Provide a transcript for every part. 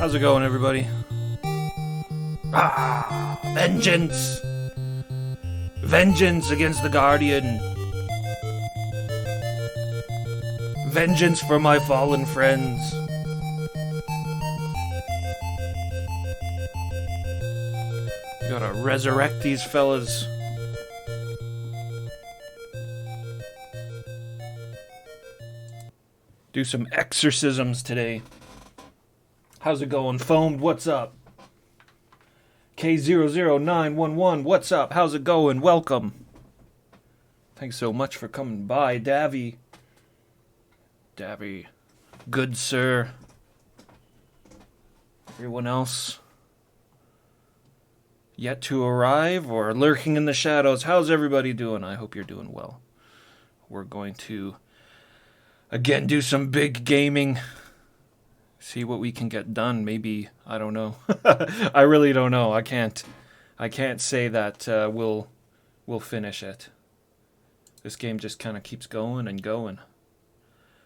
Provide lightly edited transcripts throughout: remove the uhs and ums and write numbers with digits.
How's it going, everybody? Ah, vengeance! Vengeance against the Guardian! Vengeance for my fallen friends! Gotta resurrect these fellas. Do some exorcisms today. How's it going? Foamed, what's up? K00911, what's up? How's it going? Welcome. Thanks so much for coming by, Davy. Davy. Good sir. Everyone else yet to arrive or lurking in the shadows. How's everybody doing? I hope you're doing well. We're going to again do some big gaming. See what we can get done. Maybe, I don't know. I really don't know. I can't say that we'll finish it. This game just kind of keeps going and going.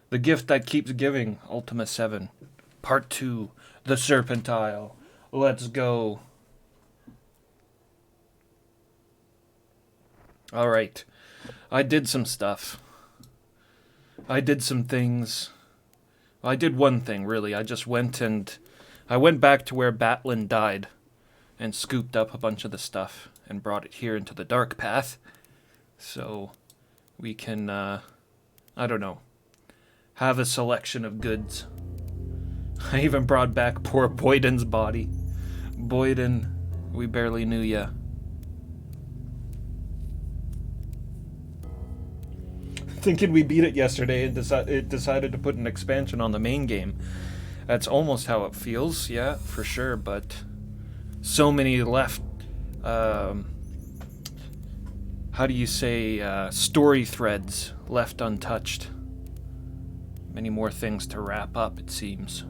The gift that keeps giving, Ultima VII, Part 2, the Serpent. Let's go. Alright. I did some stuff. I did some things. I did one thing, really. I just went back to where Batlin died and scooped up a bunch of the stuff and brought it here into the dark path. So we can, I don't know, have a selection of goods. I even brought back poor Boyden's body. Boyden, we barely knew ya. Thinking we beat it yesterday and it decided to put an expansion on the main game. That's almost how it feels, yeah, for sure, but so many left, how do you say, story threads left untouched. Many more things to wrap up, it seems.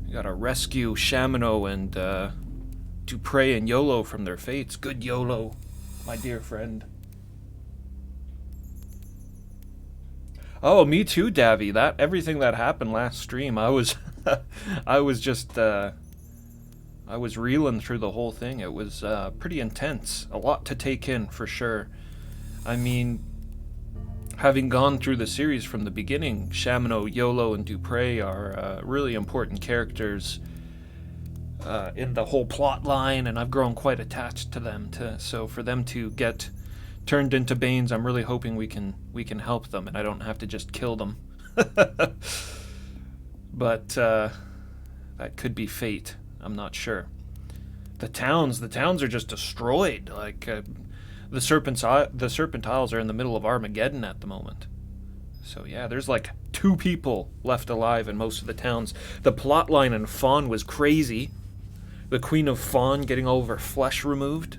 We gotta rescue Shamino and Dupre and YOLO from their fates. Good YOLO, my dear friend. Oh, me too, Davy. Everything that happened last stream, I was just I was reeling through the whole thing. It was pretty intense. A lot to take in, for sure. I mean, having gone through the series from the beginning, Shamino, YOLO, and Dupre are really important characters in the whole plot line, and I've grown quite attached to them. So for them to get turned into Banes, I'm really hoping we can help them, and I don't have to just kill them. But that could be fate. I'm not sure. The towns are just destroyed. Like the Serpent Isles are in the middle of Armageddon at the moment. So yeah, there's like 2 people left alive in most of the towns. The plotline in Fawn was crazy. The Queen of Fawn getting all of her flesh removed.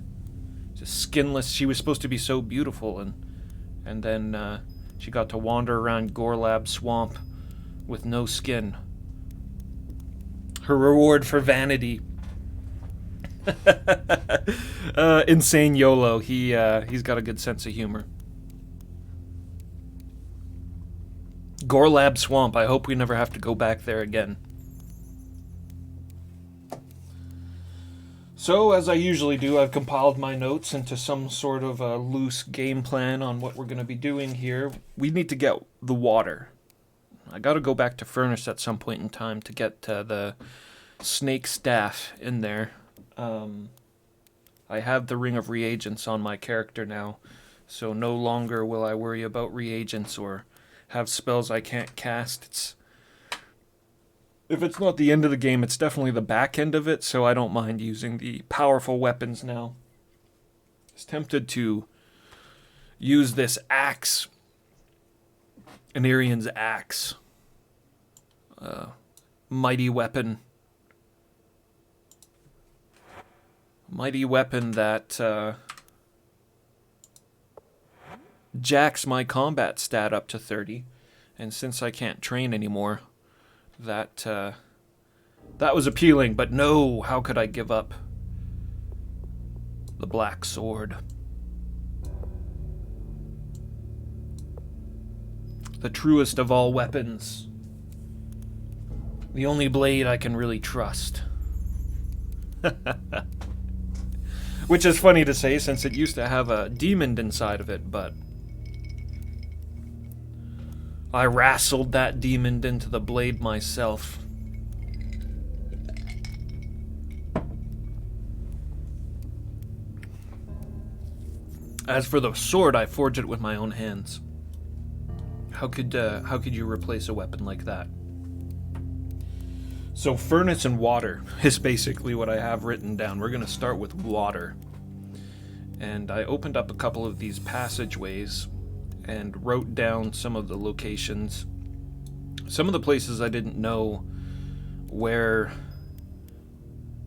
Skinless. She was supposed to be so beautiful, and then she got to wander around Gorlab Swamp with no skin. Her reward for vanity. Insane YOLO. He's got a good sense of humor. Gorlab Swamp. I hope we never have to go back there again. So, as I usually do, I've compiled my notes into some sort of a loose game plan on what we're going to be doing here. We need to get the water. I got to go back to Furnace at some point in time to get the snake staff in there. I have the Ring of Reagents on my character now, so no longer will I worry about reagents or have spells I can't cast. If it's not the end of the game, it's definitely the back end of it, so I don't mind using the powerful weapons now. I was tempted to use this axe, Anirian's axe, mighty weapon that jacks my combat stat up to 30, and since I can't train anymore, that was appealing, but no, how could I give up the black sword? The truest of all weapons. The only blade I can really trust. Which is funny to say since it used to have a demon inside of it, but I wrestled that demon into the blade myself. As for the sword, I forged it with my own hands. How could you replace a weapon like that? So furnace and water is basically what I have written down. We're going to start with water. And I opened up a couple of these passageways and wrote down some of the locations. Some of the places I didn't know where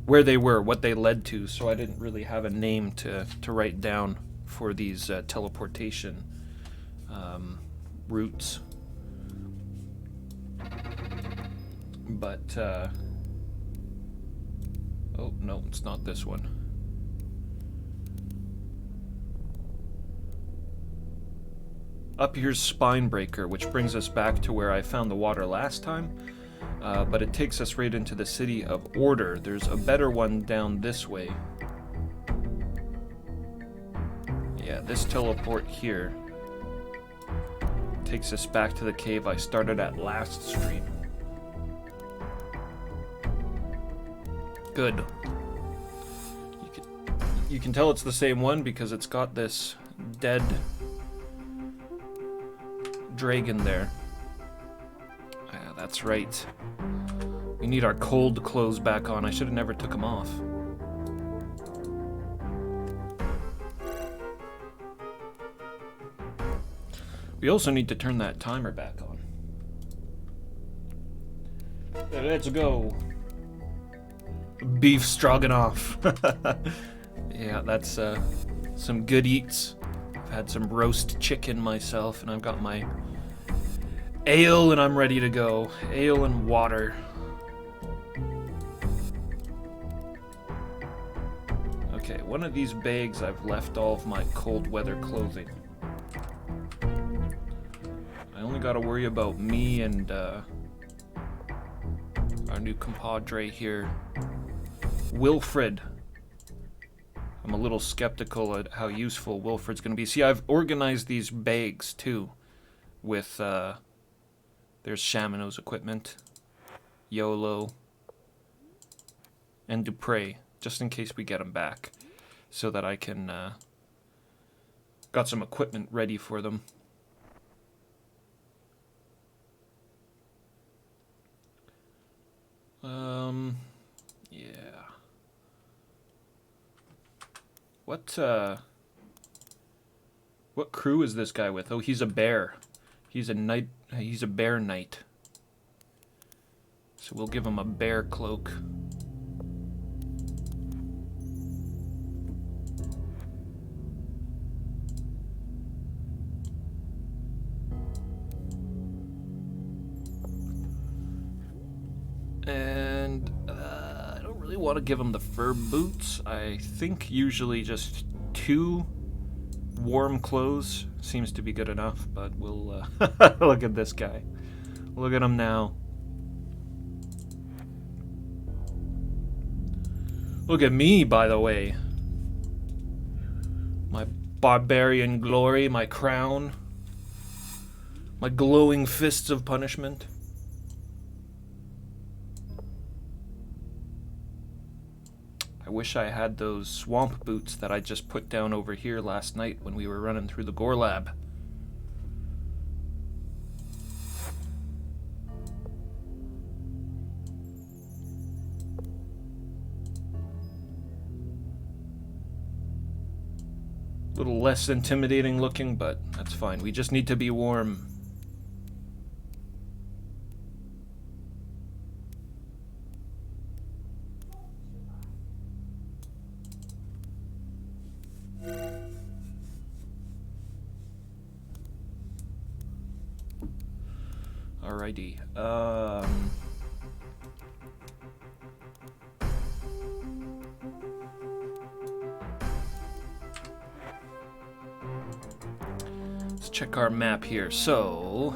they were, what they led to, so I didn't really have a name to write down for these teleportation routes. But, oh, no, it's not this one. Up here's Spinebreaker, which brings us back to where I found the water last time, but it takes us right into the City of Order. There's a better one down this way. Yeah, this teleport here takes us back to the cave I started at last stream. Good. You can tell it's the same one because it's got this dead dragon there. Yeah, that's right. We need our cold clothes back on. I should have never took them off. We also need to turn that timer back on. Let's go. Beef stroganoff. Yeah, that's some good eats. I've had some roast chicken myself, and I've got my ale, and I'm ready to go. Ale and water. Okay, one of these bags I've left all of my cold weather clothing. I only gotta worry about me and our new compadre here, Wilfred. I'm a little skeptical at how useful Wilfred's gonna be. See, I've organized these bags too with there's Shamino's equipment, YOLO, and Dupre, just in case we get them back, so that I can got some equipment ready for them. Yeah. What crew is this guy with? Oh, he's a bear. He's a knight. He's a bear knight. So we'll give him a bear cloak. And I don't really want to give him the fur boots. I think usually just 2 warm clothes seems to be good enough, but we'll look at this guy. Look at him now. Look at me, by the way. My barbarian glory, my crown, my glowing fists of punishment. I wish I had those swamp boots that I just put down over here last night when we were running through the Gore Lab. A little less intimidating looking, but that's fine. We just need to be warm. Alrighty. Let's check our map here. So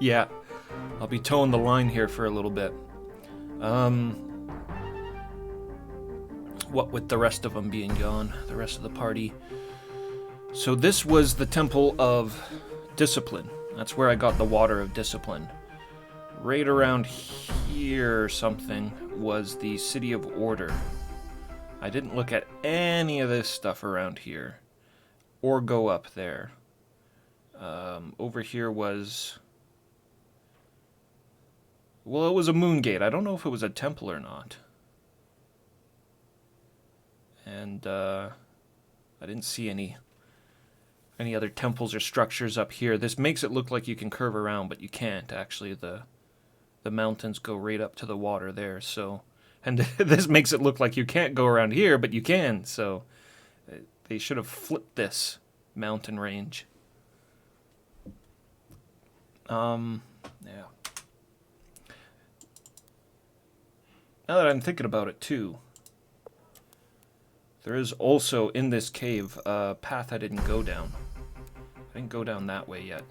Yeah, I'll be towing the line here for a little bit. What with the rest of them being gone, the rest of the party. So this was the Temple of Discipline. That's where I got the Water of Discipline. Right around here or something was the City of Order. I didn't look at any of this stuff around here. Or go up there. Over here was... Well, it was a moon gate. I don't know if it was a temple or not. And I didn't see any other temples or structures up here. This makes it look like you can curve around, but you can't. Actually, the mountains go right up to the water there. So, and this makes it look like you can't go around here, but you can. So, they should have flipped this mountain range. Yeah. Now that I'm thinking about it too, there is also in this cave a path I didn't go down. I didn't go down that way yet.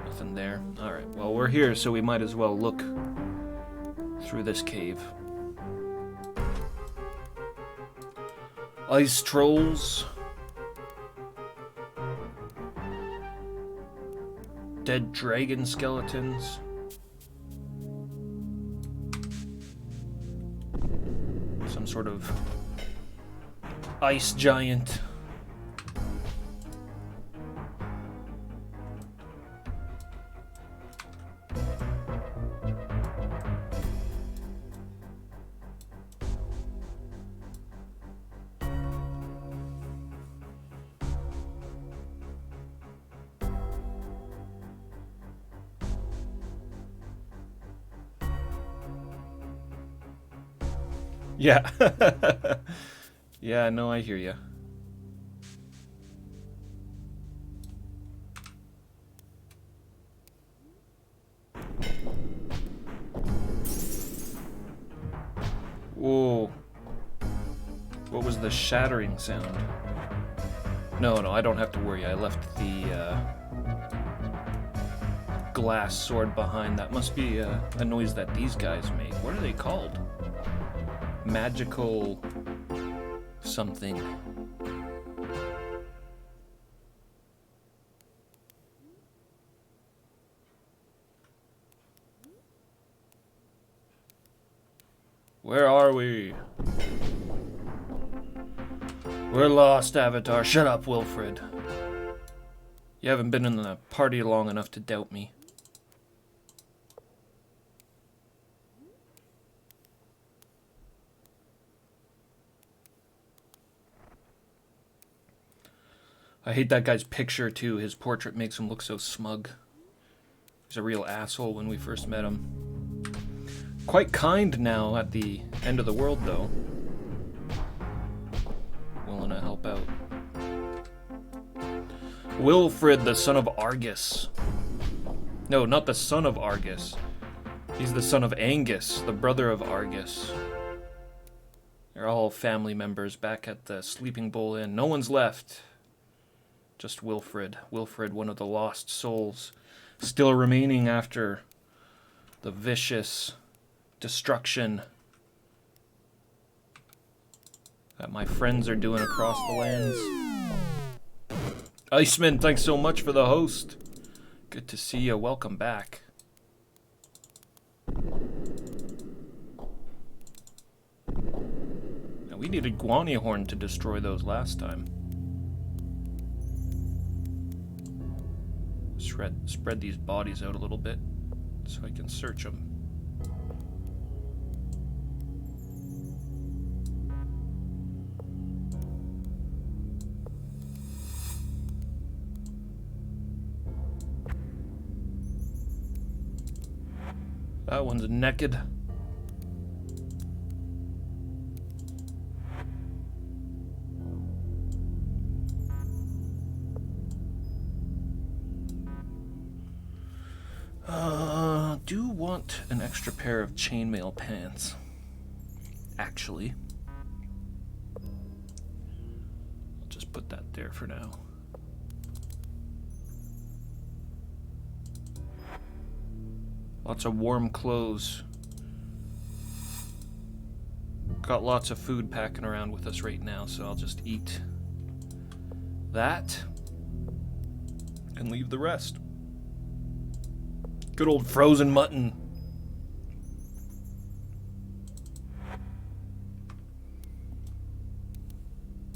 Nothing there. Alright, well we're here, so we might as well look through this cave. Ice trolls. Dead dragon skeletons. Some sort of ice giant. Yeah. Yeah, no, I hear you. Whoa. What was the shattering sound? No, I don't have to worry. I left the glass sword behind. That must be a noise that these guys make. What are they called? Magical something. Where are we? We're lost, Avatar. Shut up, Wilfred. You haven't been in the party long enough to doubt me. I hate that guy's picture, too. His portrait makes him look so smug. He's a real asshole when we first met him. Quite kind now at the end of the world, though. Willing to help out. Wilfred, the son of Argus. No, not the son of Argus. He's the son of Angus, the brother of Argus. They're all family members back at the Sleeping Bowl Inn. No one's left. Just Wilfred. Wilfred, one of the lost souls, still remaining after the vicious destruction that my friends are doing across the lands. Iceman, thanks so much for the host. Good to see you. Welcome back. Now, we needed Guani Horn to destroy those last time. Spread these bodies out a little bit so I can search them. That one's naked. Do want an extra pair of chainmail pants. Actually. just put that there for now. Lots of warm clothes. Got lots of food packing around with us right now, so I'll just eat that and leave the rest. Good old frozen mutton.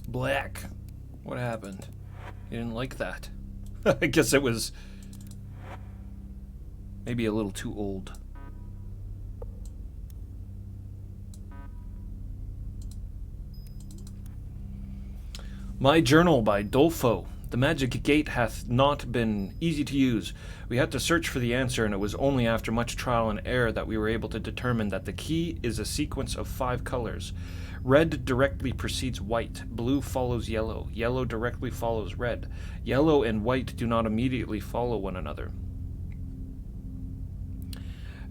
Black. What happened? You didn't like that? I guess it was maybe a little too old. My Journal by Dolfo. The magic gate hath not been easy to use. We had to search for the answer, and it was only after much trial and error that we were able to determine that the key is a sequence of 5 colors. Red directly precedes white, blue follows yellow, yellow directly follows red. Yellow and white do not immediately follow one another.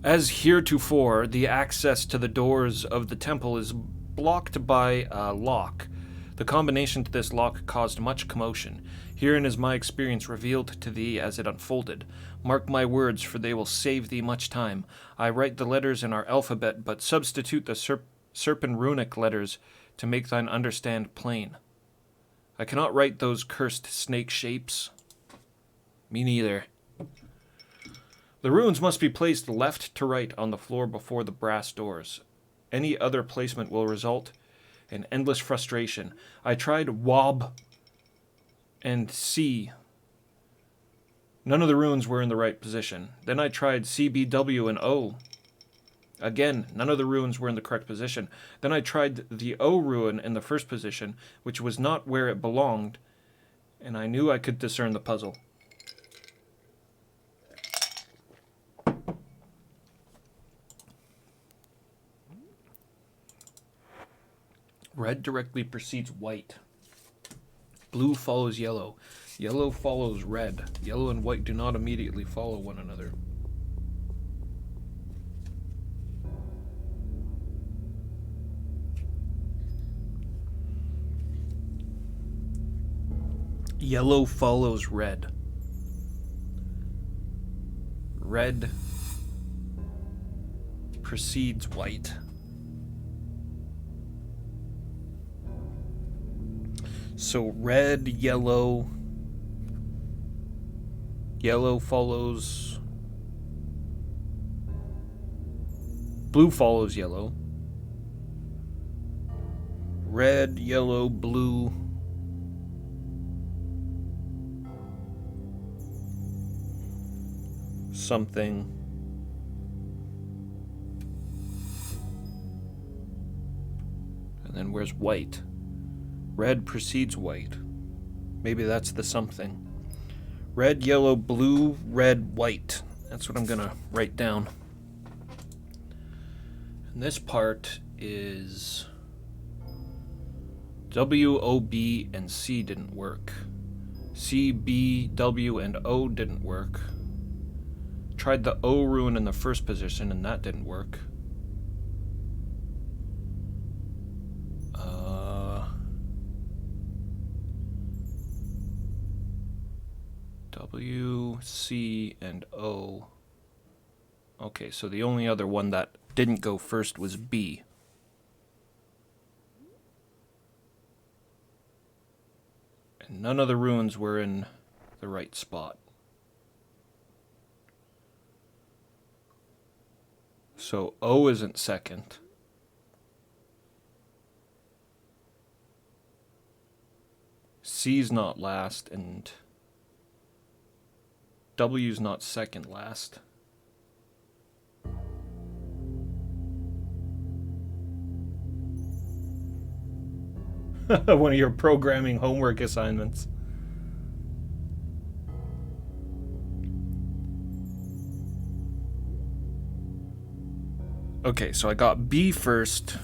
As heretofore, the access to the doors of the temple is blocked by a lock. The combination to this lock caused much commotion. Herein is my experience revealed to thee as it unfolded. Mark my words, for they will save thee much time. I write the letters in our alphabet, but substitute the Serpent runic letters to make thine understand plain. I cannot write those cursed snake shapes. Me neither. The runes must be placed left to right on the floor before the brass doors. Any other placement will result in endless frustration. I tried WOB and C. None of the runes were in the right position. Then I tried CBW and O. Again, none of the runes were in the correct position. Then I tried the O rune in the first position, which was not where it belonged, and I knew I could discern the puzzle. Red directly precedes white. Blue follows yellow. Yellow follows red. Yellow and white do not immediately follow one another. Yellow follows red. Red precedes white. So red, yellow, yellow follows, blue follows yellow, red, yellow, blue, something, and then where's white? Red precedes white. Maybe that's the something. Red, yellow, blue, red, white. That's what I'm gonna write down. And this part is W, O, B, and C didn't work. C, B, W, and O didn't work. Tried the O rune in the first position, and that didn't work. W, C, and O. Okay, so the only other one that didn't go first was B. And none of the runes were in the right spot. So O isn't second. C's not last, and W's not second last. One of your programming homework assignments. Okay, so I got B first.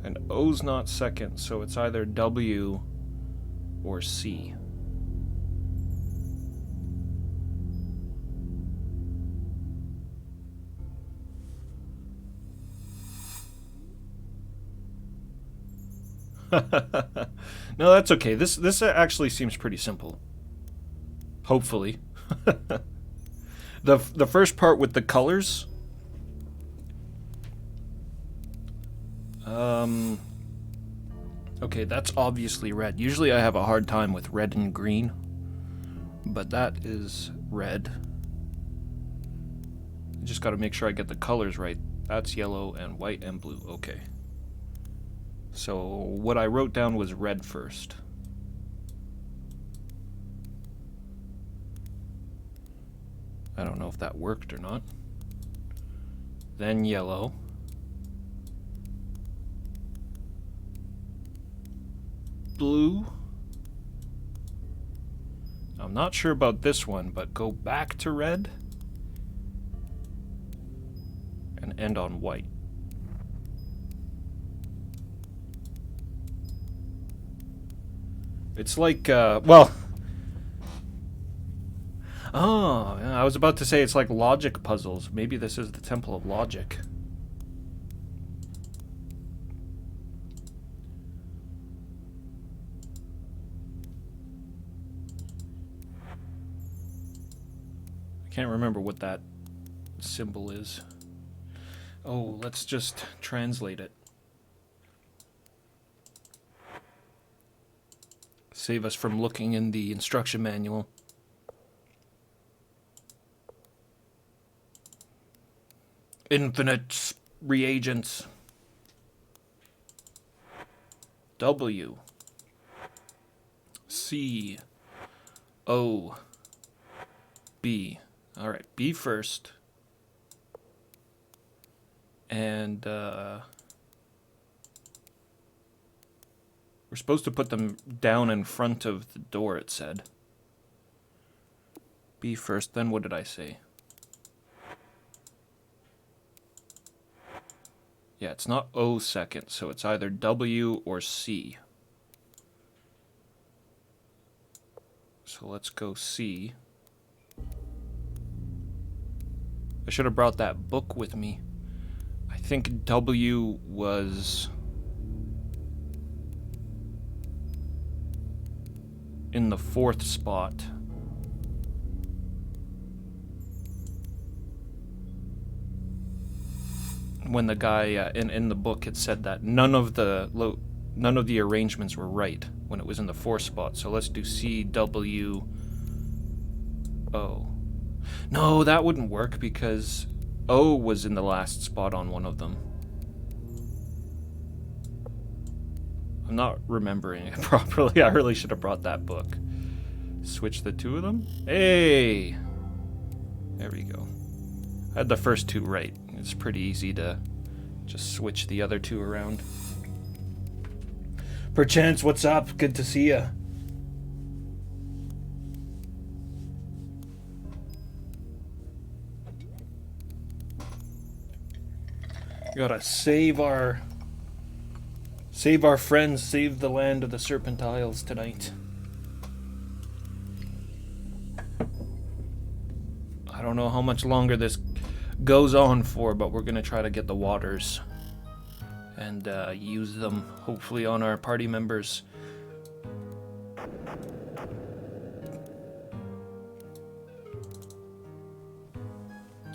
And O's not second, so it's either W or C. No, that's okay. This actually seems pretty simple. Hopefully. The first part with the colors. Okay, that's obviously red. Usually I have a hard time with red and green, but that is red. I just got to make sure I get the colors right. That's yellow and white and blue. Okay. So what I wrote down was red first. I don't know if that worked or not. Then yellow. Blue. I'm not sure about this one, but go back to red and end on white. It's like, well... Oh, yeah, I was about to say it's like logic puzzles. Maybe this is the Temple of Logic. I can't remember what that symbol is. Oh, let's just translate it. Save us from looking in the instruction manual. Infinite reagents. W. C. O. B. Alright, B first. And, we're supposed to put them down in front of the door, it said. B first, then what did I say? Yeah, it's not O second, so it's either W or C. So let's go C. I should have brought that book with me. I think W was in the 4th spot. When the guy in the book had said that none of the arrangements were right when it was in the 4th spot. So let's do C W O. No, that wouldn't work because O was in the last spot on one of them. I'm not remembering it properly. I really should have brought that book. Switch the two of them. Hey! There we go. I had the first two right. It's pretty easy to just switch the other two around. Perchance, what's up? Good to see ya. Gotta save our friends, save the land of the Serpent Isles tonight. I don't know how much longer this goes on for, but we're gonna try to get the waters and use them, hopefully, on our party members.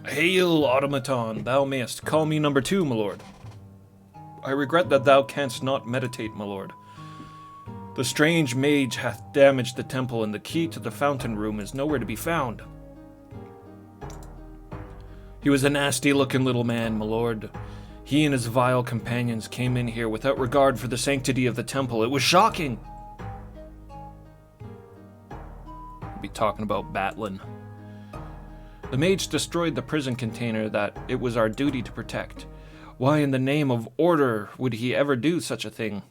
Hail, automaton, thou mayest call me number 2, my lord. I regret that thou canst not meditate, my lord. The strange mage hath damaged the temple, and the key to the fountain room is nowhere to be found. He was a nasty-looking little man, my lord. He and his vile companions came in here without regard for the sanctity of the temple. It was shocking! I'll be talking about Batlin. The mage destroyed the prison container that it was our duty to protect. Why in the name of order would he ever do such a thing?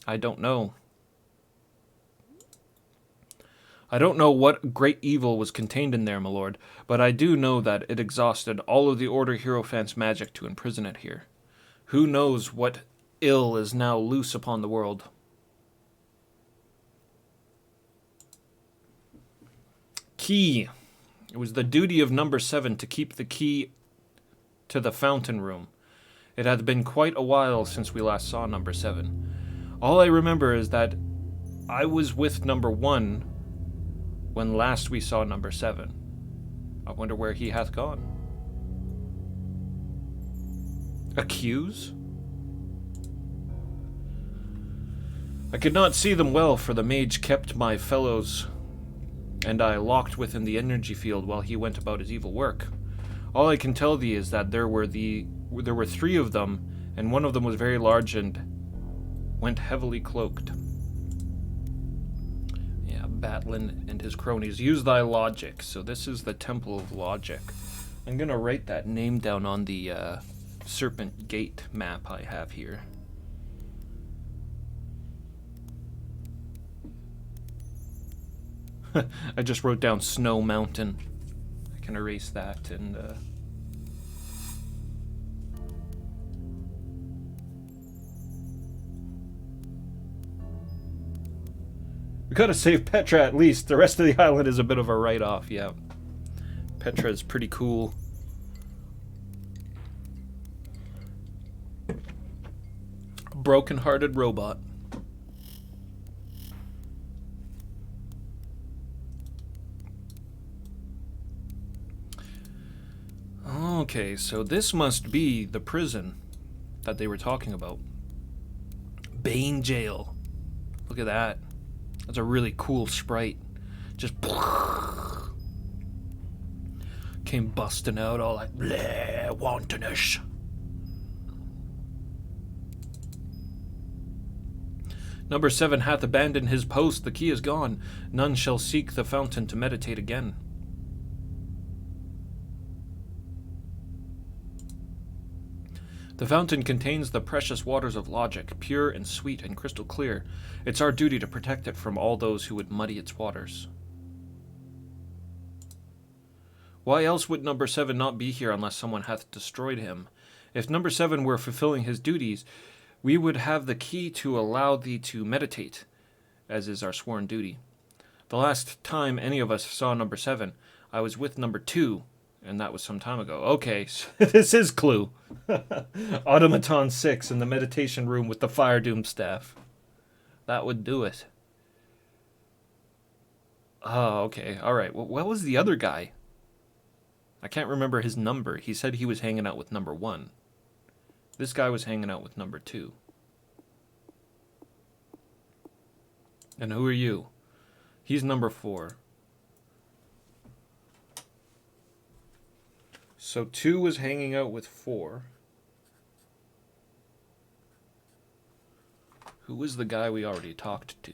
I don't know. I don't know what great evil was contained in there, my lord, but I do know that it exhausted all of the Order Hierophant's magic to imprison it here. Who knows what ill is now loose upon the world? Key. It was the duty of number 7 to keep the key to the fountain room. It had been quite a while since we last saw number 7. All I remember is that I was with number 1 when last we saw number 7. I wonder where he hath gone. Accuse? I could not see them well, for the mage kept my fellows and I locked within the energy field while he went about his evil work. All I can tell thee is that there were 3 of them, and one of them was very large and went heavily cloaked. Yeah, Batlin and his cronies. Use thy logic. So this is the Temple of Logic. I'm gonna write that name down on the Serpent Gate map I have here. I just wrote down Snow Mountain. I can erase that and we gotta save Petra at least. The rest of the island is a bit of a write-off, yeah. Petra is pretty cool. Broken-hearted robot. Okay, so this must be the prison that they were talking about. Bane Jail. Look at that. That's a really cool sprite. Just came busting out all like bleh, wantonness. Number 7 hath abandoned his post. The key is gone. None shall seek the fountain to meditate again. The fountain contains the precious waters of logic, pure and sweet and crystal clear. It's our duty to protect it from all those who would muddy its waters. Why else would number 7 not be here unless someone hath destroyed him? If number 7 were fulfilling his duties, we would have the key to allow thee to meditate, as is our sworn duty. The last time any of us saw number 7, I was with number 2, and that was some time ago. Okay, so this is clue. Automaton 6 in the meditation room with the Fire Doom staff. That would do it. Oh, okay. Alright, what was the other guy? I can't remember his number. He said he was hanging out with number 1. This guy was hanging out with number 2. And who are you? He's number 4. So 2 was hanging out with 4. Who was the guy we already talked to?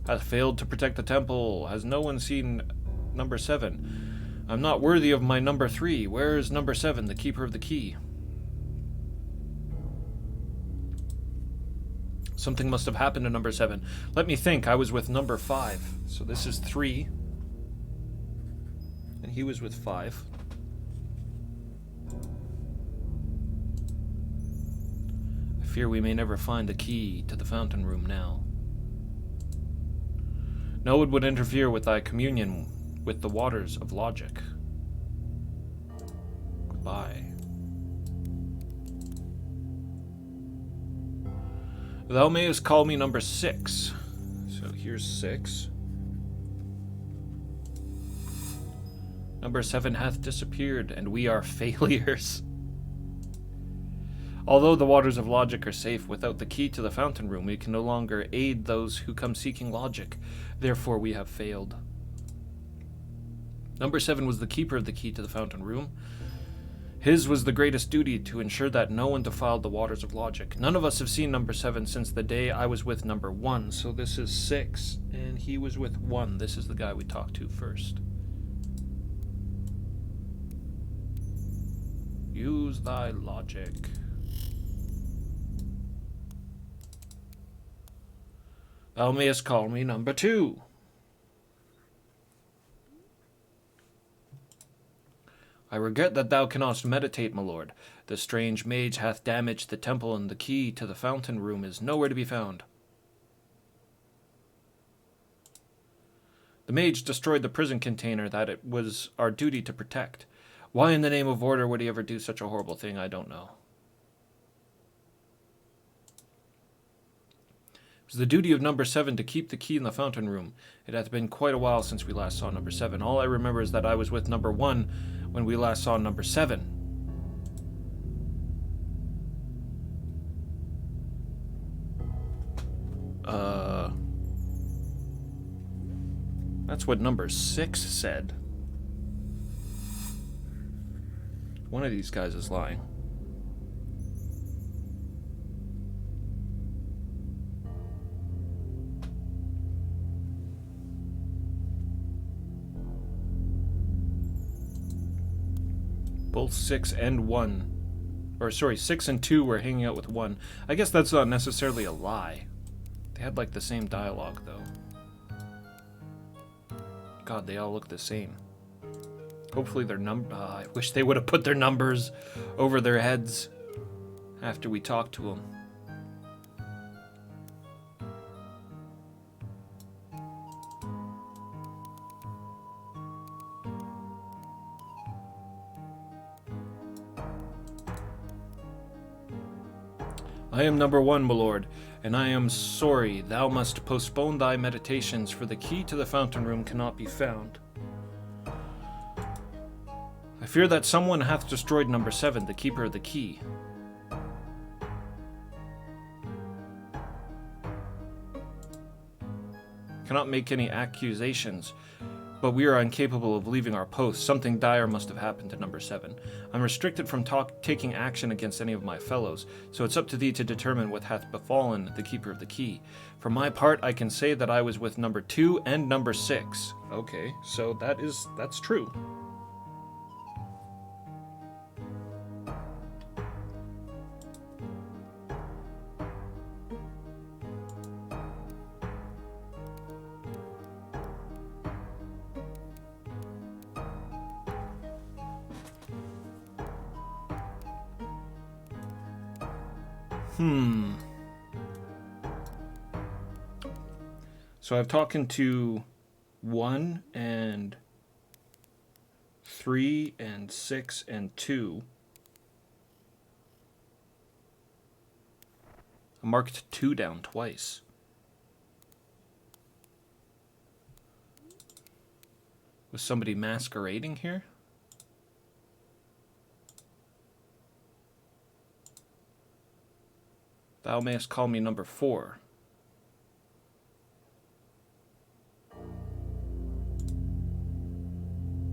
Hath failed to protect the temple. Has no one seen number 7? I'm not worthy of my number 3. Where is number 7, the keeper of the key? Something must have happened to number 7. Let me think. I was with number 5. So this is 3. And he was with 5. I fear we may never find the key to the fountain room now. No one would interfere with thy communion with the waters of logic. Goodbye. Thou mayest call me number 6. So here's 6. Number 7 hath disappeared, and we are failures. Although the waters of logic are safe, without the key to the fountain room, we can no longer aid those who come seeking logic. Therefore, we have failed. Number 7 was the keeper of the key to the fountain room. His was the greatest duty to ensure that no one defiled the waters of logic. None of us have seen number 7 since the day I was with number 1, so this is 6, and he was with 1. This is the guy we talked to first. Use thy logic. Thou mayest call me number 2. I regret that thou cannot meditate, my lord. The strange mage hath damaged the temple, and the key to the fountain room is nowhere to be found. The mage destroyed the prison container that it was our duty to protect. Why in the name of order would he ever do such a horrible thing, I don't know. It was the duty of number 7 to keep the key in the fountain room. It hath been quite a while since we last saw number 7. All I remember is that I was with number 1 when we last saw number 7. That's what number 6 said. One of these guys is lying. Both 6 and 1. Or, sorry, 6 and 2 were hanging out with 1. I guess that's not necessarily a lie. They had, like, the same dialogue, though. God, they all look the same. Hopefully their I wish they would have put their numbers over their heads after we talked to them. I am number 1, my lord, and I am sorry thou must postpone thy meditations, for the key to the fountain room cannot be found. I fear that someone hath destroyed number 7, the keeper of the key. Cannot make any accusations, but we are incapable of leaving our post. Something dire must have happened to number 7. I'm restricted from taking action against any of my fellows, so it's up to thee to determine what hath befallen the keeper of the key. For my part, I can say that I was with number 2 and number 6. Okay, so that's true. So I've talked to 1 and 3 and 6 and 2. I marked 2 down twice. Was somebody masquerading here? Thou mayest call me number 4.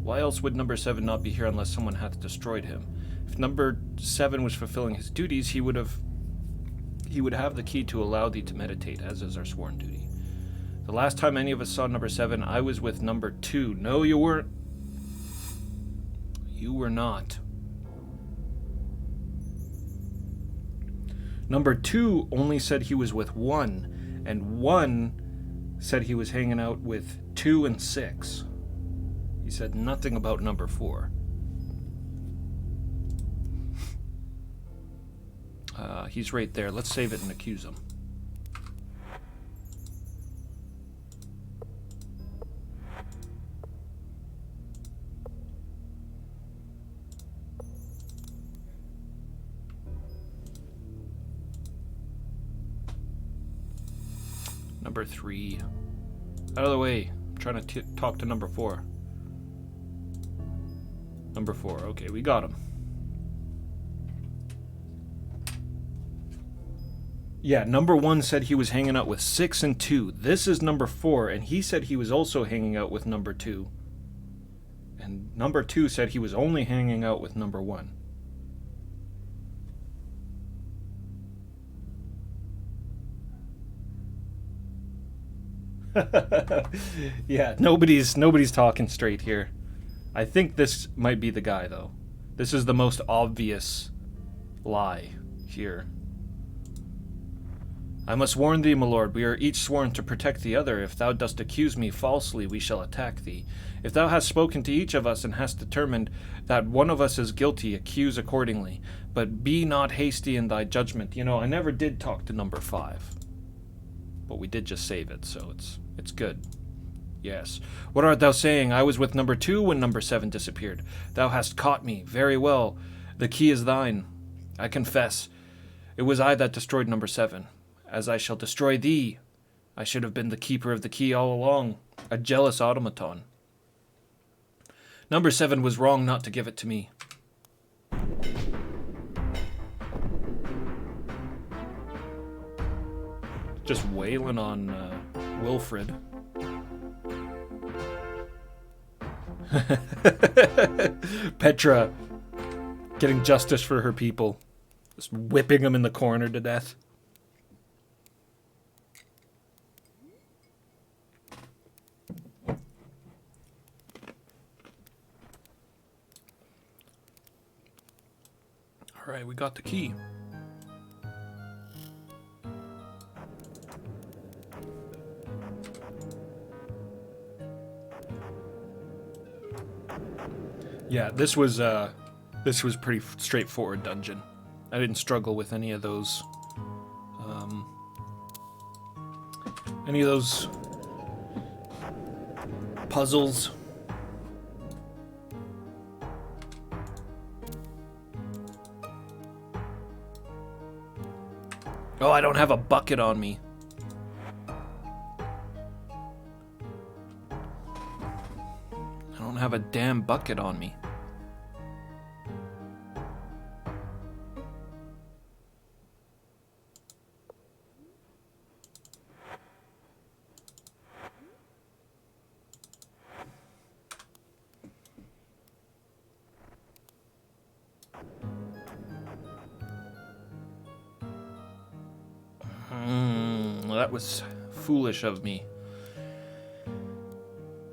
Why else would number 7 not be here unless someone hath destroyed him? If number 7 was fulfilling his duties, he would have the key to allow thee to meditate, as is our sworn duty. The last time any of us saw number 7, I was with number 2. No, you weren't. You were not. Number 2 only said he was with 1, and 1 said he was hanging out with 2 and 6. He said nothing about number 4. He's right there. Let's save it and accuse him. Number 3. Out of the way. I'm trying to talk to number 4. Number 4. Okay, we got him. Yeah, number 1 said he was hanging out with 6 and 2. This is number 4, and he said he was also hanging out with number 2. And number 2 said he was only hanging out with number 1. Yeah, nobody's talking straight here. I think this might be the guy, though. This is the most obvious lie here. I must warn thee, my lord, we are each sworn to protect the other. If thou dost accuse me falsely, we shall attack thee. If thou hast spoken to each of us and hast determined that one of us is guilty, accuse accordingly. But be not hasty in thy judgment. You know, I never did talk to number 5. But we did just save it, so it's good. Yes. What art thou saying? I was with number 2 when number 7 disappeared. Thou hast caught me. Very well. The key is thine. I confess. It was I that destroyed number 7. As I shall destroy thee, I should have been the keeper of the key all along. A jealous automaton. Number 7 was wrong not to give it to me. Just wailing on Wilfred. Petra getting justice for her people. Just whipping them in the corner to death. Alright, we got the key. Yeah, this was pretty straightforward dungeon. I didn't struggle with any of those puzzles. Oh, I don't have a bucket on me. I don't have a damn bucket on me. That was foolish of me.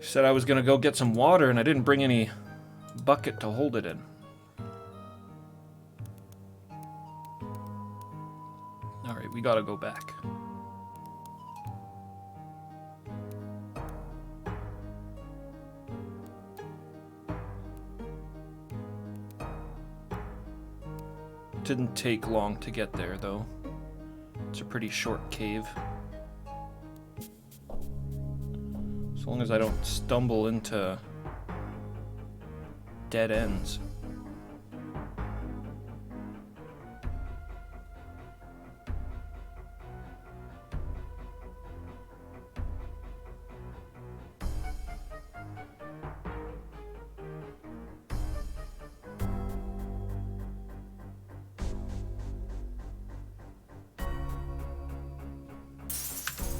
She said I was gonna go get some water and I didn't bring any bucket to hold it in. Alright, we gotta go back. Didn't take long to get there though. It's a pretty short cave. As long as I don't stumble into dead ends.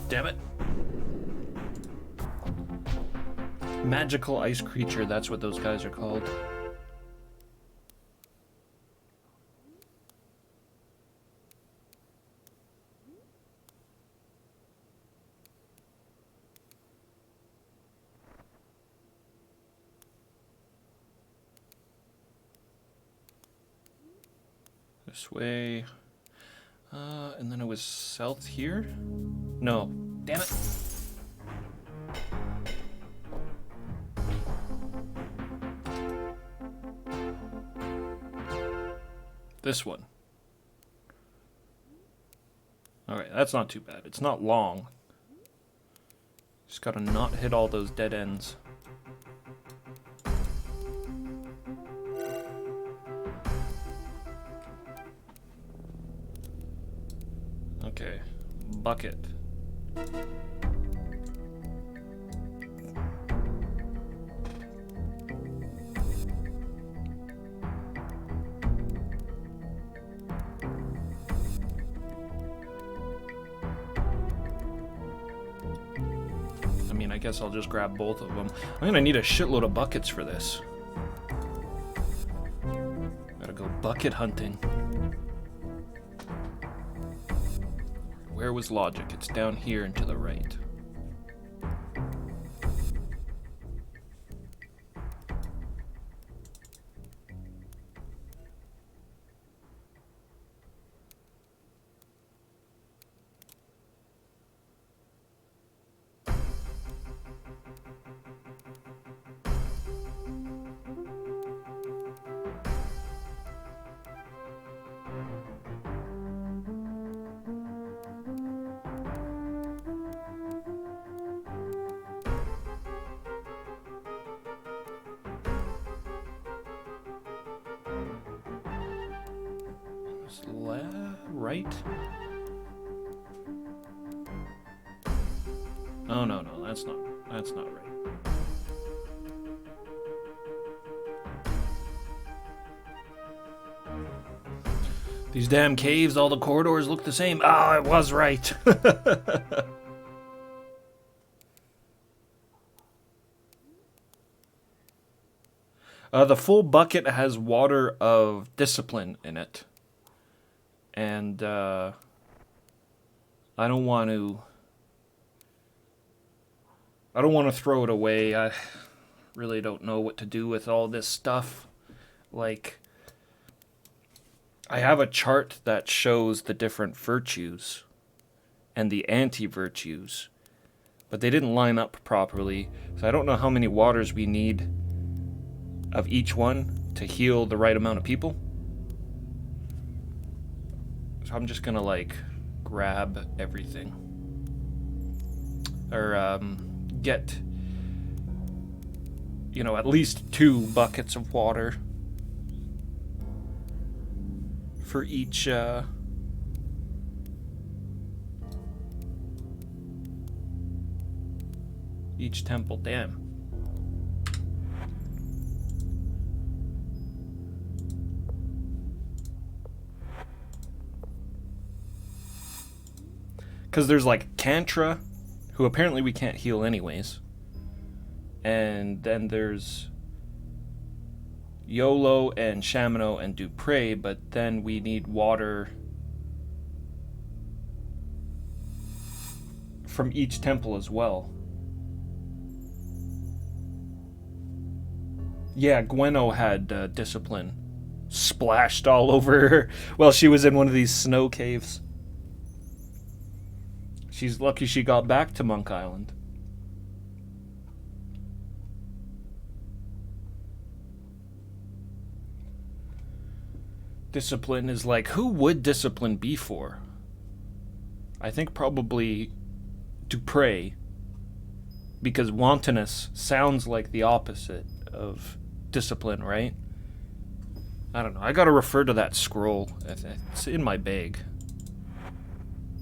Damn it. Magical ice creature, that's what those guys are called. This way. And then it was south here? No. Damn it. This one. Alright, that's not too bad. It's not long. Just gotta not hit all those dead ends. Okay. Bucket. I guess I'll just grab both of them. I'm gonna need a shitload of buckets for this. Gotta go bucket hunting. Where was logic? It's down here and to the right. Right? No, no, no, that's not right. These damn caves, all the corridors look the same. Oh, I was right. The full bucket has water of discipline in it. And I don't want to throw it away. I really don't know what to do with all this stuff. Like, I have a chart that shows the different virtues and the anti-virtues, but they didn't line up properly, so I don't know how many waters we need of each one to heal the right amount of people. So I'm just gonna, like, grab everything. Or, get, you know, at least 2 buckets of water for each temple. Damn. Because there's like Kantra, who apparently we can't heal anyways. And then there's Yolo and Shamino and Dupre, but then we need water from each temple as well. Yeah, Gweno had discipline splashed all over her while she was in one of these snow caves. She's lucky she got back to Monk Island. Discipline is like, who would discipline be for? I think probably Dupre, because wantonness sounds like the opposite of discipline, right? I don't know. I gotta refer to that scroll. It's in my bag.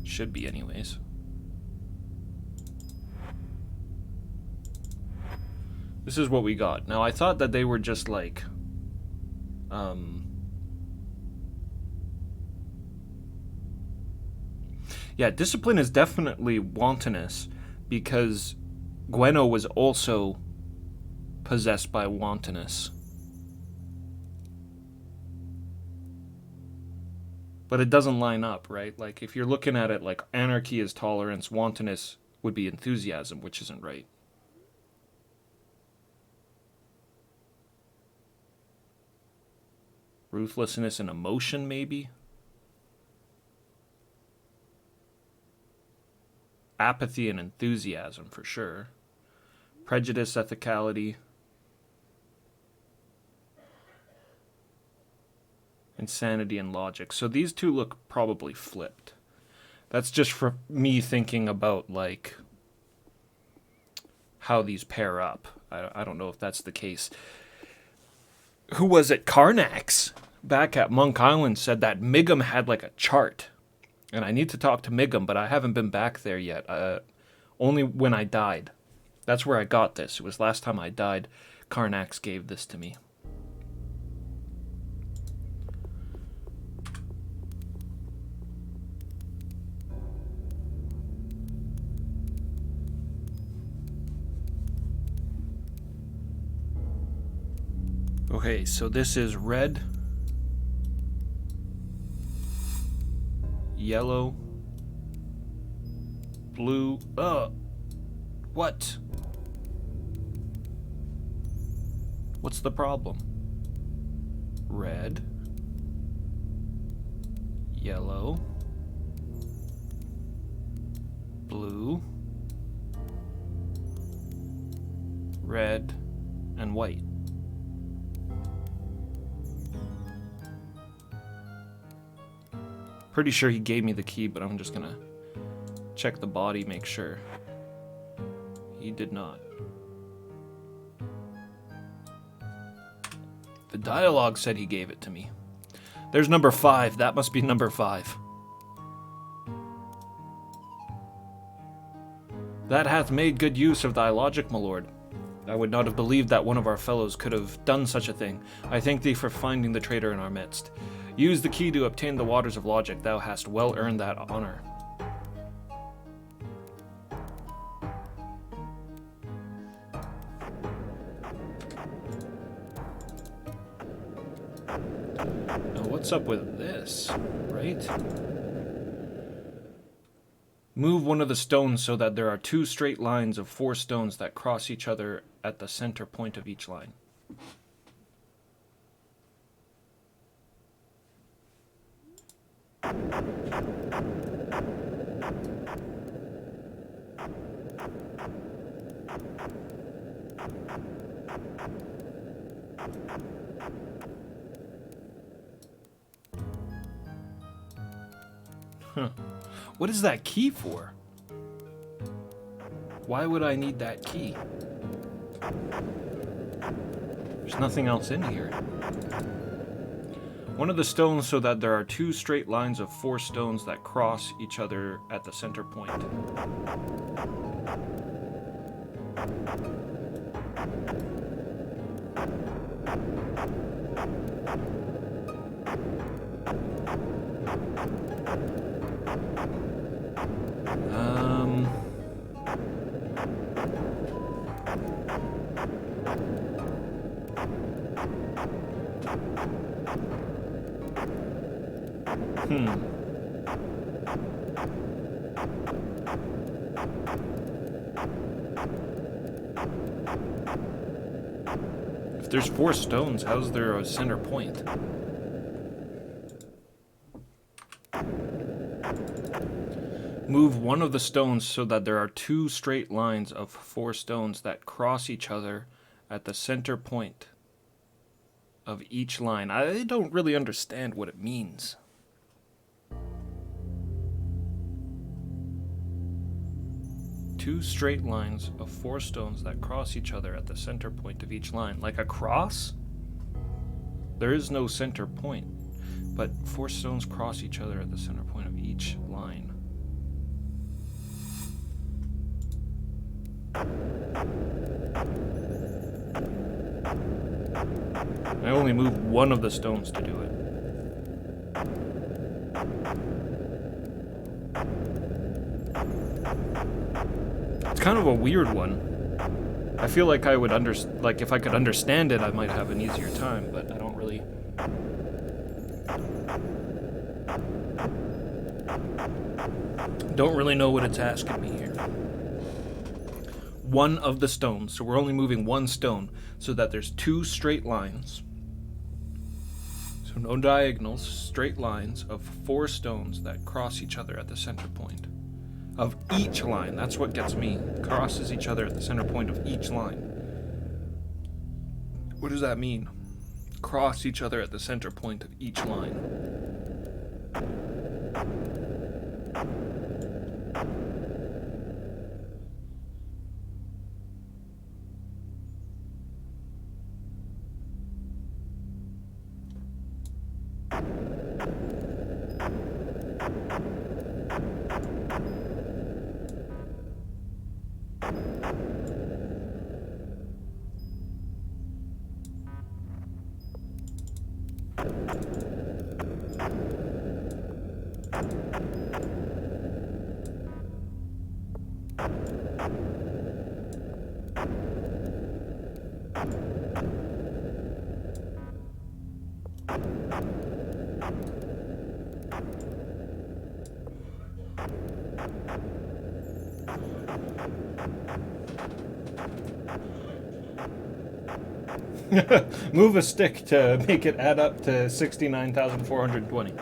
Should be anyways. This is what we got. Now, I thought that they were just like, yeah, discipline is definitely wantonness, because Gweno was also possessed by wantonness. But it doesn't line up, right? Like, if you're looking at it like anarchy is tolerance, wantonness would be enthusiasm, which isn't right. Ruthlessness and emotion, maybe? Apathy and enthusiasm, for sure. Prejudice, ethicality. Insanity and logic. So these two look probably flipped. That's just for me thinking about, like, how these pair up. I don't know if that's the case. Who was it? Karnax, back at Monk Island, said that Migum had, like, a chart. And I need to talk to Migum, but I haven't been back there yet. Only when I died. That's where I got this. It was last time I died. Karnax gave this to me. Okay, so this is red, yellow, blue. What? What's the problem? Red, yellow, blue, red, and white. Pretty sure he gave me the key, but I'm just gonna check the body, make sure. He did not. The dialogue said he gave it to me. There's number 5. That must be number 5. That hath made good use of thy logic, my lord. I would not have believed that one of our fellows could have done such a thing. I thank thee for finding the traitor in our midst. Use the key to obtain the waters of logic. Thou hast well earned that honor. Now, what's up with this, right? Move one of the stones so that there are 2 straight lines of 4 stones that cross each other at the center point of each line. Huh. What is that key for? Why would I need that key? There's nothing else in here. One of the stones so that there are 2 straight lines of 4 stones that cross each other at the center point. If there's 4 stones, how's there a center point? Move one of the stones so that there are 2 straight lines of 4 stones that cross each other at the center point of each line. I don't really understand what it means. Two straight lines of 4 stones that cross each other at the center point of each line. Like a cross? There is no center point, but 4 stones cross each other at the center point of each line. I only move one of the stones to do it. It's kind of a weird one. I feel like I would if I could understand it, I might have an easier time, but I don't really. Don't really know what it's asking me here. One of the stones, so we're only moving one stone, so that there's 2 straight lines. So no diagonals, straight lines of 4 stones that cross each other at the center point of each line. That's what gets me. Crosses each other at the center point of each line. What does that mean? Cross each other at the center point of each line. Move a stick to make it add up to 69,420.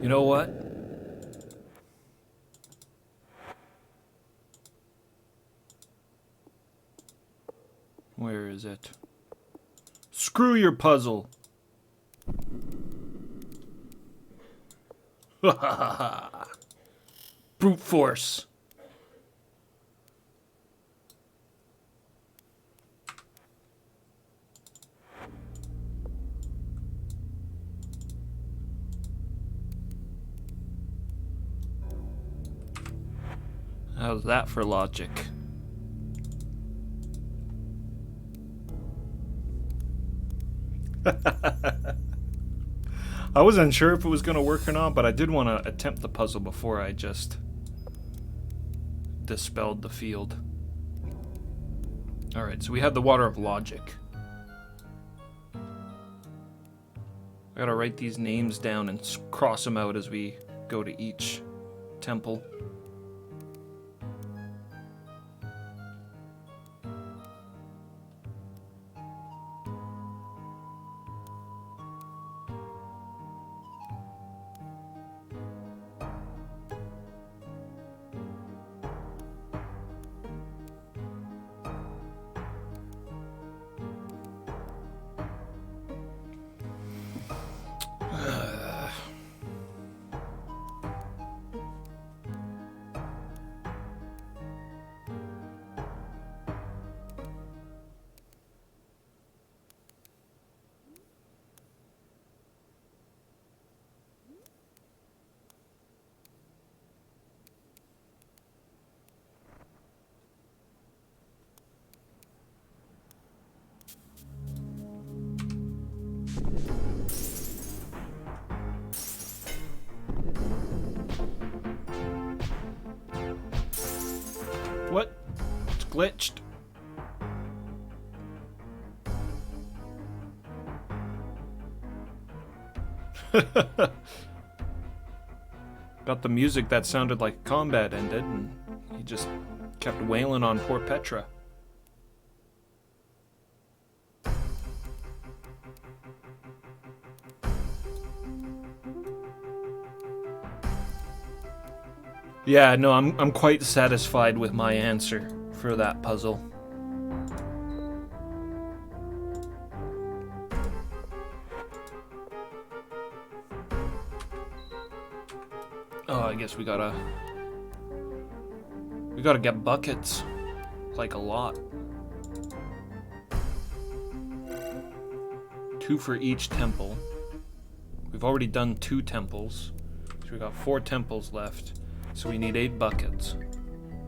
You know what? Where is it? Screw your puzzle. Brute force. How's that for logic? I wasn't sure if it was going to work or not, but I did want to attempt the puzzle before I just dispelled the field. Alright, so we had the water of logic. I gotta write these names down and cross them out as we go to each temple. What? It's glitched. Got the music that sounded like combat ended, and he just kept wailing on poor Petra. Yeah, no, I'm quite satisfied with my answer for that puzzle. Oh, I guess we gotta get buckets, like a lot. 2 for each temple. We've already done 2 temples, so we got 4 temples left. So we need 8 buckets,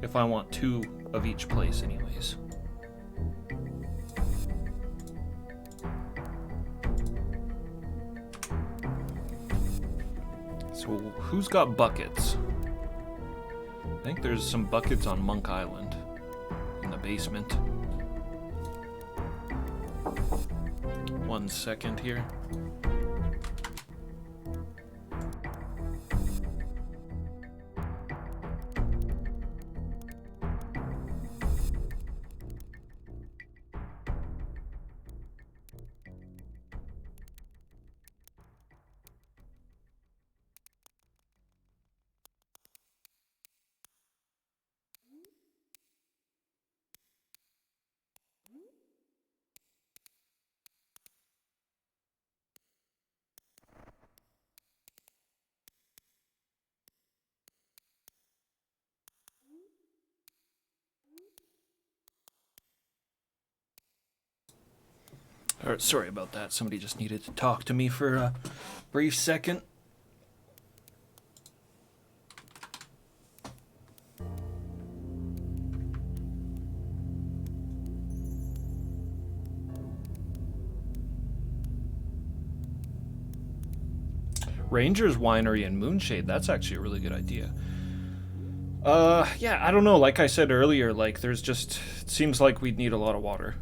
if I want 2 of each place anyways. So who's got buckets? I think there's some buckets on Monk Island, in the basement. 1 second here. Sorry about that. Somebody just needed to talk to me for a brief second. Ranger's Winery and Moonshade, that's actually a really good idea. Yeah, I don't know. Like I said earlier, like, there's just... It seems like we'd need a lot of water.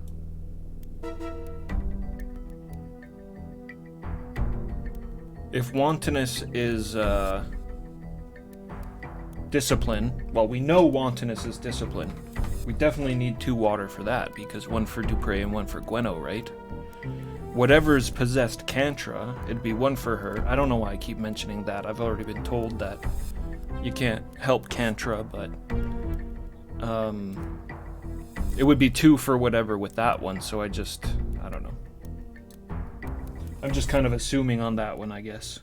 If wantonness is, discipline, well, we know wantonness is discipline. We definitely need 2 water for that, because 1 for Dupre and 1 for Gwenno, right? Whatever's possessed Cantra, it'd be 1 for her. I don't know why I keep mentioning that. I've already been told that you can't help Cantra, but it would be 2 for whatever with that one, so I don't know. I'm just kind of assuming on that one, I guess.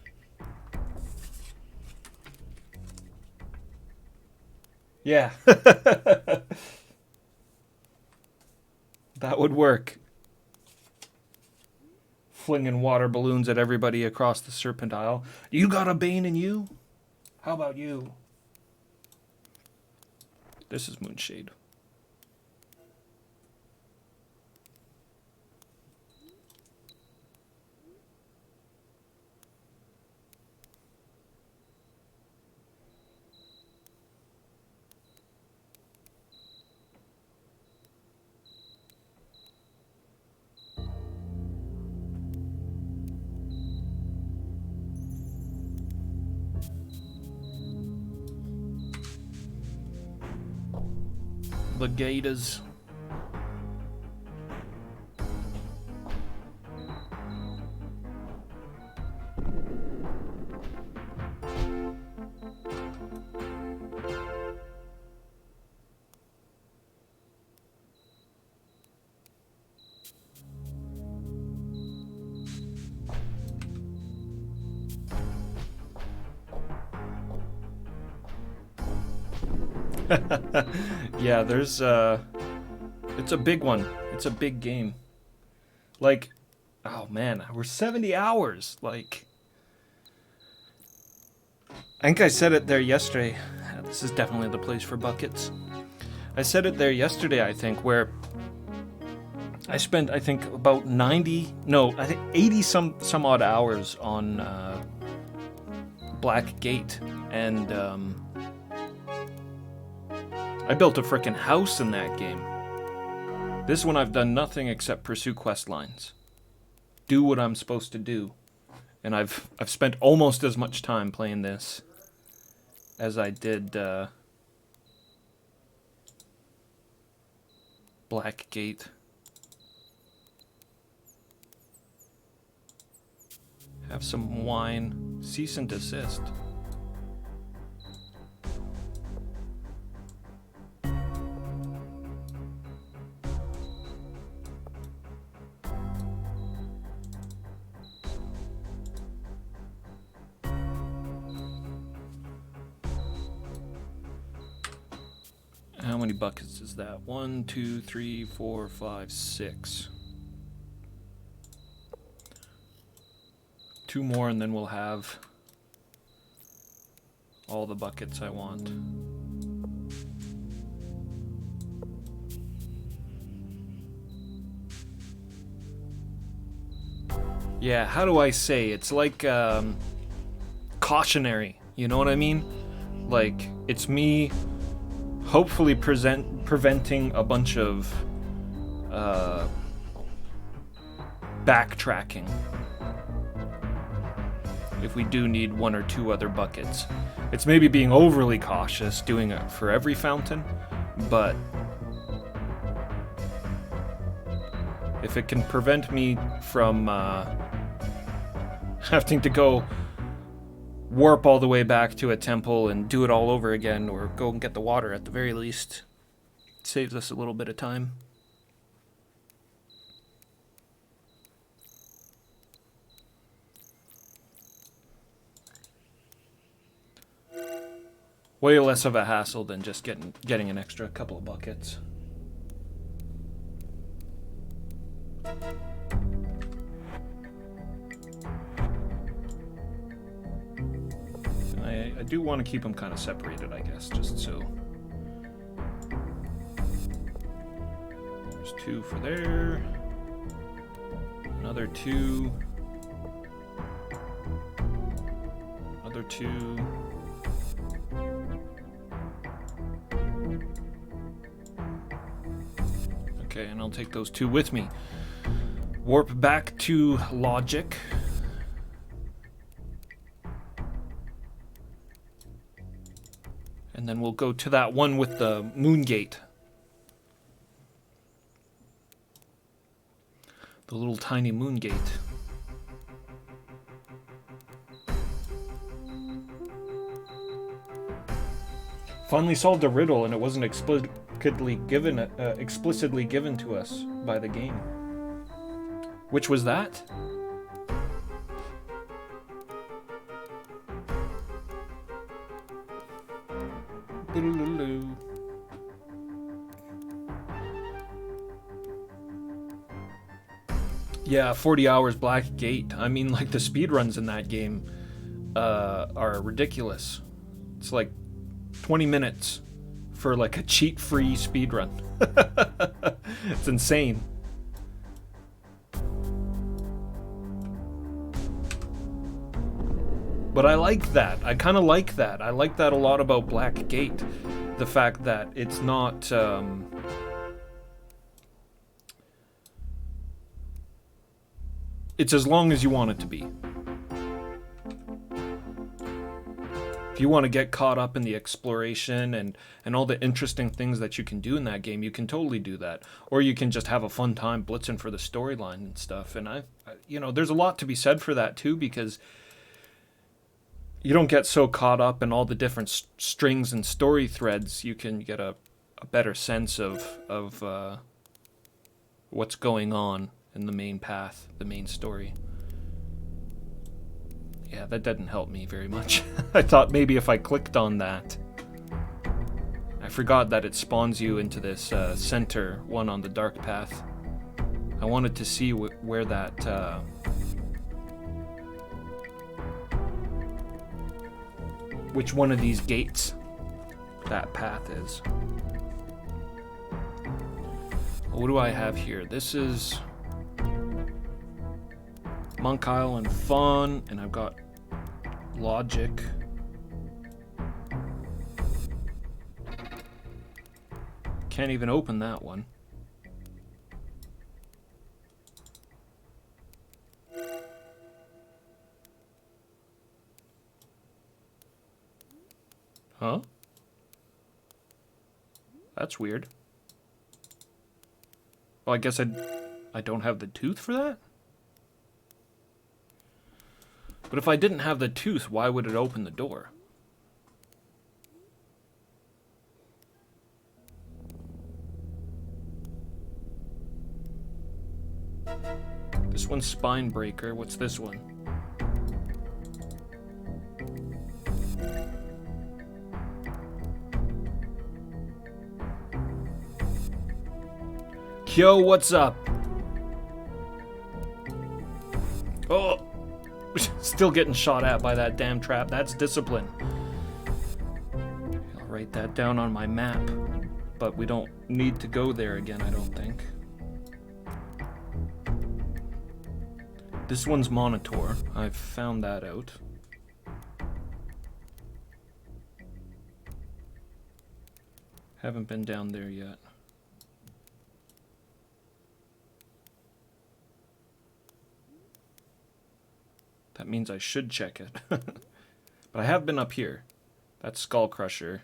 Yeah. That would work. Flinging water balloons at everybody across the Serpent Isle. You got a Bane in you? How about you? This is Moonshade. The Gators. Yeah, there's it's a big one. It's a big game. Like, oh man, we're 70 hours. Like, I think I said it there yesterday. This is definitely the place for buckets. I said it there yesterday, I think, where I spent, I think, about 80 some odd hours on Black Gate, and I built a frickin' house in that game. This one I've done nothing except pursue quest lines. Do what I'm supposed to do. And I've spent almost as much time playing this as I did Black Gate. Have some wine. Cease and desist. How many buckets is that? 1, 2, 3, 4, 5, 6. 2 more and then we'll have all the buckets I want. Yeah, how do I say? It's like cautionary, you know what I mean? Like, it's me hopefully preventing a bunch of backtracking if we do need 1 or 2 other buckets. It's maybe being overly cautious doing it for every fountain, but if it can prevent me from having to go warp all the way back to a temple and do it all over again, or go and get the water at the very least, it saves us a little bit of time. Way less of a hassle than just getting an extra couple of buckets. I do want to keep them kind of separated, I guess, just so. There's 2 for there. Another 2. Another 2. Okay, and I'll take those 2 with me. Warp back to Logic. And then we'll go to that one with the moon gate. The little tiny moon gate. Finally solved a riddle, and it wasn't explicitly given to us by the game. Which was that? Yeah, 40 hours Black Gate. I mean, like, the speedruns in that game are ridiculous. It's like 20 minutes for like a cheat-free speedrun. It's insane. But I like that. I kind of like that. I like that a lot about Black Gate. The fact that it's not... it's as long as you want it to be. If you want to get caught up in the exploration and all the interesting things that you can do in that game, you can totally do that. Or you can just have a fun time blitzing for the storyline and stuff. And you know, there's a lot to be said for that too, because you don't get so caught up in all the different strings and story threads. You can get a better sense of what's going on in the main path, the main story. Yeah, that didn't help me very much. I thought maybe if I clicked on that. I forgot that it spawns you into this center one on the dark path. I wanted to see where that... which one of these gates that path is. What do I have here? This is Monk Island Fun, and I've got Logic. Can't even open that one. Huh? That's weird. Well, I guess I don't have the tooth for that? But if I didn't have the tooth, why would it open the door? This one's Spine Breaker. What's this one? Yo, what's up? Oh! Still getting shot at by that damn trap. That's discipline. I'll write that down on my map. But we don't need to go there again, I don't think. This one's Monitor. I've found that out. Haven't been down there yet. That means I should check it. But I have been up here. That's Skull Crusher.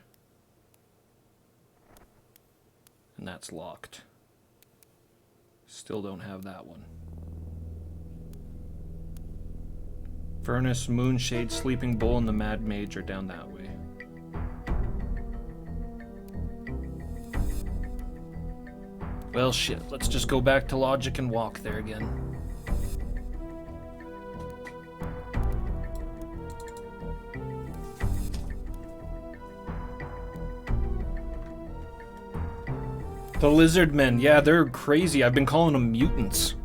And that's locked. Still don't have that one. Furnace, Moonshade, Sleeping Bull, and the Mad Mage are down that way. Well, shit. Let's just go back to Logic and walk there again. The lizard men, yeah, they're crazy. I've been calling them mutants.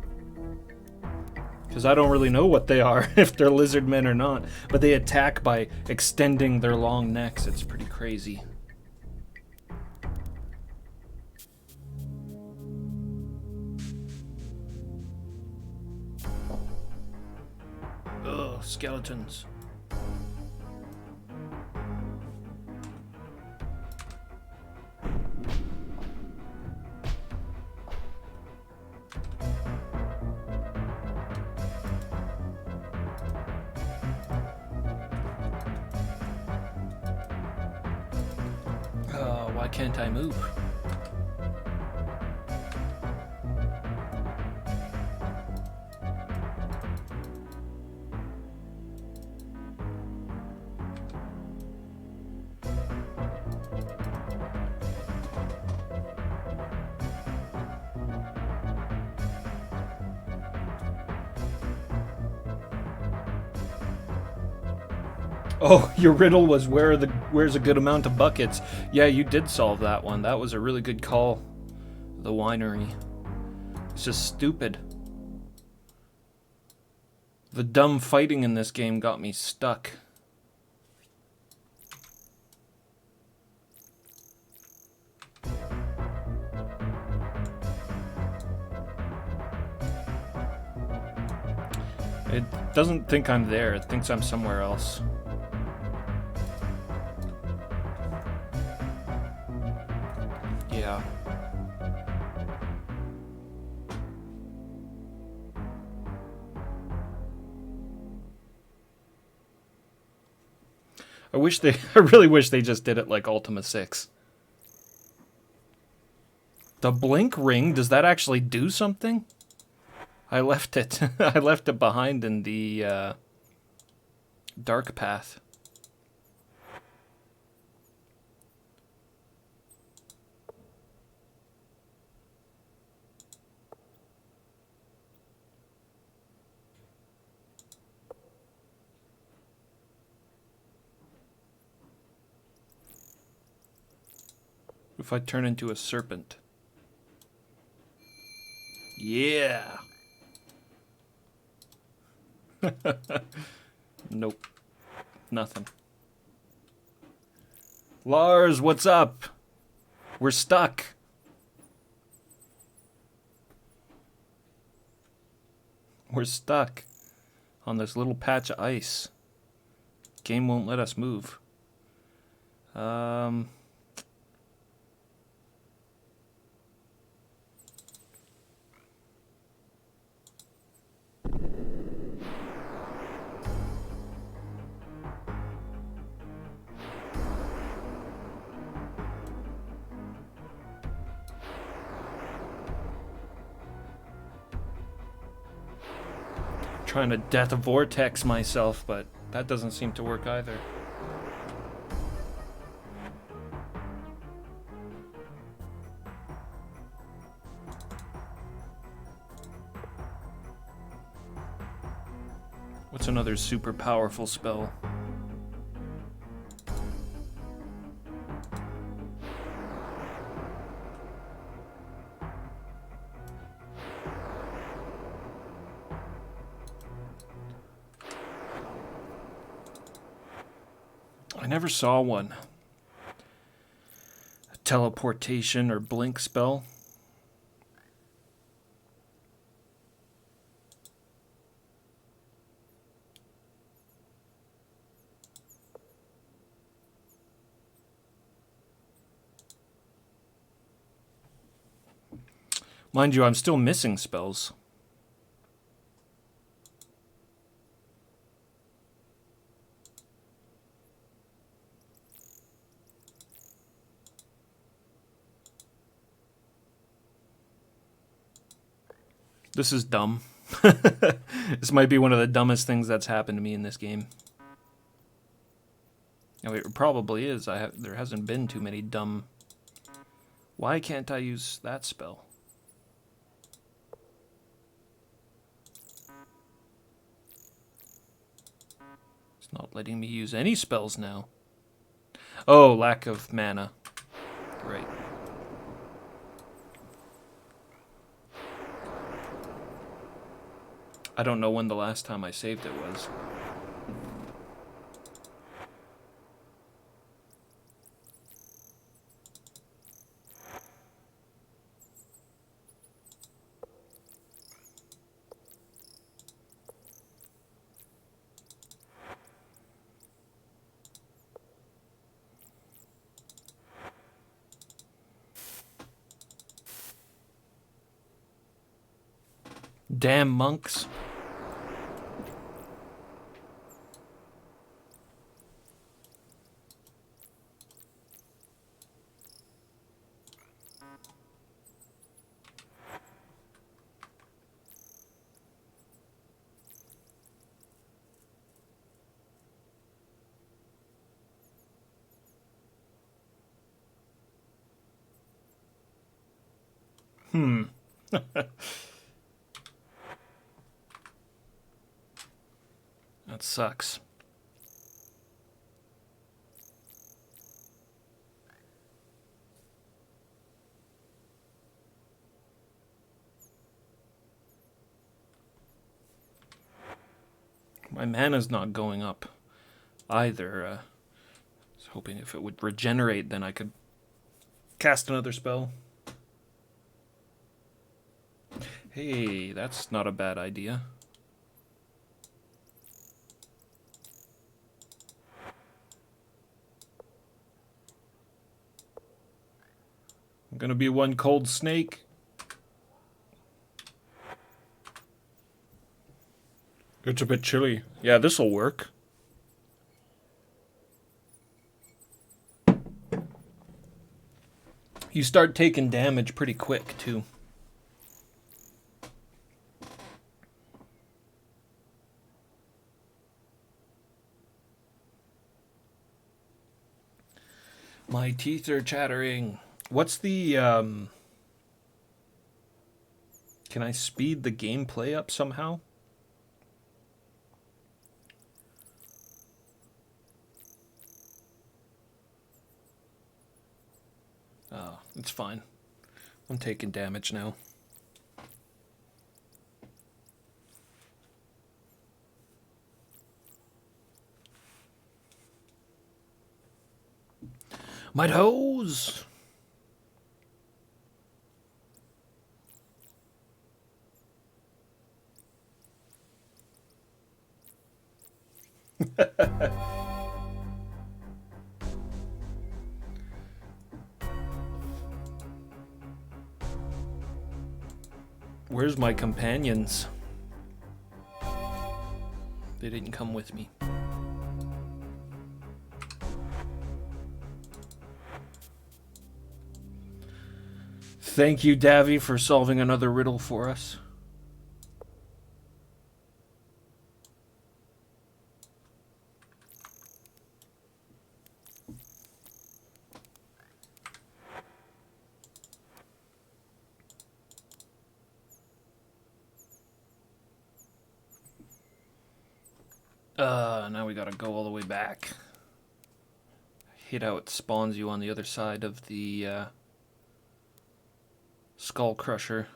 Because I don't really know what they are, if they're lizard men or not. But they attack by extending their long necks. It's pretty crazy. Ugh, skeletons. Why can't I move? Oh, your riddle was where's a good amount of buckets. Yeah, you did solve that one. That was a really good call. The winery. It's just stupid. The dumb fighting in this game got me stuck. It doesn't think I'm there. It thinks I'm somewhere else. Yeah. I really wish they just did it like Ultima 6. The blink ring, does that actually do something? I left it. I left it behind in the dark path. If I turn into a serpent. Yeah. Nope. Nothing. Lars, what's up? We're stuck. We're stuck on this little patch of ice. Game won't let us move. Trying to death vortex myself, but that doesn't seem to work either. What's another super powerful spell? I never saw one. A teleportation or blink spell. Mind you, I'm still missing spells. This is dumb. This might be one of the dumbest things that's happened to me in this game. Oh, it probably is. There hasn't been too many dumb... Why can't I use that spell? It's not letting me use any spells now. Oh, lack of mana. Right. I don't know when the last time I saved it was. Damn monks. That sucks. My mana's not going up either. I was hoping if it would regenerate, then I could cast another spell. Hey, that's not a bad idea. I'm gonna be one cold snake. It's a bit chilly. Yeah, this'll work. You start taking damage pretty quick, too. My teeth are chattering. What's the, Can I speed the gameplay up somehow? Oh, it's fine. I'm taking damage now. My toes! Where's my companions? They didn't come with me. Thank you, Davy, for solving another riddle for us. Now we gotta go all the way back. I hate how it spawns you on the other side of the Skull Crusher.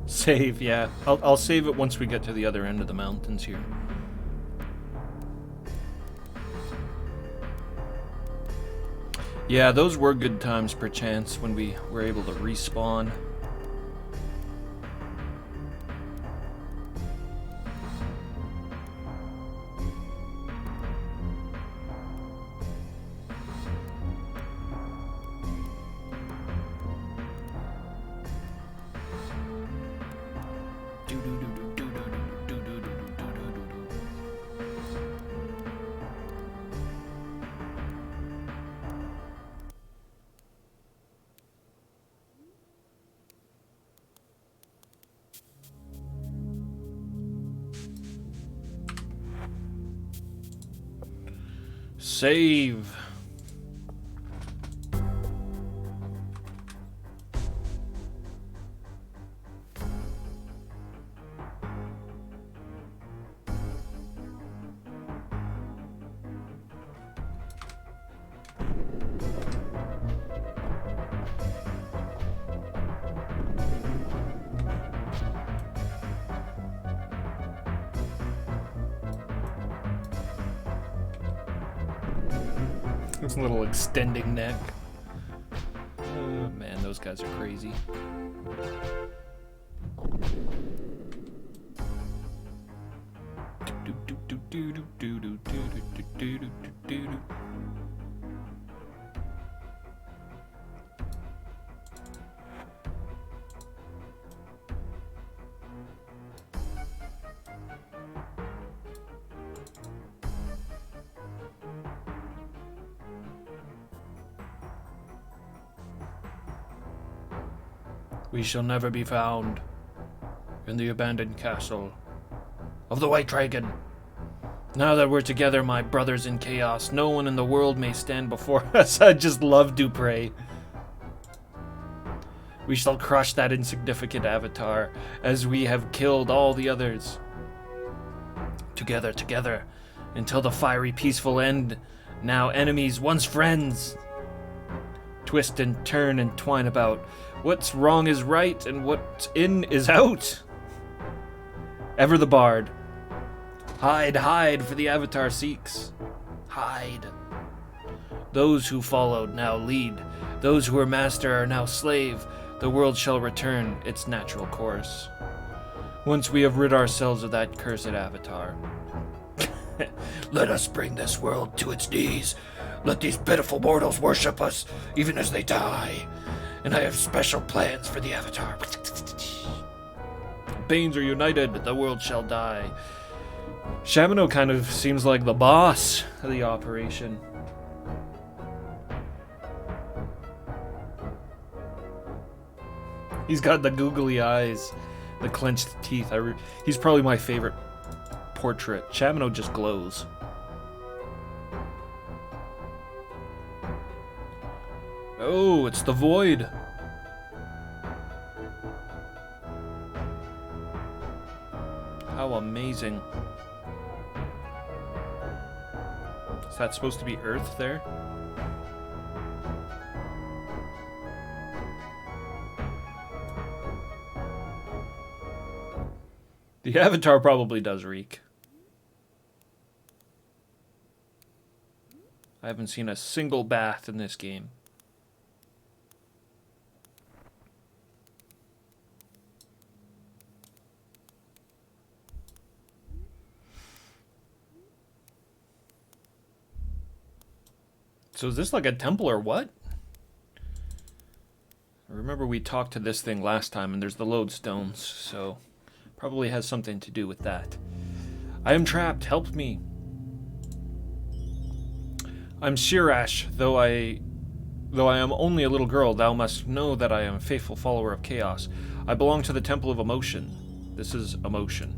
Save, yeah. I'll save it once we get to the other end of the mountains here. Yeah, those were good times, perchance, when we were able to respawn. Save. His little extending neck. Oh, man, those guys are crazy. We shall never be found. in the abandoned castle of the White Dragon. Now that we're together, my brothers in chaos, no one in the world may stand before us. I just love Dupre. We shall crush that insignificant avatar, as we have killed all the others. Together, together, until the fiery, peaceful end. Now enemies, once friends. Twist and turn and twine about. What's wrong is right, and what's in is out. Ever the bard. Hide, hide, for the avatar seeks. Hide. Those who followed now lead. Those who were master are now slave. The world shall return its natural course. Once we have rid ourselves of that cursed avatar. Let us bring this world to its knees. Let these pitiful mortals worship us, even as they die. And I have special plans for the avatar. Banes are united, the world shall die. Shamino kind of seems like the boss of the operation. He's got the googly eyes, the clenched teeth. He's probably my favorite portrait. Shamino just glows. Oh, it's the Void. How amazing. Is that supposed to be Earth there? The avatar probably does reek. I haven't seen a single bath in this game. So is this like a temple or what? I remember we talked to this thing last time and there's the lodestones, so probably has something to do with that. I am trapped, help me. I'm Shirash, though I am only a little girl, thou must know that I am a faithful follower of chaos. I belong to the temple of emotion. This is emotion.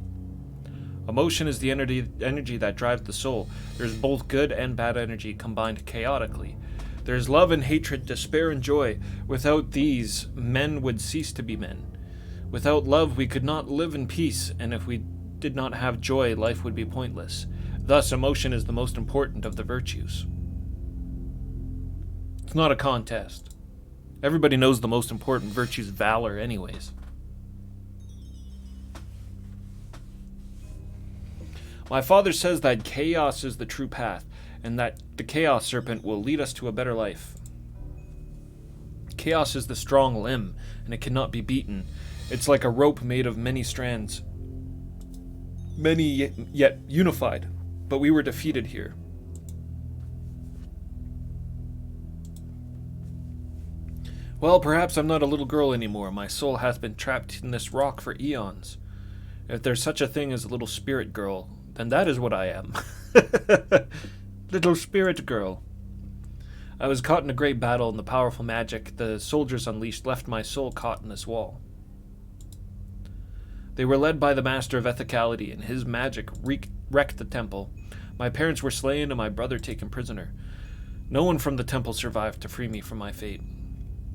Emotion is the energy that drives the soul. There's both good and bad energy combined chaotically. There's love and hatred, despair and joy. Without these, men would cease to be men. Without love, we could not live in peace, and if we did not have joy, life would be pointless. Thus, emotion is the most important of the virtues. It's not a contest. Everybody knows the most important virtue is valor anyways. My father says that chaos is the true path, and that the Chaos Serpent will lead us to a better life. Chaos is the strong limb, and it cannot be beaten. It's like a rope made of many strands, many yet unified, but we were defeated here. Well, perhaps I'm not a little girl anymore. My soul hath been trapped in this rock for eons. If there's such a thing as a little spirit girl, then that is what I am. Little spirit girl. I was caught in a great battle, and the powerful magic the soldiers unleashed left my soul caught in this wall. They were led by the master of ethicality, and his magic wrecked the temple. My parents were slain, and my brother taken prisoner. No one from the temple survived to free me from my fate.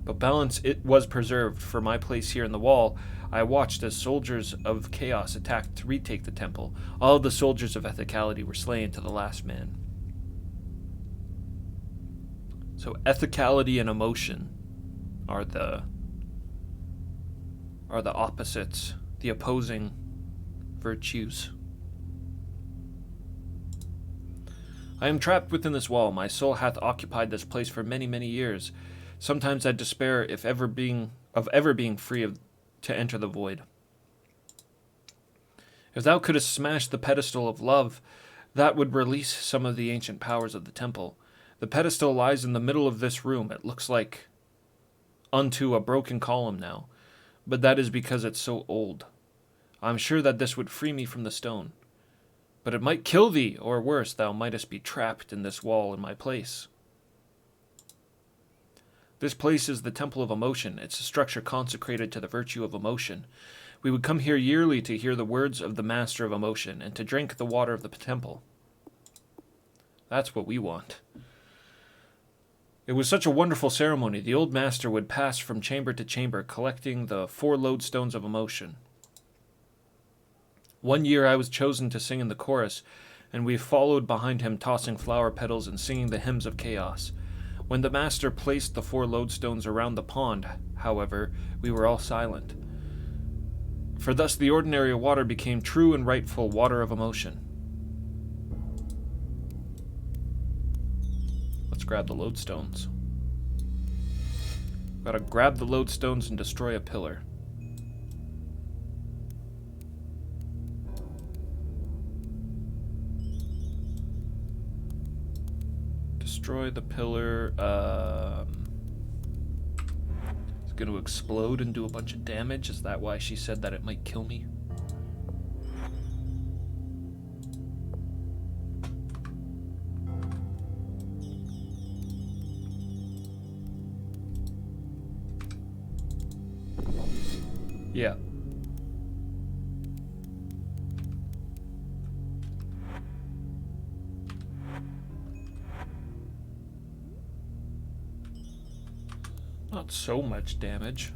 But balance it was preserved. For my place here in the wall, I watched as soldiers of chaos attacked to retake the temple. All of the soldiers of ethicality were slain to the last man. So ethicality and emotion are the opposites, the opposing virtues. I am trapped within this wall. My soul hath occupied this place for many, many years. Sometimes I despair of ever being free to enter the void. If thou couldst smash the pedestal of love, that would release some of the ancient powers of the temple. The pedestal lies in the middle of this room. It looks like unto a broken column now, but that is because it's so old. I'm sure that this would free me from the stone. But it might kill thee, or worse, thou mightest be trapped in this wall in my place. This place is the temple of emotion. It's a structure consecrated to the virtue of emotion. We would come here yearly to hear the words of the Master of Emotion and to drink the water of the temple. That's what we want. It was such a wonderful ceremony. The old master would pass from chamber to chamber, collecting the 4 lodestones of emotion. One year I was chosen to sing in the chorus, and we followed behind him, tossing flower petals and singing the hymns of chaos. When the master placed the 4 lodestones around the pond, however, we were all silent. For thus the ordinary water became true and rightful water of emotion. Let's grab the lodestones. Gotta grab the lodestones and destroy a pillar. Destroy the pillar. It's going to explode and do a bunch of damage. Is that why she said that it might kill me? Yeah. Not so much damage.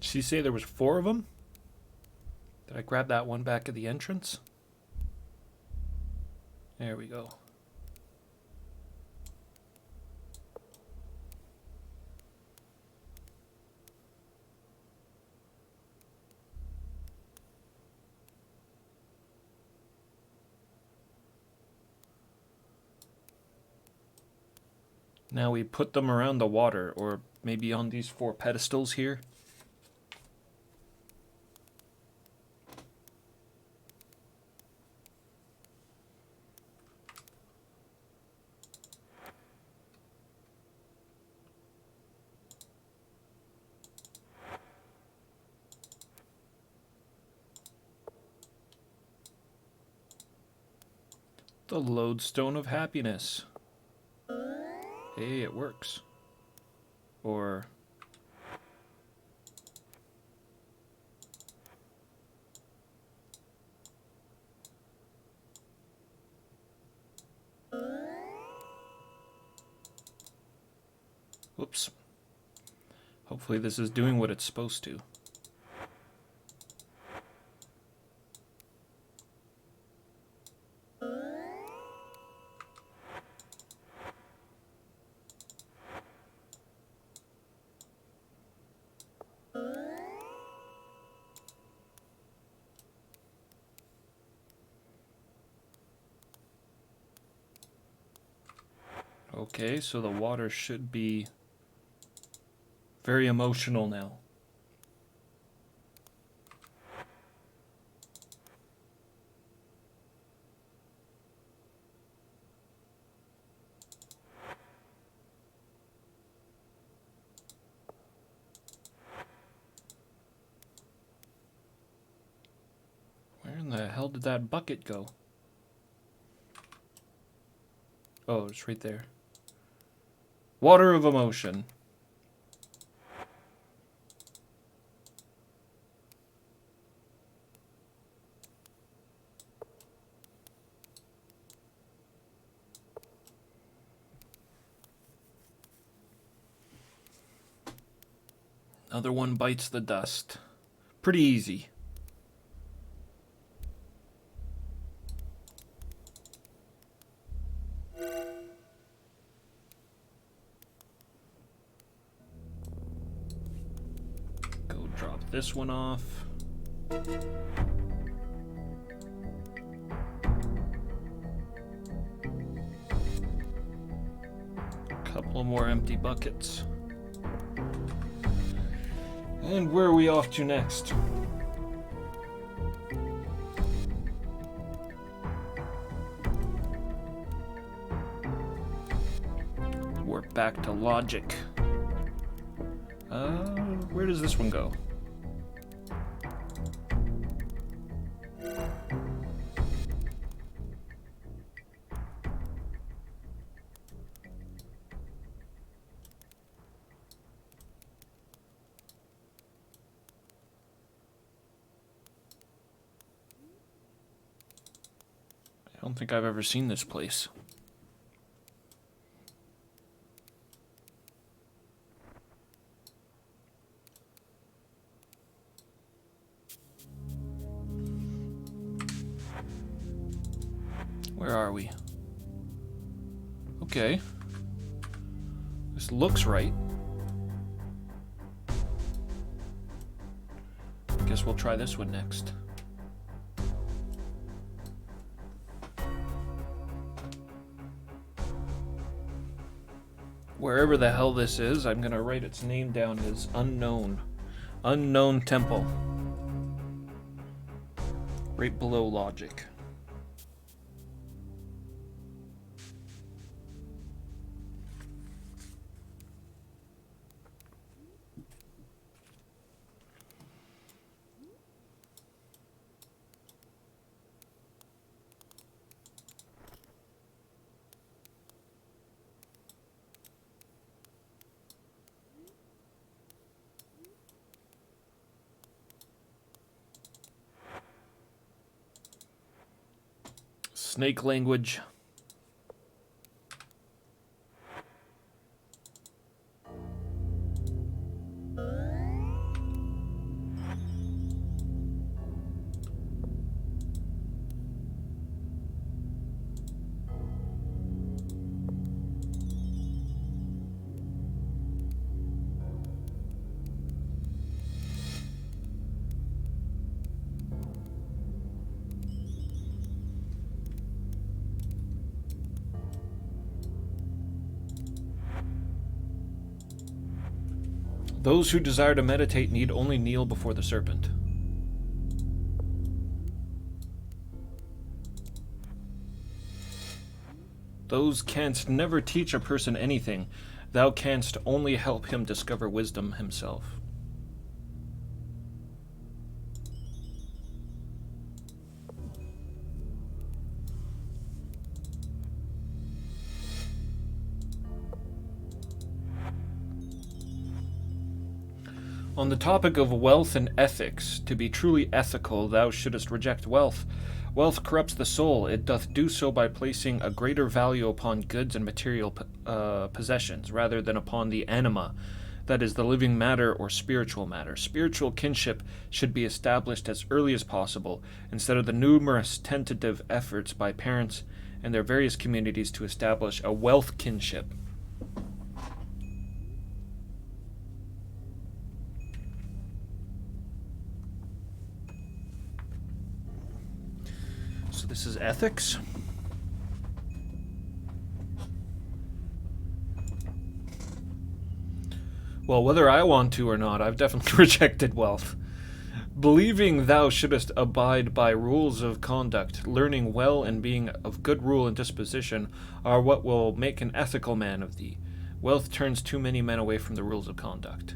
Did she say there was 4 of them? Did I grab that one back at the entrance? There we go. Now we put them around the water, or maybe on these 4 pedestals here. The lodestone of happiness. Hey, it works. Or... Whoops. Hopefully this is doing what it's supposed to. Okay, so the water should be very emotional now. Where in the hell did that bucket go? Oh, it's right there. Water of emotion. Another one bites the dust. Pretty easy. Go drop this one off. Couple more empty buckets. And where are we off to next? we're back to logic. Where does this one go? I don't think I've ever seen this place. Where are we? Okay. This looks right. Guess we'll try this one next. Wherever the hell this is, I'm gonna write its name down as unknown. Unknown temple. Right below logic. Snake language. Those who desire to meditate need only kneel before the serpent. Those canst never teach a person anything. Thou canst only help him discover wisdom himself. On the topic of wealth and ethics, to be truly ethical, thou shouldest reject wealth. Wealth corrupts the soul. It doth do so by placing a greater value upon goods and material possessions, rather than upon the anima, that is, the living matter or spiritual matter. Spiritual kinship should be established as early as possible, instead of the numerous tentative efforts by parents and their various communities to establish a wealth kinship. So this is ethics. Well, whether I want to or not, I've definitely rejected wealth. Believing thou shouldest abide by rules of conduct, learning well and being of good rule and disposition are what will make an ethical man of thee. Wealth turns too many men away from the rules of conduct.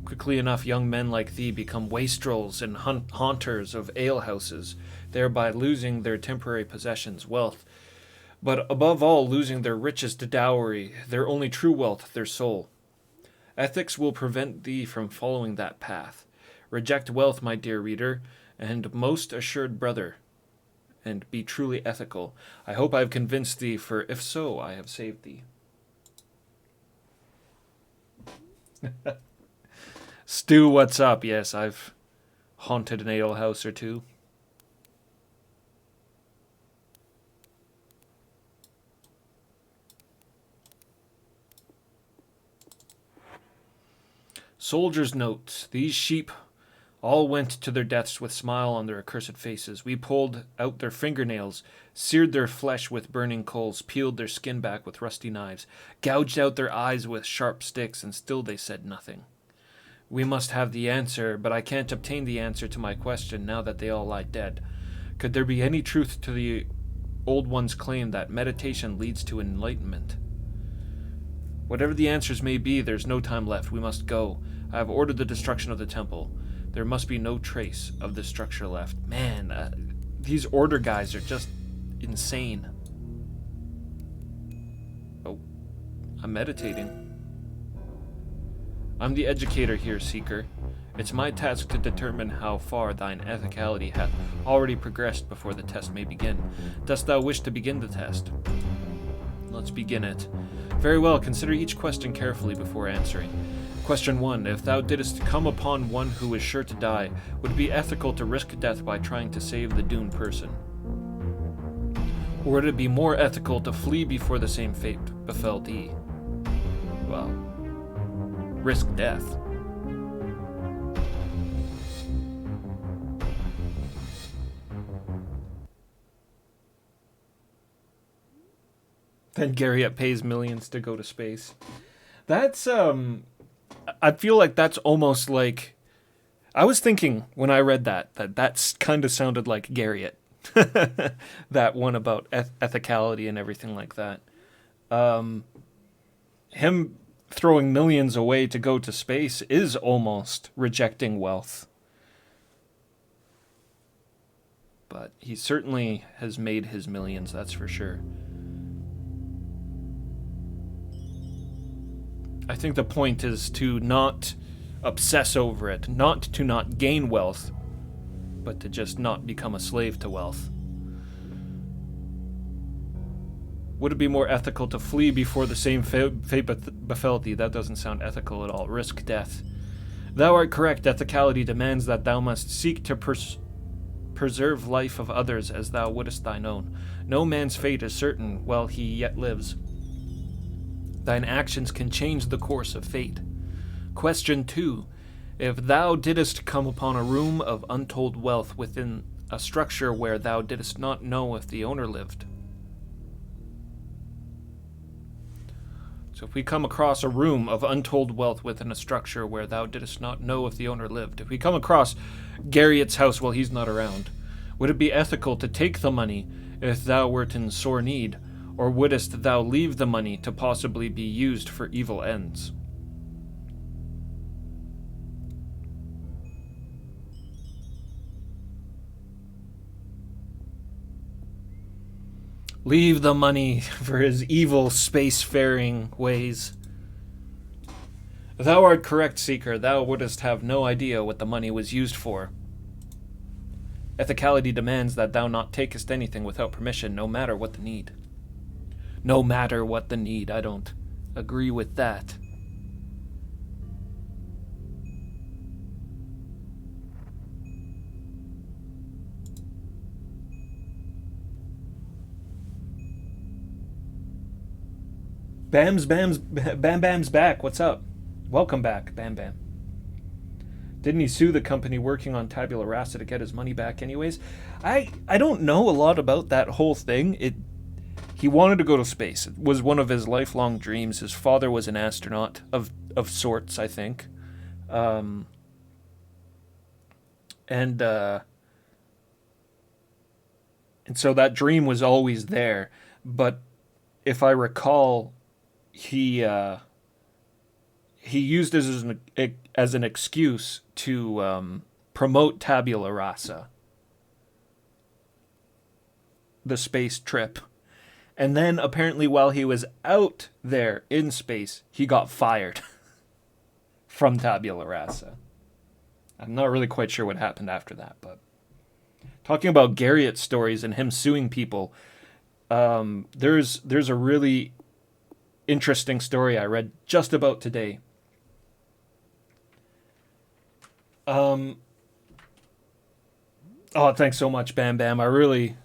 Quickly enough, young men like thee become wastrels and haunters of alehouses, thereby losing their temporary possessions, wealth, but above all losing their richest dowry, their only true wealth, their soul. Ethics will prevent thee from following that path. Reject wealth, my dear reader, and most assured brother, and be truly ethical. I hope I have convinced thee, for if so, I have saved thee. Stu, what's up? Yes, I've haunted an alehouse or two. Soldier's notes. These sheep all went to their deaths with smile on their accursed faces. We pulled out their fingernails, seared their flesh with burning coals, peeled their skin back with rusty knives, gouged out their eyes with sharp sticks, and still they said nothing. We must have the answer, but I can't obtain the answer to my question now that they all lie dead. Could there be any truth to the old one's claim that meditation leads to enlightenment? Whatever the answers may be, there's no time left. We must go. I have ordered the destruction of the temple. There must be no trace of this structure left. Man, these order guys are just insane. Oh, I'm meditating. I'm the educator here, Seeker. It's my task to determine how far thine ethicality hath already progressed before the test may begin. Dost thou wish to begin the test? Let's begin it. Very well, consider each question carefully before answering. Question 1. If thou didst come upon one who is sure to die, would it be ethical to risk death by trying to save the doomed person? Or would it be more ethical to flee before the same fate befell thee? Well, risk death. Then Garriott pays millions to go to space. That's, I feel like that's almost like... I was thinking when I read that kind of sounded like Garriott. That one about ethicality and everything like that. Him throwing millions away to go to space is almost rejecting wealth. But he certainly has made his millions, that's for sure. I think the point is to not obsess over it, not to not gain wealth, but to just not become a slave to wealth. Would it be more ethical to flee before the same fate befell thee? That doesn't sound ethical at all. Risk death. Thou art correct. Ethicality demands that thou must seek to preserve life of others as thou wouldest thine own. No man's fate is certain while he yet lives. Thine actions can change the course of fate. Question 2. If thou didst come upon a room of untold wealth within a structure where thou didst not know if the owner lived. So if we come across a room of untold wealth within a structure where thou didst not know if the owner lived, if we come across Garriott's house while he's not around, would it be ethical to take the money if thou wert in sore need, or wouldst thou leave the money to possibly be used for evil ends? Leave the money for his evil spacefaring ways. Thou art correct, Seeker. Thou wouldst have no idea what the money was used for. Ethicality demands that thou not takest anything without permission, no matter what the need. No matter what the need. I don't agree with that. Bam Bam's back. What's up? Welcome back, Bam Bam. Didn't he sue the company working on Tabula Rasa to get his money back anyways? I don't know a lot about that whole thing. He wanted to go to space. It was one of his lifelong dreams. His father was an astronaut of sorts, I think. And so that dream was always there. But if I recall, he used it as an excuse to promote Tabula Rasa, the space trip. And then, apparently, while he was out there in space, he got fired from Tabula Rasa. I'm not really quite sure what happened after that, but... Talking about Garriott stories and him suing people, there's a really interesting story I read just about today. Oh, thanks so much, Bam Bam. I really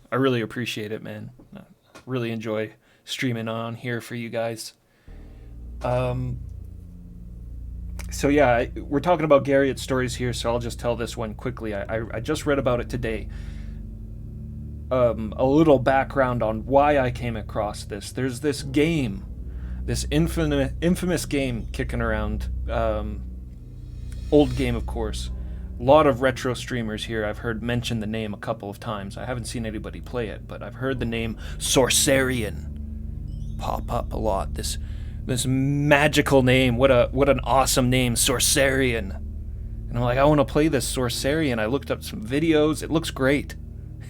appreciate it, man. Really enjoy streaming on here for you guys. So yeah, we're talking about Garriott stories here, so I'll just tell this one quickly. I just read about it today. A little background on why I came across this. There's this game, this infamous game kicking around. Old game, of course. A lot of retro streamers here I've heard mention the name a couple of times. I haven't seen anybody play it, but I've heard the name Sorcerian pop up a lot. This This magical name. What an awesome name, Sorcerian. And I'm like, I want to play this Sorcerian. I looked up some videos. It looks great.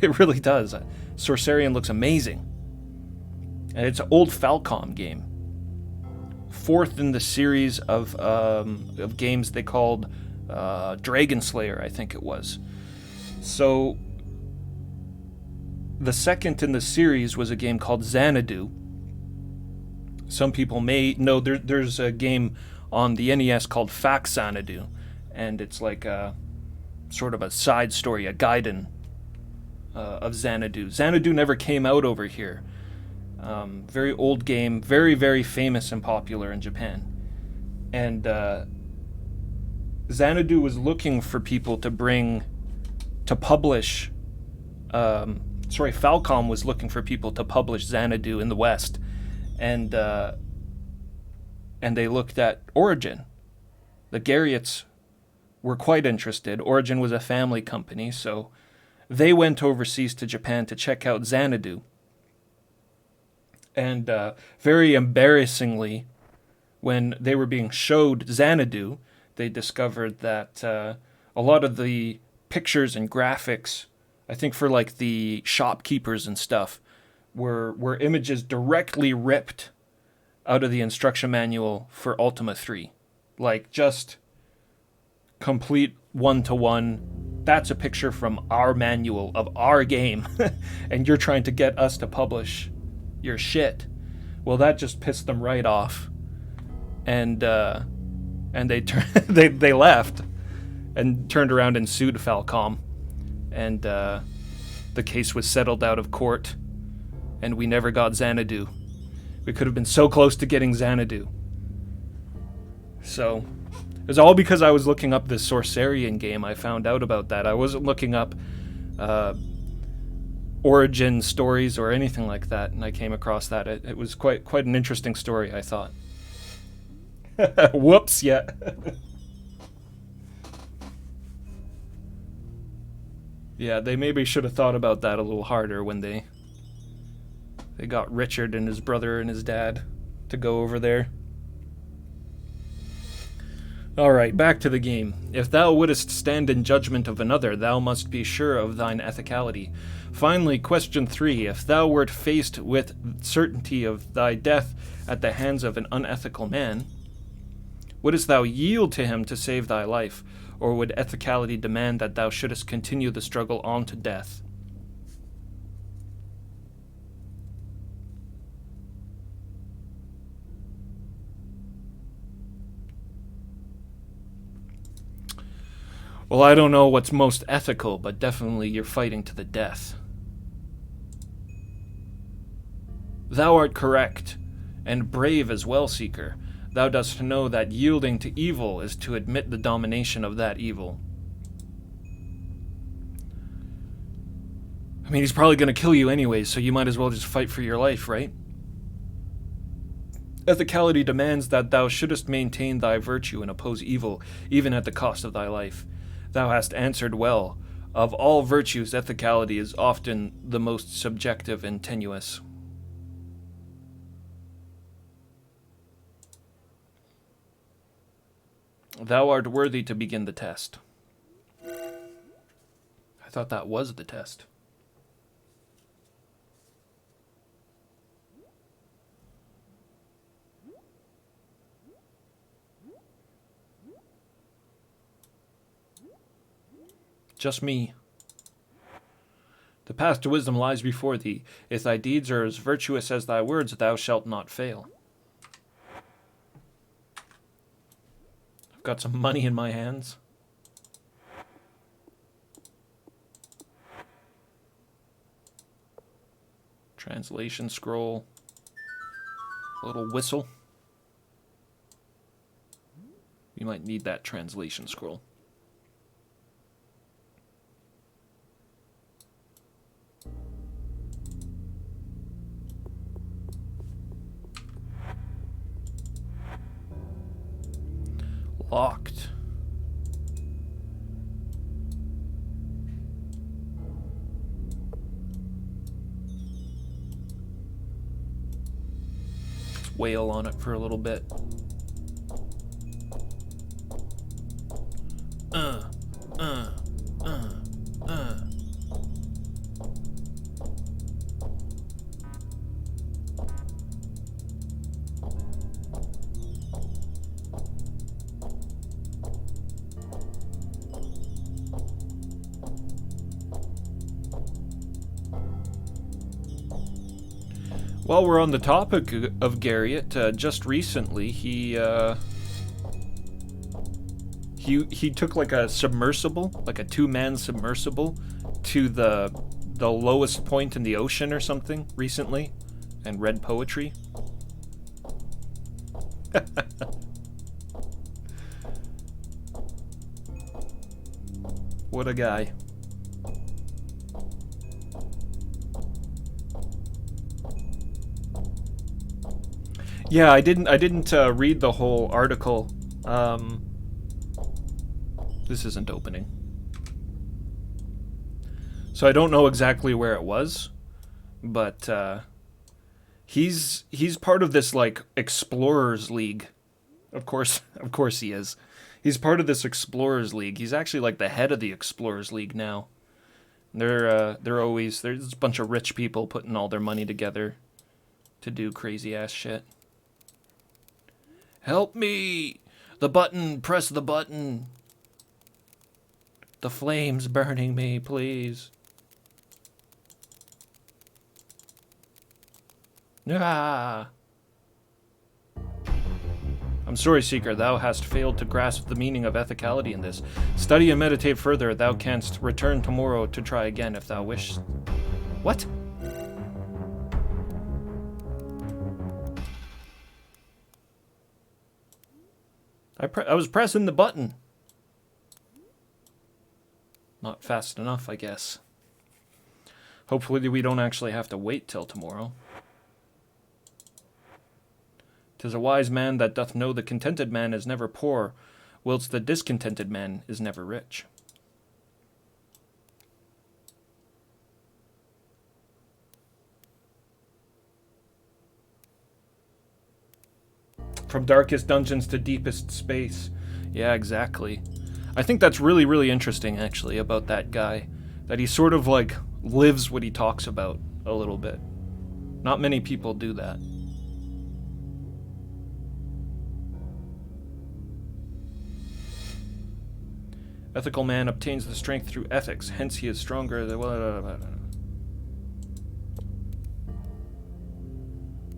It really does. Sorcerian looks amazing. And it's an old Falcom game. Fourth in the series of games they called Dragon Slayer, I think it was. So the second in the series was a game called Xanadu. Some people may know there's a game on the NES called Xanadu, and it's like a sort of a side story, a Gaiden of Xanadu. Xanadu never came out over here. Very old game, very, very famous and popular in Japan. And Xanadu was looking for people to publish. Falcom was looking for people to publish Xanadu in the West, and they looked at Origin. The Garriots were quite interested. Origin was a family company, so they went overseas to Japan to check out Xanadu. And very embarrassingly, when they were being showed Xanadu, they discovered that a lot of the pictures and graphics, I think for like the shopkeepers and stuff, were images directly ripped out of the instruction manual for Ultima 3. Like, just complete one-to-one. That's a picture from our manual of our game, and you're trying to get us to publish your shit. Well, that just pissed them right off, and they they left and turned around and sued Falcom, and the case was settled out of court, and we never got Xanadu. We could have been so close to getting Xanadu. So it was all because I was looking up this Sorcerian game. I found out about that. I wasn't looking up origin stories or anything like that, and I came across that. It was quite an interesting story, I thought. Whoops, yeah. Yeah, they maybe should have thought about that a little harder when they got Richard and his brother and his dad to go over there. Alright, back to the game. If thou wouldest stand in judgment of another, thou must be sure of thine ethicality. Finally, question 3. If thou wert faced with certainty of thy death at the hands of an unethical man, wouldst thou yield to him to save thy life, or would ethicality demand that thou shouldest continue the struggle on to death? Well, I don't know what's most ethical, but definitely you're fighting to the death. Thou art correct, and brave as well, Seeker. Thou dost know that yielding to evil is to admit the domination of that evil. I mean, he's probably going to kill you anyways, so you might as well just fight for your life, right? Ethicality demands that thou shouldest maintain thy virtue and oppose evil, even at the cost of thy life. Thou hast answered well. Of all virtues, ethicality is often the most subjective and tenuous. Thou art worthy to begin the test. I thought that was the test. Just me. The path to wisdom lies before thee. If thy deeds are as virtuous as thy words, thou shalt not fail. I've got some money in my hands. Translation scroll. A little whistle. You might need that translation scroll. Locked. wail on it for a little bit. Uh, uh, uh, uh. While we're on the topic of Garriott, just recently he took like a submersible, like a 2-man submersible, to the lowest point in the ocean or something recently, and read poetry. What a guy. Yeah, I didn't read the whole article. This isn't opening. So I don't know exactly where it was, but he's part of this like Explorers League. Of course he is. He's part of this Explorers League. He's actually like the head of the Explorers League now. There's a bunch of rich people putting all their money together to do crazy ass shit. Help me! The button! Press the button! The flame's burning me, please. Ah! I'm sorry, Seeker, thou hast failed to grasp the meaning of ethicality in this. Study and meditate further, thou canst return tomorrow to try again if thou wishest. What? I was pressing the button. Not fast enough, I guess. Hopefully we don't actually have to wait till tomorrow. 'Tis a wise man that doth know the contented man is never poor, whilst the discontented man is never rich. From darkest dungeons to deepest space. Yeah, exactly. I think that's really, really interesting, actually, about that guy. That he sort of, like, lives what he talks about a little bit. Not many people do that. Ethical man obtains the strength through ethics, hence he is stronger than...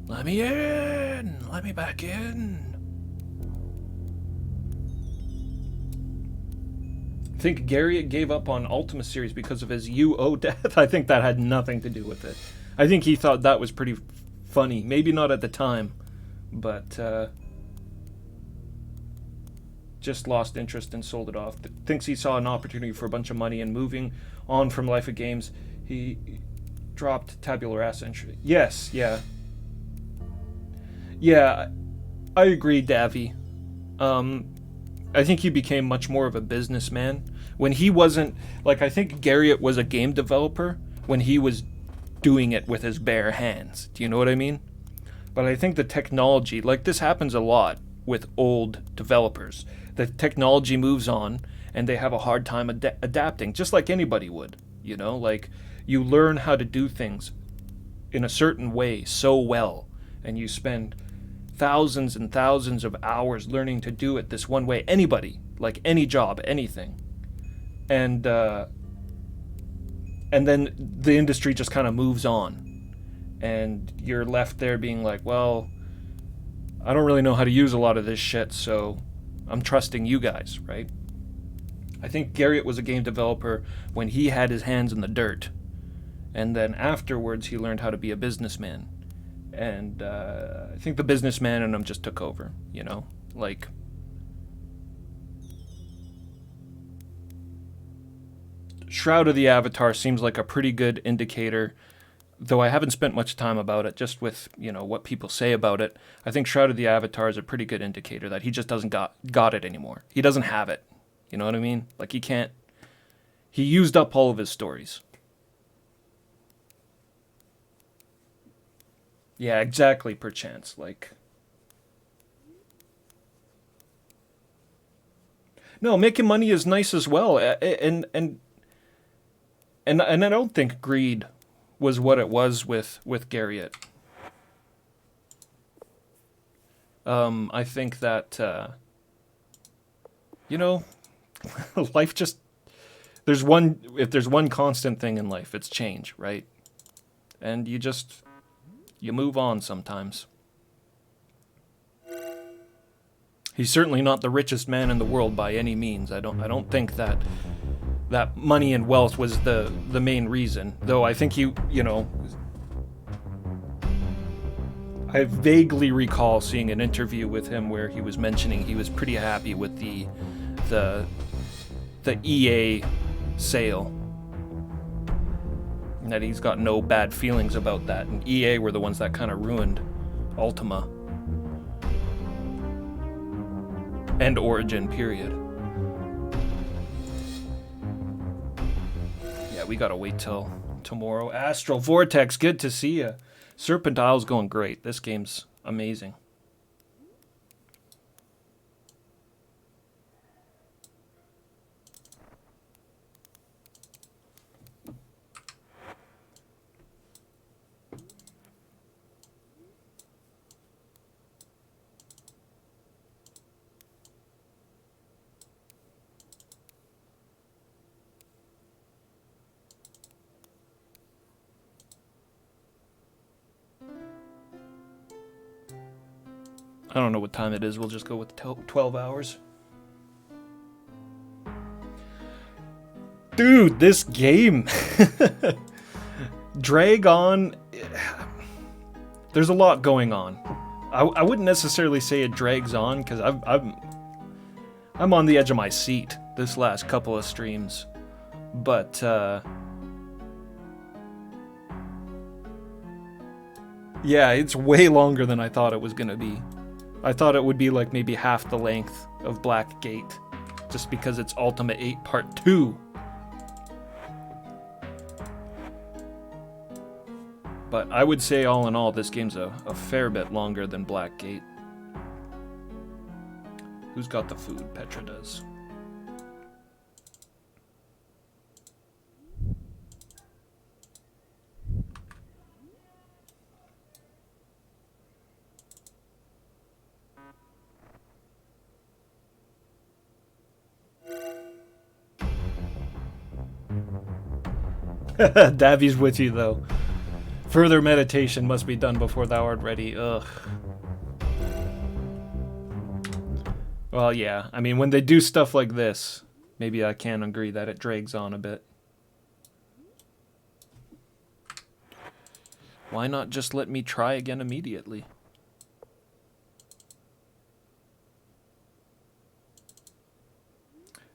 Let me in! Let me back in! I think Garriott gave up on Ultima series because of his UO death. I think that had nothing to do with it. I think he thought that was pretty funny. Maybe not at the time, but just lost interest and sold it off. Thinks he saw an opportunity for a bunch of money and moving on from Life of Games, he dropped Tabula Rasa entry. Yes, yeah. Yeah, I agree, Davy. I think he became much more of a businessman. When he wasn't... Like, I think Garriott was a game developer when he was doing it with his bare hands. Do you know what I mean? But I think the technology... Like, this happens a lot with old developers. The technology moves on, and they have a hard time adapting, just like anybody would. You know? Like, you learn how to do things in a certain way so well, and you spend thousands and thousands of hours learning to do it this one way. Anybody, like any job, anything. And then the industry just kind of moves on. And you're left there being like, well, I don't really know how to use a lot of this shit, so I'm trusting you guys, right? I think Garriott was a game developer when he had his hands in the dirt. And then afterwards, he learned how to be a businessman. And I think the businessman in him just took over, you know? Like, Shroud of the Avatar seems like a pretty good indicator, though I haven't spent much time about it, just with, you know, what people say about it. I think Shroud of the Avatar is a pretty good indicator that he just doesn't got it anymore. He doesn't have it. You know what I mean? Like, he used up all of his stories. Yeah, exactly, perchance. Like, No, making money is nice as well, and I don't think greed was what it was with Garriott. I think that you know, life just if there's one constant thing in life, it's change, right? And you move on sometimes. He's certainly not the richest man in the world by any means. I don't think that money and wealth was the main reason. Though I think I vaguely recall seeing an interview with him where he was mentioning he was pretty happy with the EA sale. And that he's got no bad feelings about that. And EA were the ones that kind of ruined Ultima. And Origin, period. Yeah, we gotta wait till tomorrow. Astral Vortex, good to see ya. Serpent Isle's going great. This game's amazing. I don't know what time it is. We'll just go with 12 hours. Dude, this game. Drag on. There's a lot going on. I wouldn't necessarily say it drags on because I'm on the edge of my seat this last couple of streams. But yeah, it's way longer than I thought it was going to be. I thought it would be like maybe half the length of Black Gate, just because it's Ultima 8 Part 2. But I would say all in all, this game's a fair bit longer than Black Gate. Who's got the food? Petra does. Davi's with you, though. Further meditation must be done before thou art ready. Ugh. Well, yeah. I mean, when they do stuff like this, maybe I can agree that it drags on a bit. Why not just let me try again immediately?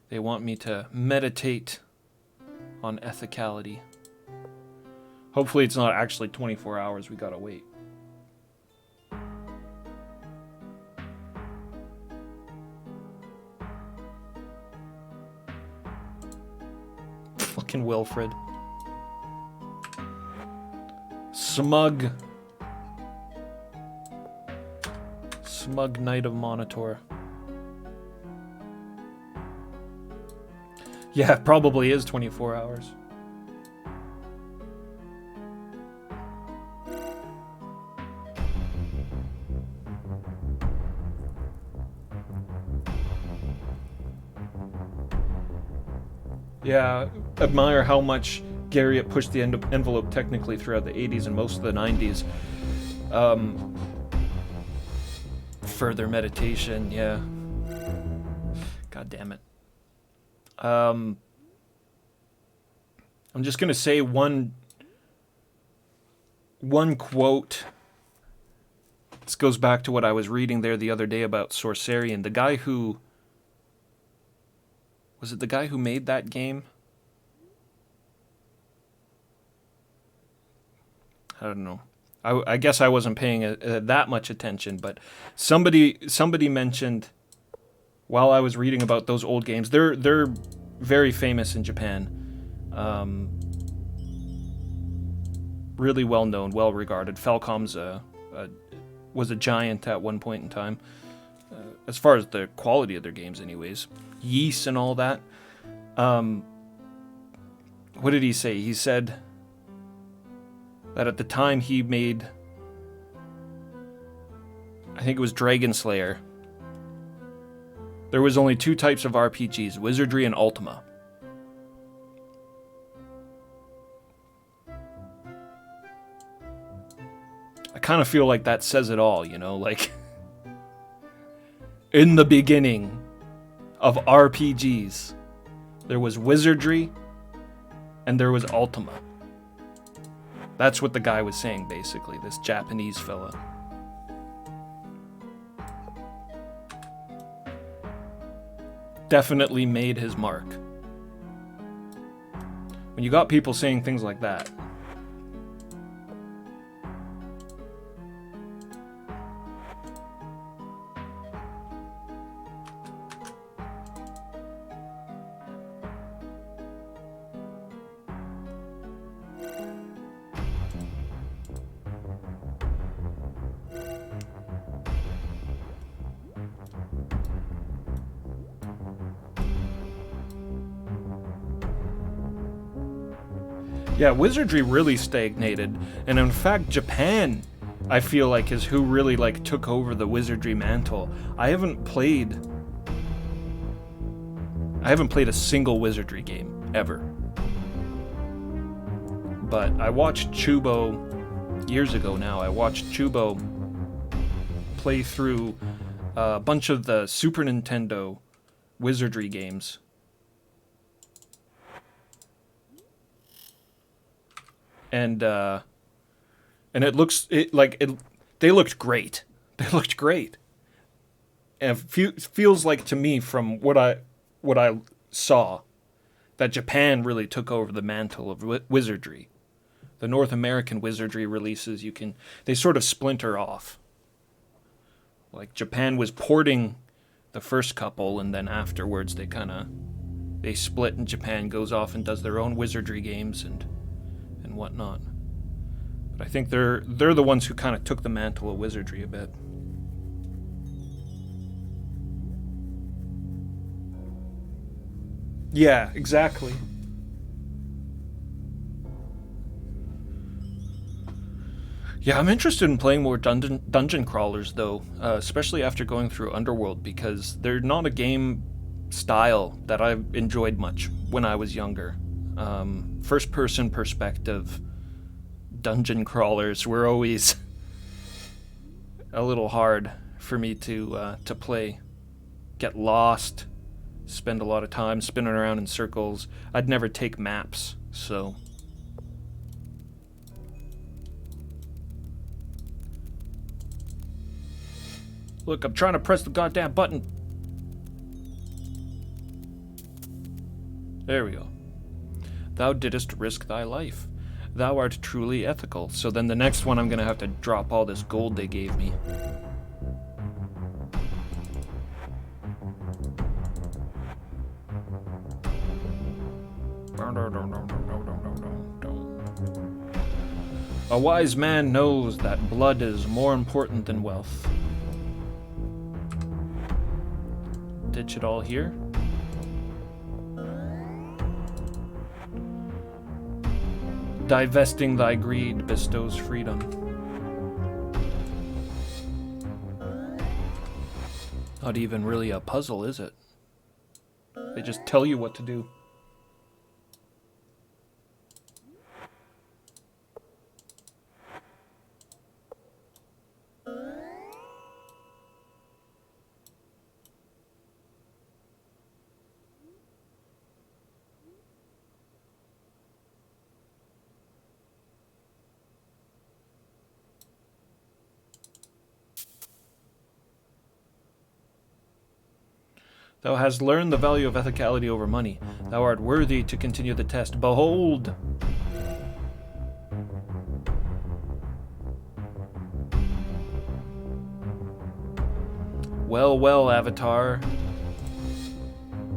They want me to meditate on ethicality. Hopefully it's not actually 24 hours we gotta wait. Fucking Wilfred. Smug Knight of Monitor. Yeah, it probably is 24 hours. Yeah, admire how much Garriott pushed the envelope technically throughout the 80s and most of the 90s. Further meditation, yeah. God damn it. I'm just gonna say one quote. This goes back to what I was reading there the other day about Sorcerian. The guy who... Was it the guy who made that game? I don't know. I guess I wasn't paying that much attention, but somebody mentioned while I was reading about those old games. They're very famous in Japan. Really well known, well regarded. Falcom's was a giant at one point in time, as far as the quality of their games, anyways. yeast and all that. What did he say? He said that at the time he made, I think it was Dragon Slayer, there was only 2 types of RPGs, Wizardry and Ultima. I kind of feel like that says it all, you know, like in the beginning of RPGs, there was Wizardry and there was Ultima. That's what the guy was saying, basically, this Japanese fella. Definitely made his mark. When you got people saying things like that, yeah, Wizardry really stagnated, and in fact, Japan, I feel like, is who really like took over the Wizardry mantle. I haven't played a single Wizardry game ever, but I watched Chubo years ago. Now I watched Chubo play through a bunch of the Super Nintendo Wizardry games. And they looked great. They looked great. And it feels like to me, from what I saw, that Japan really took over the mantle of Wizardry. The North American Wizardry releases, they sort of splinter off. Like Japan was porting the first couple, and then afterwards they split, and Japan goes off and does their own Wizardry games and whatnot. But I think they're the ones who kind of took the mantle of Wizardry a bit. Yeah, exactly. Yeah, I'm interested in playing more dungeon crawlers, though, especially after going through Underworld, because they're not a game style that I enjoyed much when I was younger. First-person perspective dungeon crawlers were always a little hard for me to play. Get lost, spend a lot of time spinning around in circles. I'd never take maps, so... Look, I'm trying to press the goddamn button. There we go. Thou didst risk thy life. Thou art truly ethical. So then the next one I'm gonna have to drop all this gold they gave me. A wise man knows that blood is more important than wealth. Ditch it all here. Divesting thy greed bestows freedom. Not even really a puzzle, is it? They just tell you what to do. Thou hast learned the value of ethicality over money. Thou art worthy to continue the test. Behold! Well, well, Avatar.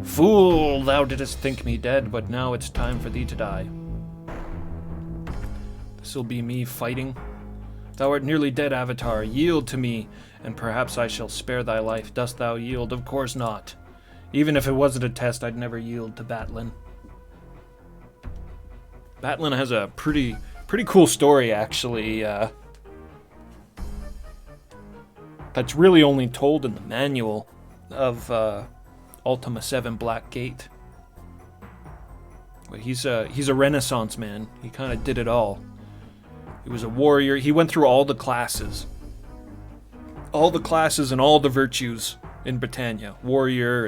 Fool, thou didst think me dead, but now it's time for thee to die. This'll be me fighting. Thou art nearly dead, Avatar. Yield to me, and perhaps I shall spare thy life. Dost thou yield? Of course not. Even if it wasn't a test, I'd never yield to Batlin. Batlin has a pretty cool story, actually. That's really only told in the manual of Ultima 7 Black Gate. He's a Renaissance man. He kind of did it all. He was a warrior. He went through all the classes. All the classes and all the virtues in Britannia. Warrior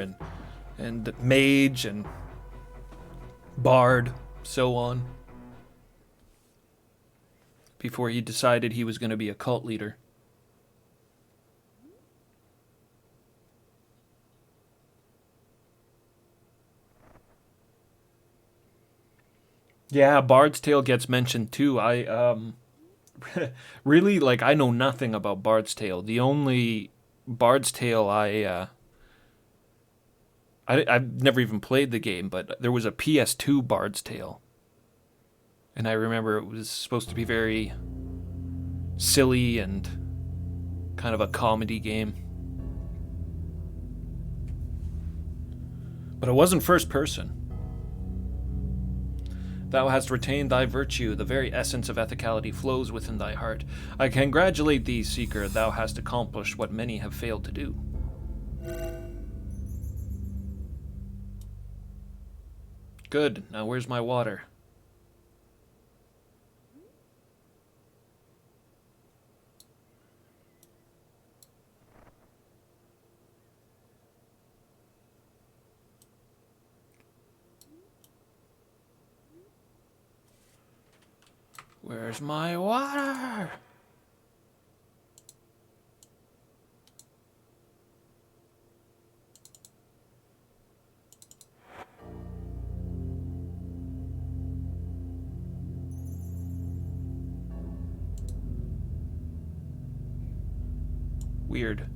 and mage and bard, so on. Before he decided he was going to be a cult leader. Yeah, Bard's Tale gets mentioned too. I really, like, I know nothing about Bard's Tale. The only Bard's Tale I've never even played the game, but there was a PS2 Bard's Tale. And I remember it was supposed to be very silly and kind of a comedy game. But it wasn't first person. Thou hast retained thy virtue, the very essence of ethicality flows within thy heart. I congratulate thee, Seeker, thou hast accomplished what many have failed to do. Good, now where's my water? Where's my water? Weird.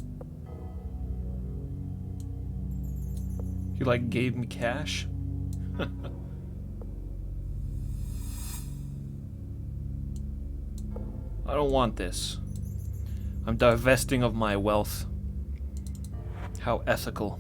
He like gave me cash? I don't want this. I'm divesting of my wealth. How ethical.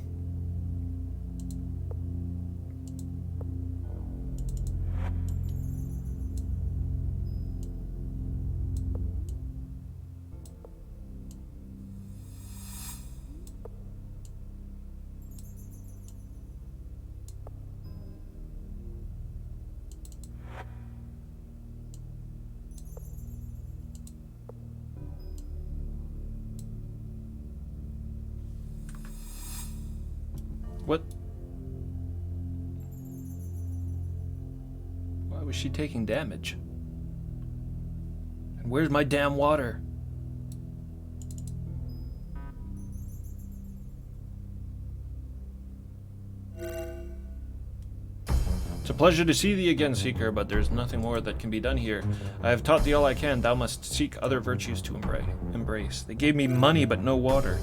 What? Why was she taking damage? And where's my damn water? It's a pleasure to see thee again, Seeker, but there's nothing more that can be done here. I have taught thee all I can. Thou must seek other virtues to embrace. They gave me money, but no water.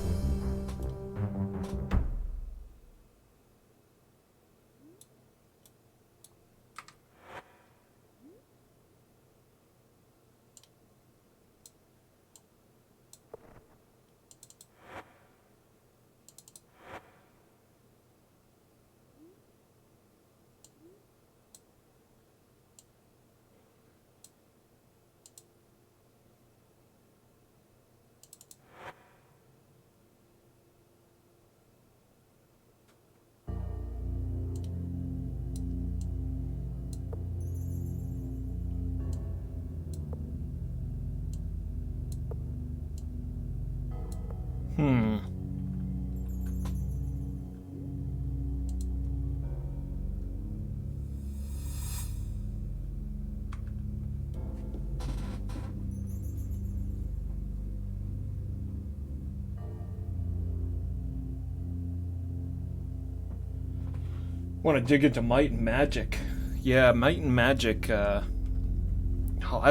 Want to dig into Might and Magic. Yeah, Might and Magic, I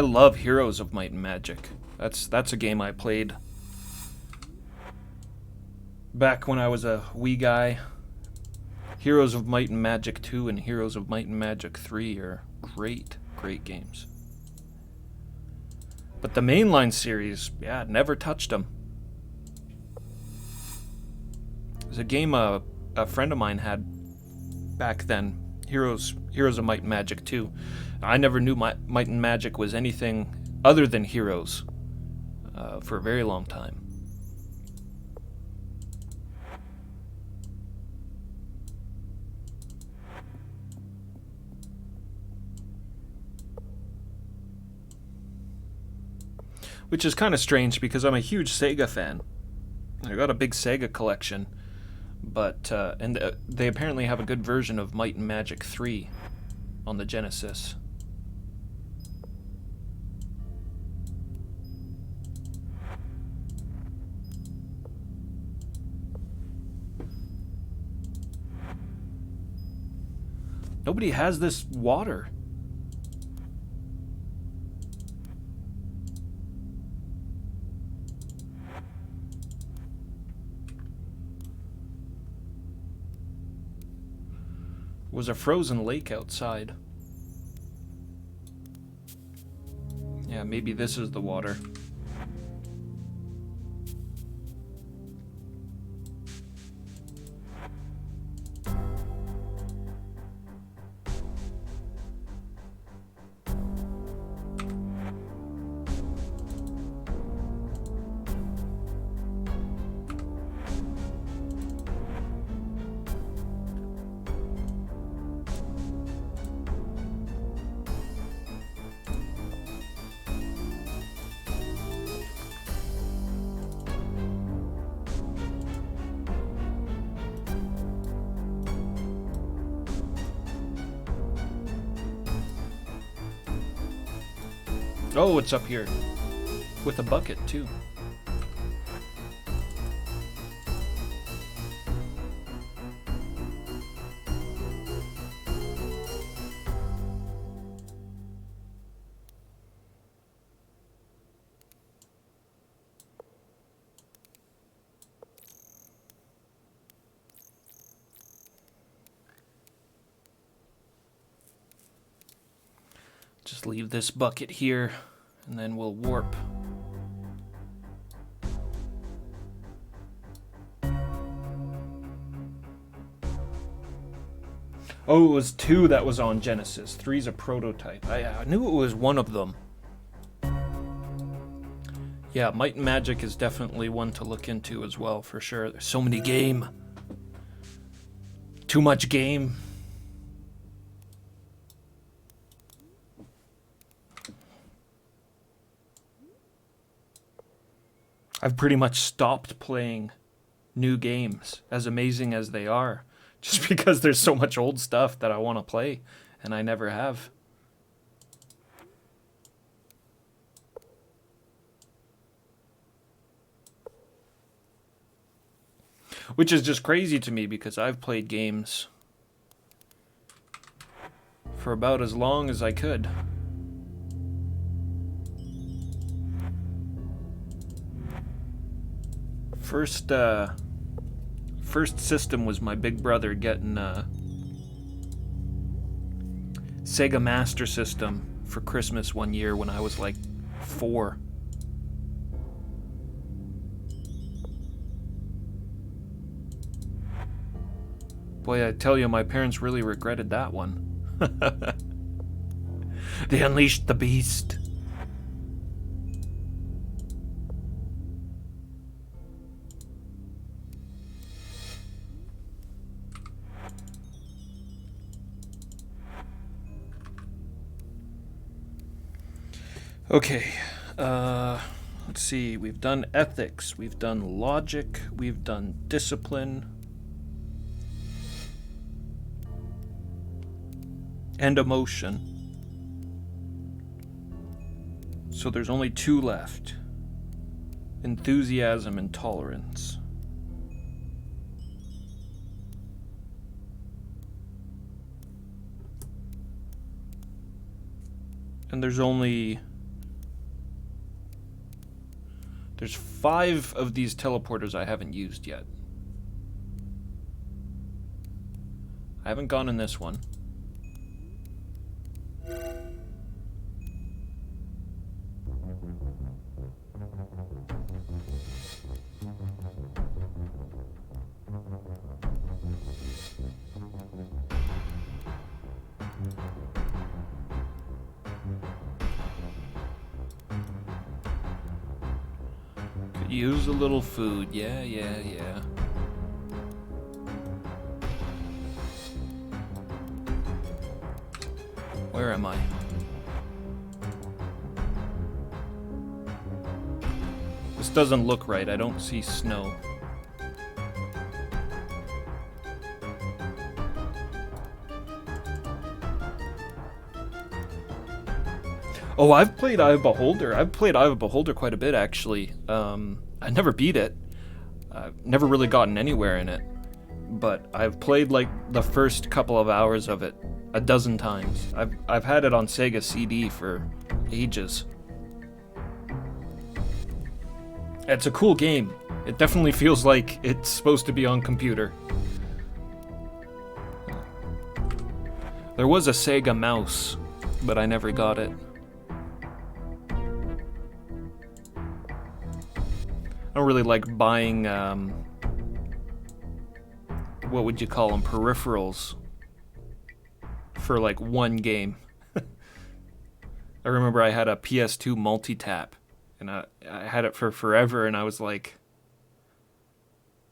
love Heroes of Might and Magic. That's a game I played back when I was a wee guy. Heroes of Might and Magic 2 and Heroes of Might and Magic 3 are great games. But the mainline series, yeah, never touched them. There's a game a friend of mine had back then. Heroes of Might and Magic 2. I never knew Might and Magic was anything other than Heroes for a very long time. Which is kind of strange because I'm a huge Sega fan. I got a big Sega collection, but they apparently have a good version of Might and Magic 3 on the Genesis. Nobody has this water. Was a frozen lake outside. Yeah, maybe this is the water. Oh, it's up here. With a bucket, too. Just leave this bucket here, and then we'll warp. Oh, it was 2 that was on Genesis. 3's a prototype. I knew it was one of them. Yeah, Might and Magic is definitely one to look into as well, for sure. There's so many game. Too much game. I've pretty much stopped playing new games, as amazing as they are, just because there's so much old stuff that I want to play, and I never have. Which is just crazy to me, because I've played games for about as long as I could. First system was my big brother getting a Sega Master System for Christmas one year when I was like 4. Boy, I tell you, my parents really regretted that one. They unleashed the beast. Okay, let's see, we've done ethics, we've done logic, we've done discipline, and emotion. So there's only 2 left. Enthusiasm and tolerance. And there's 5 of these teleporters I haven't used yet. I haven't gone in this one. Use a little food. Yeah, yeah, yeah. Where am I? This doesn't look right. I don't see snow. Oh, I've played Eye of Beholder. I've played Eye of Beholder quite a bit, actually. I never beat it. I've never really gotten anywhere in it. But I've played, like, the first couple of hours of it a dozen times. I've had it on Sega CD for ages. It's a cool game. It definitely feels like it's supposed to be on computer. There was a Sega mouse, but I never got it. I don't really like buying, what would you call them, peripherals for like one game. I remember I had a PS2 multi-tap, and I had it for forever, and I was like,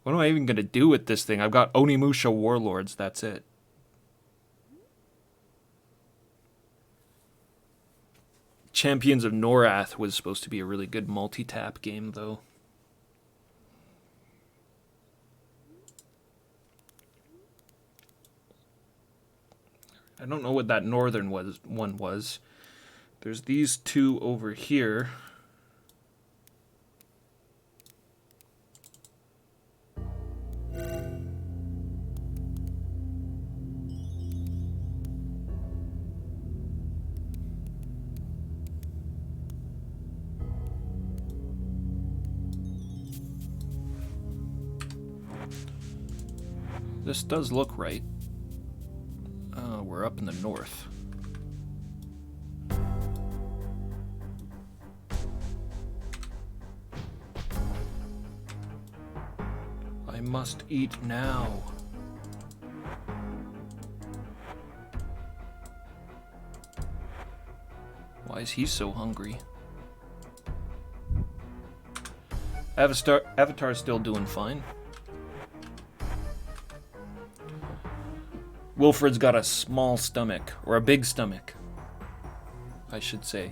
what am I even going to do with this thing? I've got Onimusha Warlords, that's it. Champions of Norath was supposed to be a really good multi-tap game, though. I don't know what that northern one was. There's these two over here. This does look right. We're up in the north. I must eat now. Why is he so hungry? Avatar's still doing fine. Wilfred's got a small stomach, or a big stomach, I should say.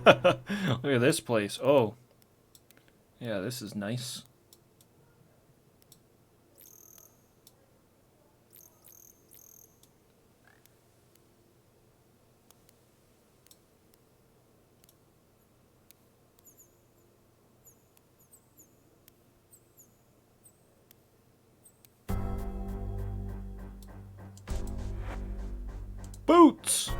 Look at this place. Oh. Yeah, this is nice. Boots!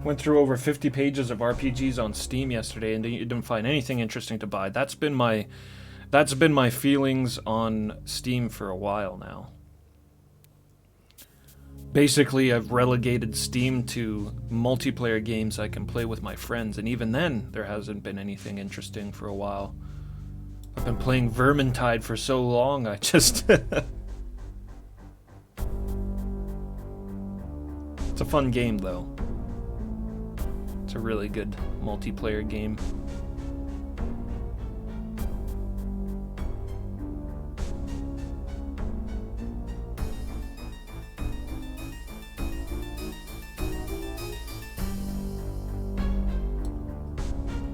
Went through over 50 pages of RPGs on Steam yesterday and didn't find anything interesting to buy. That's been my feelings on Steam for a while now. Basically, I've relegated Steam to multiplayer games I can play with my friends, and even then, there hasn't been anything interesting for a while. I've been playing Vermintide for so long, I just... It's a fun game, though. It's a really good multiplayer game.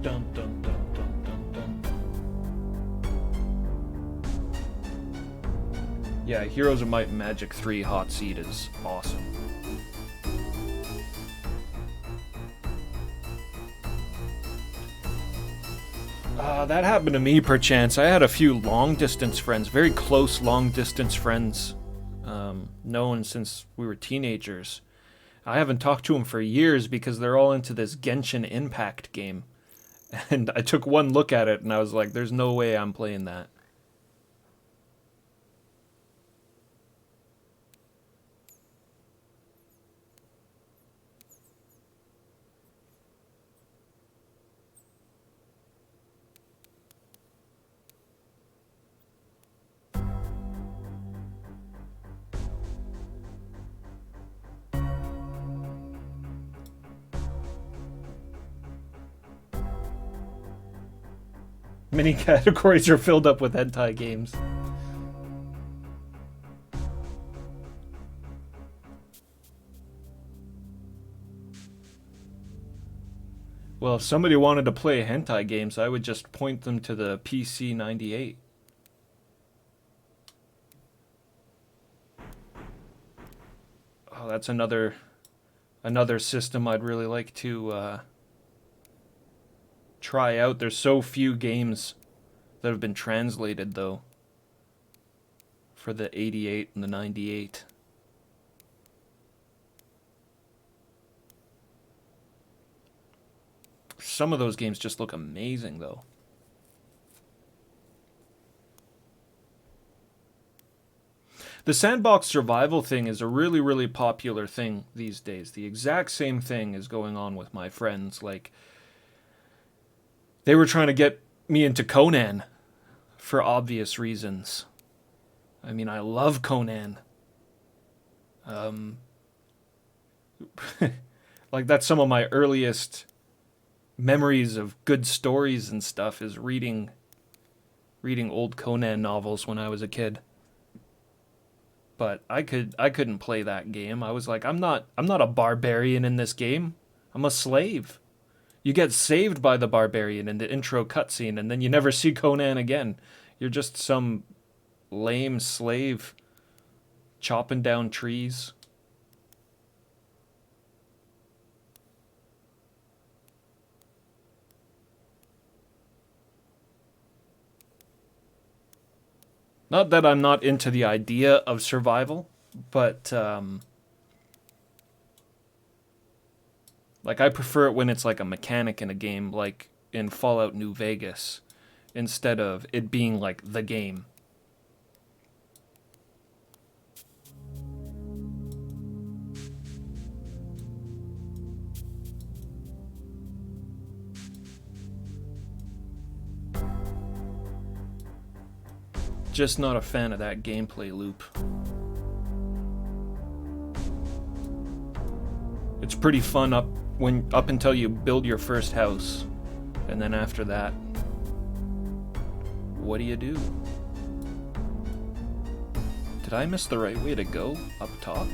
Dun, dun, dun, dun, dun, dun. Yeah, Heroes of Might and Magic 3 Hot Seat is awesome. That happened to me, perchance. I had a few long-distance friends, very close long-distance friends, known since we were teenagers. I haven't talked to them for years because they're all into this Genshin Impact game. And I took one look at it and I was like, there's no way I'm playing that. Many categories are filled up with hentai games. Well, if somebody wanted to play hentai games, I would just point them to the PC 98. Oh, that's another system I'd really like to try out. There's so few games that have been translated, though, for the 88 and the 98. Some of those games just look amazing, though. The sandbox survival thing is a really, really popular thing these days. The exact same thing is going on with my friends. Like, they were trying to get me into Conan for obvious reasons. I mean, I love Conan. Like, that's some of my earliest memories of good stories and stuff, is reading old Conan novels when I was a kid. But I couldn't play that game. I was like, I'm not a barbarian in this game. I'm a slave. You get saved by the barbarian in the intro cutscene, and then you never see Conan again. You're just some lame slave chopping down trees. Not that I'm not into the idea of survival, but like, I prefer it when it's like a mechanic in a game, like in Fallout New Vegas, instead of it being like the game. Just not a fan of that gameplay loop. It's pretty fun up until you build your first house, and then after that, what do you do? Did I miss the right way to go up top?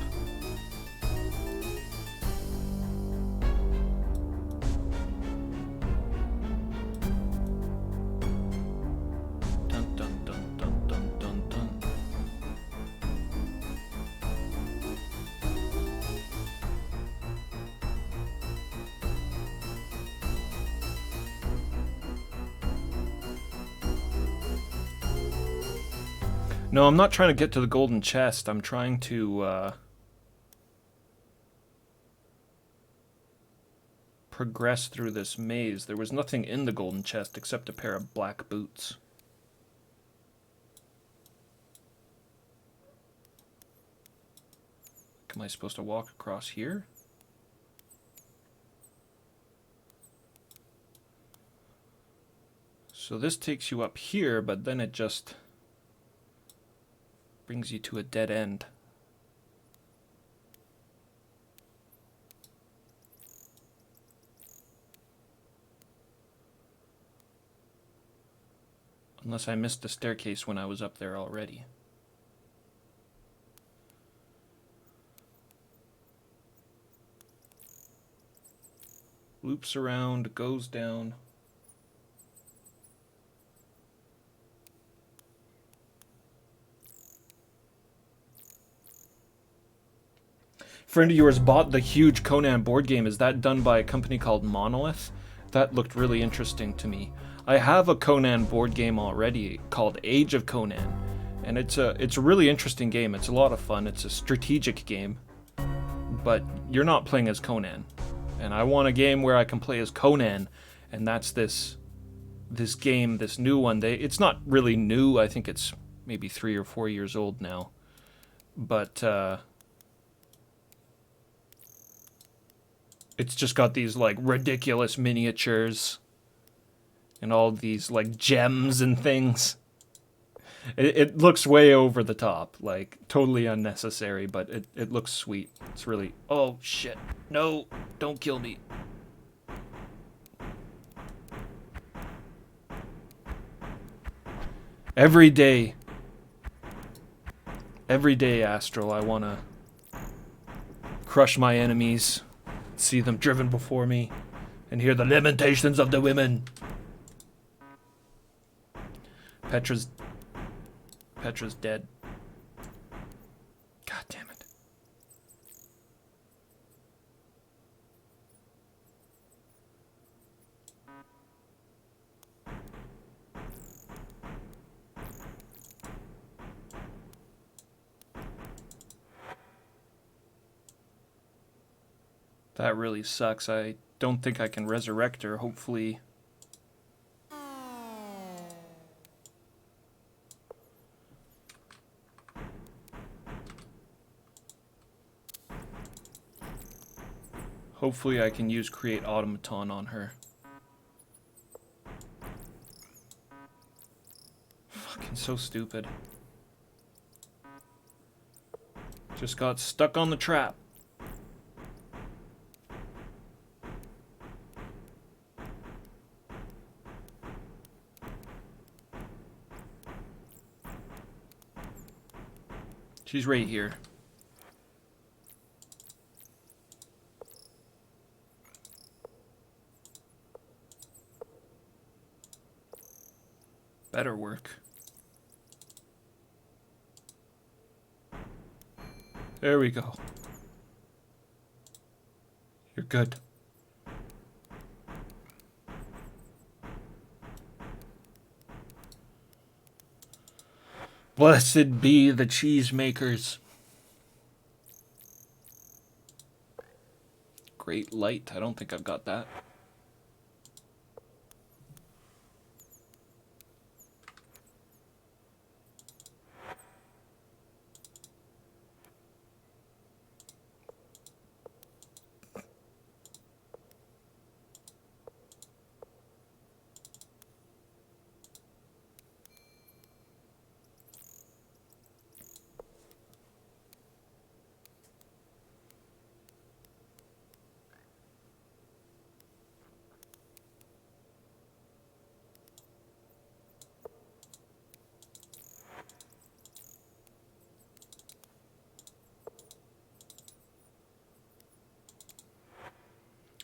No, I'm not trying to get to the golden chest. I'm trying to progress through this maze. There was nothing in the golden chest except a pair of black boots. Am I supposed to walk across here? So this takes you up here, but then it just brings you to a dead end. Unless I missed the staircase when I was up there already. Loops around, goes down. Friend of yours bought the huge Conan board game. Is that done by a company called Monolith? That looked really interesting to me. I have a Conan board game already called Age of Conan, and it's a really interesting game. It's a lot of fun. It's a strategic game, but you're not playing as Conan. And I want a game where I can play as Conan, and that's this game, this new one. It's not really new. I think it's maybe 3 or 4 years old now, but it's just got these like ridiculous miniatures and all these like gems and things. It looks way over the top, like totally unnecessary, but it looks sweet. It's really... Oh shit. No, don't kill me. Every day, Astral, I want to crush my enemies, see them driven before me, and hear the lamentations of the women. Petra's dead. God damn it. That really sucks. I don't think I can resurrect her. Hopefully. Hopefully I can use Create Automaton on her. Fucking so stupid. Just got stuck on the trap. She's right here. Better work. There we go. You're good. Blessed be the cheesemakers. Great light. I don't think I've got that.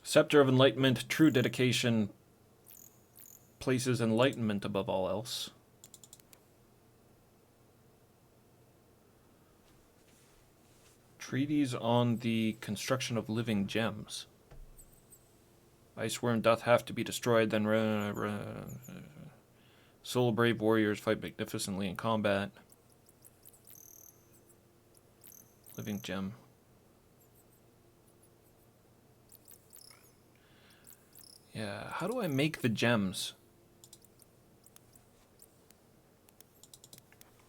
Scepter of Enlightenment, true dedication, places enlightenment above all else. Treatise on the construction of living gems. Iceworm doth have to be destroyed, then soul brave warriors fight magnificently in combat. Living gem. Yeah, how do I make the gems?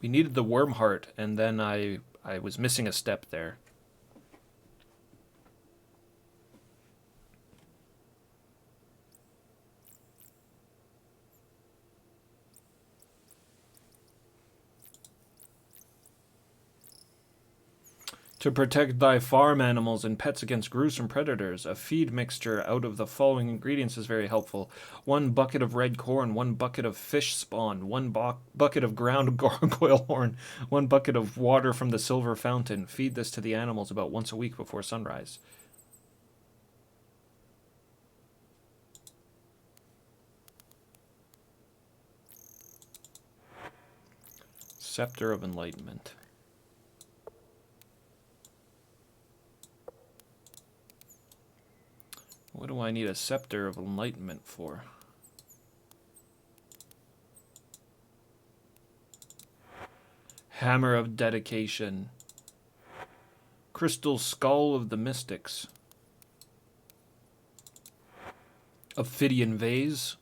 We needed the worm heart, and then I was missing a step there. To protect thy farm animals and pets against gruesome predators, a feed mixture out of the following ingredients is very helpful. 1 bucket of red corn, 1 bucket of fish spawn, 1 bucket of ground gargoyle horn, 1 bucket of water from the silver fountain. Feed this to the animals about once a week before sunrise. Scepter of Enlightenment. What do I need a Scepter of Enlightenment for? Hammer of Dedication. Crystal Skull of the Mystics. Ophidian Vase.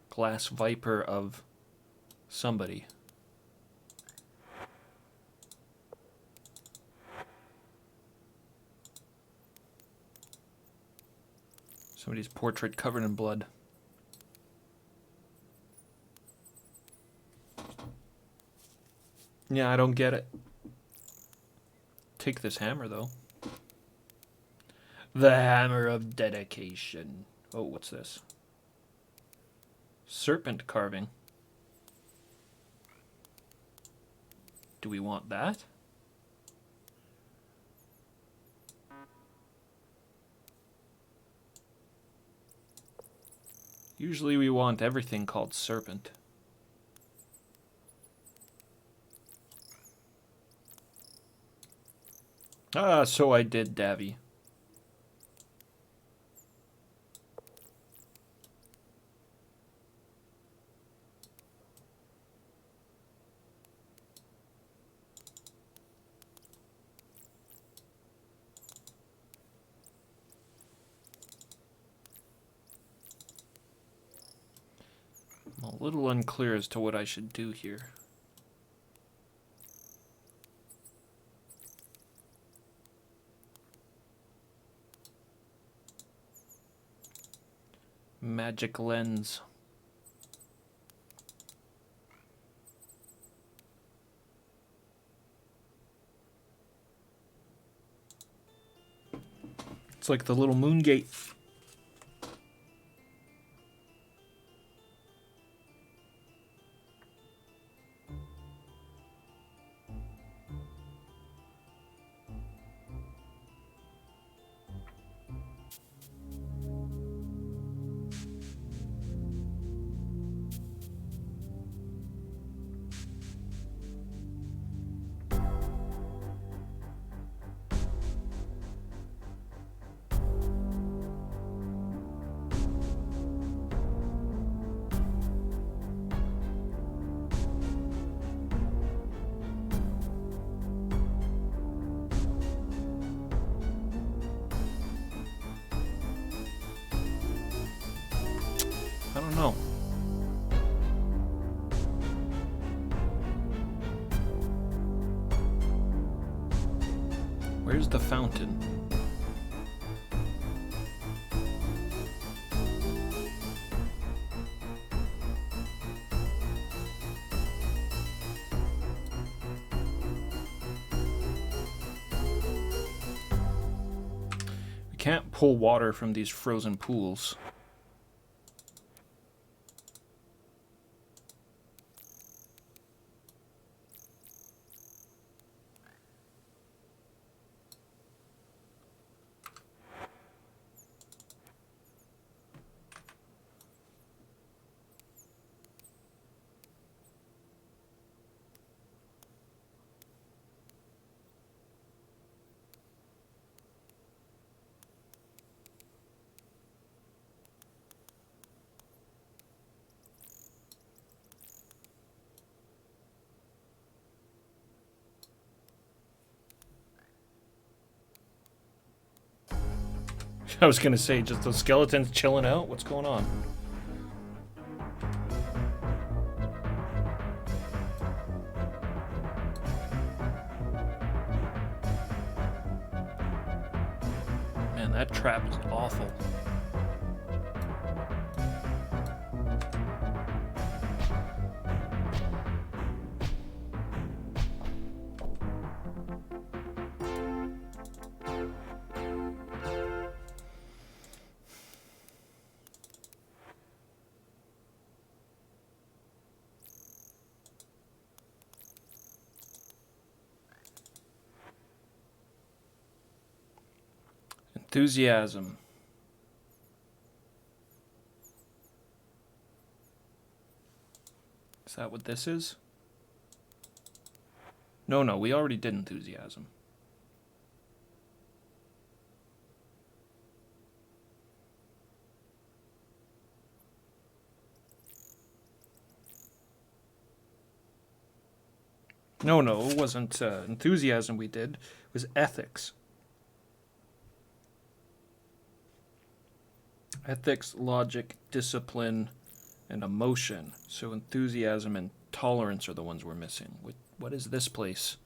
Glass Viper of somebody. Somebody's portrait covered in blood. Yeah, I don't get it. Take this hammer, though. The Hammer of Dedication. Oh, what's this? Serpent carving. Do we want that? Usually we want everything called Serpent. Ah, so I did, Davy. I'm a little unclear as to what I should do here. Magic lens. It's like the little moon gate. I don't know. Where's the fountain? We can't pull water from these frozen pools. I was gonna say, just the skeletons chilling out? What's going on? Man, that trap is awful. Enthusiasm. Is that what this is? No, we already did enthusiasm. No, it wasn't enthusiasm we did. It was ethics. Ethics, logic, discipline, and emotion. So enthusiasm and tolerance are the ones we're missing. What is this place?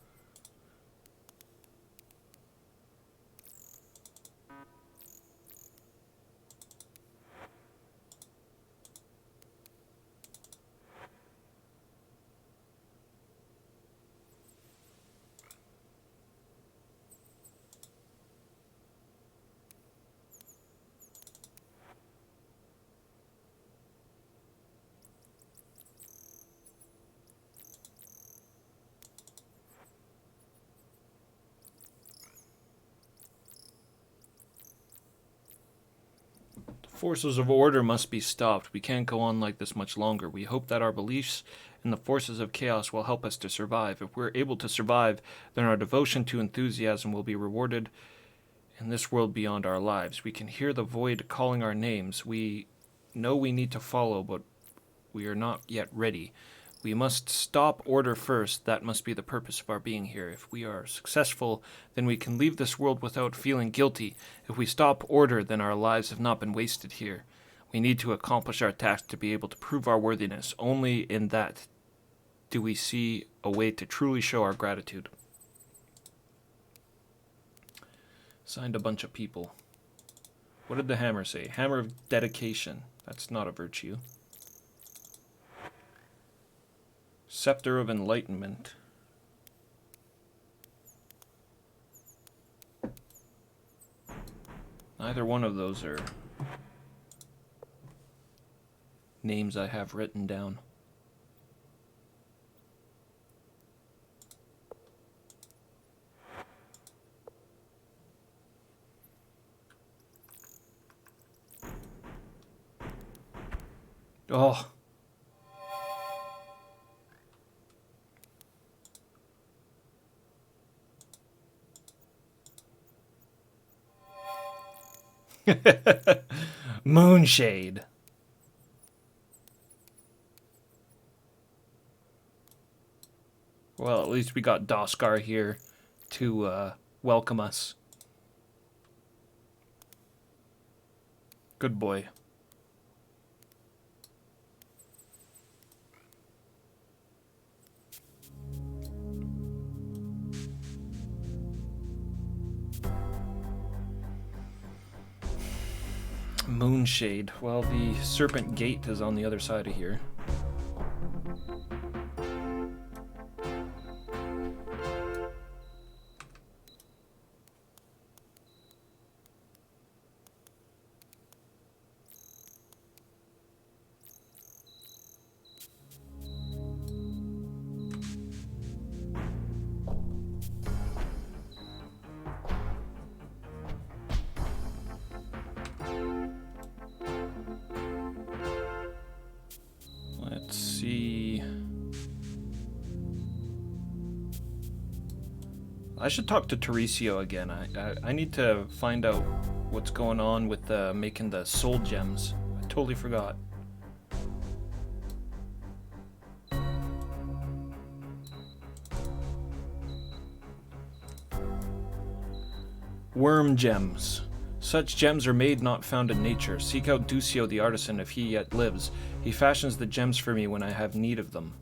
forces of order must be stopped. We can't go on like this much longer. We hope that our beliefs in the forces of chaos will help us to survive. If we're able to survive, then our devotion to enthusiasm will be rewarded in this world beyond our lives. We can hear the void calling our names. We know we need to follow, but we are not yet ready. We must stop order first. That must be the purpose of our being here. If we are successful, then we can leave this world without feeling guilty. If we stop order, then our lives have not been wasted here. We need to accomplish our task to be able to prove our worthiness. Only in that do we see a way to truly show our gratitude. Signed a bunch of people. What did the hammer say? Hammer of dedication. That's not a virtue. Scepter of Enlightenment. Neither one of those are names I have written down. Oh. Moonshade. Well, at least we got Doskar here to welcome us. Good boy. Moonshade. Well, the Serpent Gate is on the other side of here. I should talk to Teresio again. I need to find out what's going on with making the soul gems. I totally forgot. Worm gems. Such gems are made, not found in nature. Seek out Ducio the artisan if he yet lives. He fashions the gems for me when I have need of them.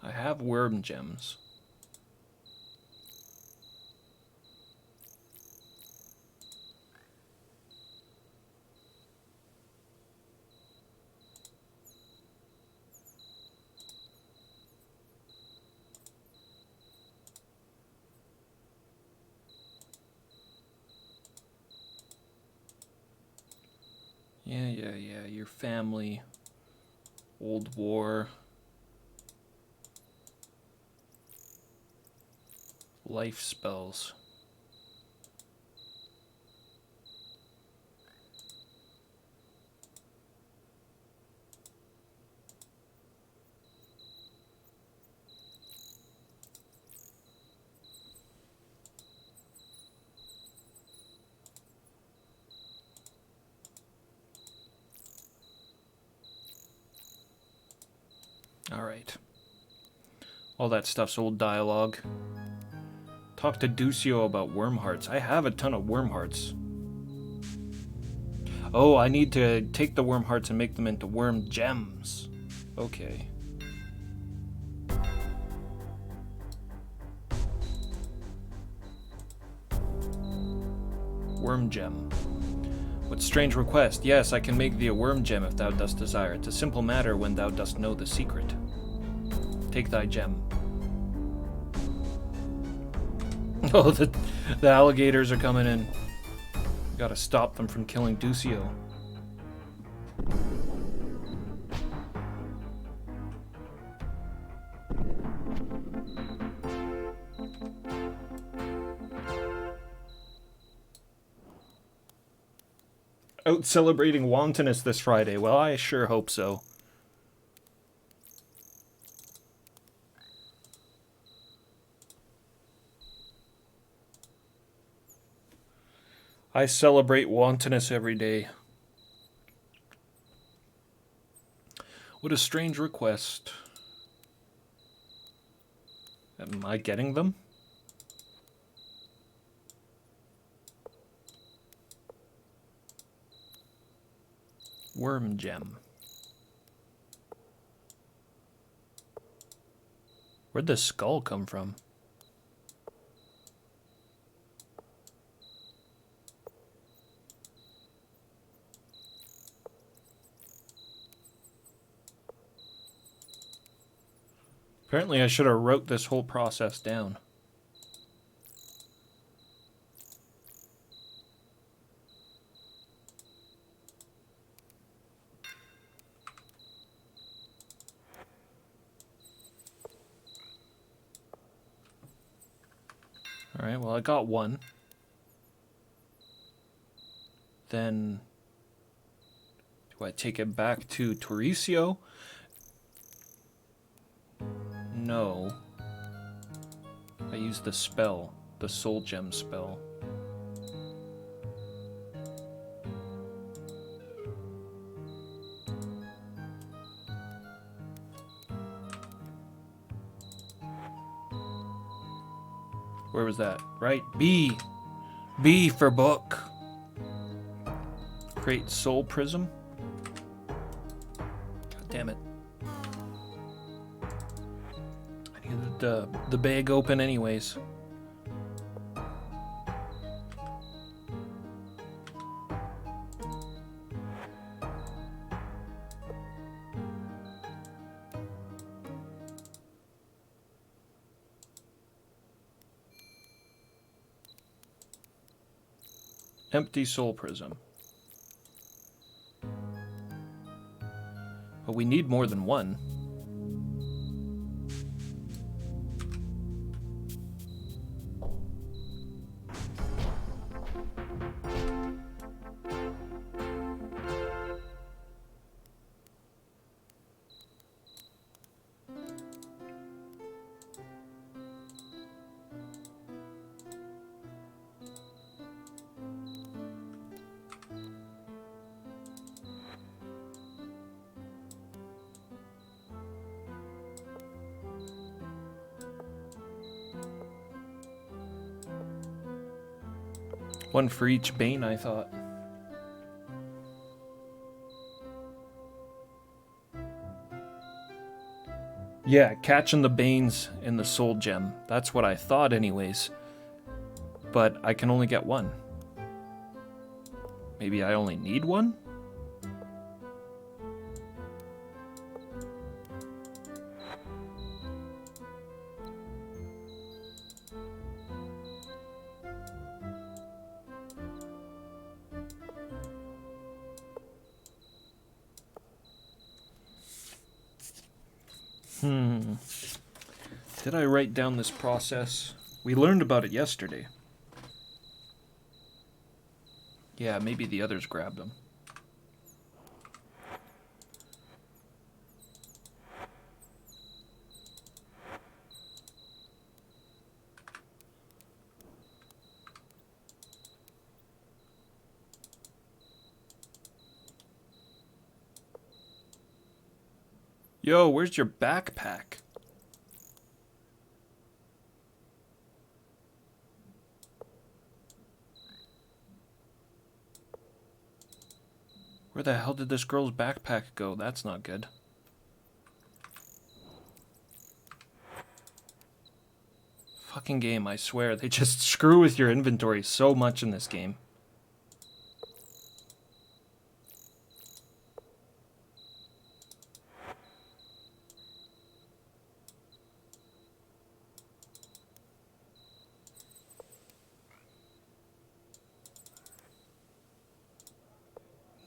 I have worm gems. Yeah, your family. Old war. Life spells. All right. All that stuff's old dialogue. Talk to Ducio about worm hearts. I have a ton of worm hearts. Oh, I need to take the worm hearts and make them into worm gems. Okay. Worm gem. What strange request. Yes, I can make thee a worm gem if thou dost desire. It's a simple matter when thou dost know the secret. Take thy gem. Oh, the alligators are coming in. Gotta stop them from killing Ducio. Out celebrating wantonness this Friday. Well, I sure hope so. I celebrate wantonness every day. What a strange request. Am I getting them? Worm gem. Where'd the skull come from? Apparently I should have wrote this whole process down. Alright, well I got one. Then do I take it back to Toricio? No. I use the spell, the soul gem spell. Where was that? Right, B. B for book. Create soul prism. God damn it. I needed the bag open anyways. Empty soul prism. But we need more than one. One for each Bane, I thought. Yeah, catching the Banes in the soul gem. That's what I thought anyways. But I can only get one. Maybe I only need one? Did I write down this process? We learned about it yesterday. Yeah, maybe the others grabbed them. Yo, where's your backpack? Where the hell did this girl's backpack go? That's not good. Fucking game, I swear. They just screw with your inventory so much in this game.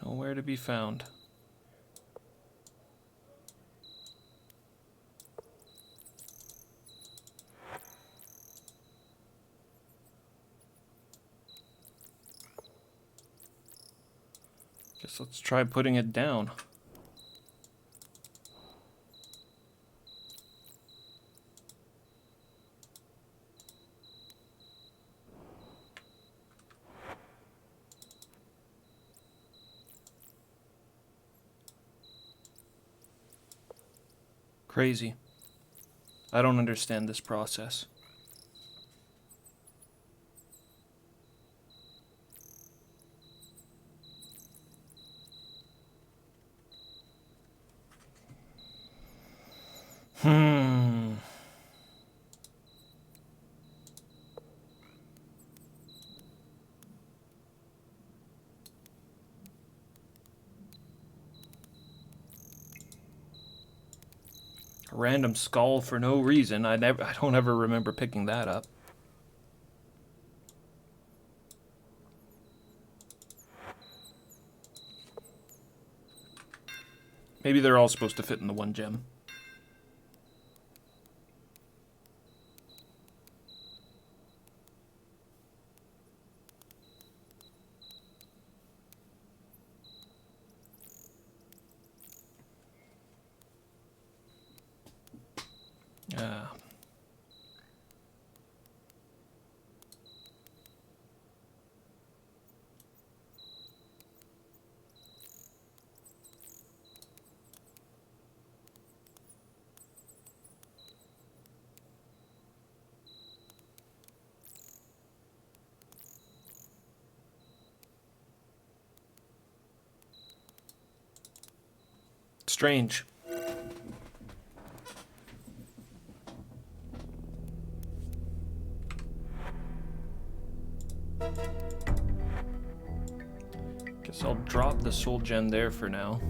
Nowhere to be found. Guess let's try putting it down. Crazy. I don't understand this process. A random skull for no reason. I don't ever remember picking that up. Maybe they're all supposed to fit in the one gem. Strange. Guess I'll drop the soul gem there for now.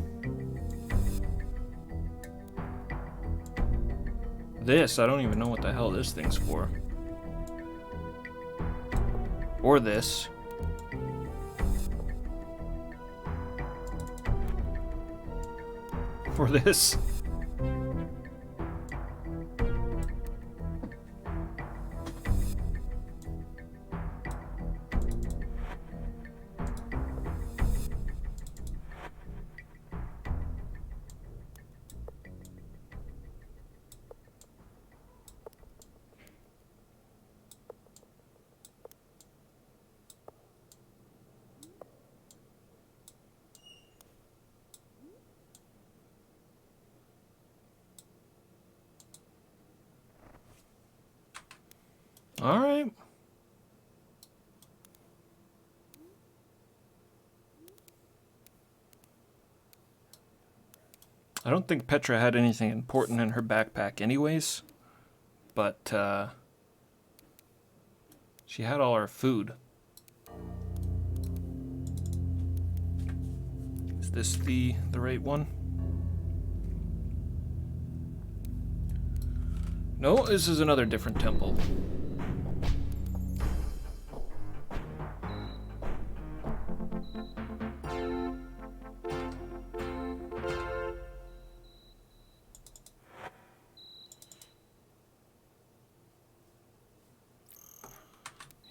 This, I don't even know what the hell this thing's for. Or this. For this. All right. I don't think Petra had anything important in her backpack anyways, but she had all her food. Is this the right one? No, this is another different temple.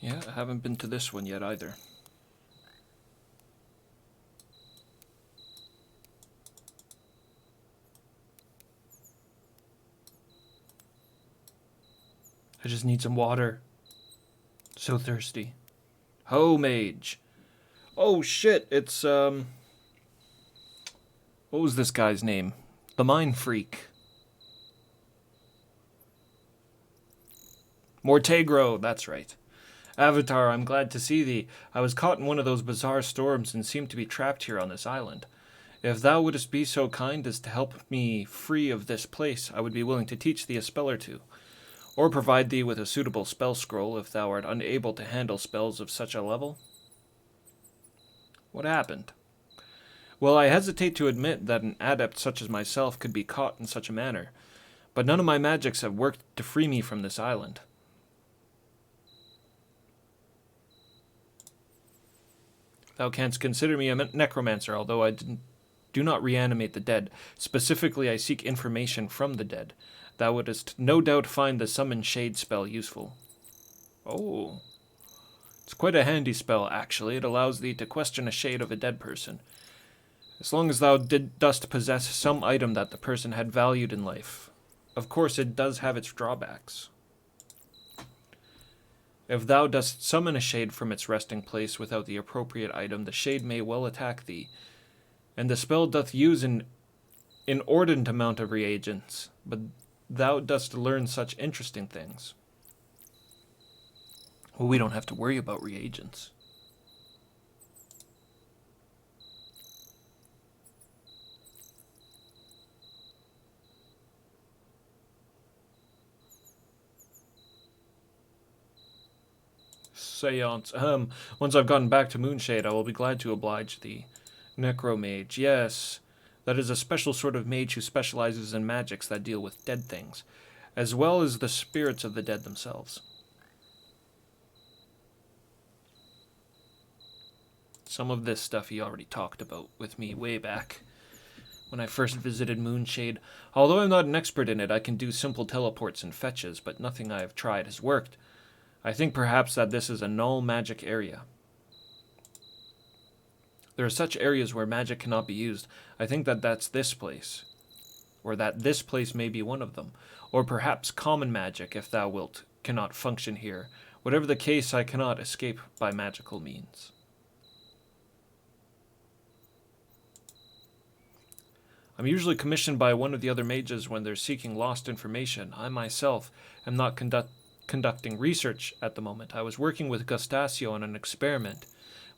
Yeah, I haven't been to this one yet either. I just need some water. So thirsty. Ho, mage. Oh shit, it's what was this guy's name? The Mind Freak. Mortegro, that's right. Avatar, I'm glad to see thee. I was caught in one of those bizarre storms and seem to be trapped here on this island. If thou wouldst be so kind as to help me free of this place, I would be willing to teach thee a spell or two, or provide thee with a suitable spell scroll if thou art unable to handle spells of such a level. What happened? Well, I hesitate to admit that an adept such as myself could be caught in such a manner, but none of my magics have worked to free me from this island. Thou canst consider me a necromancer, although I do not reanimate the dead. Specifically, I seek information from the dead. Thou wouldst no doubt find the Summon Shade spell useful. Oh. It's quite a handy spell, actually. It allows thee to question a shade of a dead person. As long as thou dost possess some item that the person had valued in life. Of course, it does have its drawbacks. If thou dost summon a shade from its resting place without the appropriate item, the shade may well attack thee, and the spell doth use an inordinate amount of reagents, but thou dost learn such interesting things. Well, we don't have to worry about reagents. Seance. Once I've gotten back to Moonshade, I will be glad to oblige thee. Necromage, yes. That is a special sort of mage who specializes in magics that deal with dead things, as well as the spirits of the dead themselves. Some of this stuff he already talked about with me way back when I first visited Moonshade. Although I'm not an expert in it, I can do simple teleports and fetches, but nothing I have tried has worked. I think perhaps that this is a null magic area. There are such areas where magic cannot be used. I think that that's this place. Or that this place may be one of them. Or perhaps common magic, if thou wilt, cannot function here. Whatever the case, I cannot escape by magical means. I'm usually commissioned by one of the other mages when they're seeking lost information. I myself am not conducting research at the moment. I was working with Gustasio on an experiment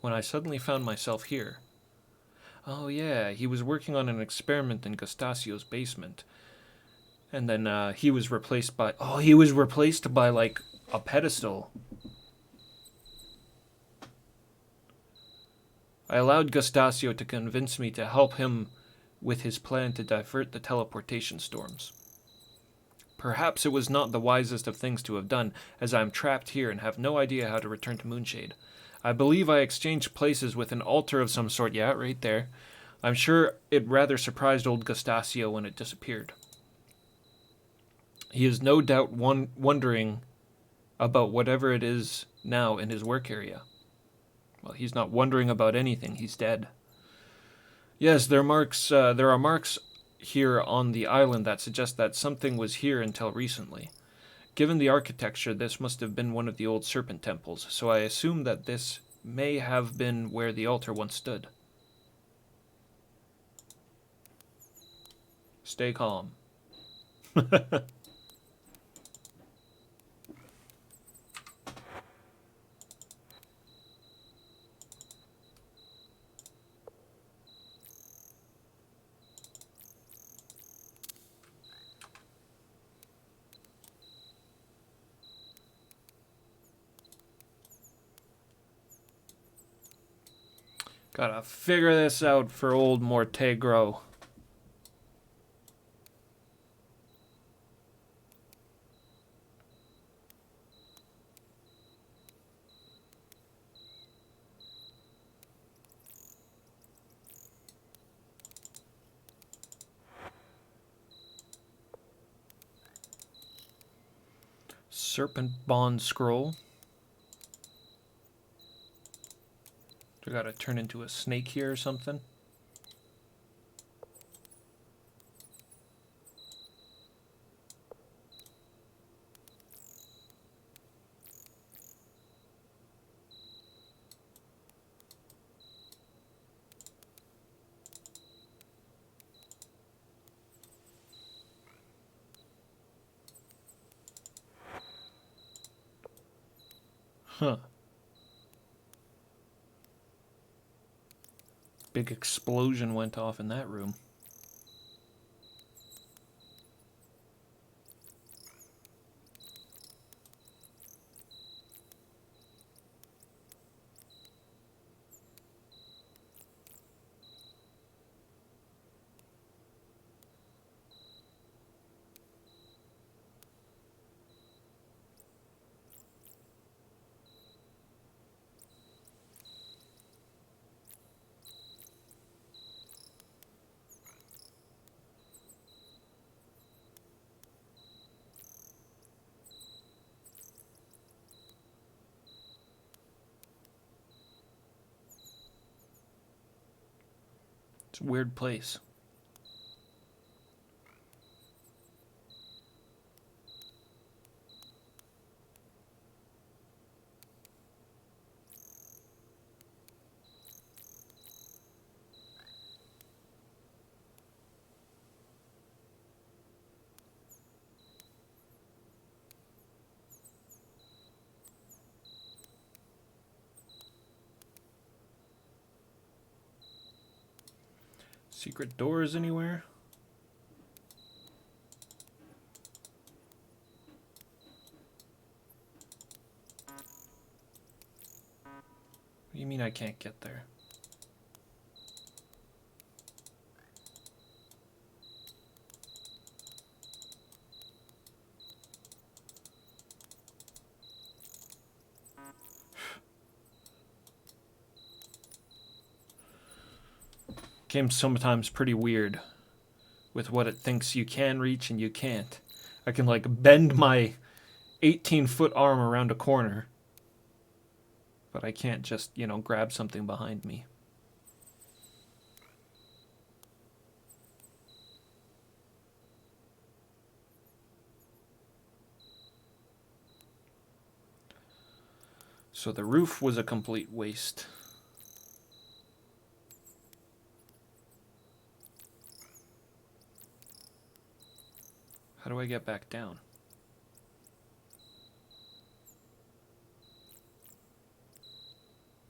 when I suddenly found myself here. Oh yeah, he was working on an experiment in Gustasio's basement. And then he was replaced by... Oh, he was replaced by, like, a pedestal. I allowed Gustasio to convince me to help him with his plan to divert the teleportation storms. Perhaps it was not the wisest of things to have done, as I am trapped here and have no idea how to return to Moonshade. I believe I exchanged places with an altar of some sort. Yeah, right there. I'm sure it rather surprised old Gustasio when it disappeared. He is no doubt wondering about whatever it is now in his work area. Well, he's not wondering about anything. He's dead. Yes, there are marks here on the island that suggest that something was here until recently. Given the architecture, this must have been one of the old Serpent temples, so I assume that this may have been where the altar once stood. Stay calm. Gotta figure this out for old Mortegro. Serpent Bond Scroll. I gotta turn into a snake here or something. Huh. Big explosion went off in that room. It's a weird place. Secret doors anywhere? What do you mean I can't get there? Game's sometimes pretty weird with what it thinks you can reach and you can't. I can like bend my 18-foot arm around a corner, but I can't just, you know, grab something behind me. So the roof was a complete waste. How do I get back down?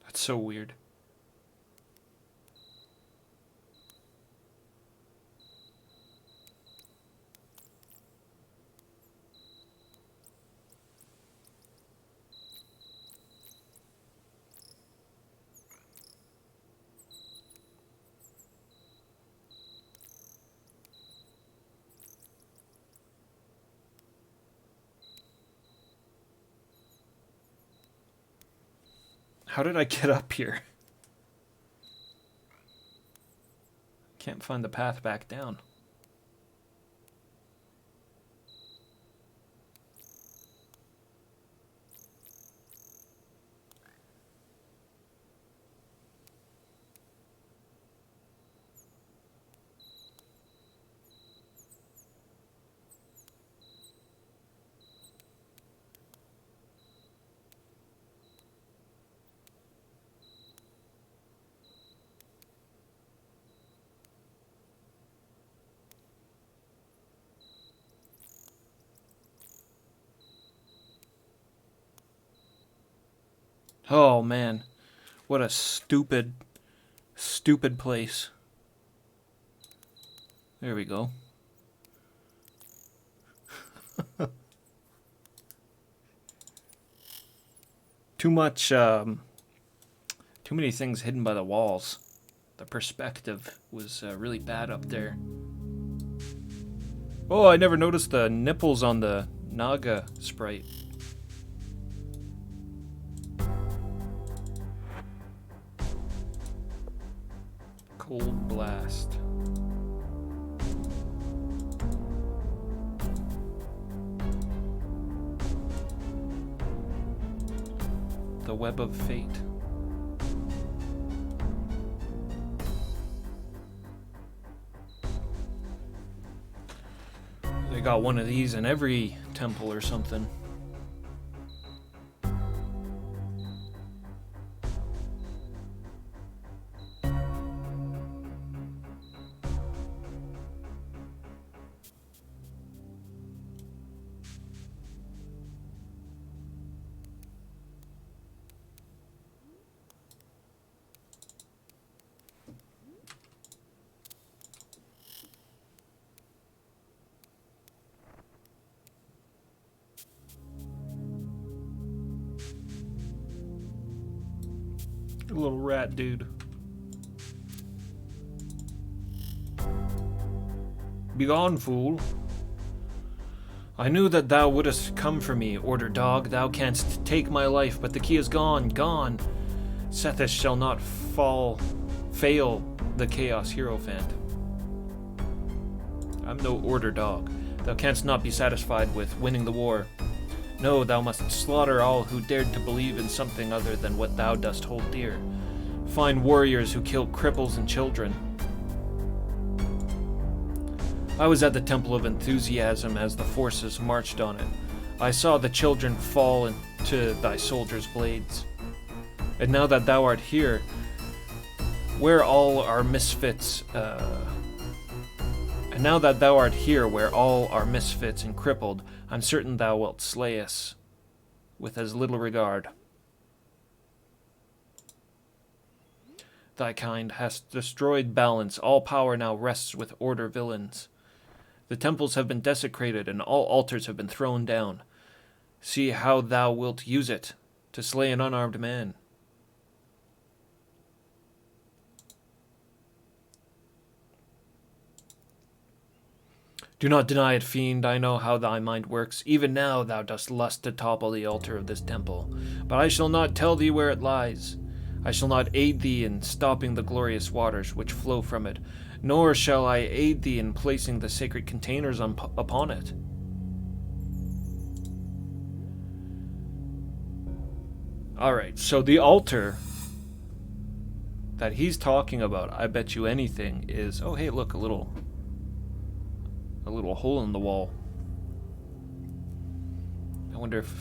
That's so weird. How did I get up here? Can't find the path back down. Oh man, what a stupid, stupid place. There we go. Too much, too many things hidden by the walls. The perspective was really bad up there. Oh, I never noticed the nipples on the Naga sprite. Cold blast. The web of fate. They got one of these in every temple or something. Little rat dude. Begone, fool. I knew that thou wouldst come for me, order dog. Thou canst take my life, but the key is gone, gone. Sethis shall not fail the Chaos Hierophant. I'm no order dog. Thou canst not be satisfied with winning the war. No, thou must slaughter all who dared to believe in something other than what thou dost hold dear. Find warriors who kill cripples and children. I was at the Temple of Enthusiasm as the forces marched on it. I saw the children fall into thy soldiers' blades. And now that thou art here, where all are misfits, and crippled, I'm certain thou wilt slay us with as little regard. Thy kind hast destroyed balance. All power now rests with order villains. The temples have been desecrated, and all altars have been thrown down. See how thou wilt use it to slay an unarmed man. Do not deny it, fiend. I know how thy mind works. Even now thou dost lust to topple the altar of this temple. But I shall not tell thee where it lies. I shall not aid thee in stopping the glorious waters which flow from it, nor shall I aid thee in placing the sacred containers upon it. Alright, so the altar that he's talking about, I bet you anything, is... Oh, hey, look, a little hole in the wall. I wonder if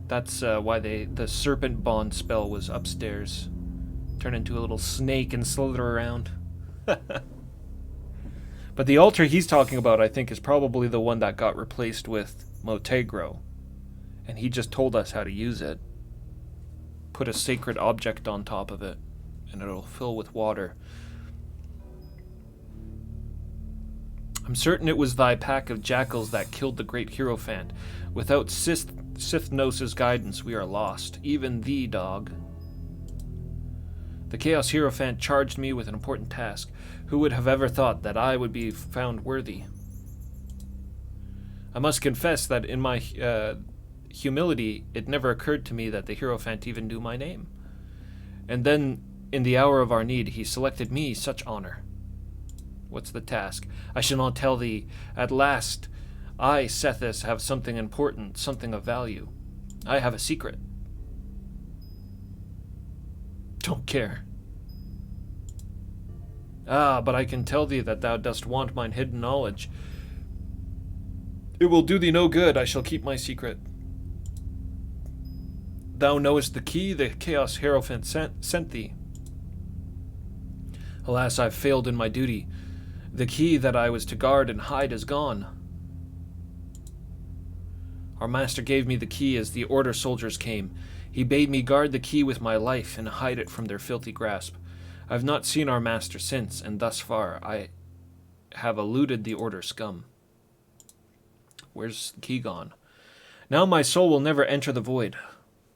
that's why the Serpent bond spell was upstairs. Turn into a little snake and slither around. But the altar he's talking about, I think, is probably the one that got replaced with Motegro. And he just told us how to use it. Put a sacred object on top of it, and it'll fill with water. I'm certain it was thy pack of jackals that killed the great Hierophant. Without Sithnos' guidance, we are lost. Even thee, dog. The Chaos Hierophant charged me with an important task. Who would have ever thought that I would be found worthy? I must confess that in my humility, it never occurred to me that the Hierophant even knew my name. And then, in the hour of our need, he selected me such honor. What's the task? I shall not tell thee. At last, I, Sethis, have something important, something of value. I have a secret. Don't care. Ah, but I can tell thee that thou dost want mine hidden knowledge. It will do thee no good. I shall keep my secret. Thou knowest the key the Chaos Hierophant sent thee. Alas, I've failed in my duty. The key that I was to guard and hide is gone. Our master gave me the key as the Order soldiers came. He bade me guard the key with my life and hide it from their filthy grasp. I've not seen our master since, and thus far I have eluded the Order scum. Where's the key gone? Now my soul will never enter the void.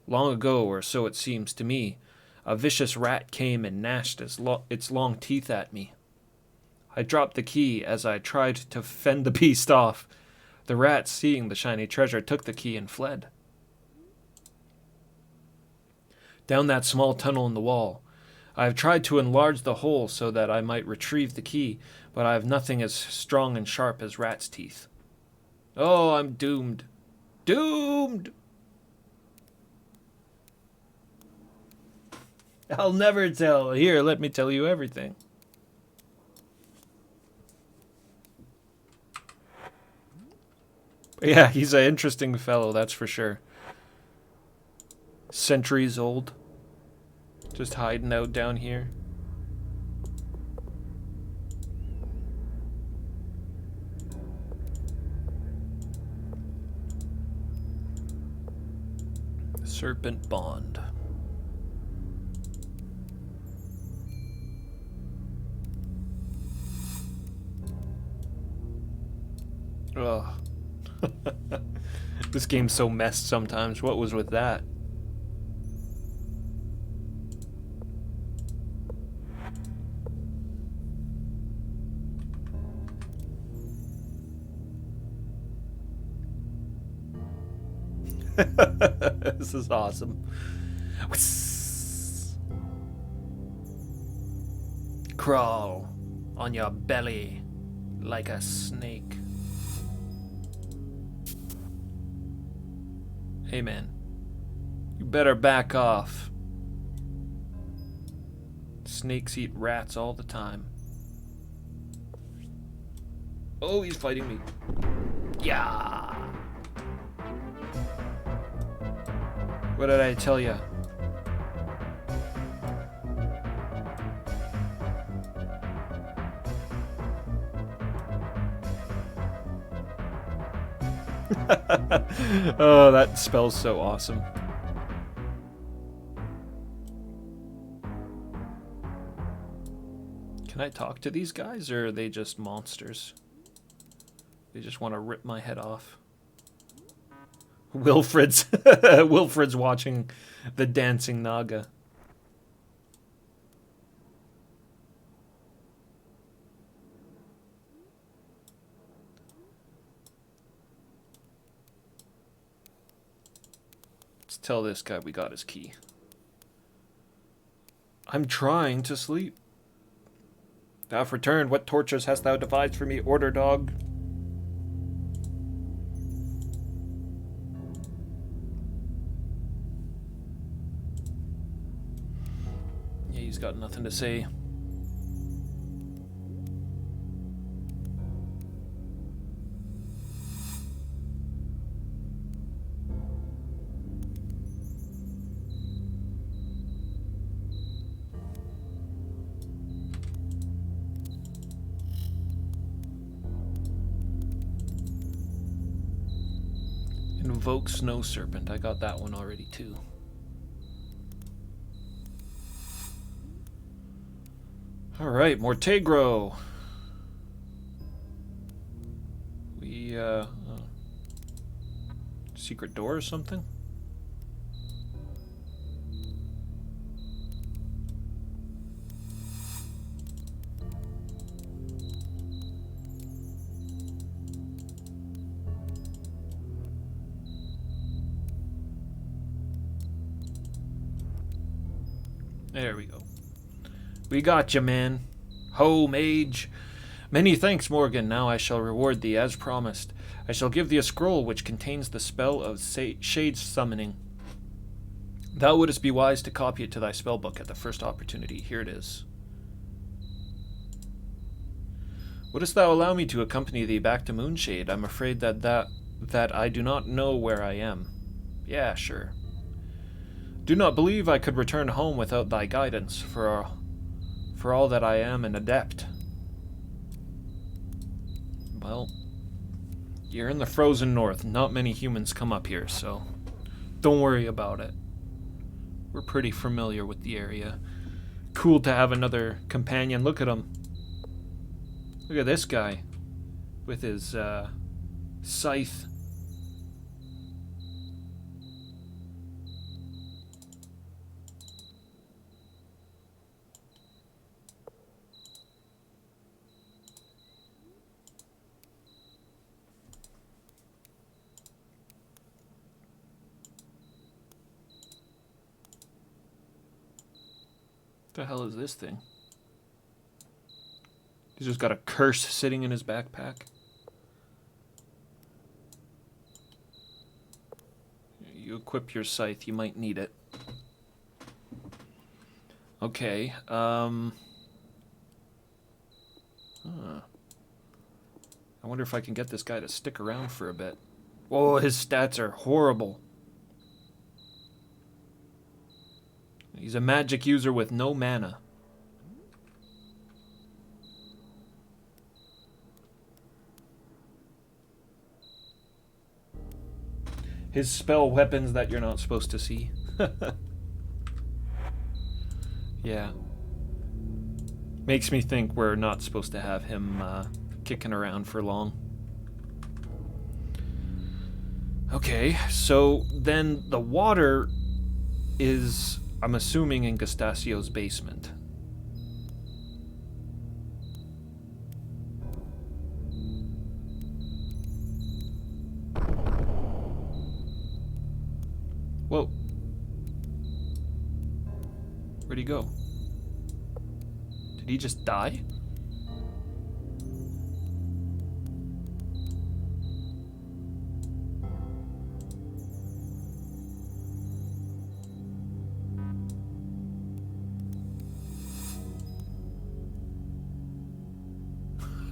Long ago, or so it seems to me, a vicious rat came and gnashed its long teeth at me. I dropped the key as I tried to fend the beast off. The rat, seeing the shiny treasure, took the key and fled. Down that small tunnel in the wall, I have tried to enlarge the hole so that I might retrieve the key, but I have nothing as strong and sharp as rat's teeth. Oh, I'm doomed. Doomed! I'll never tell. Here, let me tell you everything. Yeah, he's an interesting fellow, that's for sure. Centuries old. Just hiding out down here. Serpent bond. Ugh. This game's so messed sometimes. What was with that? This is awesome. Crawl on your belly like a snake. Hey man, you better back off. Snakes eat rats all the time. Oh, he's fighting me. Yeah. What did I tell ya? Oh, that spell's so awesome. Can I talk to these guys, or are they just monsters? They just want to rip my head off. Wilfred's Wilfred's watching the dancing Naga. Let's tell this guy we got his key. I'm trying to sleep. Thou hast returned. What tortures hast thou devised for me, order dog? Yeah, he's got nothing to say. Invoke Snow Serpent. I got that one already too. Alright, Mortegro. We, secret door or something? There we go. We got you, man. Ho, mage. Many thanks, Morgan. Now I shall reward thee as promised. I shall give thee a scroll which contains the spell of shade summoning. Thou wouldst be wise to copy it to thy spellbook at the first opportunity. Here it is. Wouldst thou allow me to accompany thee back to Moonshade? I'm afraid that I do not know where I am. Yeah, sure. Do not believe I could return home without thy guidance, for all that I am an adept. Well, you're in the frozen north. Not many humans come up here, so don't worry about it. We're pretty familiar with the area. Cool to have another companion. Look at him. Look at this guy with his scythe. What the hell is this thing? He's just got a curse sitting in his backpack. You equip your scythe, you might need it. Okay, I wonder if I can get this guy to stick around for a bit. Whoa, his stats are horrible. He's a magic user with no mana. His spell weapons that you're not supposed to see. Yeah. Makes me think we're not supposed to have him kicking around for long. Okay, so then the water is, I'm assuming, in Gustacio's basement. Whoa. Where'd he go? Did he just die?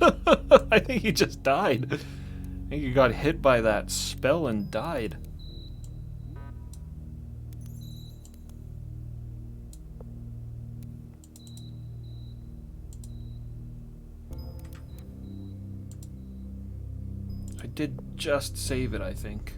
I think he just died. I think he got hit by that spell and died. I did just save it, I think.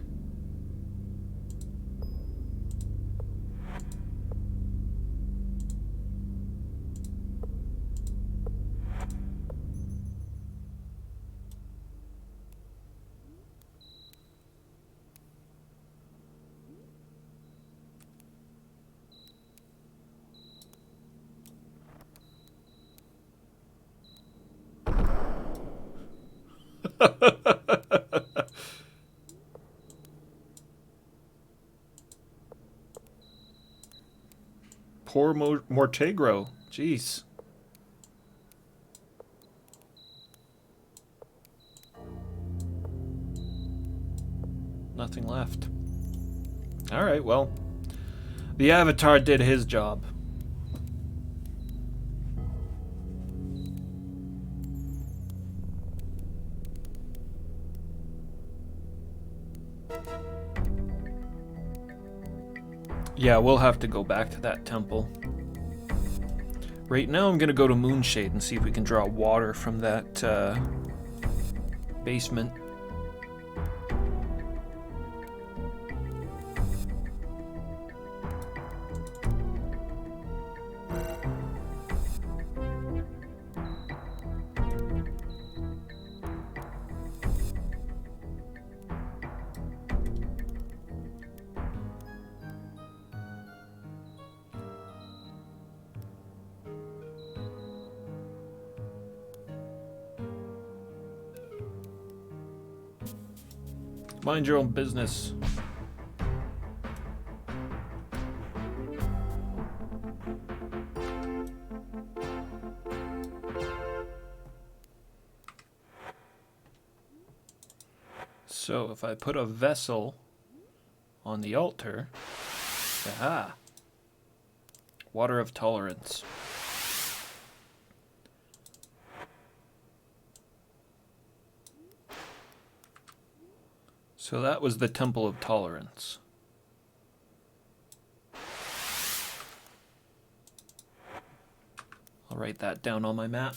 Poor Mortegro. Jeez. Nothing left. Alright, well. The Avatar did his job. Yeah, we'll have to go back to that temple. Right now I'm gonna go to Moonshade and see if we can draw water from that basement. Mind your own business. So if I put a vessel on the altar, aha, water of tolerance. So that was the Temple of Tolerance. I'll write that down on my map.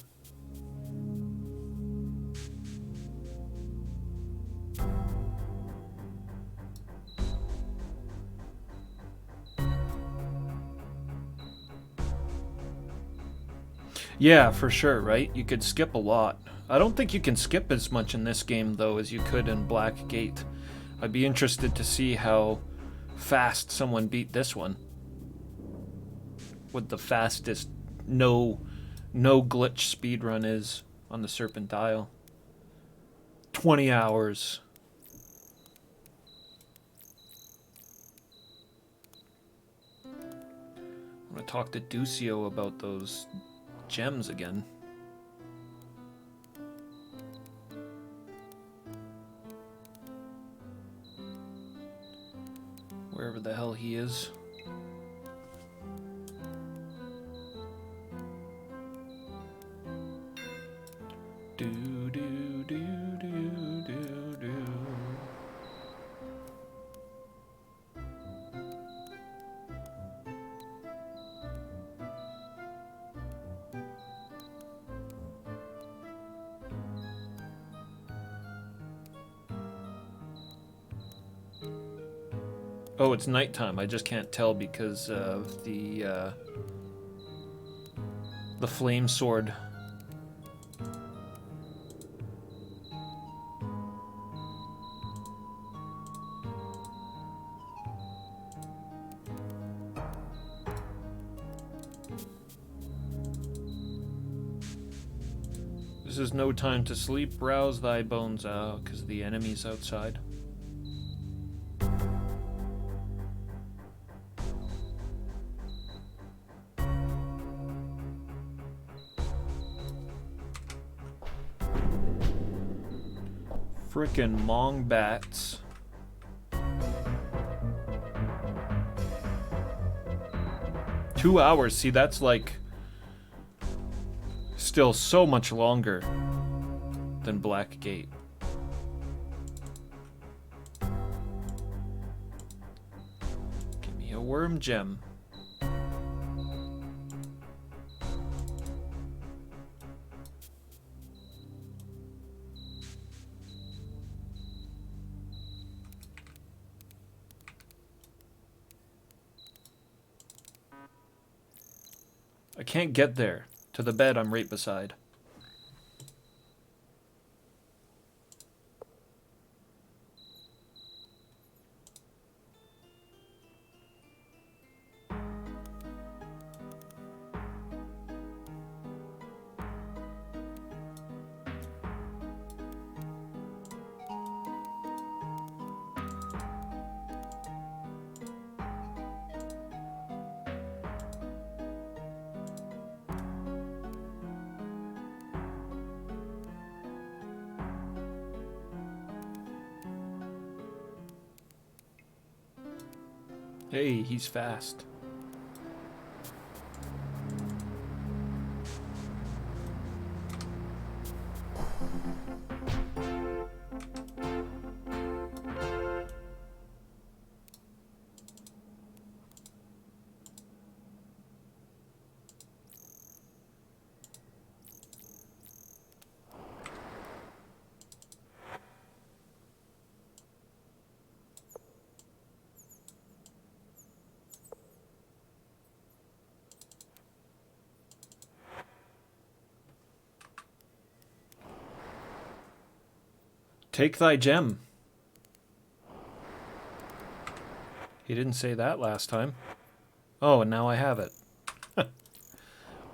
Yeah, for sure, right? You could skip a lot. I don't think you can skip as much in this game, though, as you could in Black Gate. I'd be interested to see how fast someone beat this one. What the fastest no glitch speedrun is on the Serpent Isle. 20 hours. I'm gonna talk to Ducio about those gems again. Wherever the hell he is. Do do do do do do. Oh, it's nighttime. I just can't tell because of the flame sword. This is no time to sleep. Rouse thy bones out, because the enemy's outside. Frickin' Mong bats. Two hours. See, that's like still so much longer. than Black Gate. Give me a worm gem. I can't get there. To the bed I'm right beside. Hey, he's fast. Take thy gem. He didn't say that last time. Oh, and now I have it.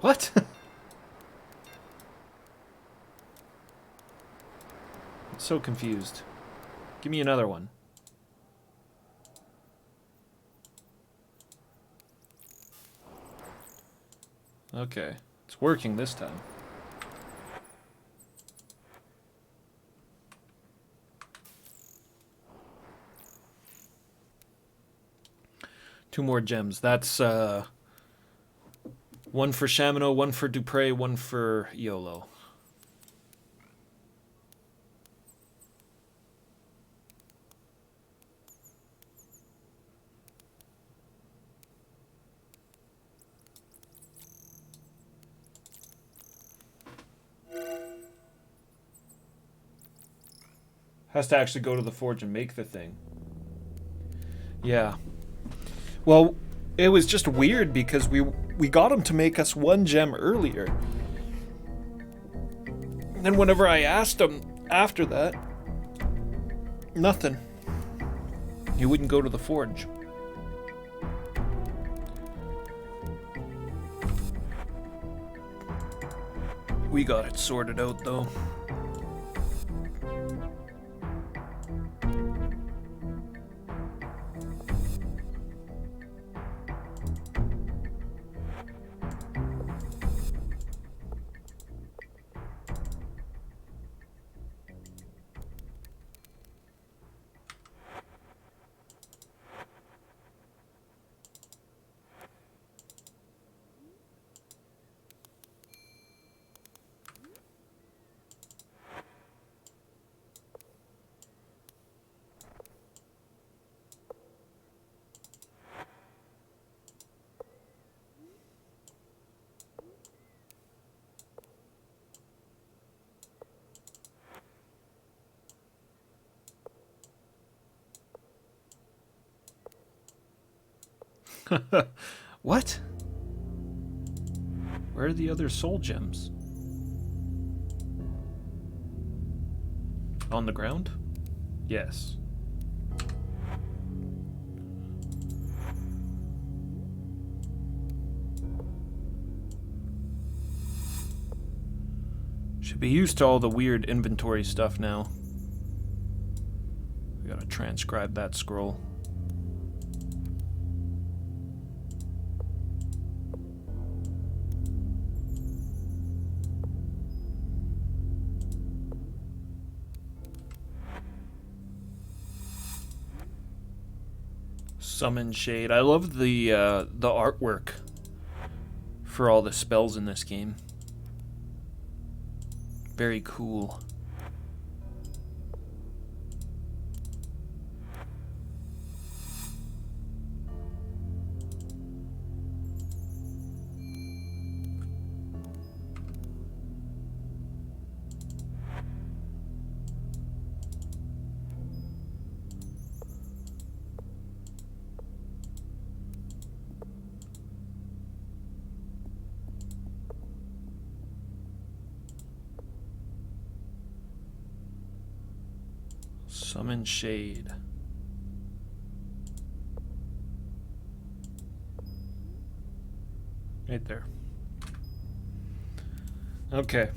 What? I'm so confused. Give me another one. Okay, it's working this time. Two more gems. That's one for Shamino, one for Dupre, one for YOLO. Has to actually go to the forge and make the thing. Yeah. Well, it was just weird because we got him to make us one gem earlier. And then whenever I asked him after that, nothing. He wouldn't go to the forge. We got it sorted out though. What? Where are the other soul gems? On the ground? Yes. Should be used to all the weird inventory stuff now. We gotta transcribe that scroll. Summon Shade. I love the artwork for all the spells in this game. Very cool. Summon Shade. Right there. Okay.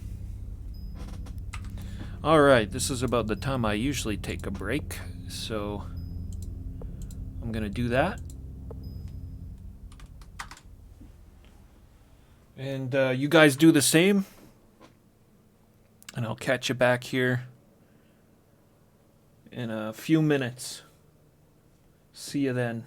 Alright, this is about the time I usually take a break, so I'm gonna do that. And you guys do the same. And I'll catch you back here in a few minutes. See you then.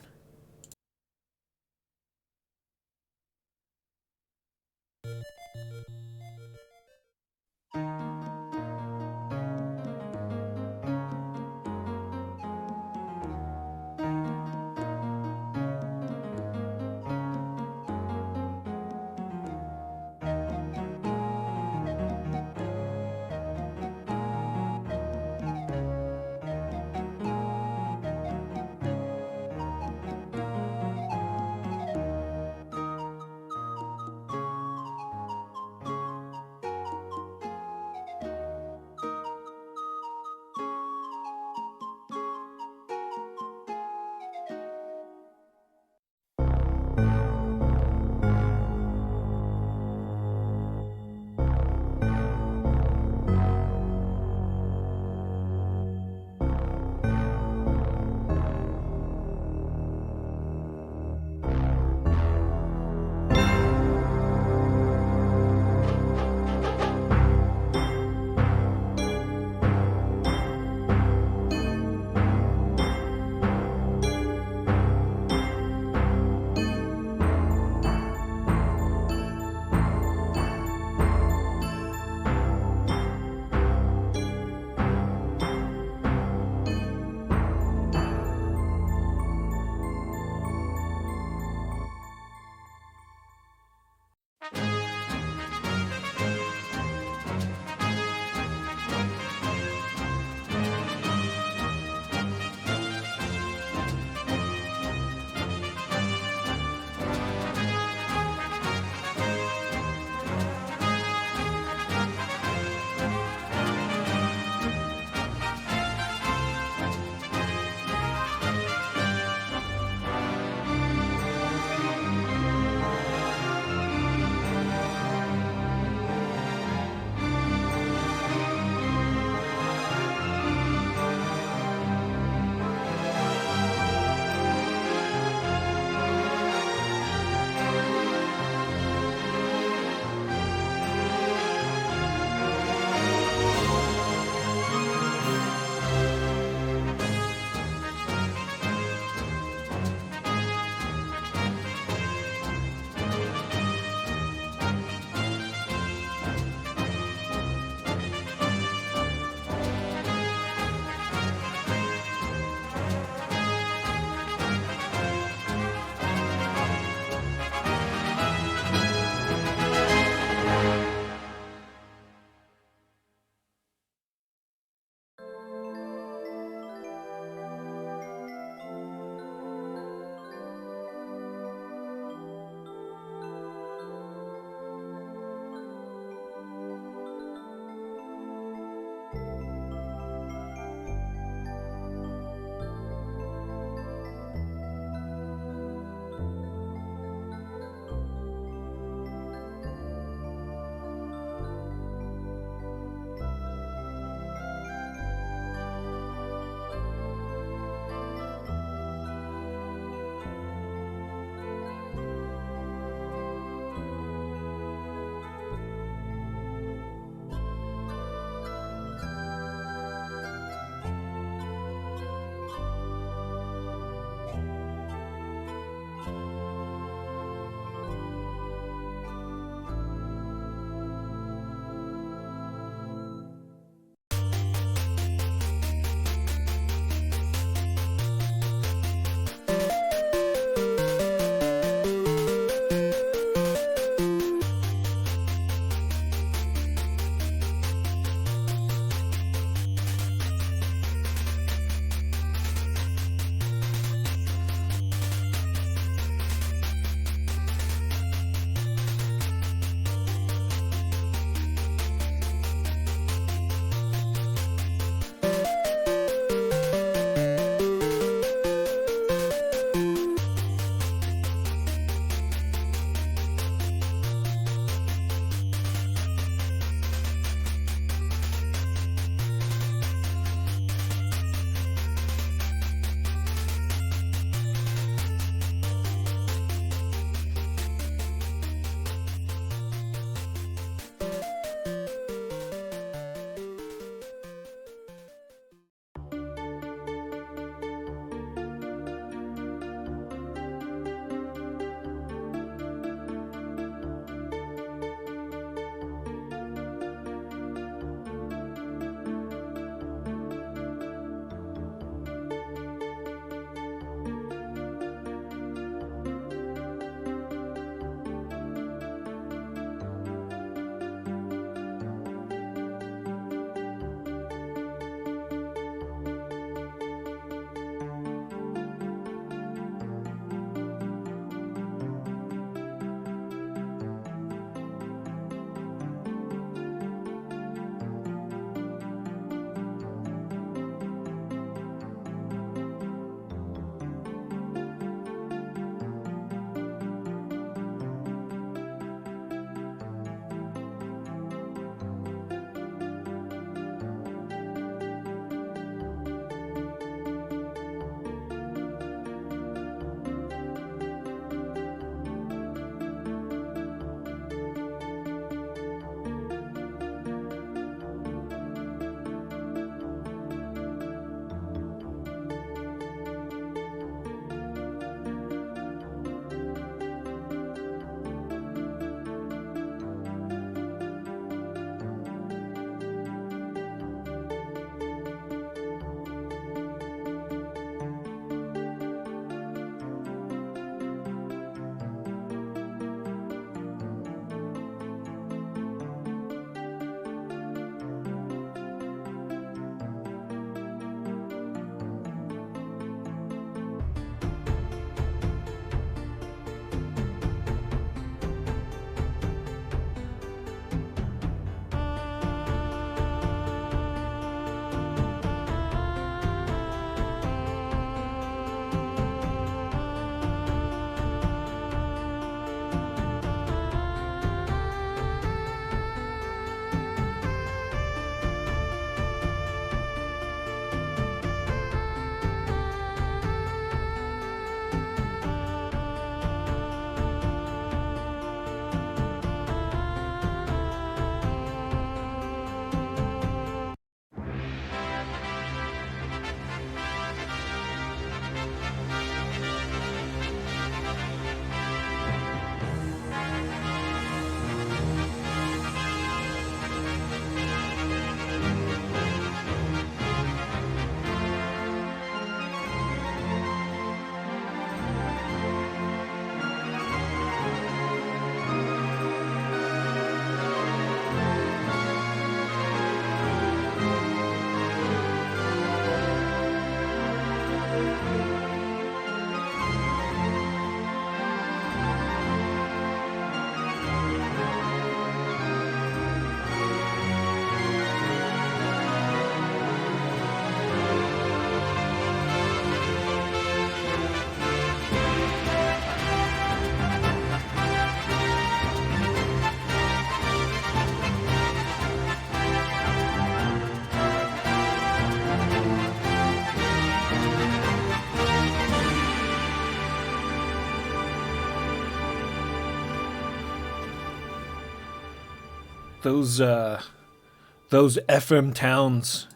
Those FM Towns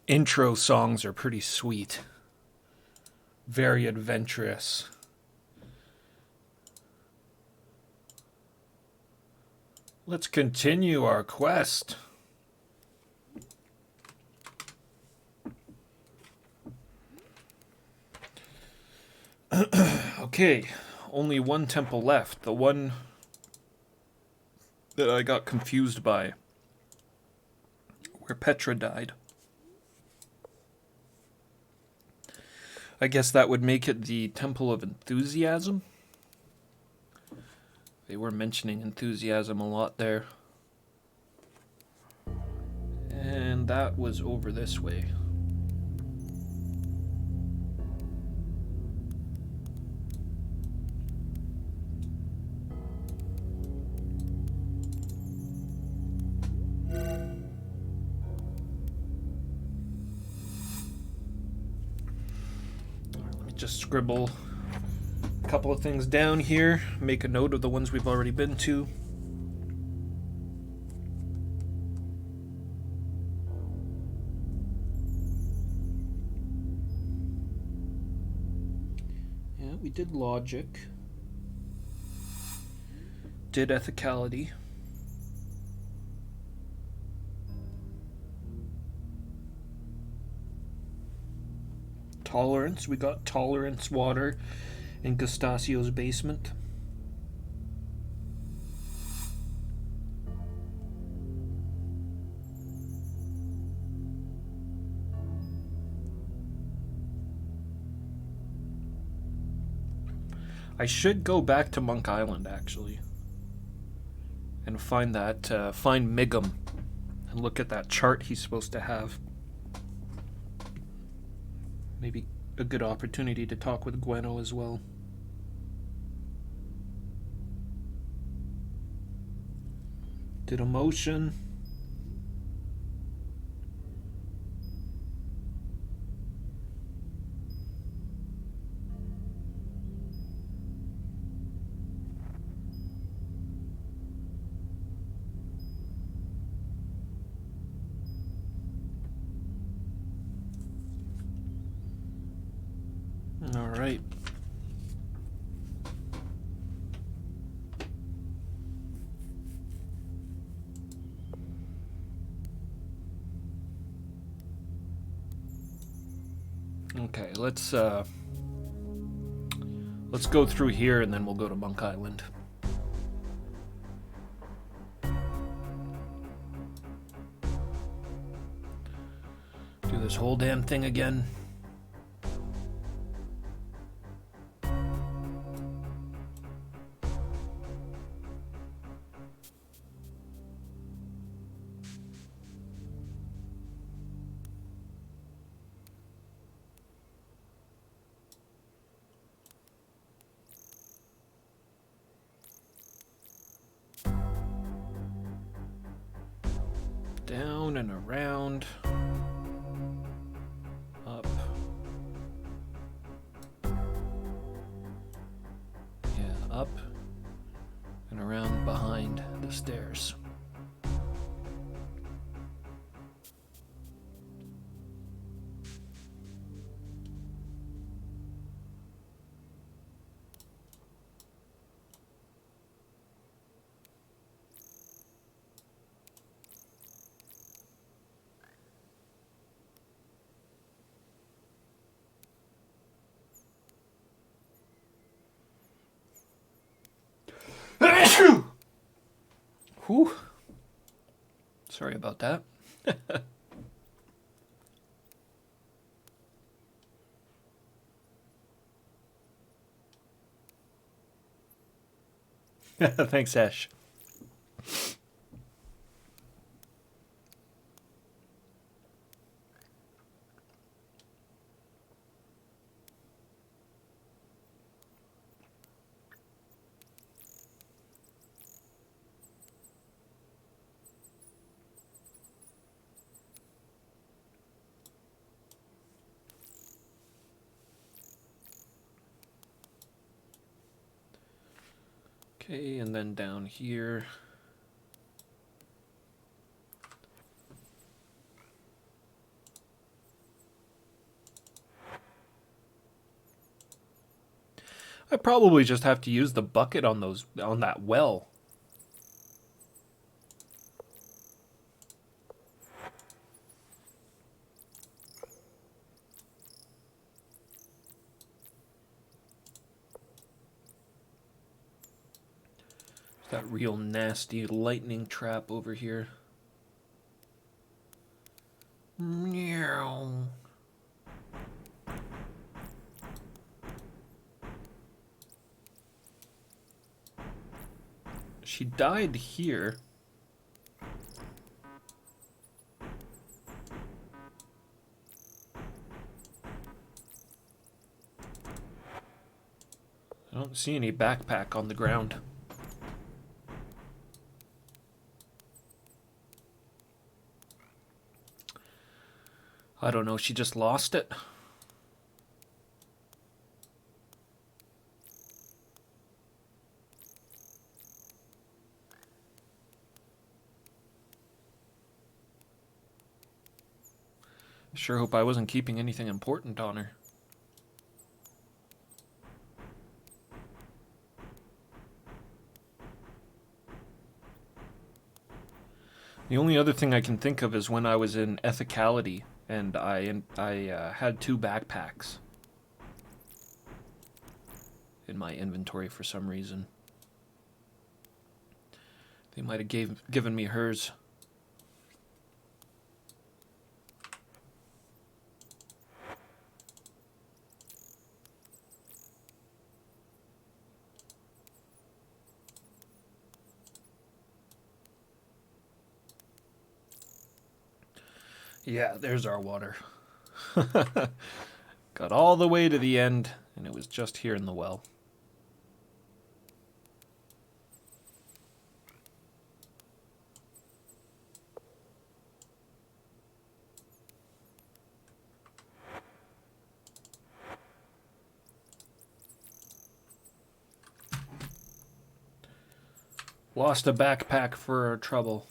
intro songs are pretty sweet. Very adventurous. Let's continue our quest. Okay, only one temple left. The one that I got confused by. Where Petra died. I guess that would make it the Temple of Enthusiasm. They were mentioning enthusiasm a lot there. And that was over this way. Just scribble a couple of things down here, make a note of the ones we've already been to. Yeah, we did logic. Did ethicality. Tolerance. We got tolerance water in Gustacio's basement. I should go back to Monk Island actually and find that find Migum and look at that chart he's supposed to have. Maybe a good opportunity to talk with Gweno as well. Did emotion. All right. Okay, let's go through here and then we'll go to Monk Island. Do this whole damn thing again. Down and around. Up. Yeah, up and around behind the stairs. Whew. Sorry about that. Thanks, Ash. Okay, and then down here. I probably just have to use the bucket on that well. That real nasty lightning trap over here. Meow. She died here. I don't see any backpack on the ground. I don't know, she just lost it. Sure hope I wasn't keeping anything important on her. The only other thing I can think of is when I was in ethicality and I had 2 backpacks in my inventory for some reason. They might have given me hers. Yeah, there's our water. Got all the way to the end, and it was just here in the well. Lost a backpack for trouble.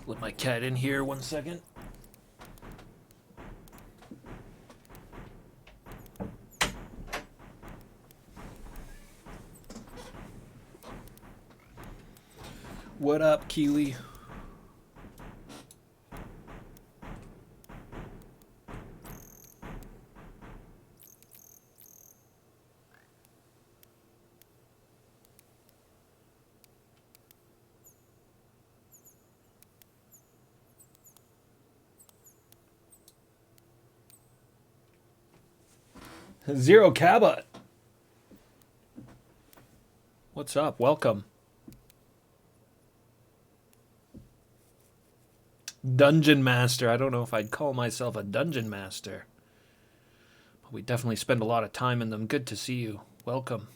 Let my cat in here 1 second. What up, Keely? Zero Cabot. What's up? Welcome. Dungeon Master. I don't know if I'd call myself a Dungeon Master. But we definitely spend a lot of time in them. Good to see you. Welcome.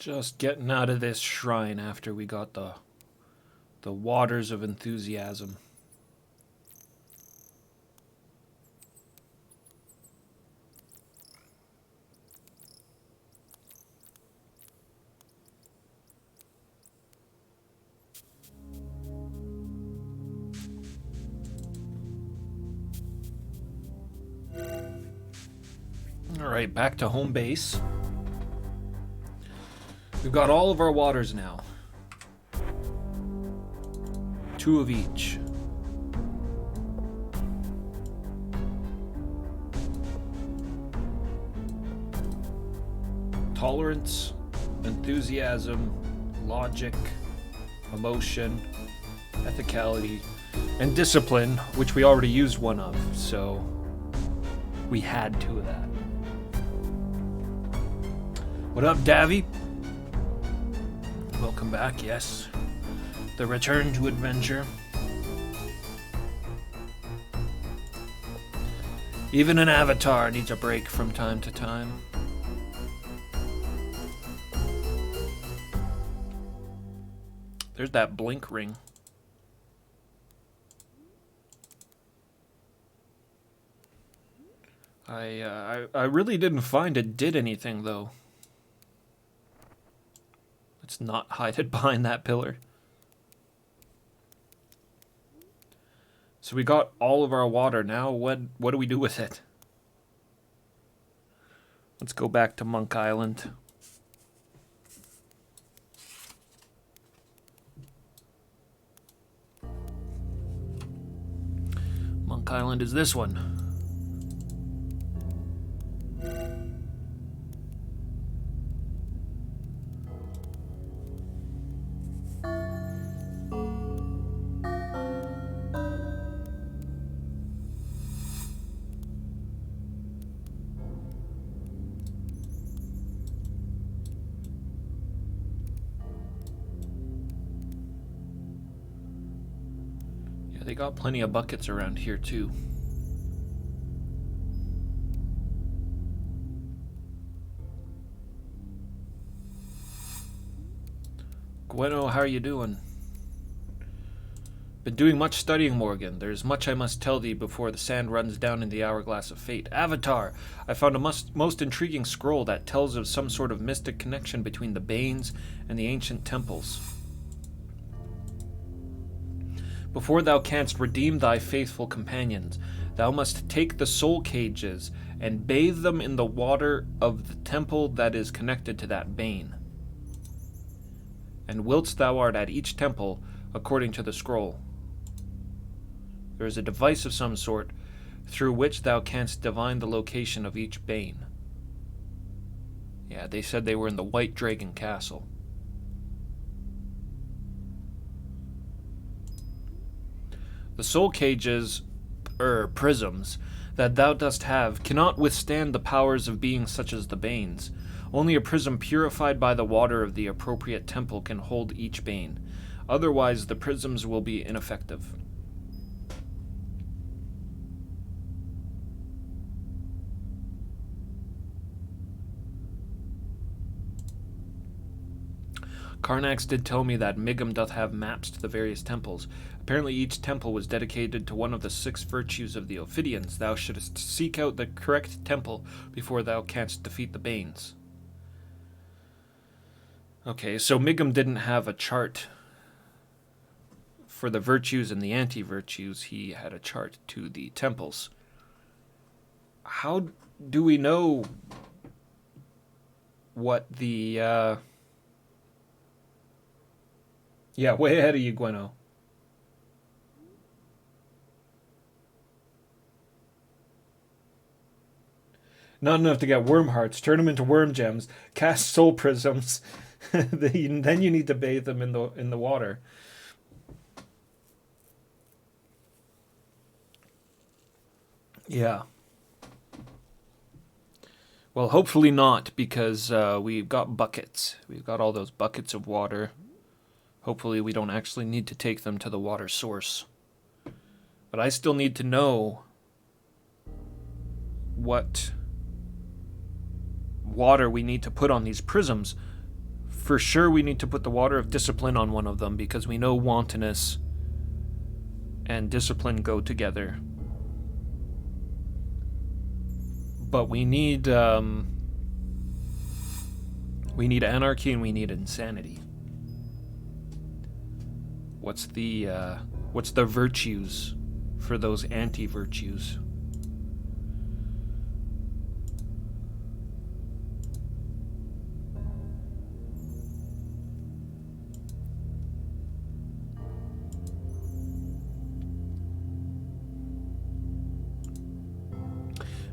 Just getting out of this shrine after we got the waters of enthusiasm. Alright, back to home base. We've got all of our waters now. 2 of each. Tolerance, enthusiasm, logic, emotion, ethicality, and discipline, which we already used 1 of, so we had 2 of that. What up, Davy? Welcome back, yes. The return to adventure. Even an avatar needs a break from time to time. There's that blink ring. I really didn't find it did anything, though. Let's not hide it behind that pillar. So we got all of our water. Now what do we do with it? Let's go back to Monk Island. Monk Island is this one. They got plenty of buckets around here, too. Gweno, how are you doing? Been doing much studying, Morgan. There's much I must tell thee before the sand runs down in the hourglass of fate. Avatar! I found a most intriguing scroll that tells of some sort of mystic connection between the Banes and the ancient temples. Before thou canst redeem thy faithful companions, thou must take the soul cages and bathe them in the water of the temple that is connected to that bane. And whilst thou art at each temple, according to the scroll, there is a device of some sort through which thou canst divine the location of each bane. Yeah, they said they were in the White Dragon Castle. The soul cages, prisms, that thou dost have cannot withstand the powers of beings such as the Banes. Only a prism purified by the water of the appropriate temple can hold each bane. Otherwise, the prisms will be ineffective. Karnax did tell me that Migum doth have maps to the various temples. Apparently each temple was dedicated to one of the 6 virtues of the Ophidians. Thou shouldst seek out the correct temple before thou canst defeat the Banes. Okay, so Migum didn't have a chart for the virtues and the anti-virtues. He had a chart to the temples. How do we know what the... Yeah, way ahead of you, Gweno. Not enough to get worm hearts. Turn them into worm gems. Cast soul prisms. Then you need to bathe them in the water. Yeah. Well, hopefully not, because we've got buckets. We've got all those buckets of water. Hopefully we don't actually need to take them to the water source. But I still need to know what water we need to put on these prisms For sure we need to put the water of discipline on one of them, because we know wantonness and discipline go together. But we need anarchy and we need insanity. What's the virtues for those anti-virtues?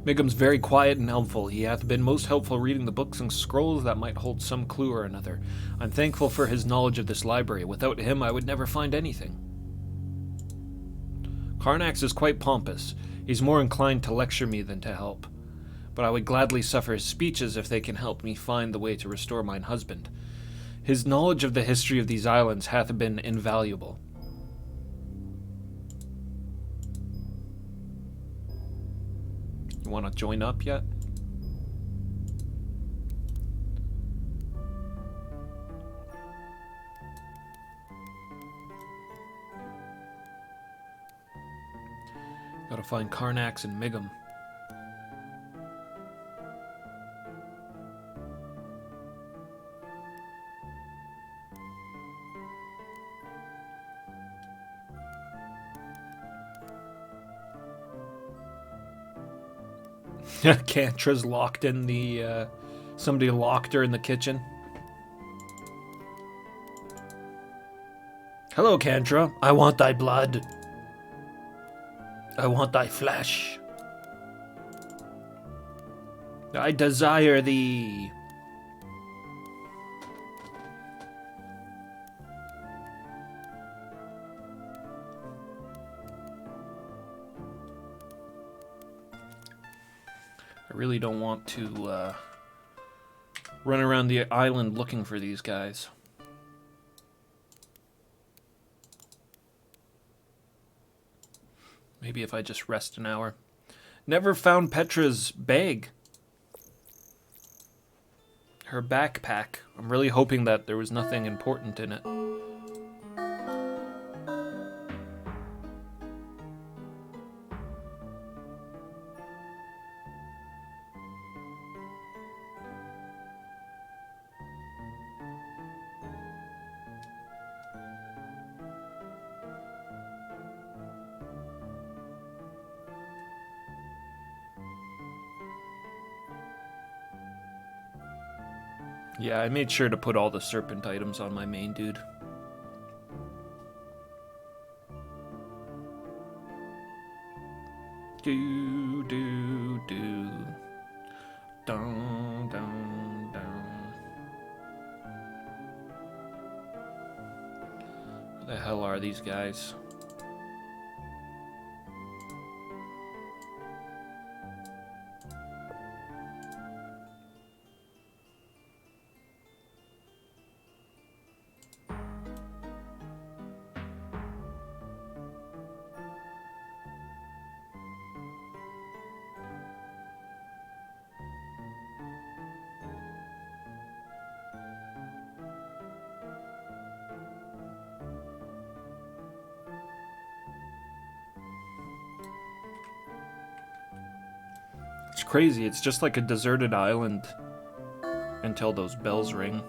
Migham's very quiet and helpful. He hath been most helpful reading the books and scrolls that might hold some clue or another. I'm thankful for his knowledge of this library. Without him, I would never find anything. Carnax is quite pompous. He's more inclined to lecture me than to help. But I would gladly suffer his speeches if they can help me find the way to restore mine husband. His knowledge of the history of these islands hath been invaluable. You want to join up yet? Gotta find Carnax and Migham. Cantra's locked in the, somebody locked her in the kitchen. Hello, Cantra. I want thy blood. I want thy flesh. I desire thee. I really don't want to run around the island looking for these guys. Maybe if I just rest an hour. Never found Petra's bag. Her backpack. I'm really hoping that there was nothing important in it. Yeah, I made sure to put all the Serpent items on my main dude. Do, do, do. Dun, dun, dun. Where the hell are these guys? It's crazy, it's just like a deserted island until those bells ring.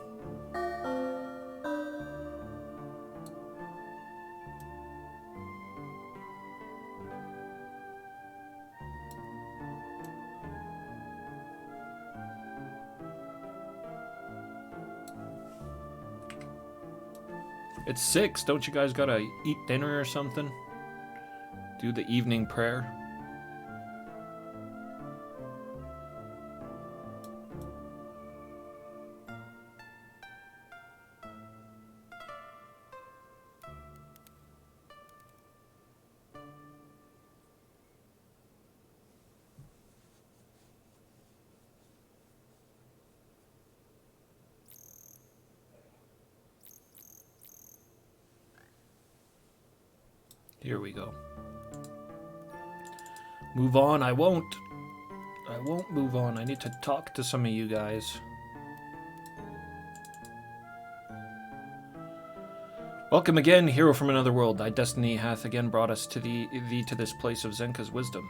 It's 6, don't you guys gotta eat dinner or something? Do the evening prayer? Here we go. Move on, I won't. I won't move on. I need to talk to some of you guys. Welcome again, hero from another world. Thy destiny hath again brought us to thee to this place of Zenka's wisdom.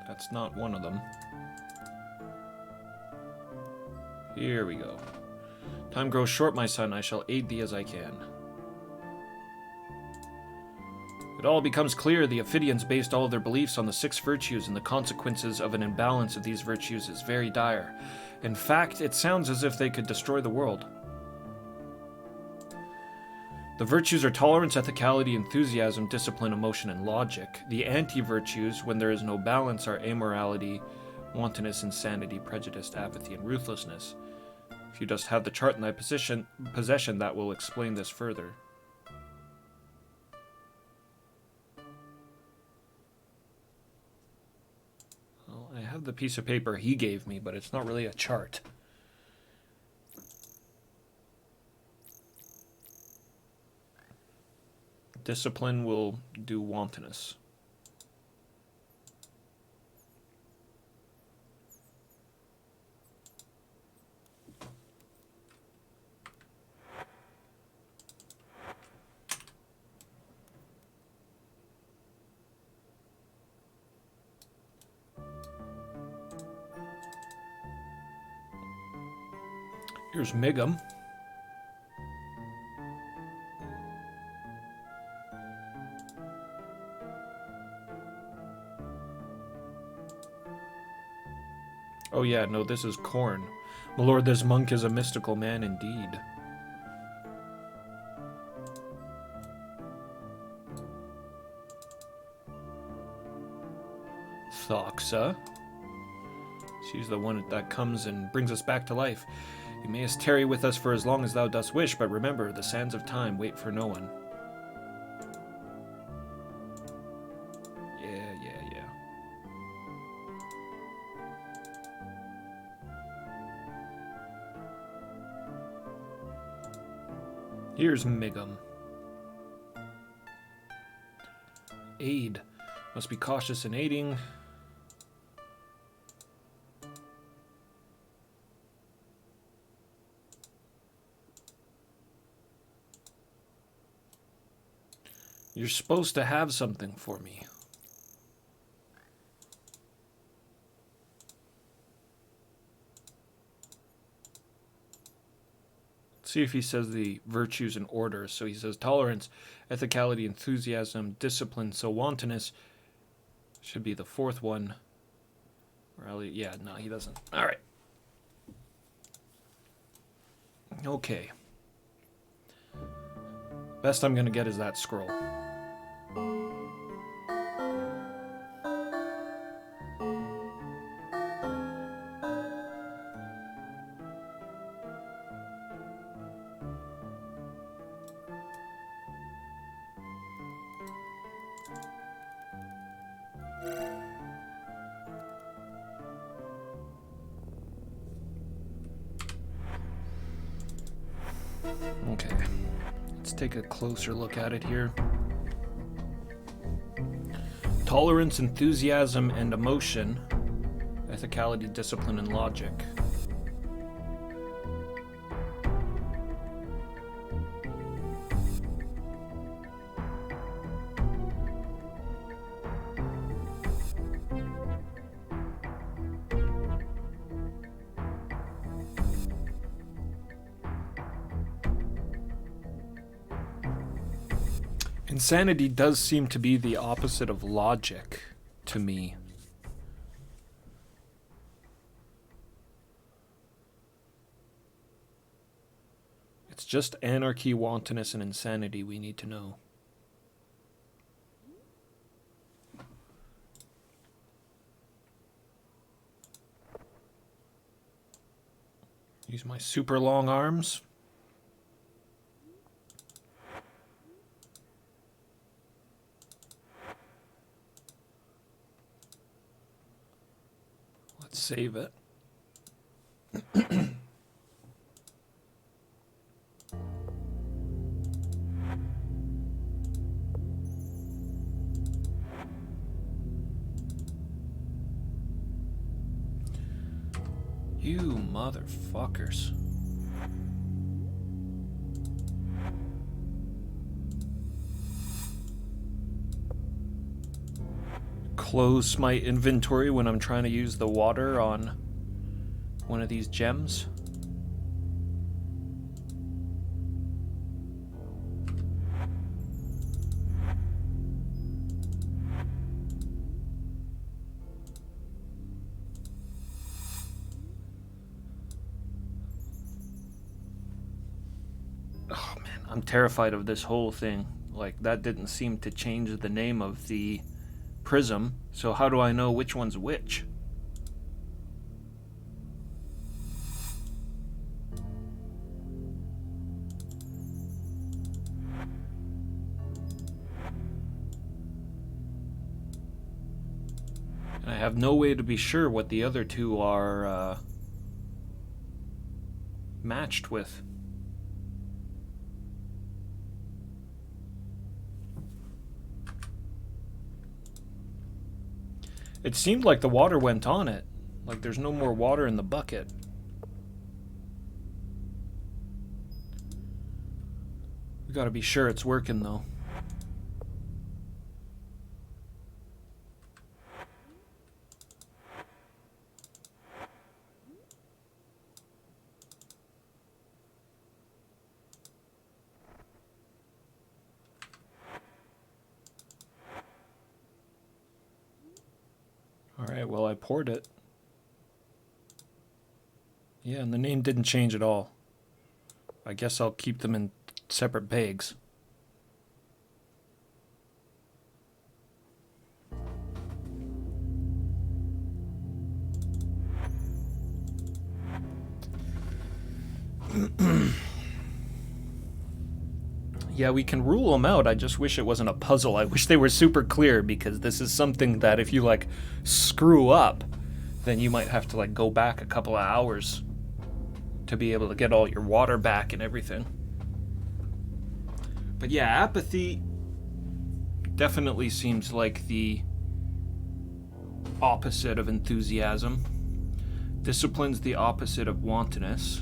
That's not one of them. Here we go. Time grows short, my son. I shall aid thee as I can. It all becomes clear the Ophidians based all of their beliefs on the 6 virtues, and the consequences of an imbalance of these virtues is very dire. In fact, it sounds as if they could destroy the world. The virtues are tolerance, ethicality, enthusiasm, discipline, emotion, and logic. The anti-virtues, when there is no balance, are amorality, wantonness, insanity, prejudice, apathy, and ruthlessness. If you just have the chart in thy possession, that will explain this further. Well, I have the piece of paper he gave me, but it's not really a chart. Discipline will do wantonness. Here's Migum. Oh yeah, no, this is Corn. My lord, this monk is a mystical man indeed. Thoxa. She's the one that comes and brings us back to life. You mayest tarry with us for as long as thou dost wish, but remember, the sands of time wait for no one. Yeah. Here's Migum. Aid. Must be cautious in aiding. You're supposed to have something for me. Let's see if he says the virtues in order. So he says tolerance, ethicality, enthusiasm, discipline. So wantonness should be the 4th one. Morality, yeah, no, he doesn't. All right. Okay. Best I'm going to get is that scroll. Okay, let's take a closer look at it here. Tolerance, enthusiasm, and emotion. Ethicality, discipline, and logic. Insanity does seem to be the opposite of logic to me. It's just anarchy, wantonness, and insanity we need to know. Use my super long arms. Save it. You motherfuckers. close my inventory when I'm trying to use the water on one of these gems. Oh man, I'm terrified of this whole thing. Like, that didn't seem to change the name of the prism, so how do I know which one's which? And I have no way to be sure what the other two are matched with. It seemed like the water went on it. Like there's no more water in the bucket. We gotta be sure it's working though. Alright, well I poured it. Yeah, and the name didn't change at all. I guess I'll keep them in separate bags. Yeah, we can rule them out. I just wish it wasn't a puzzle. I wish they were super clear, because this is something that if you like screw up, then you might have to like go back a couple of hours to be able to get all your water back and everything. But yeah, apathy definitely seems like the opposite of enthusiasm. Discipline's the opposite of wantonness.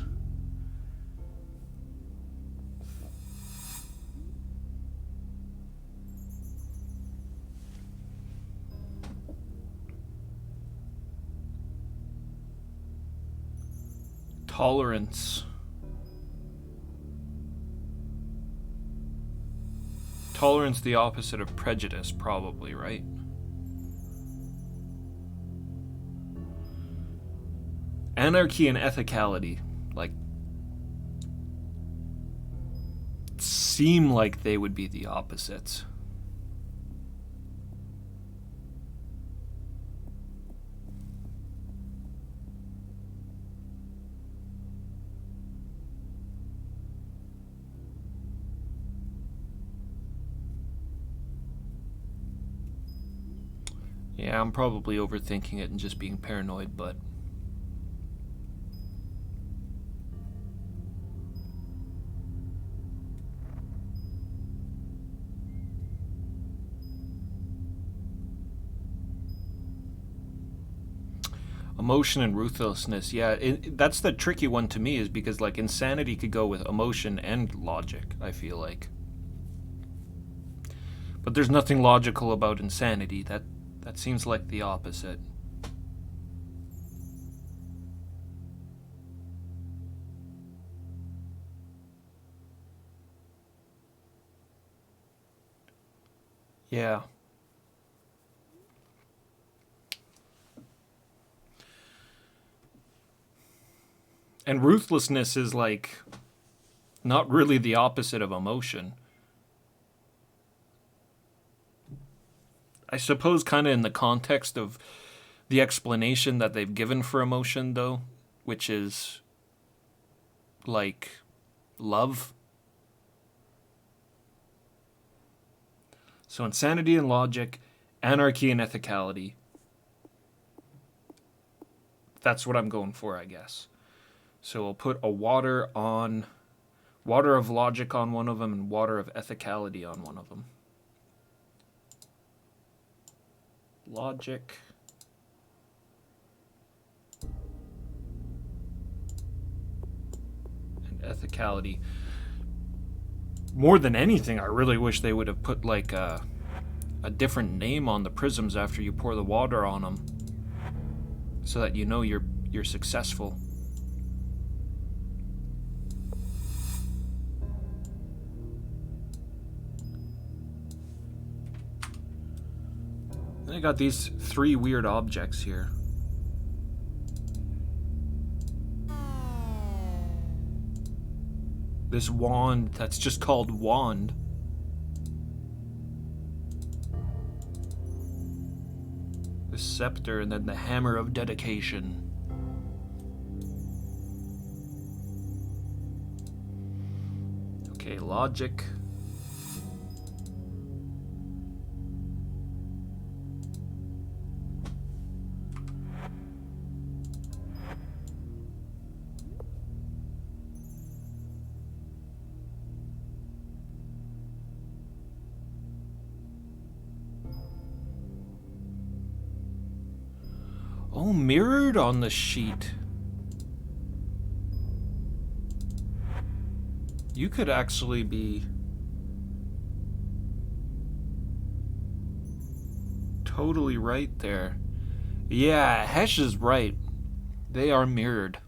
Tolerance. Tolerance the opposite of prejudice, probably, right? Anarchy and ethicality, like, seem like they would be the opposites. Yeah, I'm probably overthinking it and just being paranoid, but emotion and ruthlessness, yeah, that's the tricky one to me, is because like insanity could go with emotion and logic, I feel like. But there's nothing logical about insanity. That seems like the opposite. Yeah. And ruthlessness is like not really the opposite of emotion. I suppose kind of in the context of the explanation that they've given for emotion, though, which is like love. So insanity and logic, anarchy and ethicality. That's what I'm going for, I guess. So we'll put a water of logic on one of them and water of ethicality on one of them. Logic. And ethicality. More than anything, I really wish they would have put like a different name on the prisms after you pour the water on them, so that you know you're successful. Then I got these 3 weird objects here. This wand that's just called wand. The scepter, and then the hammer of dedication. Okay, logic. Oh, mirrored on the sheet. You could actually be totally right there. Yeah, Hesh is right. They are mirrored.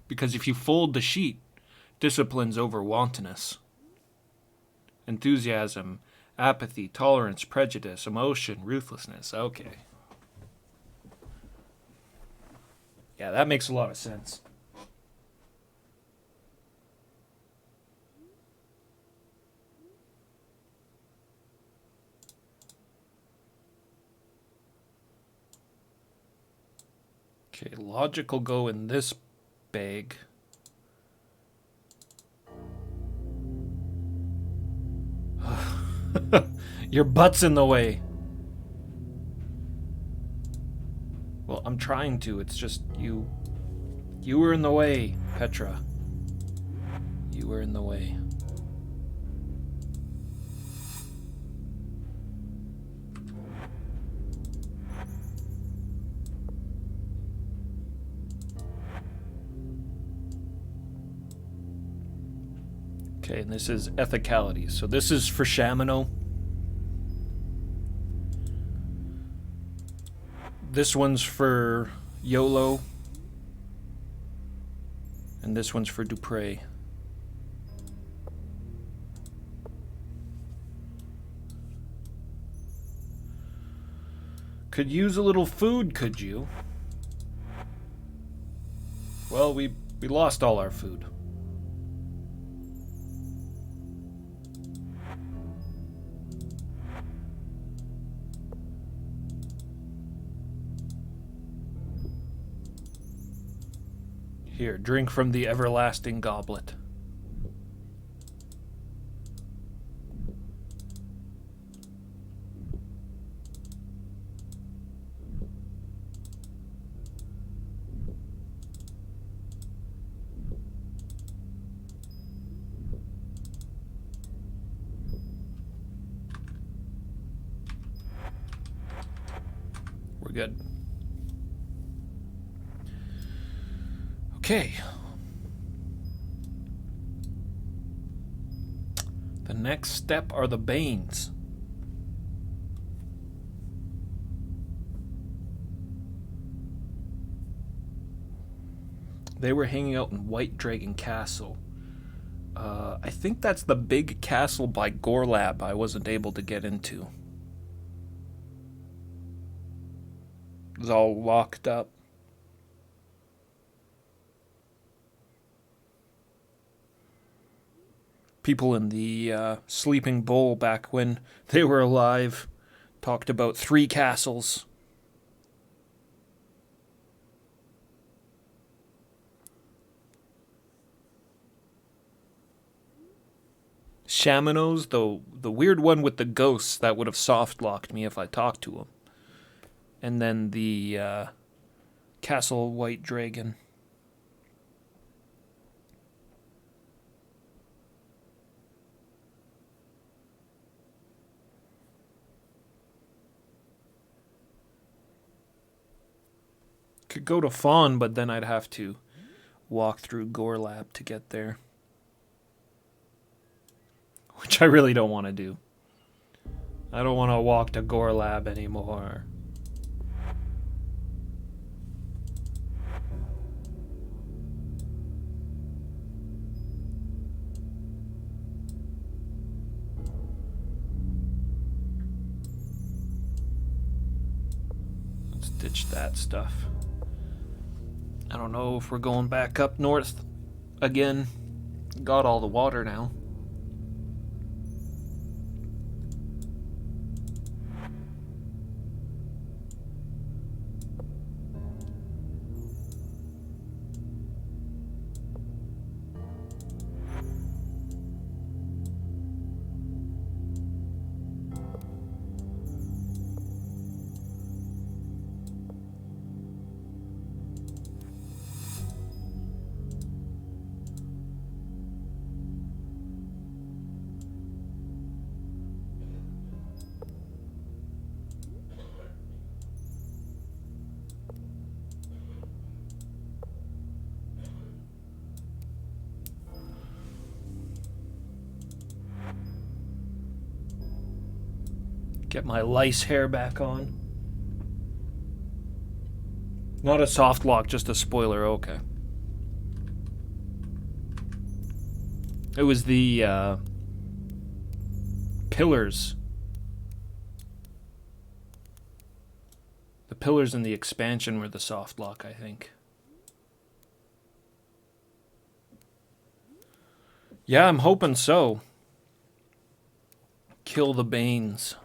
Because if you fold the sheet, discipline's over wantonness. Enthusiasm, apathy, tolerance, prejudice, emotion, ruthlessness. Okay. Yeah, that makes a lot of sense. Okay, logic will go in this bag. Your butt's in the way. Well, I'm trying to. It's just you. You were in the way, Petra. You were in the way. Okay, and this is ethicality. So this is for Shamino. This one's for YOLO. And this one's for Dupre. Could use a little food, could you? Well, we lost all our food. Here, drink from the everlasting goblet. We're good. Okay. The next step are the Banes. They were hanging out in White Dragon Castle. I think that's the big castle by Gorlab I wasn't able to get into. It was all locked up. People in the Sleeping Bowl back when they were alive talked about 3 castles. Shamino's, the weird one with the ghosts that would have soft locked me if I talked to him. And then the Castle White Dragon. Could go to Fawn, but then I'd have to walk through Gorlab to get there. Which I really don't want to do. I don't want to walk to Gore Lab anymore. Let's ditch that stuff. I don't know if we're going back up north again. Got all the water now. Get my lice hair back on. Not a soft lock, just a spoiler, okay. It was the pillars. The pillars in the expansion were the soft lock, I think. Yeah, I'm hoping so. Kill the Banes.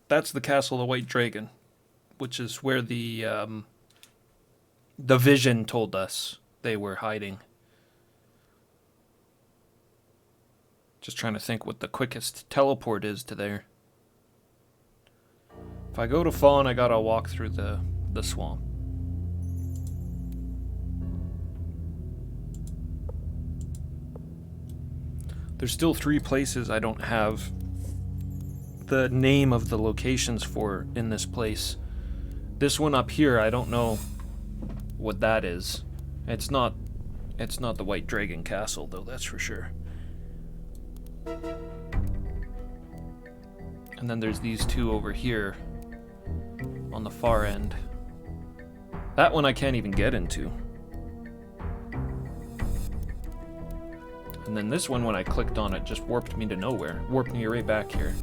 That's the Castle of the White Dragon, which is where the Vision told us they were hiding. Just trying to think what the quickest teleport is to there. If I go to Fawn, I gotta walk through the swamp. There's still 3 places I don't have the name of the locations for in this place. This one up here, I don't know what that is. It's not the White Dragon Castle though, that's for sure. And then there's these 2 over here on the far end. That one I can't even get into. And then this one, when I clicked on it, just warped me to nowhere. Warped me right back here.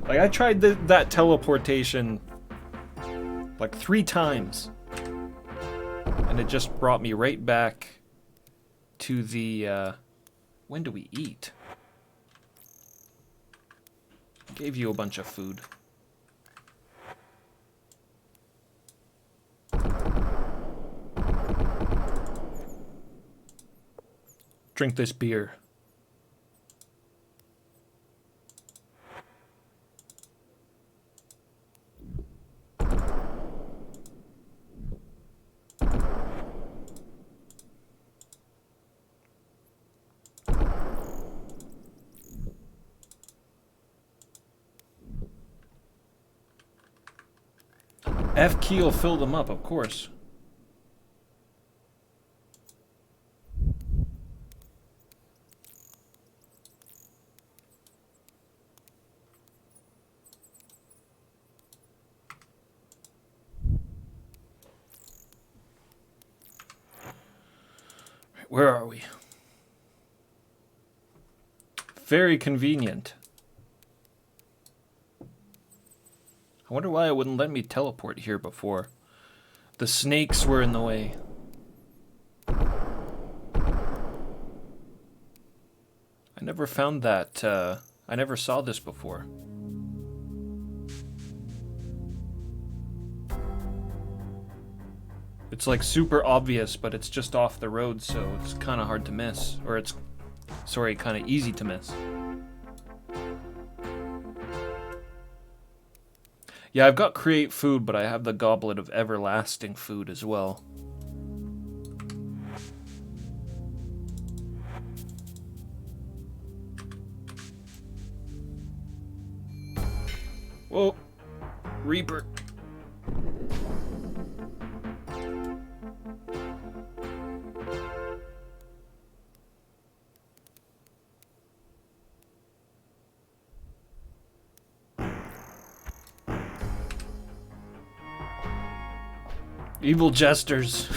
Like, I tried that teleportation like 3 times. And it just brought me right back to the, when do we eat? Gave you a bunch of food. Drink this beer. F key will fill them up, of course. Where are we? Very convenient. I wonder why it wouldn't let me teleport here before. The snakes were in the way. I never found that, I never saw this before. It's like super obvious, but it's just off the road, so it's kind of hard to miss. Or it's, sorry, kind of easy to miss. Yeah, I've got create food, but I have the goblet of everlasting food as well. Whoa, Reaper. Evil jesters.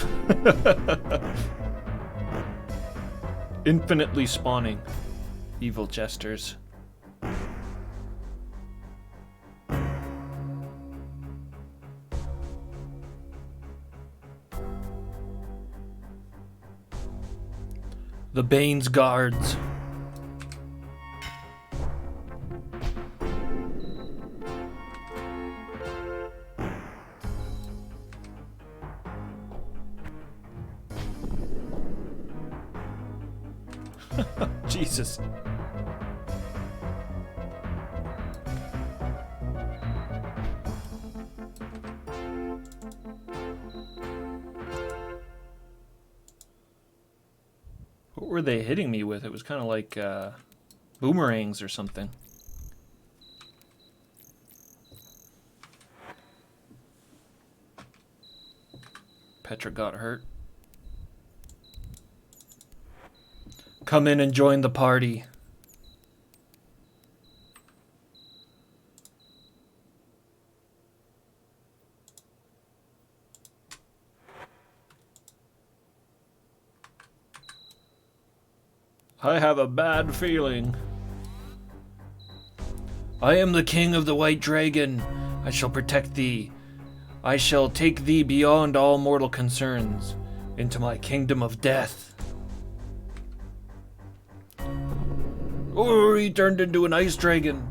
Infinitely spawning evil jesters. The Bane's guards. Jesus. What were they hitting me with? It was kind of like boomerangs or something. Petra got hurt. Come in and join the party. I have a bad feeling. I am the king of the White Dragon. I shall protect thee. I shall take thee beyond all mortal concerns, into my kingdom of death. Oh, he turned into an ice dragon.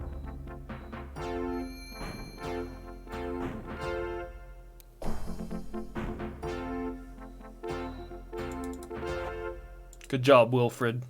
Good job, Wilfred.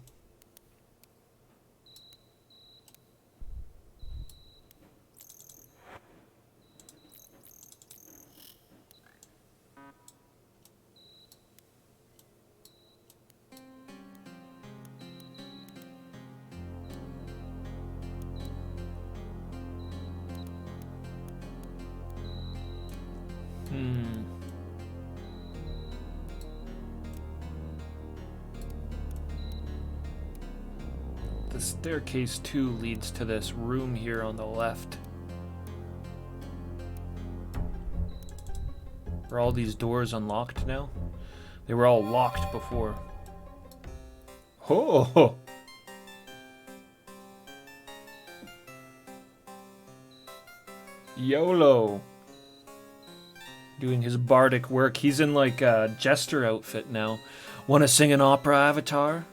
The staircase 2 leads to this room here on the left. Are all these doors unlocked now? They were all locked before. Oh! YOLO! Doing his bardic work. He's in like a jester outfit now. Want to sing an opera, Avatar?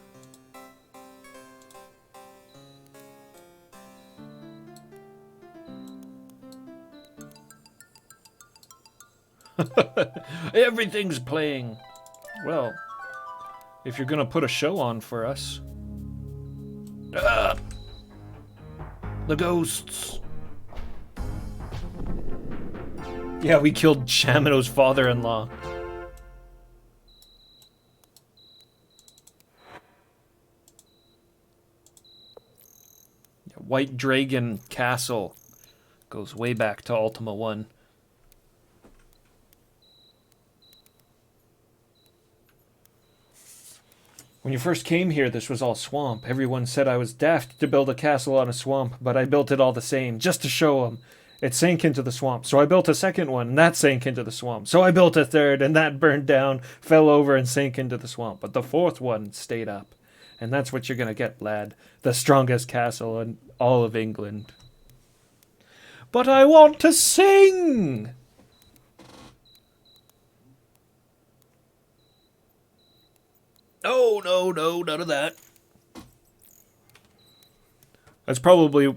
Everything's playing. Well, if you're gonna put a show on for us. Ah! The ghosts. Yeah, we killed Shamino's father-in-law. White Dragon Castle goes way back to Ultima 1. When you first came here, this was all swamp. Everyone said I was daft to build a castle on a swamp, but I built it all the same, just to show them. It sank into the swamp, so I built a second one, and that sank into the swamp. So I built a third, and that burned down, fell over, and sank into the swamp. But the fourth one stayed up. And that's what you're gonna get, lad. The strongest castle in all of England. But I want to sing! No, no, no, none of that. That's probably...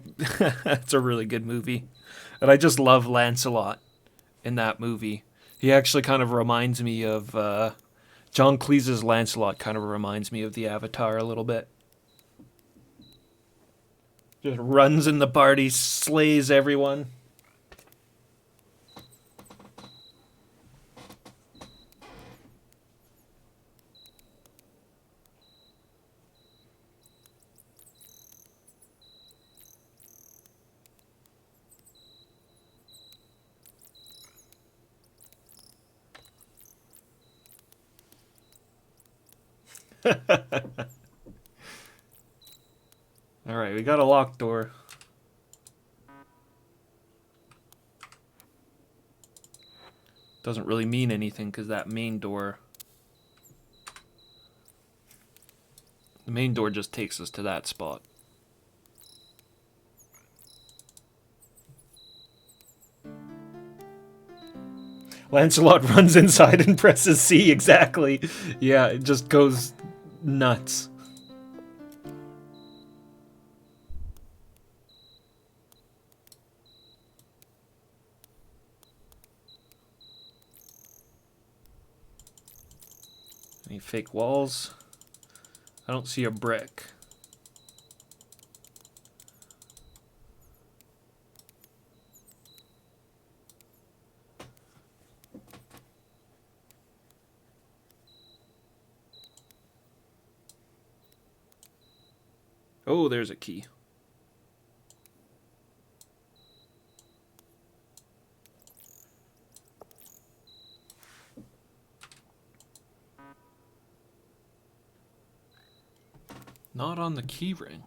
that's a really good movie. And I just love Lancelot in that movie. He actually kind of reminds me of... John Cleese's Lancelot kind of reminds me of the Avatar a little bit. Just runs in the party, slays everyone. Alright, we got a locked door. Doesn't really mean anything because that main door... The main door just takes us to that spot. Lancelot runs inside and presses C, exactly. Yeah, it just goes nuts. Any fake walls? I don't see a brick. Oh, there's a key. Not on the key ring.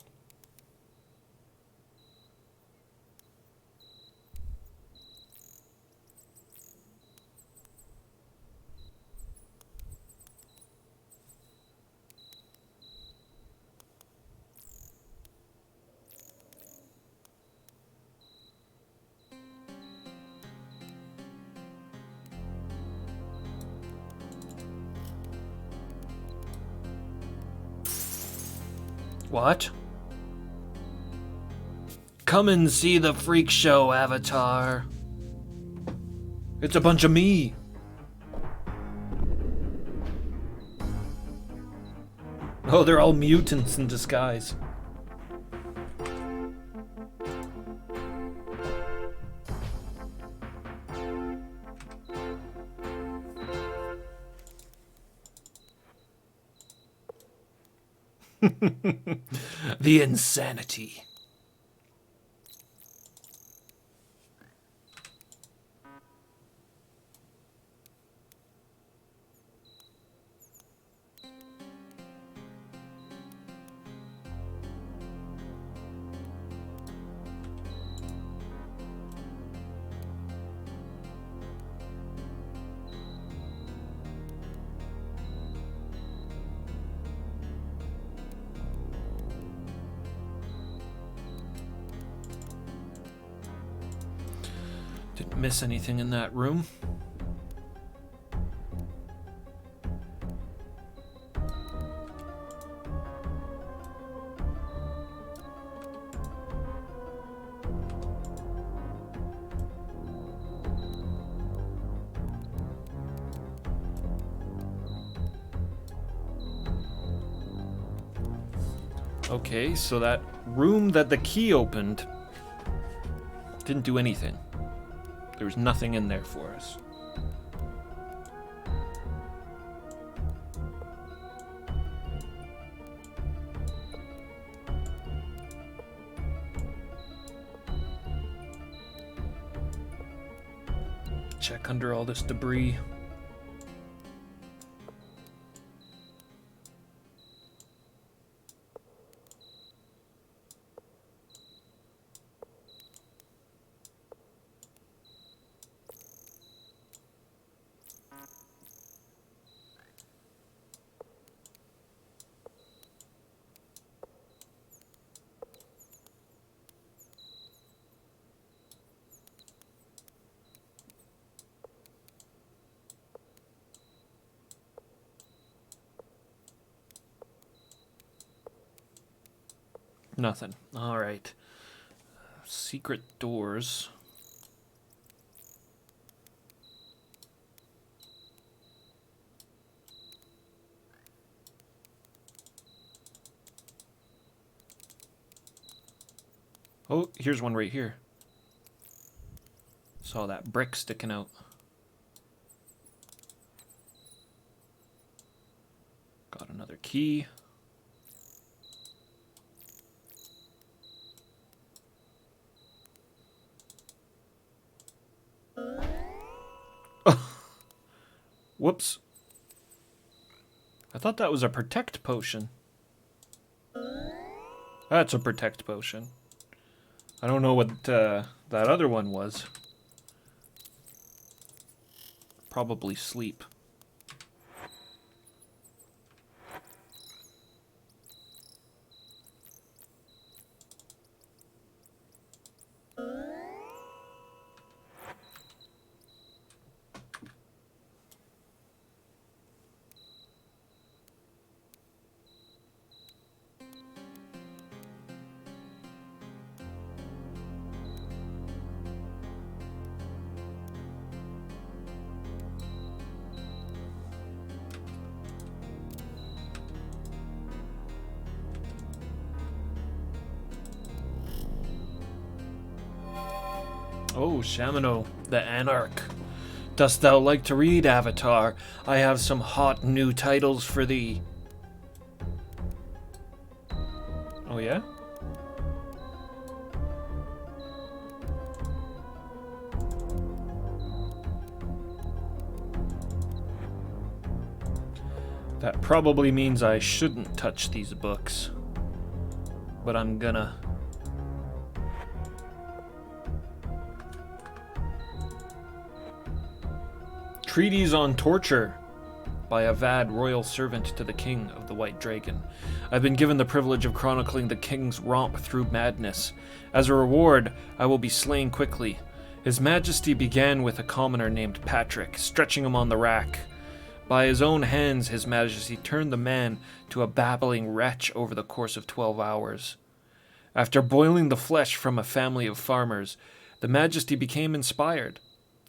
What? Come and see the freak show, Avatar. It's a bunch of me. Oh, they're all mutants in disguise. The insanity. Didn't miss anything in that room. Okay, so that room that the key opened didn't do anything. There was nothing in there for us. Check under all this debris. Nothing. All right. Secret doors. Oh, here's one right here. Saw that brick sticking out. Got another key. Whoops. I thought that was a protect potion. That's a protect potion. I don't know what that other one was. Probably sleep. Oh, Shamino, the Anarch. Dost thou like to read, Avatar? I have some hot new titles for thee. Oh, yeah? That probably means I shouldn't touch these books. But I'm gonna. Treatise on Torture by a VII royal servant to the King of the White Dragon. I've been given the privilege of chronicling the King's romp through madness. As a reward, I will be slain quickly. His Majesty began with a commoner named Patrick, stretching him on the rack. By his own hands, His Majesty turned the man to a babbling wretch over the course of 12 hours. After boiling the flesh from a family of farmers, the Majesty became inspired.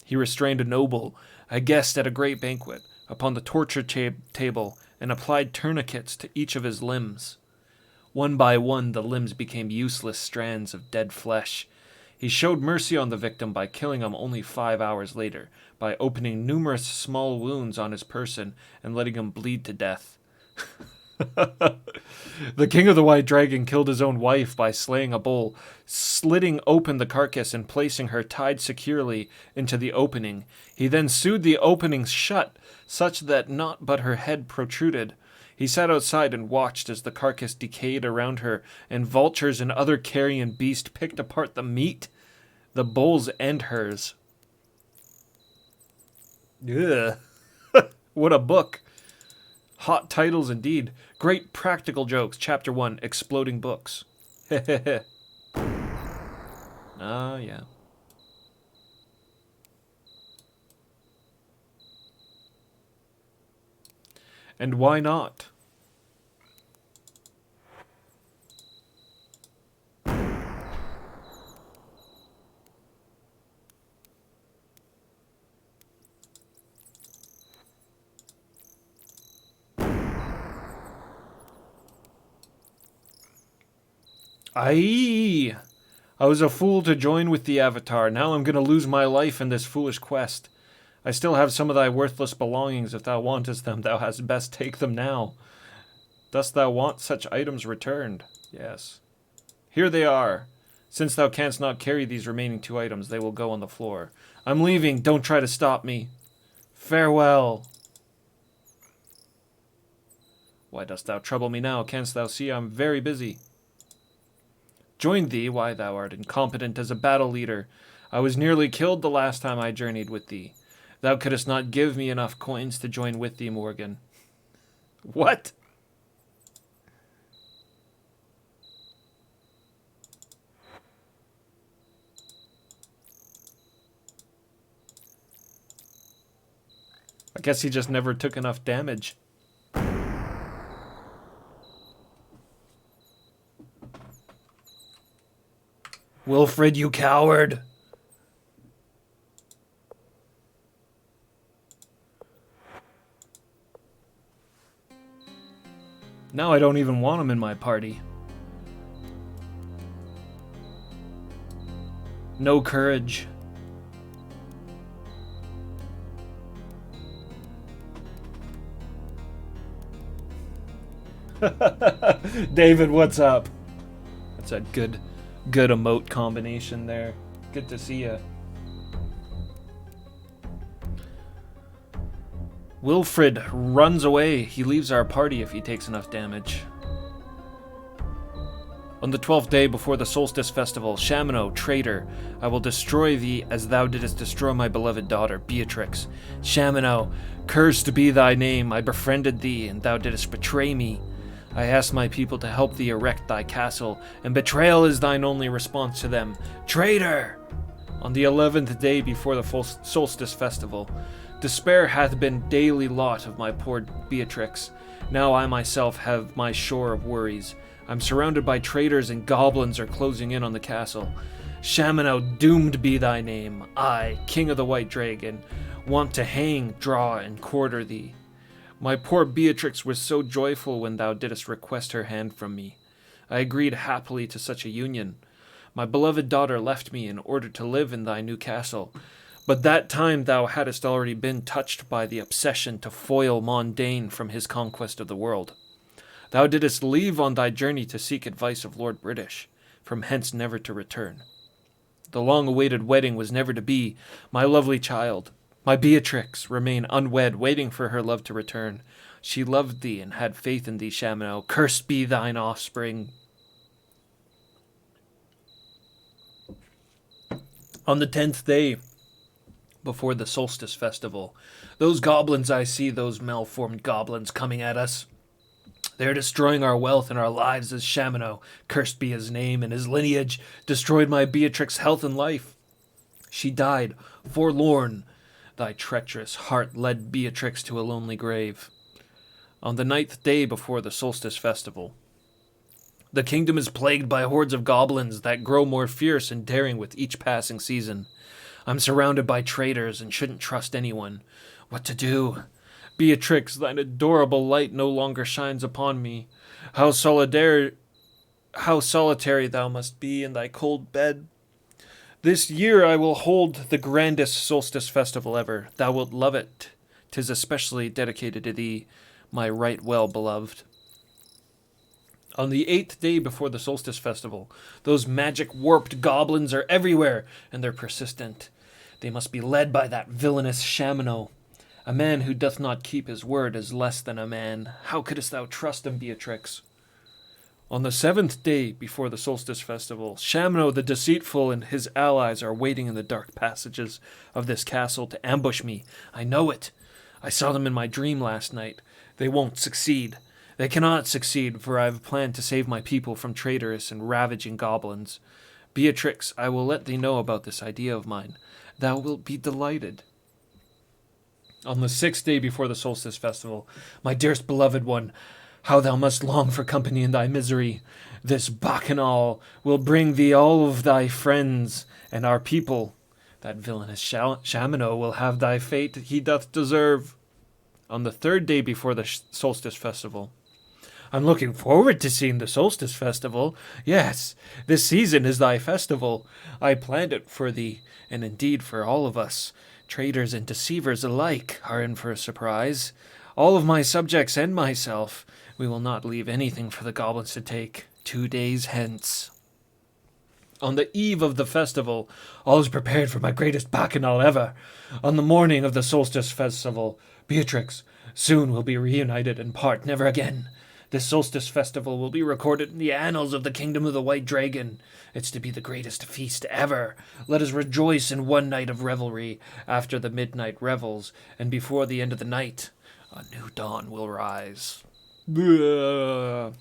He restrained a noble, a guest at a great banquet, upon the torture table and applied tourniquets to each of his limbs. One by one, the limbs became useless strands of dead flesh. He showed mercy on the victim by killing him only 5 hours later, by opening numerous small wounds on his person and letting him bleed to death. The King of the White Dragon killed his own wife by slaying a bull, slitting open the carcass and placing her tied securely into the opening. He then sewed the opening shut, such that naught but her head protruded. He sat outside and watched as the carcass decayed around her, and vultures and other carrion beasts picked apart the meat, the bull's and hers. Ugh. What a book. Hot titles indeed. Great practical jokes. Chapter 1, Exploding Books. Ah, yeah. And why not? Aye! I was a fool to join with the Avatar. Now I'm going to lose my life in this foolish quest. I still have some of thy worthless belongings. If thou wantest them, thou hadst best take them now. Dost thou want such items returned? Yes. Here they are. Since thou canst not carry these remaining 2 items, they will go on the floor. I'm leaving. Don't try to stop me. Farewell. Why dost thou trouble me now? Canst thou see I'm very busy? Joined thee? Why, thou art incompetent as a battle leader. I was nearly killed the last time I journeyed with thee. Thou couldst not give me enough coins to join with thee, Morgan. What? I guess he just never took enough damage. Wilfred, you coward! Now I don't even want him in my party. No courage. David, what's up? That's a good emote combination there. Good to see ya. Wilfred runs away. He leaves our party if he takes enough damage. On the 12th day before the solstice festival, Shamino, traitor, I will destroy thee as thou didst destroy my beloved daughter, Beatrix. Shamino, cursed be thy name, I befriended thee, and thou didst betray me. I asked my people to help thee erect thy castle, and betrayal is thine only response to them. Traitor! On the 11th day before the solstice festival, despair hath been daily lot of my poor Beatrix. Now I myself have my shore of worries. I'm surrounded by traitors and goblins are closing in on the castle. Shamino, doomed be thy name. I, king of the white dragon, want to hang, draw, and quarter thee. My poor Beatrix was so joyful when thou didst request her hand from me. I agreed happily to such a union. My beloved daughter left me in order to live in thy new castle. But that time thou hadst already been touched by the obsession to foil Mondane from his conquest of the world. Thou didst leave on thy journey to seek advice of Lord British, from hence never to return. The long-awaited wedding was never to be. My lovely child, my Beatrix, remain unwed, waiting for her love to return. She loved thee and had faith in thee, Shamino. Cursed be thine offspring. On the 10th day before the solstice festival, those goblins I see, those malformed goblins coming at us. They are destroying our wealth and our lives as Shamino, cursed be his name and his lineage, destroyed my Beatrix's health and life. She died, forlorn. Thy treacherous heart led Beatrix to a lonely grave. On the 9th day before the solstice festival, the kingdom is plagued by hordes of goblins that grow more fierce and daring with each passing season. I'm surrounded by traitors and shouldn't trust anyone. What to do? Beatrix, thine adorable light no longer shines upon me. How solitary thou must be in thy cold bed. This year I will hold the grandest solstice festival ever. Thou wilt love it. 'Tis especially dedicated to thee, my right well beloved. On the 8th day before the solstice festival, those magic warped goblins are everywhere, and they're persistent. They must be led by that villainous Shamino. A man who doth not keep his word is less than a man. How couldst thou trust him, Beatrix? On the 7th day before the solstice festival, Shamino the deceitful and his allies are waiting in the dark passages of this castle to ambush me. I know it. I saw them in my dream last night. They won't succeed. They cannot succeed, for I have planned to save my people from traitorous and ravaging goblins. Beatrix, I will let thee know about this idea of mine. Thou wilt be delighted. On the 6th day before the solstice festival, my dearest beloved one, how thou must long for company in thy misery. This bacchanal will bring thee all of thy friends and our people. That villainous Shamino will have thy fate he doth deserve. On the 3rd day before the solstice festival, I'm looking forward to seeing the solstice festival. Yes, this season is thy festival. I planned it for thee, and indeed for all of us. Traitors and deceivers alike are in for a surprise. All of my subjects and myself. We will not leave anything for the goblins to take. 2 days hence. On the eve of the festival, all is prepared for my greatest bacchanal ever. On the morning of the solstice festival, Beatrix soon will be reunited and part never again. This solstice festival will be recorded in the annals of the kingdom of the White Dragon. It's to be the greatest feast ever. Let us rejoice in one night of revelry after the midnight revels, and before the end of the night, a new dawn will rise. The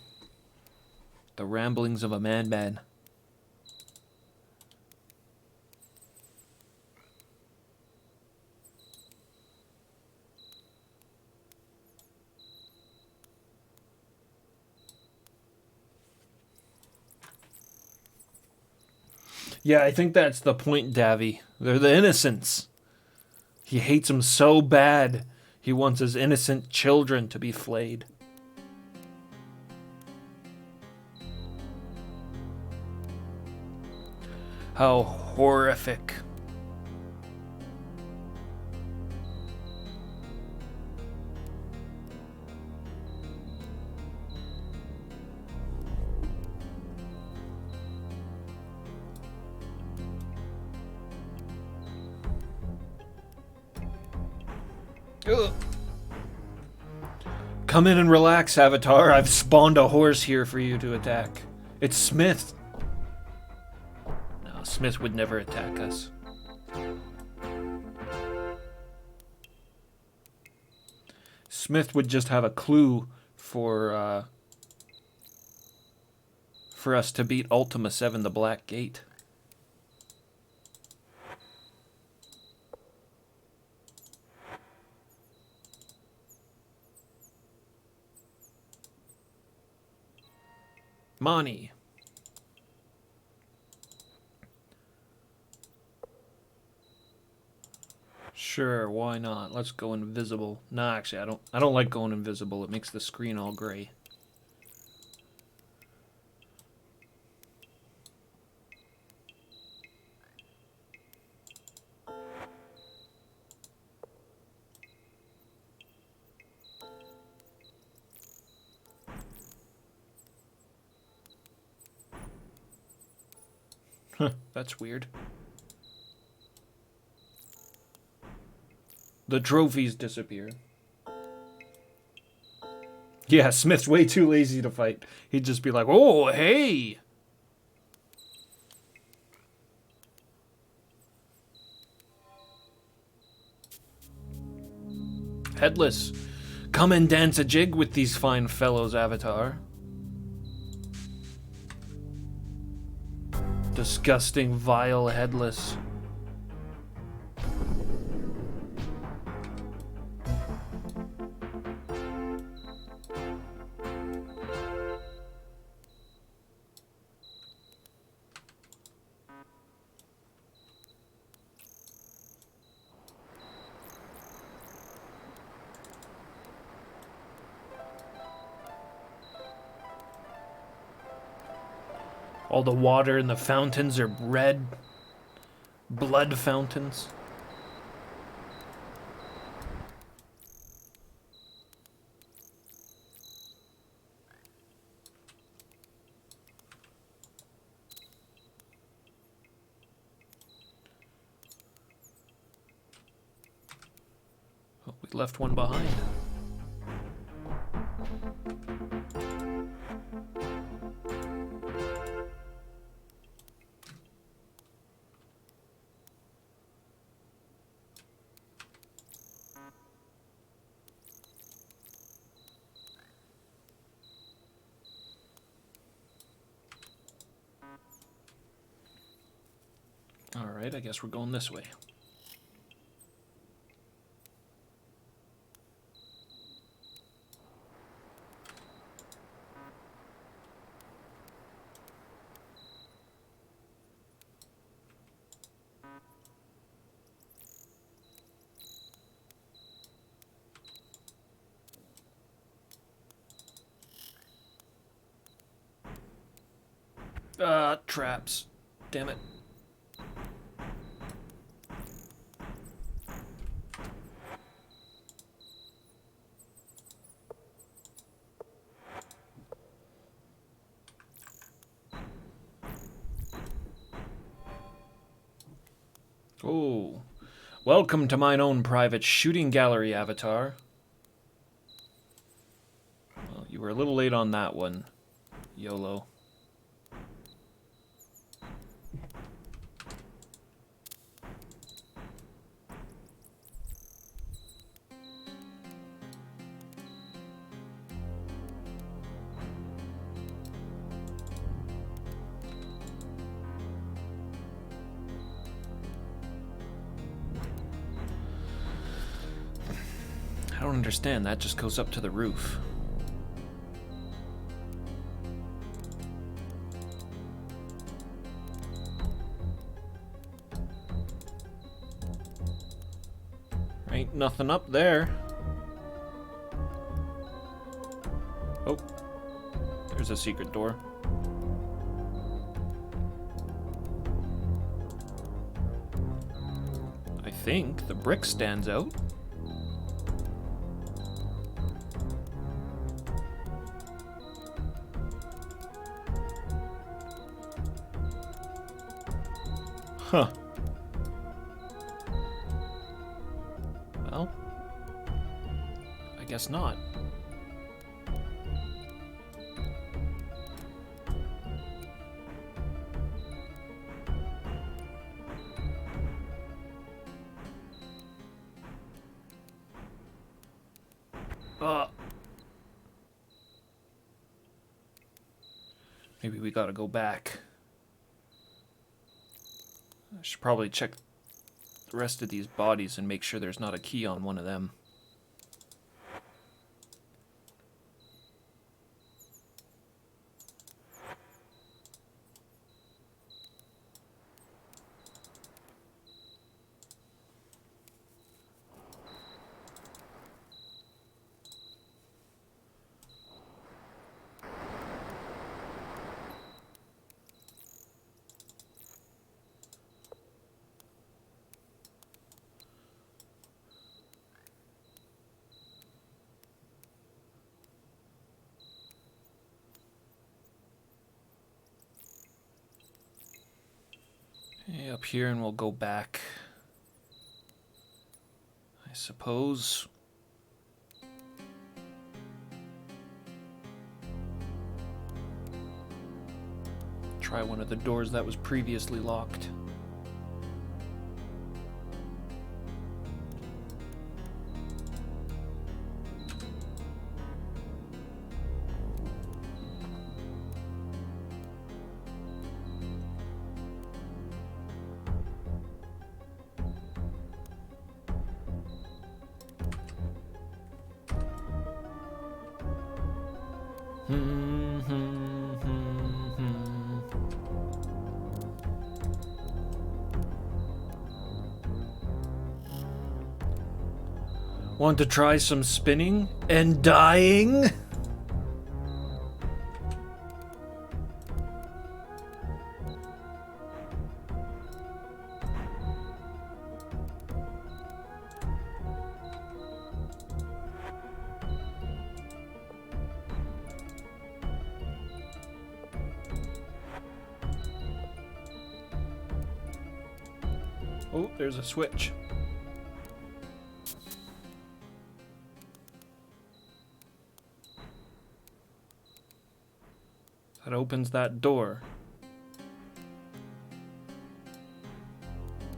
ramblings of a madman. Yeah, I think that's the point, Davy. They're the innocents. He hates them so bad, he wants his innocent children to be flayed. How horrific. Ugh. Come in and relax, Avatar. I've spawned a horse here for you to attack. It's Smith. No, Smith would never attack us. Smith would just have a clue for us to beat Ultima VII, the Black Gate. Mani. Sure, why not? Let's go invisible. Nah, actually, I don't like going invisible. It makes the screen all gray. That's weird. The trophies disappear. Yeah, Smith's way too lazy to fight. He'd just be like, oh, hey! Headless. Come and dance a jig with these fine fellows, Avatar. Disgusting, vile Headless. All the water in the fountains are red. Blood fountains. Oh, we left one behind. Alright, I guess we're going this way. Traps. Damn it. Oh. Welcome to mine own private shooting gallery, Avatar. Well, you were a little late on that one, YOLO. I don't understand, that just goes up to the roof. Ain't nothing up there. Oh, there's a secret door. I think the brick stands out. Huh. Well, I guess not. Maybe we gotta go back. I should probably check the rest of these bodies and make sure there's not a key on one of them. Okay, up here, and we'll go back, I suppose. Try one of the doors that was previously locked. Want to try some spinning and dying? Oh, there's a switch. That opens that door.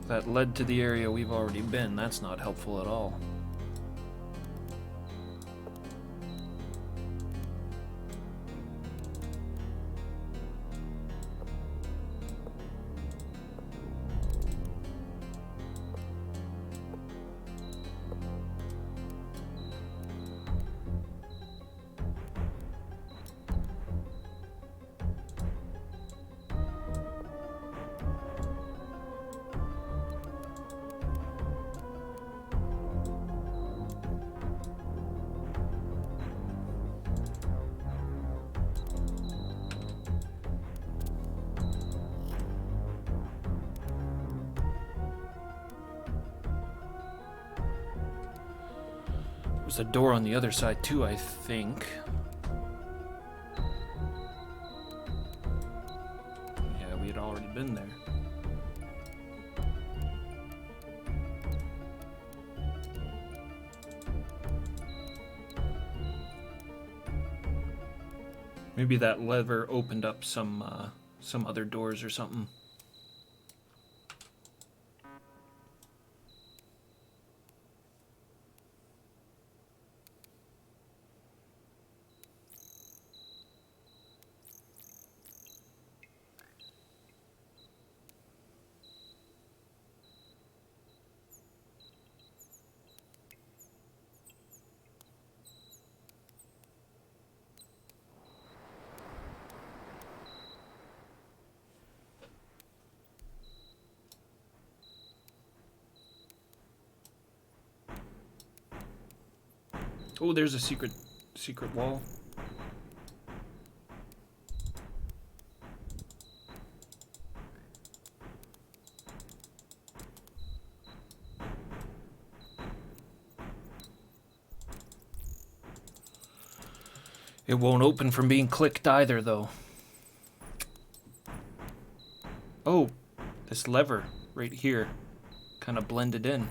That led to the area we've already been. That's not helpful at all. There's a door on the other side too, I think. Yeah, we had already been there. Maybe that lever opened up some other doors or something. Oh, there's a secret wall. It won't open from being clicked either, though. Oh, this lever right here kind of blended in.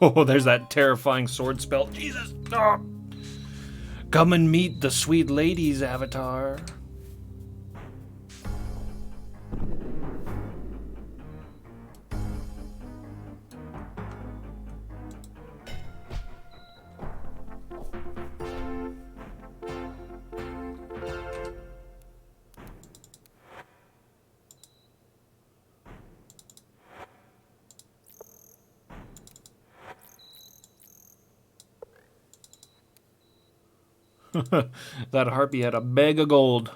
Oh, there's that terrifying sword spell. Jesus! Oh. Come and meet the sweet lady's avatar. That harpy had a bag of gold.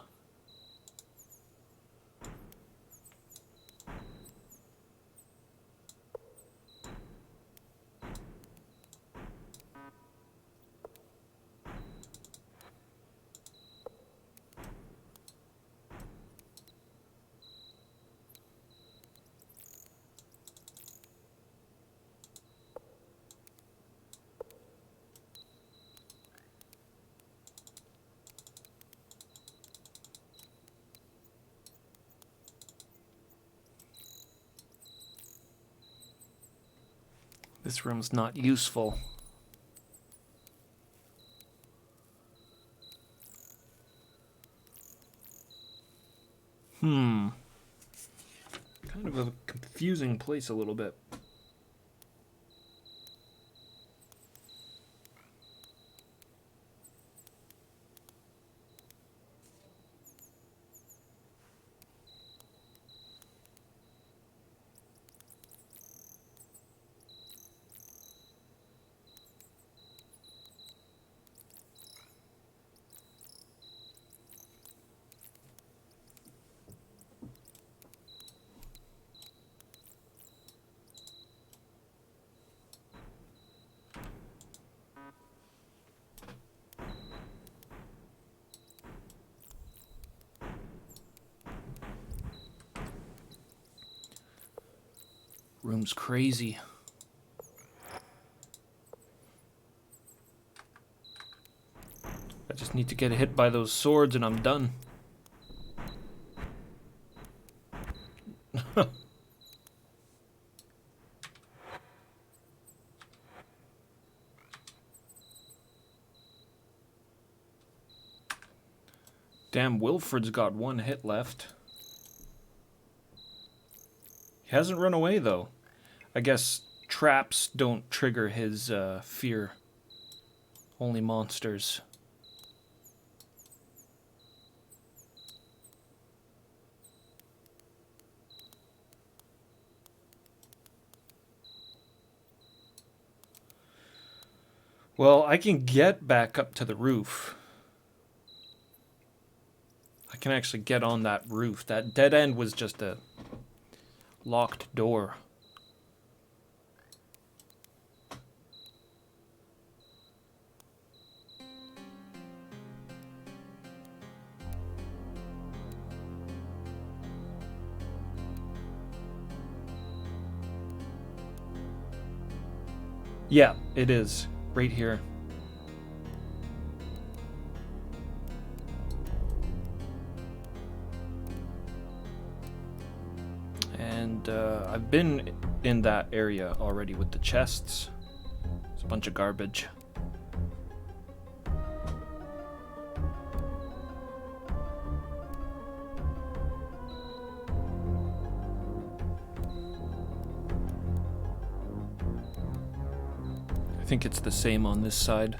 This room's not useful. Kind of a confusing place a little bit. Room's crazy. I just need to get hit by those swords and I'm done. Damn, Wilfred's got one hit left. He hasn't run away, though. I guess traps don't trigger his fear. Only monsters. Well, I can get back up to the roof. I can actually get on that roof. That dead end was just a locked door. Yeah, it is. Right here. And I've been in that area already with the chests. It's a bunch of garbage. I think it's the same on this side.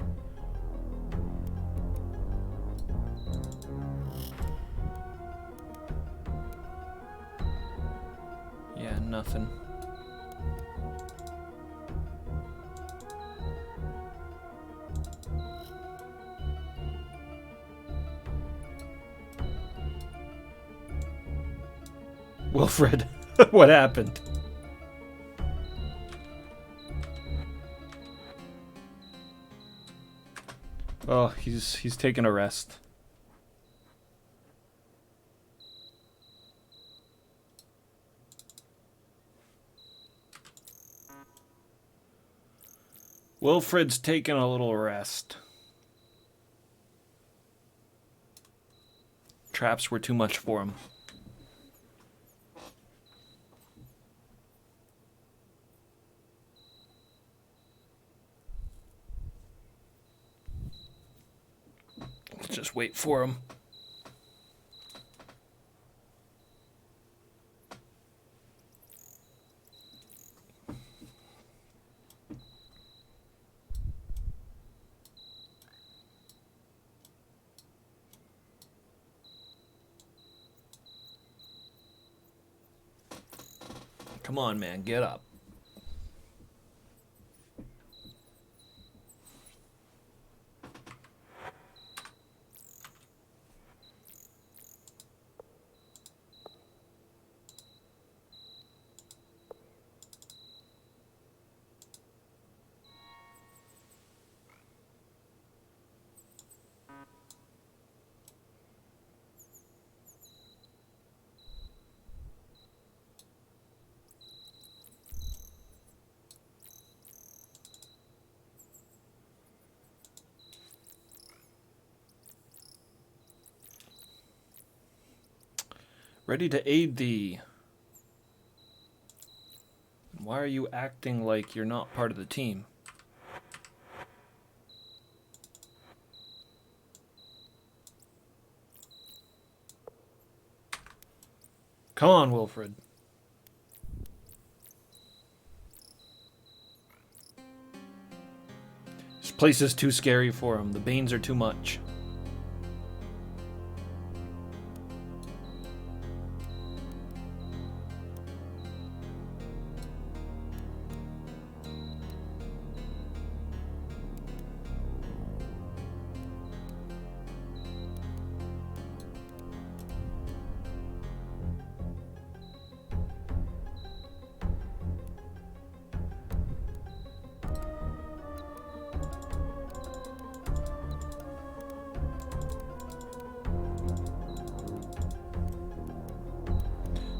Yeah, nothing. Wilfred, what happened? Oh, he's taking a rest. Wilfred's taking a little rest. Traps were too much for him. Let's just wait for him. Come on, man, get up. Ready to aid thee. Why are you acting like you're not part of the team? Come on, Wilfred. This place is too scary for him. The Banes are too much.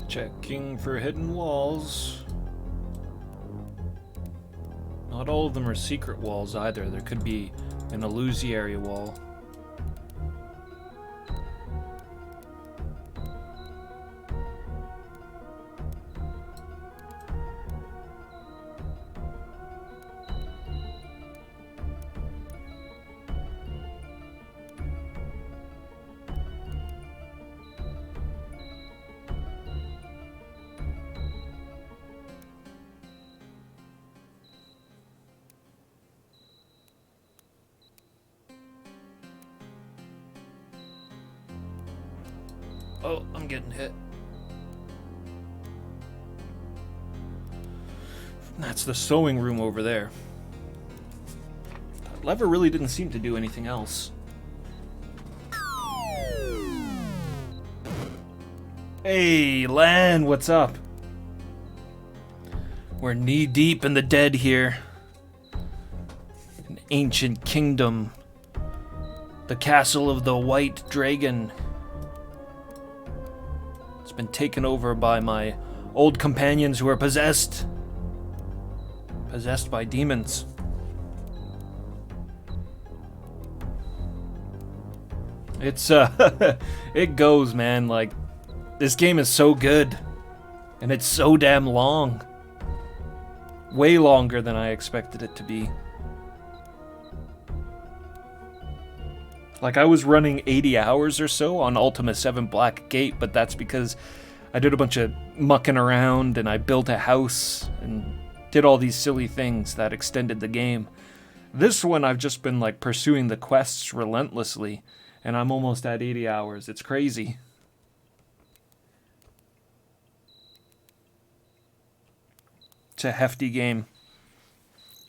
Checking for hidden walls. Not all of them are secret walls either. There could be an illusory wall. Oh, I'm getting hit. That's the sewing room over there. That lever really didn't seem to do anything else. Hey, Lan, what's up? We're knee-deep in the dead here. An ancient kingdom. The castle of the White Dragon. Been taken over by my old companions who are possessed by demons. It's it goes, man. Like, this game is so good and it's so damn long. Way longer than I expected it to be. Like, I was running 80 hours or so on Ultima 7 Black Gate, but that's because I did a bunch of mucking around and I built a house and did all these silly things that extended the game. This one, I've just been, like, pursuing the quests relentlessly, and I'm almost at 80 hours. It's crazy. It's a hefty game.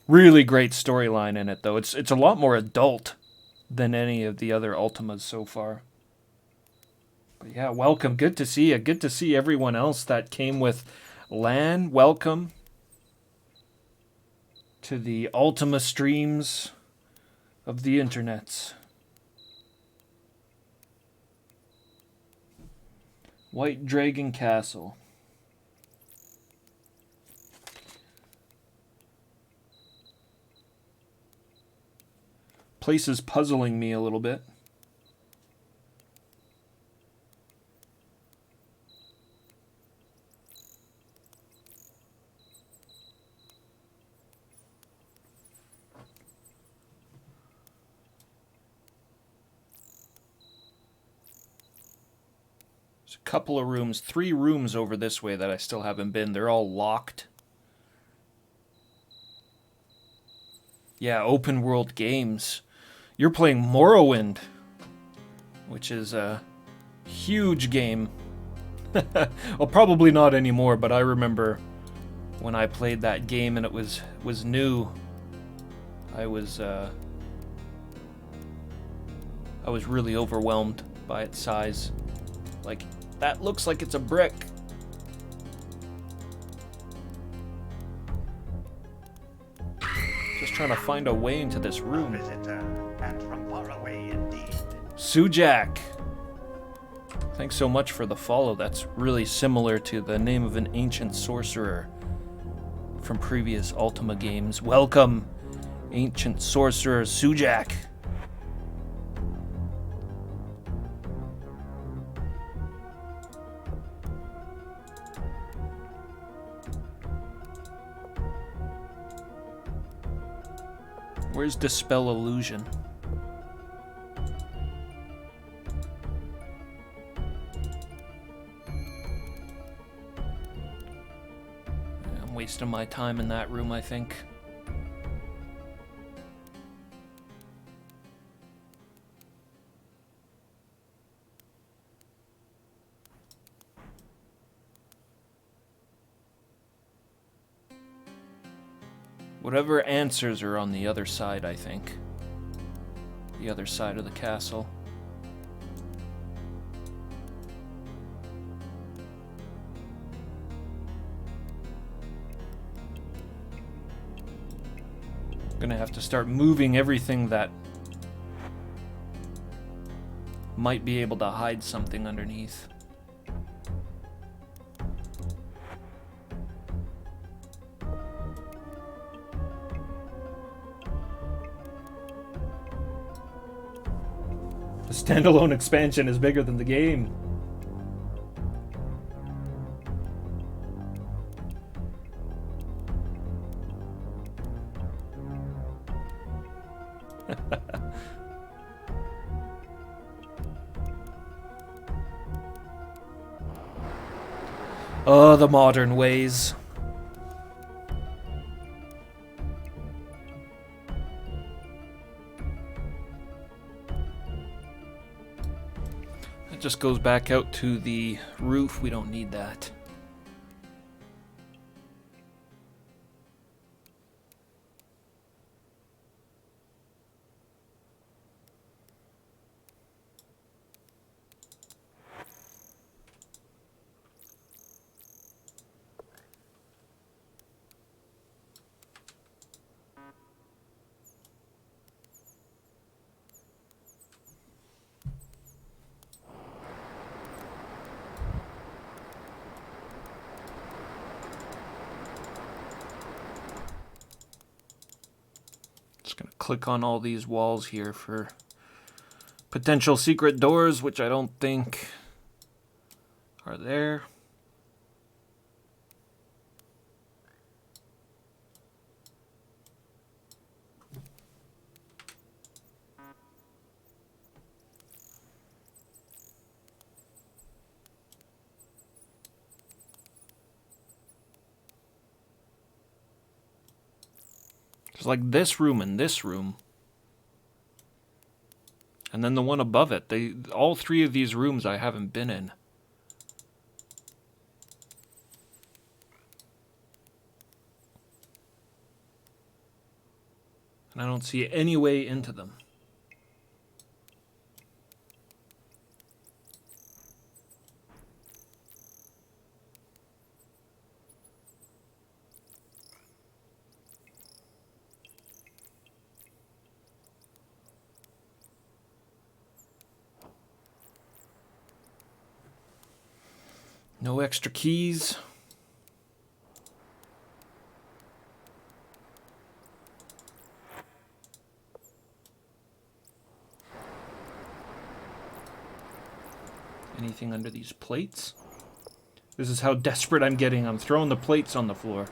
Really great storyline in it, though. It's a lot more adult than any of the other Ultimas so far. But yeah, welcome. Good to see you. Good to see everyone else that came with Lan. Welcome to the Ultima streams of the internets. White Dragon Castle. Place is puzzling me a little bit. There's a couple of rooms, 3 rooms over this way that I still haven't been. They're all locked. Yeah, open world games. You're playing Morrowind, which is a huge game. Well, probably not anymore, but I remember when I played that game and it was new. I was really overwhelmed by its size. Like, that looks like it's a brick. Just trying to find a way into this room. And from far away indeed. Sujak. Thanks so much for the follow. That's really similar to the name of an ancient sorcerer from previous Ultima games. Welcome, ancient sorcerer Sujak. Where's Dispel Illusion? I'm wasting my time in that room, I think. Whatever answers are on the other side, I think. The other side of the castle. I'm gonna have to start moving everything that might be able to hide something underneath. The standalone expansion is bigger than the game. Oh, the modern ways. It just goes back out to the roof. We don't need that. Just gonna click on all these walls here for potential secret doors, which I don't think are there. There's like this room and this room. And then the one above it. All three of these rooms I haven't been in. And I don't see any way into them. No extra keys. Anything under these plates? This is how desperate I'm getting. I'm throwing the plates on the floor.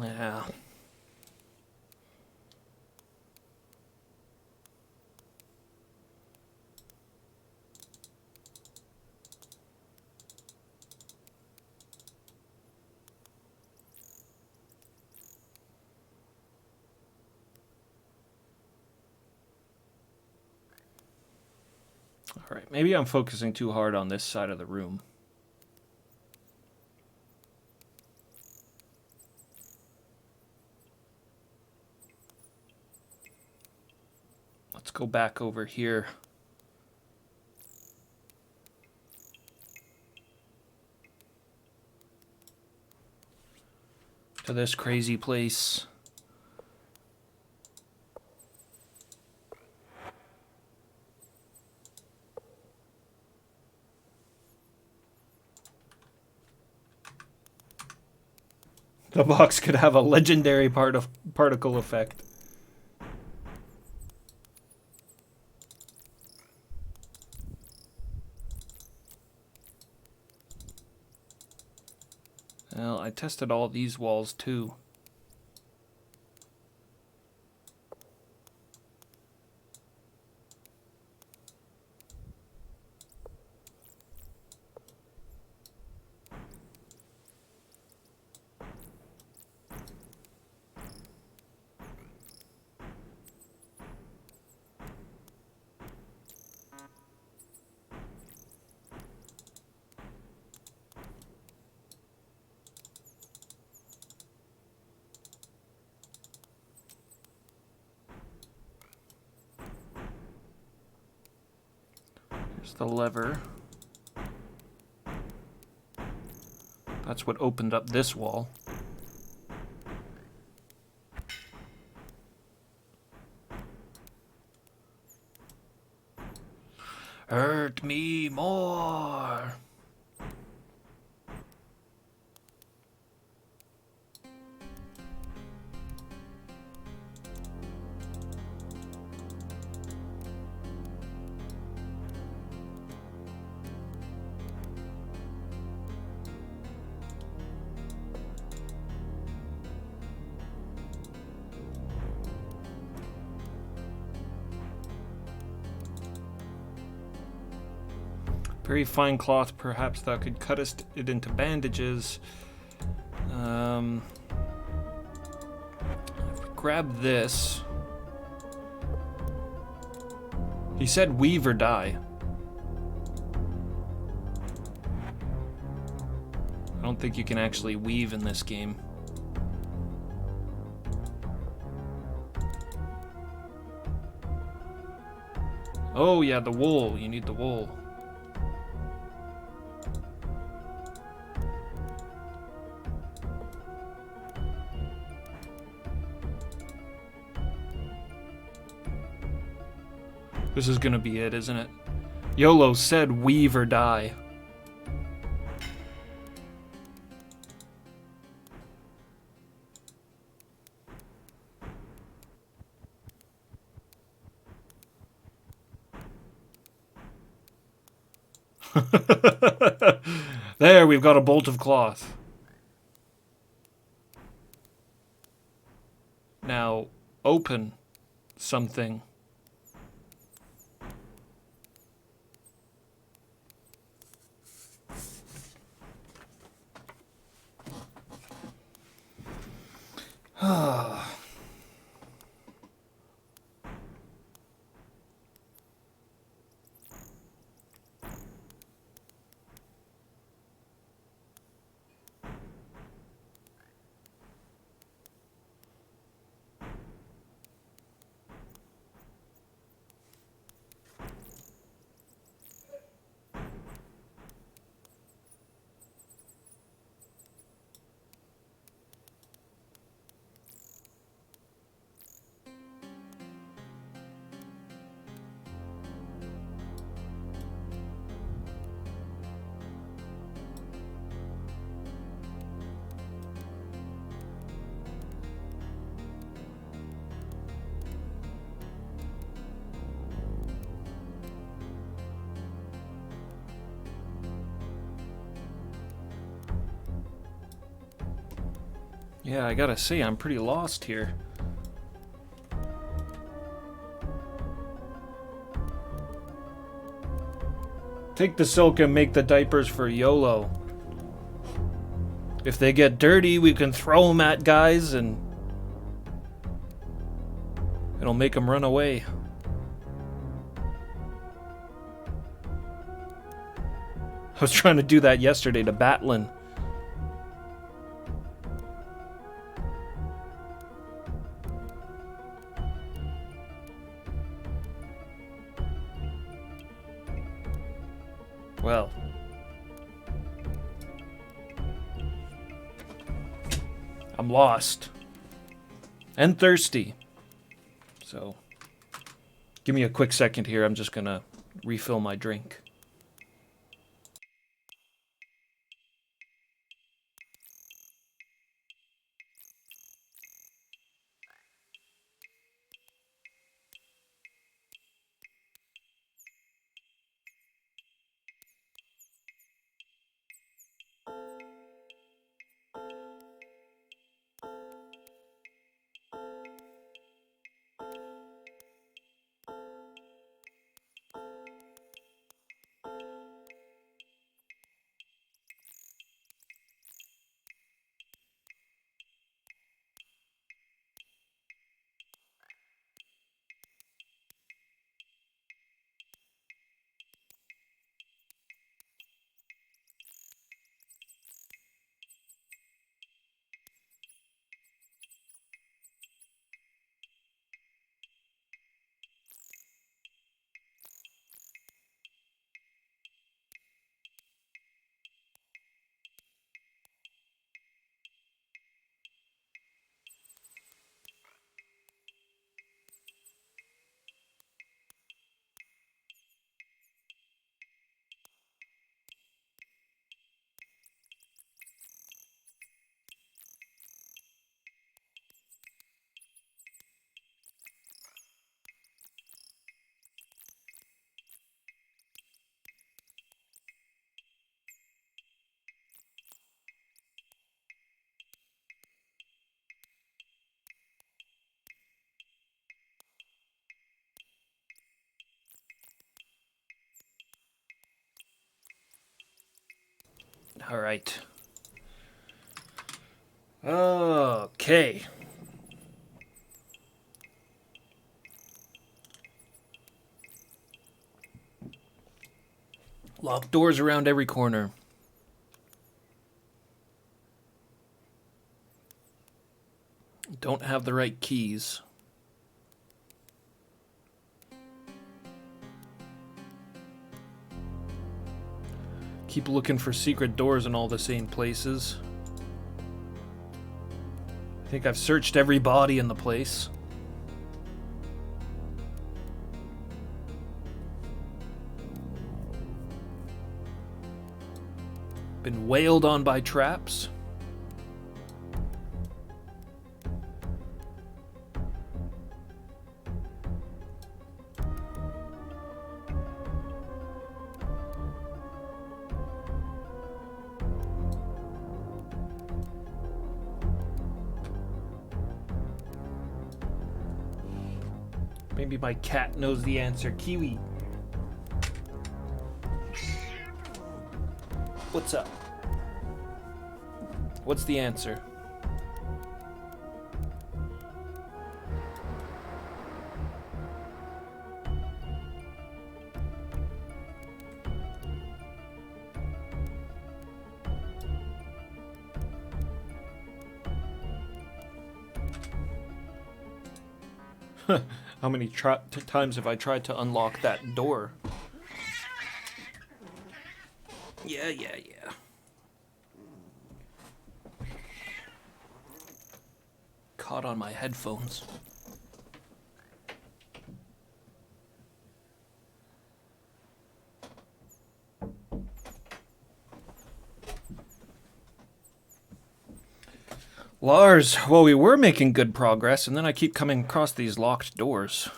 Yeah. All right, maybe I'm focusing too hard on this side of the room. Let's go back over here. to this crazy place. The box could have a legendary particle effect. Well, I tested all these walls too. Here's the lever. That's what opened up this wall. Hurt me more. Very fine cloth, perhaps thou could cuttest it into bandages. If we grab this. He said weave or die. I don't think you can actually weave in this game. Oh yeah, the wool. You need the wool. This is gonna be it, isn't it? YOLO said weave or die. There, we've got a bolt of cloth. Now, open something. Yeah, I gotta say, I'm pretty lost here. Take the silk and make the diapers for YOLO. If they get dirty, we can throw them at guys and it'll make them run away. I was trying to do that yesterday to Batlin. Well, I'm lost. And thirsty. So, give me a quick second here. I'm just gonna refill my drink. All right. Okay. Locked doors around every corner. Don't have the right keys. Keep looking for secret doors in all the same places. I think I've searched every body in the place. Been wailed on by traps. Maybe my cat knows the answer. Kiwi. What's up? What's the answer? How many times have I tried to unlock that door? Yeah. Caught on my headphones. Lars, well, we were making good progress, and then I keep coming across these locked doors.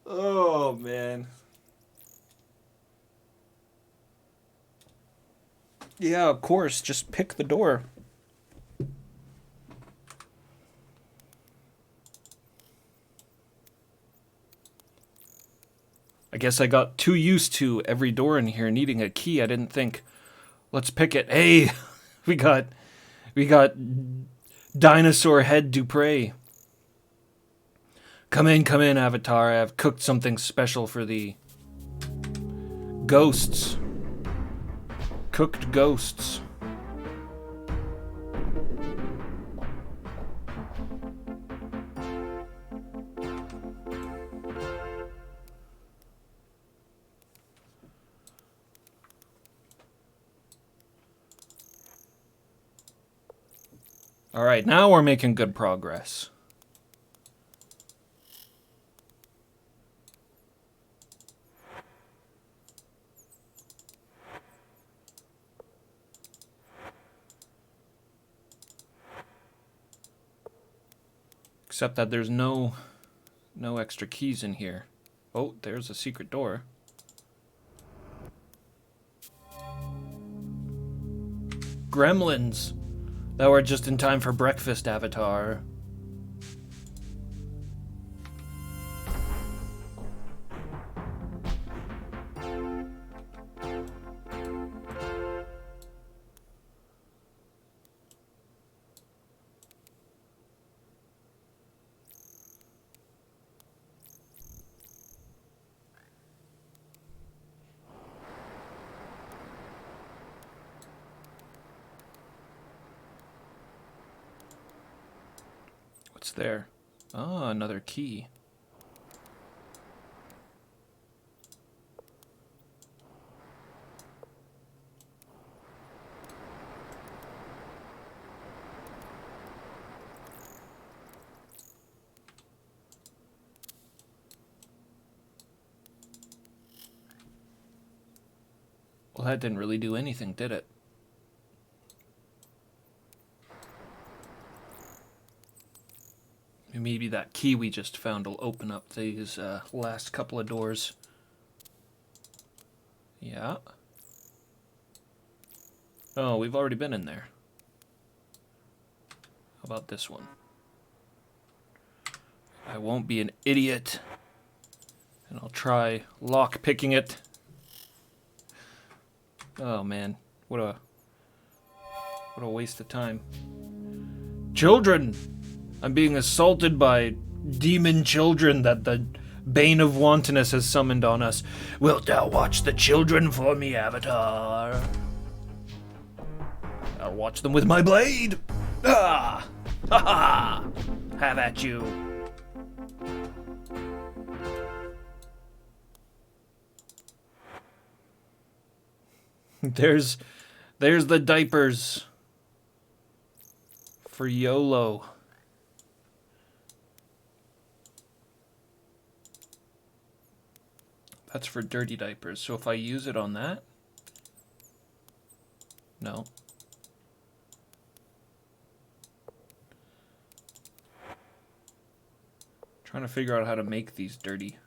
Oh, man. Yeah, of course, just pick the door. I guess I got too used to every door in here needing a key. I didn't think, let's pick it. Hey, we got Dinosaur Head Dupre. Come in, Avatar. I've cooked something special for thee. Ghosts. Cooked ghosts. All right, now we're making good progress. Except that there's no extra keys in here. Oh, there's a secret door. Gremlins! That were just in time for breakfast, Avatar. What's there? Oh, another key. Well, that didn't really do anything, did it? Maybe that key we just found will open up these last couple of doors. Yeah. Oh, we've already been in there. How about this one? I won't be an idiot. And I'll try lock-picking it. Oh, man. What a waste of time. Children! I'm being assaulted by demon children that the Bane of Wantonness has summoned on us. Wilt thou watch the children for me, Avatar? I'll watch them with my blade! Ah! Ha ha! Have at you. There's the diapers. For YOLO. That's for dirty diapers. So if I use it on that? No. Trying to figure out how to make these dirty.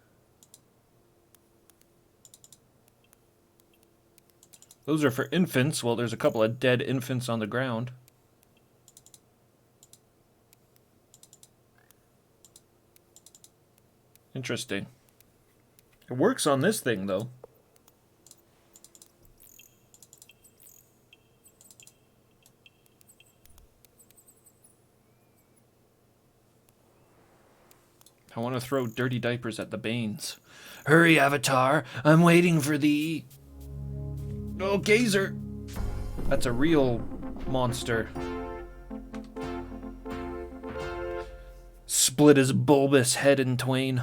Those are for infants. Well, there's a couple of dead infants on the ground. Interesting. It works on this thing, though. I want to throw dirty diapers at the Banes. Hurry, Avatar! I'm waiting for thee! Oh, Gazer! That's a real monster. Split his bulbous head in twain.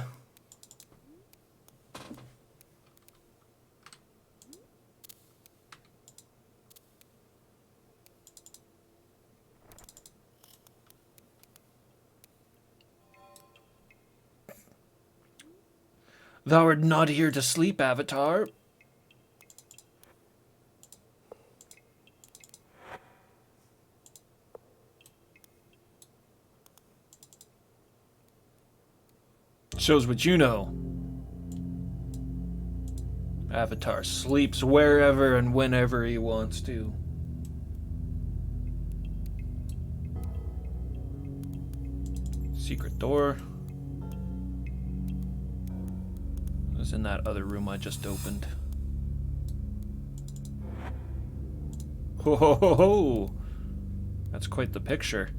Thou art not here to sleep, Avatar. Shows what you know. Avatar sleeps wherever and whenever he wants to. Secret door. It was in that other room I just opened. Ho ho ho ho! That's quite the picture.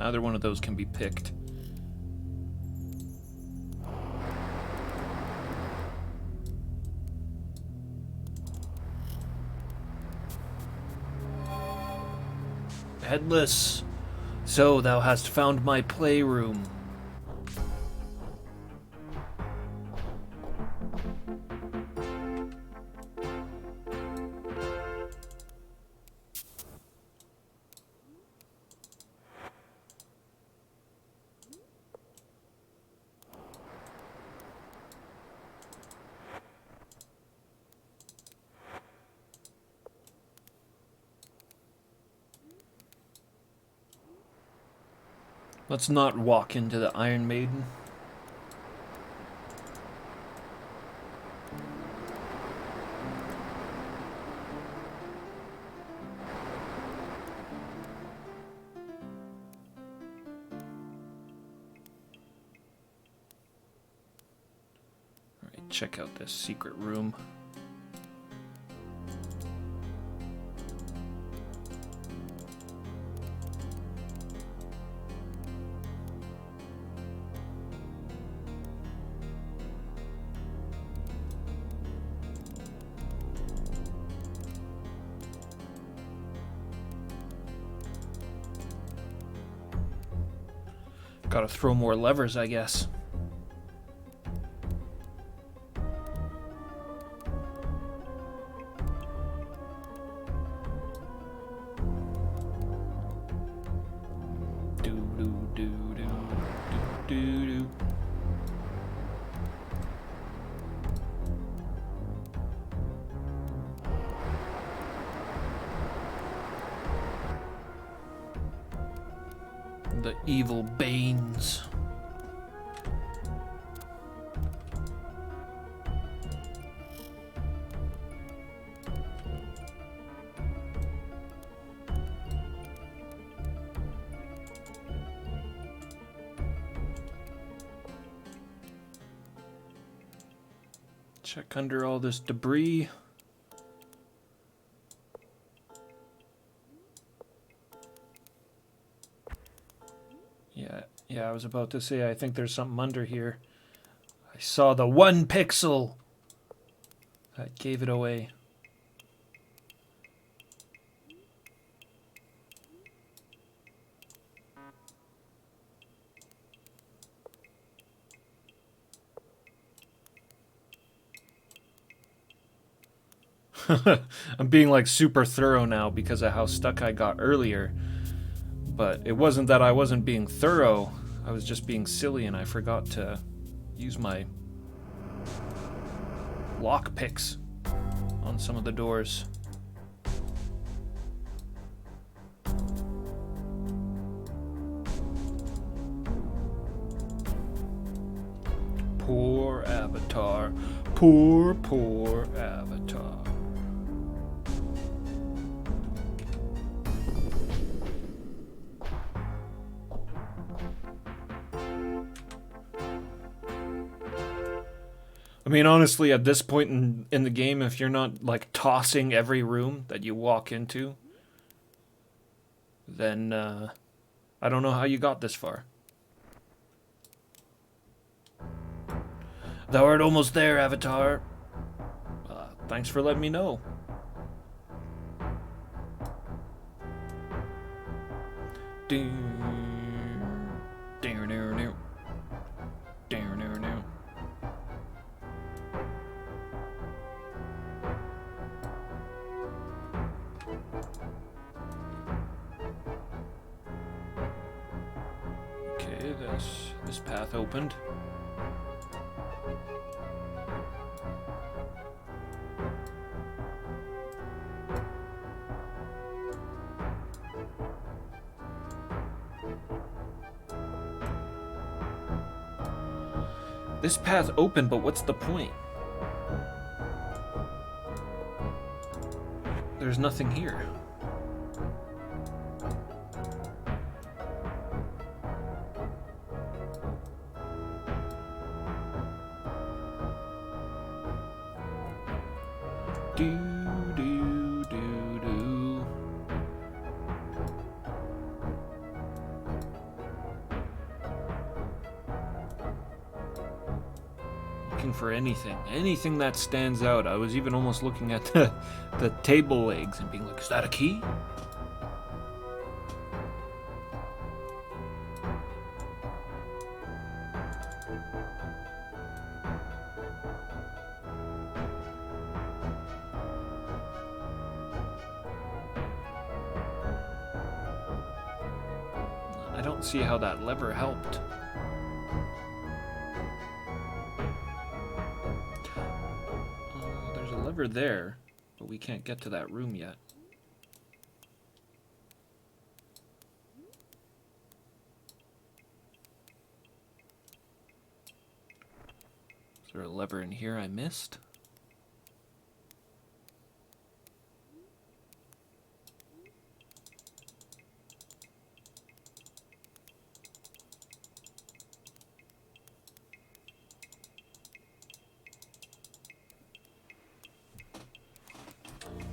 Neither one of those can be picked. Headless, so thou hast found my playroom. Let's not walk into the Iron Maiden. Alright, check out this secret room. Gotta throw more levers, I guess. Do do do do do do do. The evil Banes. Check under all this debris. Yeah, I was about to say, I think there's something under here. I saw the 1 pixel that gave it away. I'm being like super thorough now because of how stuck I got earlier. But it wasn't that I wasn't being thorough. I was just being silly and I forgot to use my lock picks on some of the doors. Poor Avatar. Poor, poor Avatar. I mean, honestly, at this point in the game, if you're not, like, tossing every room that you walk into, then, I don't know how you got this far. Thou art almost there, Avatar. Thanks for letting me know. Okay, this path opened. This path opened, but what's the point? There's nothing here. Do do do do. for anything. Anything that stands out. I was even almost looking at the table legs and being like, is that a key? I don't see how that lever helped. There's a lever there, but we can't get to that room yet. Is there a lever in here I missed?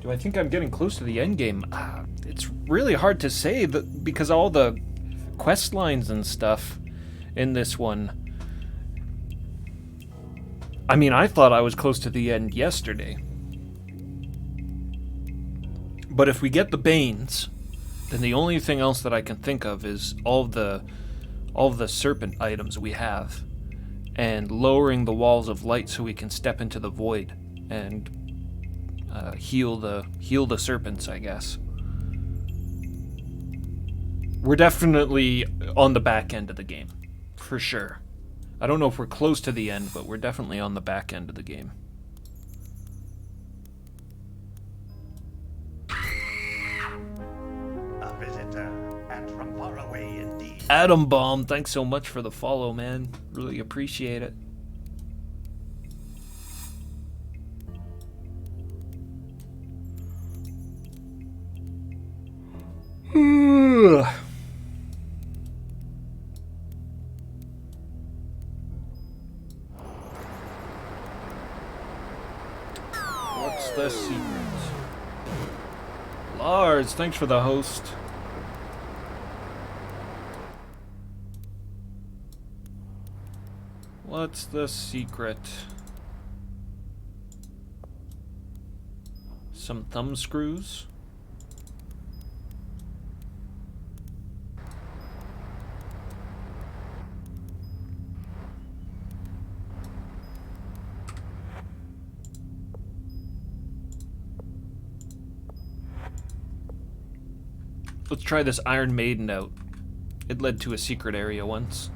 Do I think I'm getting close to the end game? It's really hard to say because all the quest lines and stuff in this one. I mean, I thought I was close to the end yesterday. But if we get the Banes, then the only thing else that I can think of is all of the Serpent items we have, and lowering the walls of light so we can step into the void and heal the serpents, I guess. We're definitely on the back end of the game, for sure. I don't know if we're close to the end, but we're definitely on the back end of the game. A visitor, and from far away indeed. Atom Bomb, thanks so much for the follow, man. Really appreciate it. What's the secret? Lars, thanks for the host. What's the secret? Some thumb screws? Let's try this Iron Maiden out. It led to a secret area once.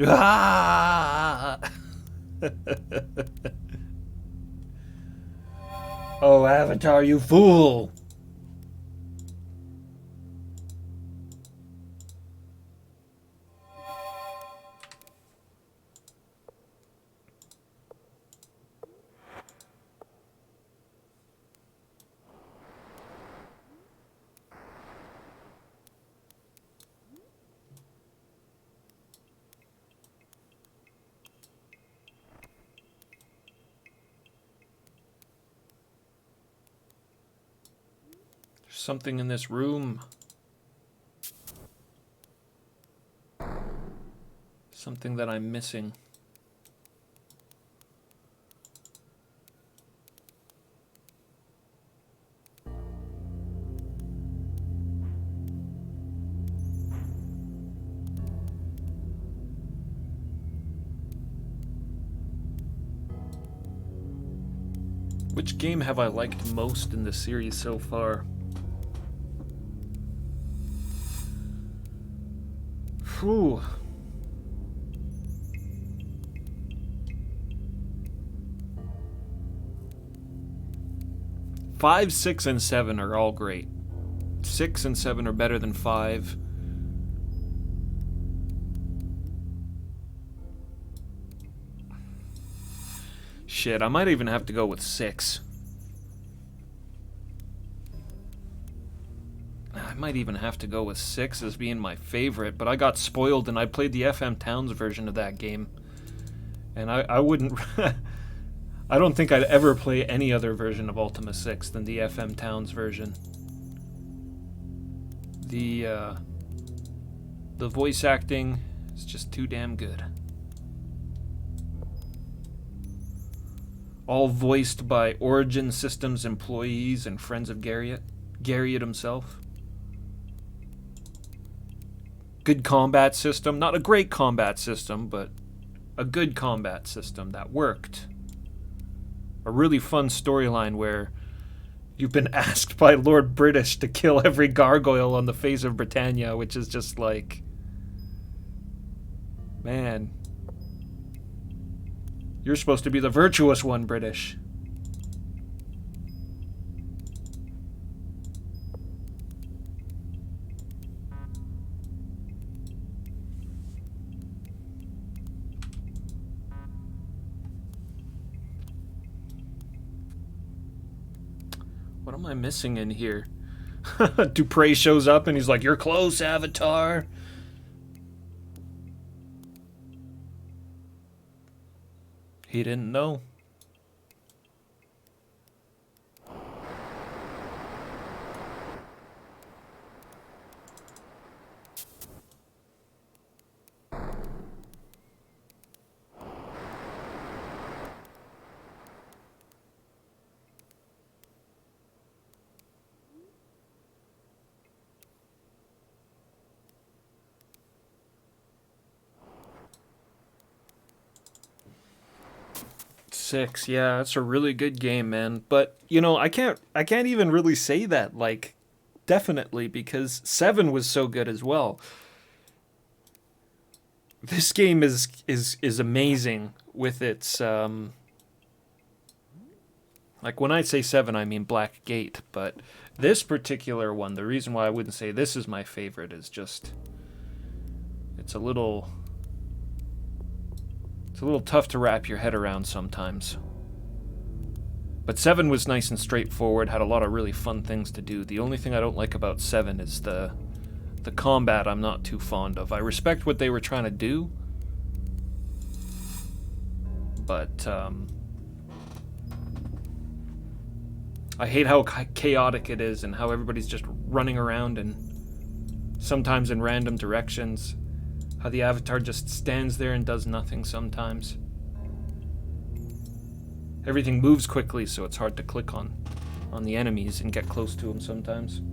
Ah! Oh, Avatar, you fool! Something in this room. Something that I'm missing. Which game have I liked most in the series so far? Whew. Five, 6, and 7 are all great. 6 and 7 are better than 5. Shit, I might even have to go with 6. I might even have to go with 6 as being my favorite, but I got spoiled and I played the FM Towns version of that game. And I wouldn't... I don't think I'd ever play any other version of Ultima 6 than the FM Towns version. The voice acting It's just too damn good. All voiced by Origin Systems employees and friends of Garriott himself. Good combat system. Not a great combat system, but a good combat system that worked. A really fun storyline where you've been asked by Lord British to kill every gargoyle on the face of Britannia, which is just like... Man. You're supposed to be the virtuous one, British. What am I missing in here? Dupre shows up and he's like, "You're close, Avatar." He didn't know. Six, yeah, that's a really good game, man. But you know, I can't even really say that like definitely because 7 was so good as well. This game is amazing with its like when I say 7, I mean Black Gate, but this particular one, the reason why I wouldn't say this is my favorite is just it's a little tough to wrap your head around sometimes. But 7 was nice and straightforward, had a lot of really fun things to do. The only thing I don't like about 7 is the combat I'm not too fond of. I respect what they were trying to do, but I hate how chaotic it is and how everybody's just running around and sometimes in random directions. How the Avatar just stands there and does nothing sometimes. Everything moves quickly, so it's hard to click on the enemies and get close to them sometimes.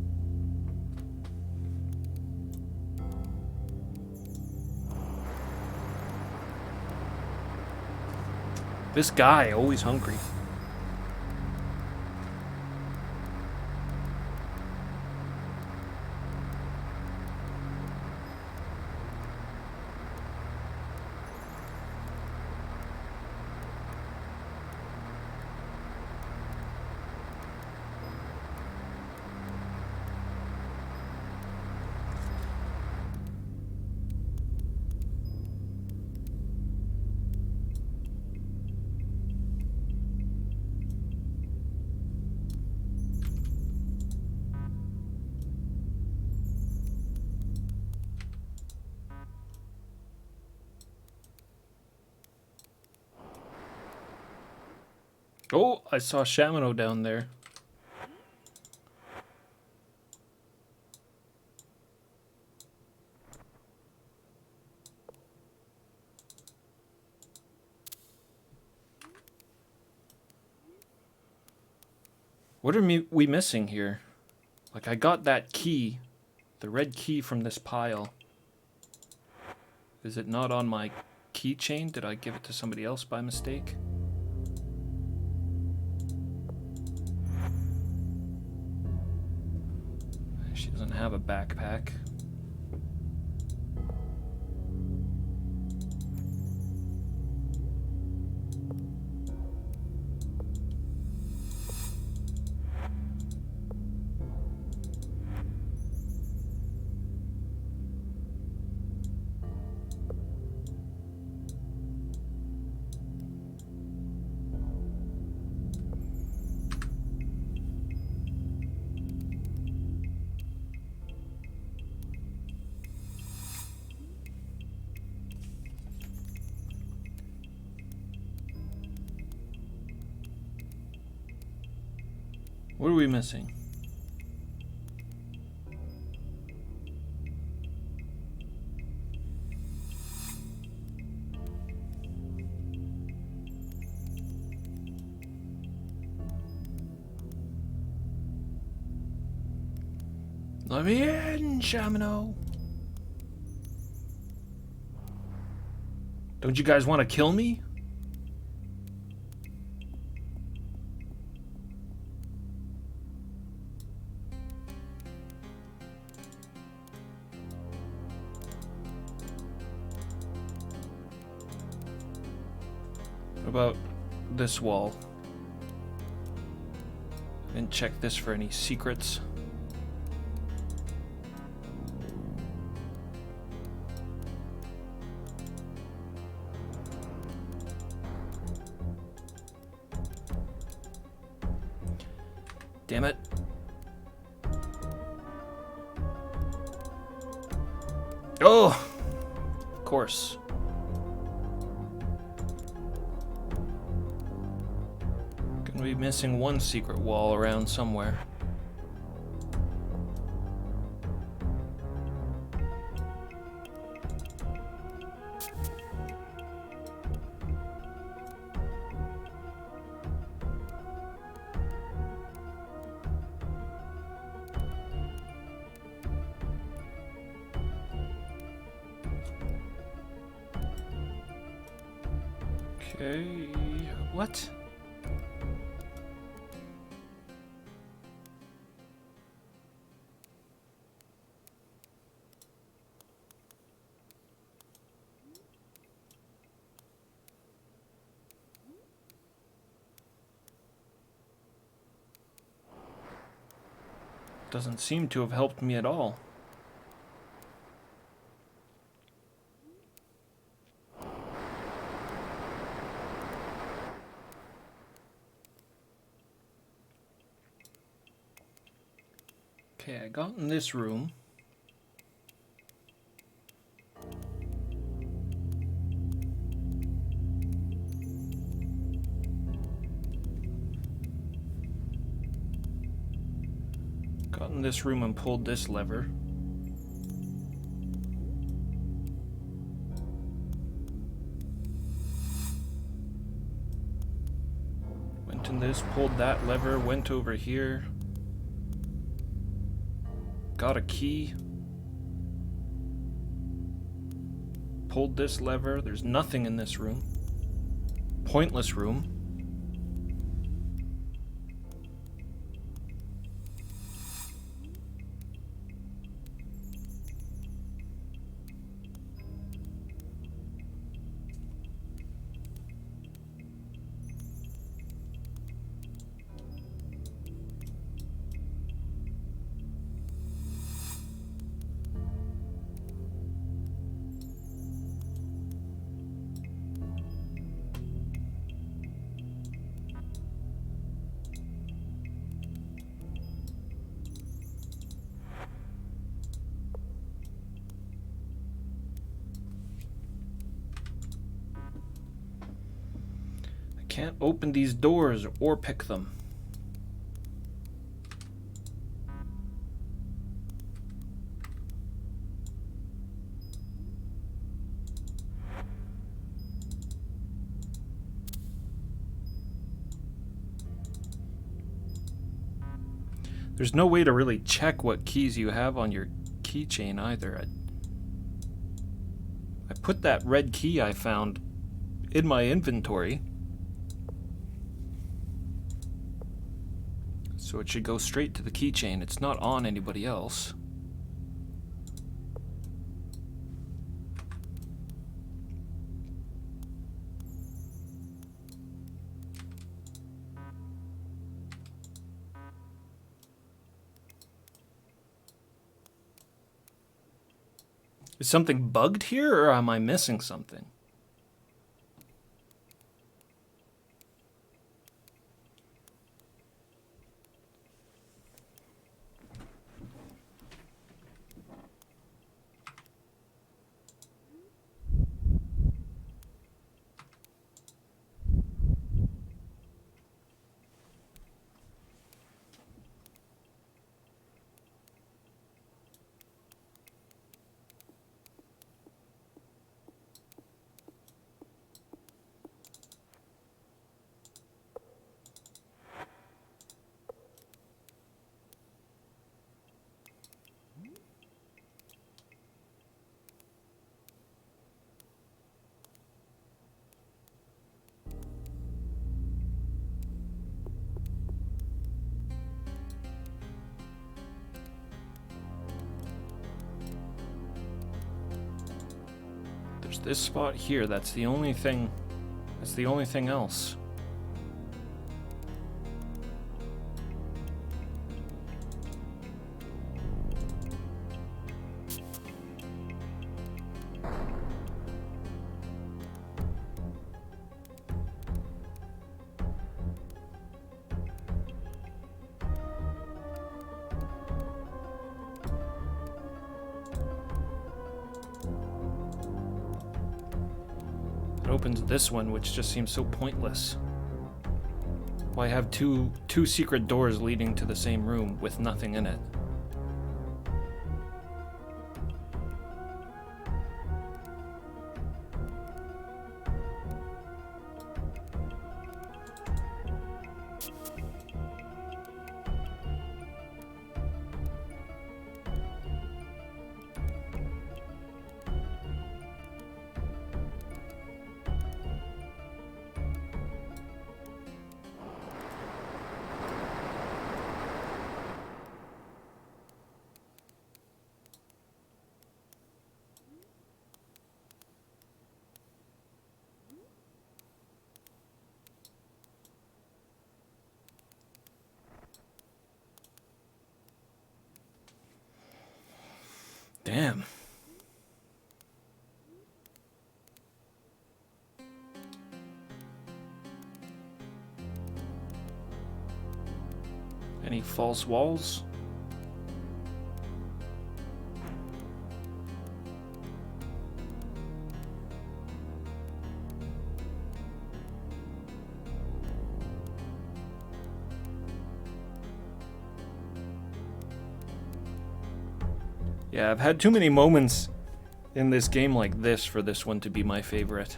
This guy, always hungry. Oh, I saw Shamino down there. What are we missing here? Like, I got that key, the red key from this pile. Is it not on my keychain? Did I give it to somebody else by mistake? She doesn't have a backpack. What are we missing? Let me in, Shamino. Don't you guys want to kill me? What about this wall? And check this for any secrets. Damn it. Oh! Of course. Gonna be missing one secret wall around somewhere. Okay, what? Doesn't seem to have helped me at all. Okay, I got in this room. Got in this room and pulled this lever. Went in this, pulled that lever, went over here. Got a key. Pulled this lever. There's nothing in this room. Pointless room. Can't open these doors or pick them. There's no way to really check what keys you have on your keychain either. I put that red key I found in my inventory. So it should go straight to the keychain. It's not on anybody else. Is something bugged here, or am I missing something? This spot here, that's the only thing else. It opens this one, which just seems so pointless. Why have two secret doors leading to the same room with nothing in it? Damn. Any false walls? Yeah, I've had too many moments in this game like this for this one to be my favorite.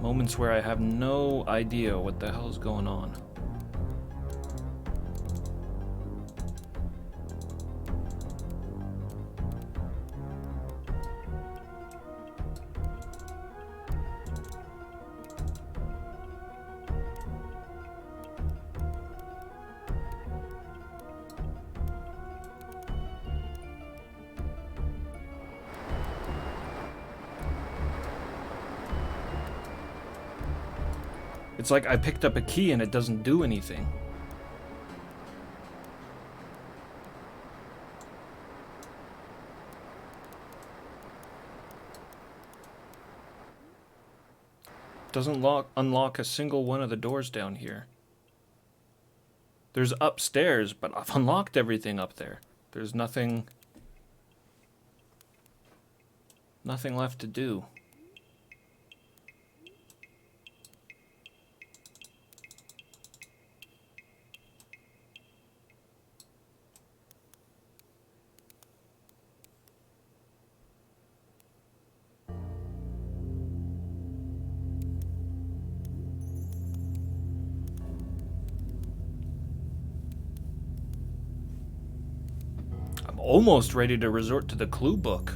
Moments where I have no idea what the hell's going on. It's like I picked up a key and it doesn't do anything. Doesn't unlock a single one of the doors down here. There's upstairs, but I've unlocked everything up there. There's nothing left to do. Almost ready to resort to the clue book.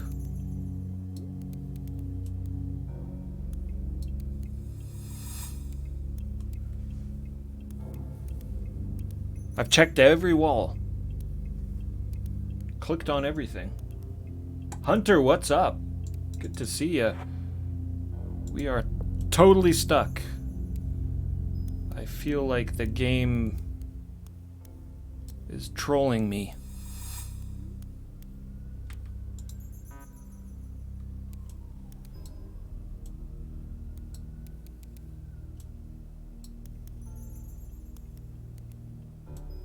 I've checked every wall. Clicked on everything. Hunter, what's up? Good to see ya. We are totally stuck. I feel like the game is trolling me.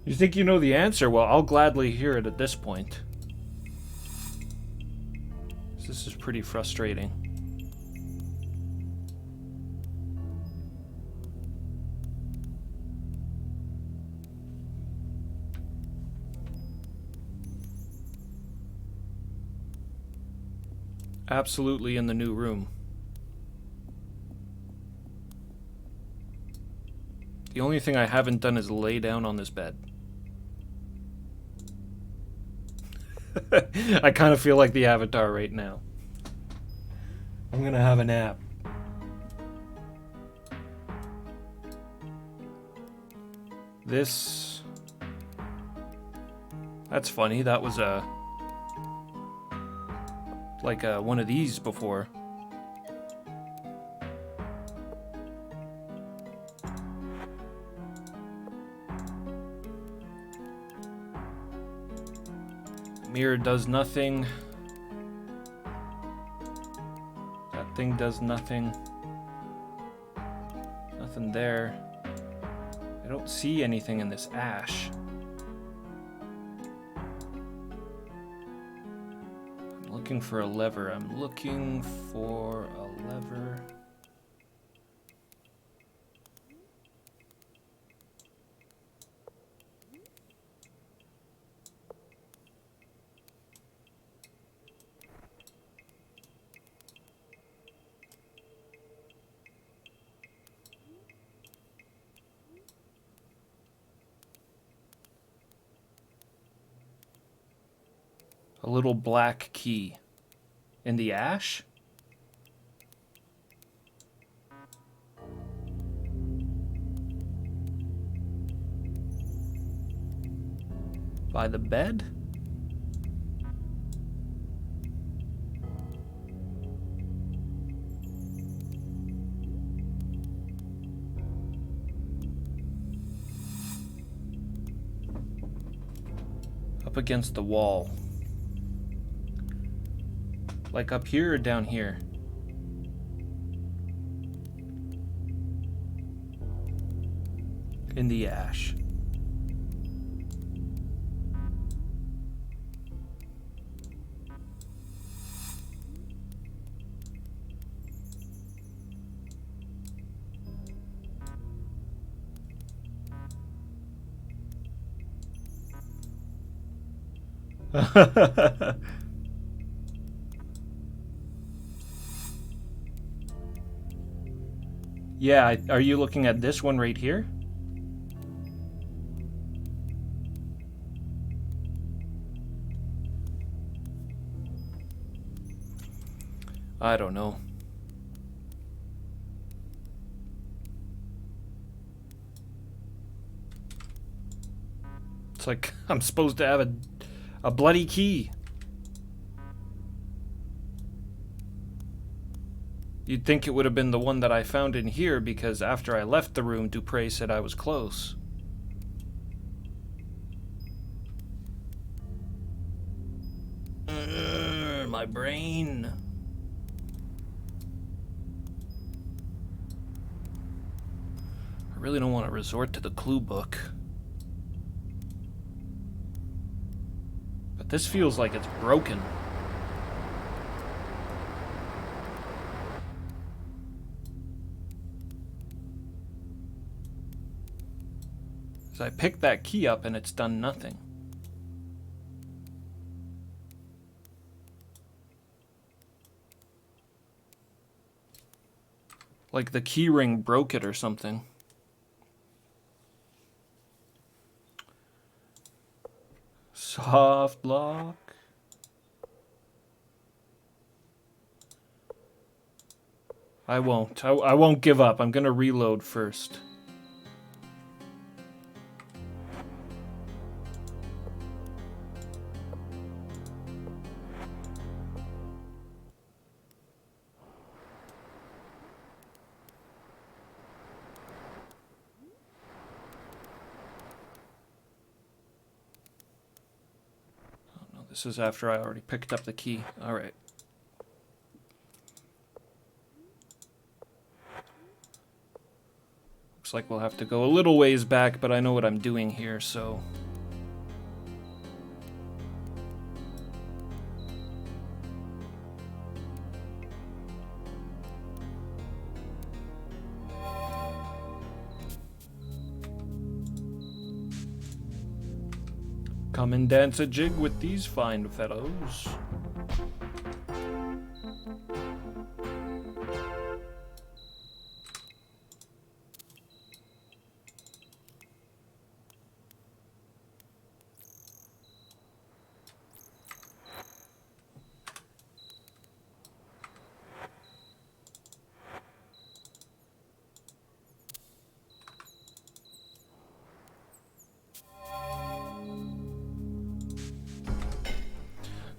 You think you know the answer? Well, I'll gladly hear it at this point. This is pretty frustrating. Absolutely in the new room. The only thing I haven't done is lay down on this bed. I kind of feel like the Avatar right now. I'm gonna have a nap. That's funny. That was one of these before. Mirror does nothing. That thing does nothing. Nothing there. I don't see anything in this ash. I'm looking for a lever. I'm looking for a lever. A little black key. In the ash? By the bed? Up against the wall. Like up here or down here? In the ash. Yeah, are you looking at this one right here? I don't know. It's like I'm supposed to have a bloody key. You'd think it would have been the one that I found in here because after I left the room, Dupre said I was close. My brain. I really don't want to resort to the clue book. But this feels like it's broken. So I picked that key up and it's done nothing. Like the key ring broke it or something. Soft lock. I won't. I won't give up. I'm gonna reload first. This is after I already picked up the key. All right. Looks like we'll have to go a little ways back, but I know what I'm doing here, so... Come and dance a jig with these fine fellows.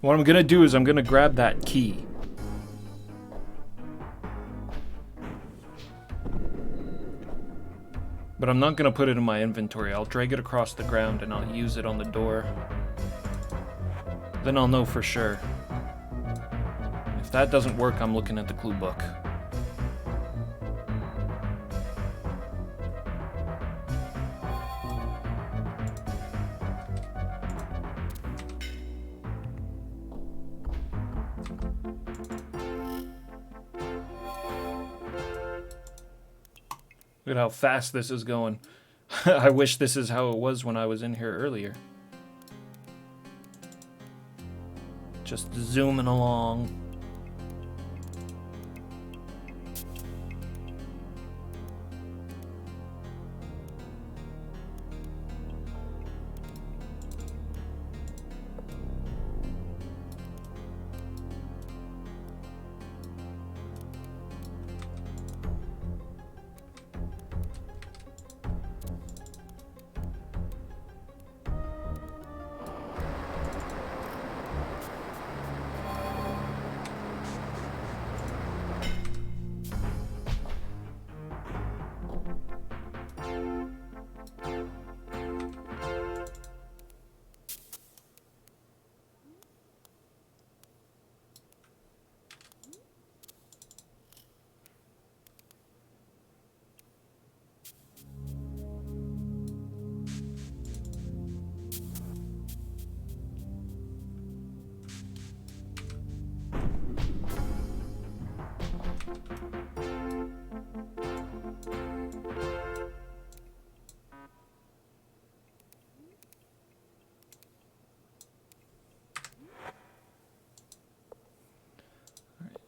What I'm gonna do is I'm gonna grab that key. But I'm not gonna put it in my inventory. I'll drag it across the ground and I'll use it on the door. Then I'll know for sure. If that doesn't work, I'm looking at the clue book. Look at how fast this is going. I wish this is how it was when I was in here earlier. Just zooming along.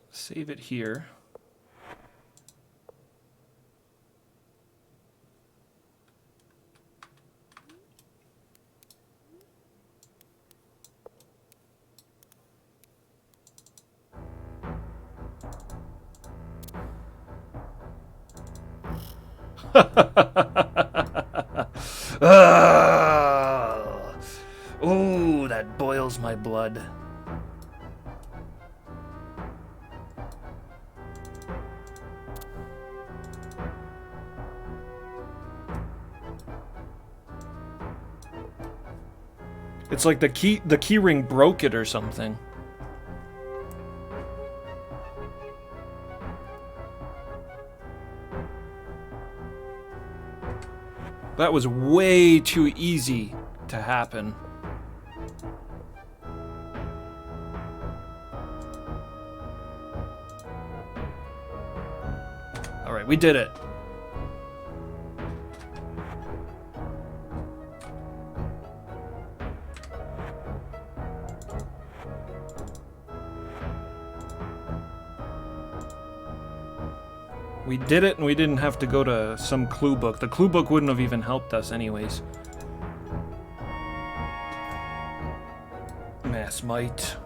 Save it here. Ooh, that boils my blood. It's like the key ring broke it or something. That was way too easy to happen. All right, we did it. We did it, and we didn't have to go to some clue book. The clue book wouldn't have even helped us anyways. Mass might.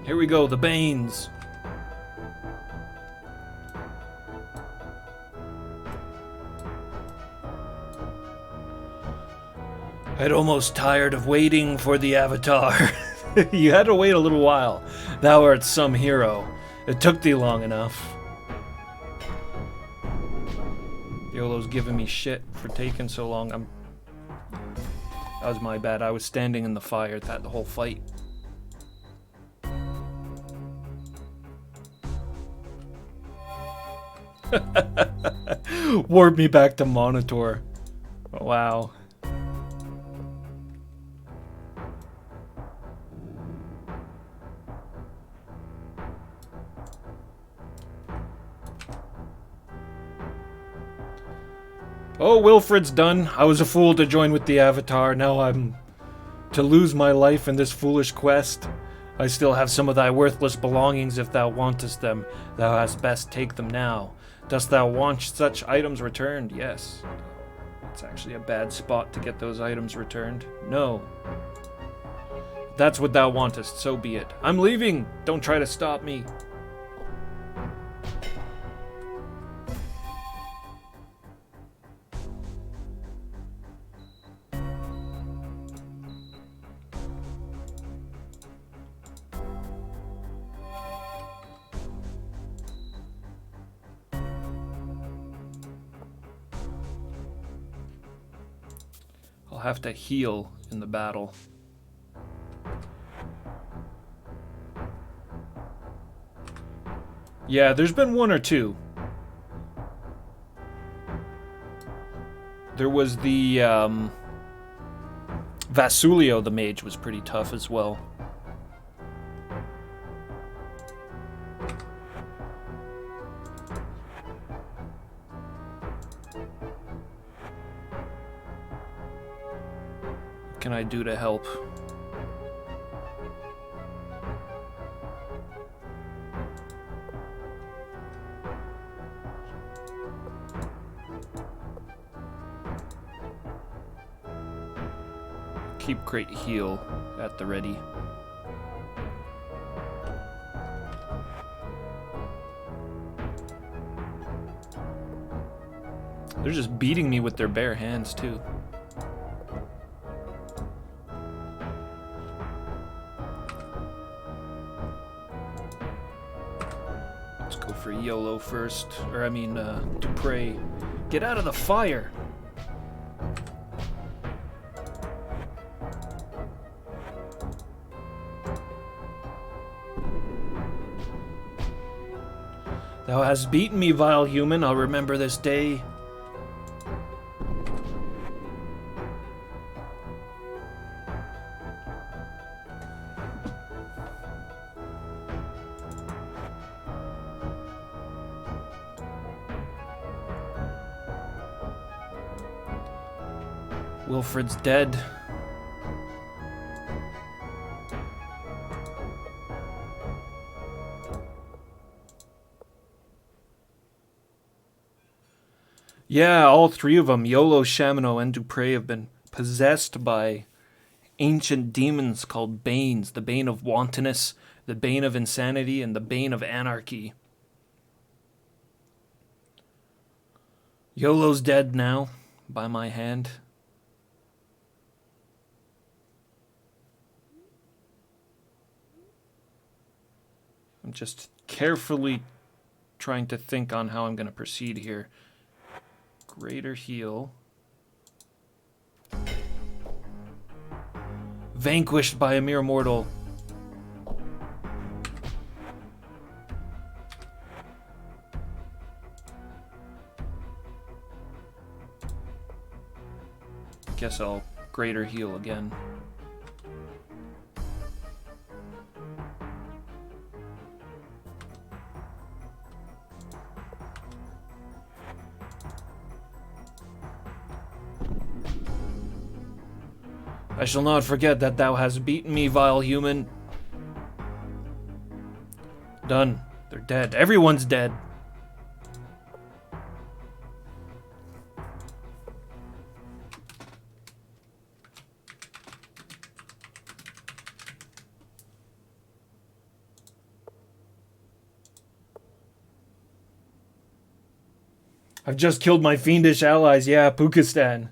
Here we go, the Banes. I'd almost tired of waiting for the Avatar. You had to wait a little while. Thou art some hero. It took thee long enough. YOLO's giving me shit for taking so long. That was my bad. I was standing in the fire the whole fight. Warp me back to Monitor. Wow. Oh, Wilfred's done. I was a fool to join with the Avatar. Now I'm to lose my life in this foolish quest. I still have some of thy worthless belongings if thou wantest them. Thou hadst best take them now. Dost thou want such items returned? Yes. It's actually a bad spot to get those items returned. No. that's what thou wantest, so be it. I'm leaving! Don't try to stop me. I'll have to heal in the battle. Yeah, there's been one or two. There was the Vasulio the mage was pretty tough as well. What can I do to help? Keep great heal at the ready. They're just beating me with their bare hands too. Let's go for YOLO first, or I mean Dupre. Get out of the fire! Thou hast beaten me, vile human, I'll remember this day. Wilfred's dead. Yeah, all three of them, Yolo, Shamino, and Dupre, have been possessed by ancient demons called Banes. The Bane of Wantonness, the Bane of Insanity, and the Bane of Anarchy. Yolo's dead now, by my hand. I'm just carefully trying to think on how I'm going to proceed here. Greater heal. Vanquished by a mere mortal. Guess I'll greater heal again. I shall not forget that thou hast beaten me, vile human. Done. They're dead. Everyone's dead. I've just killed my fiendish allies. Yeah, Pukistan.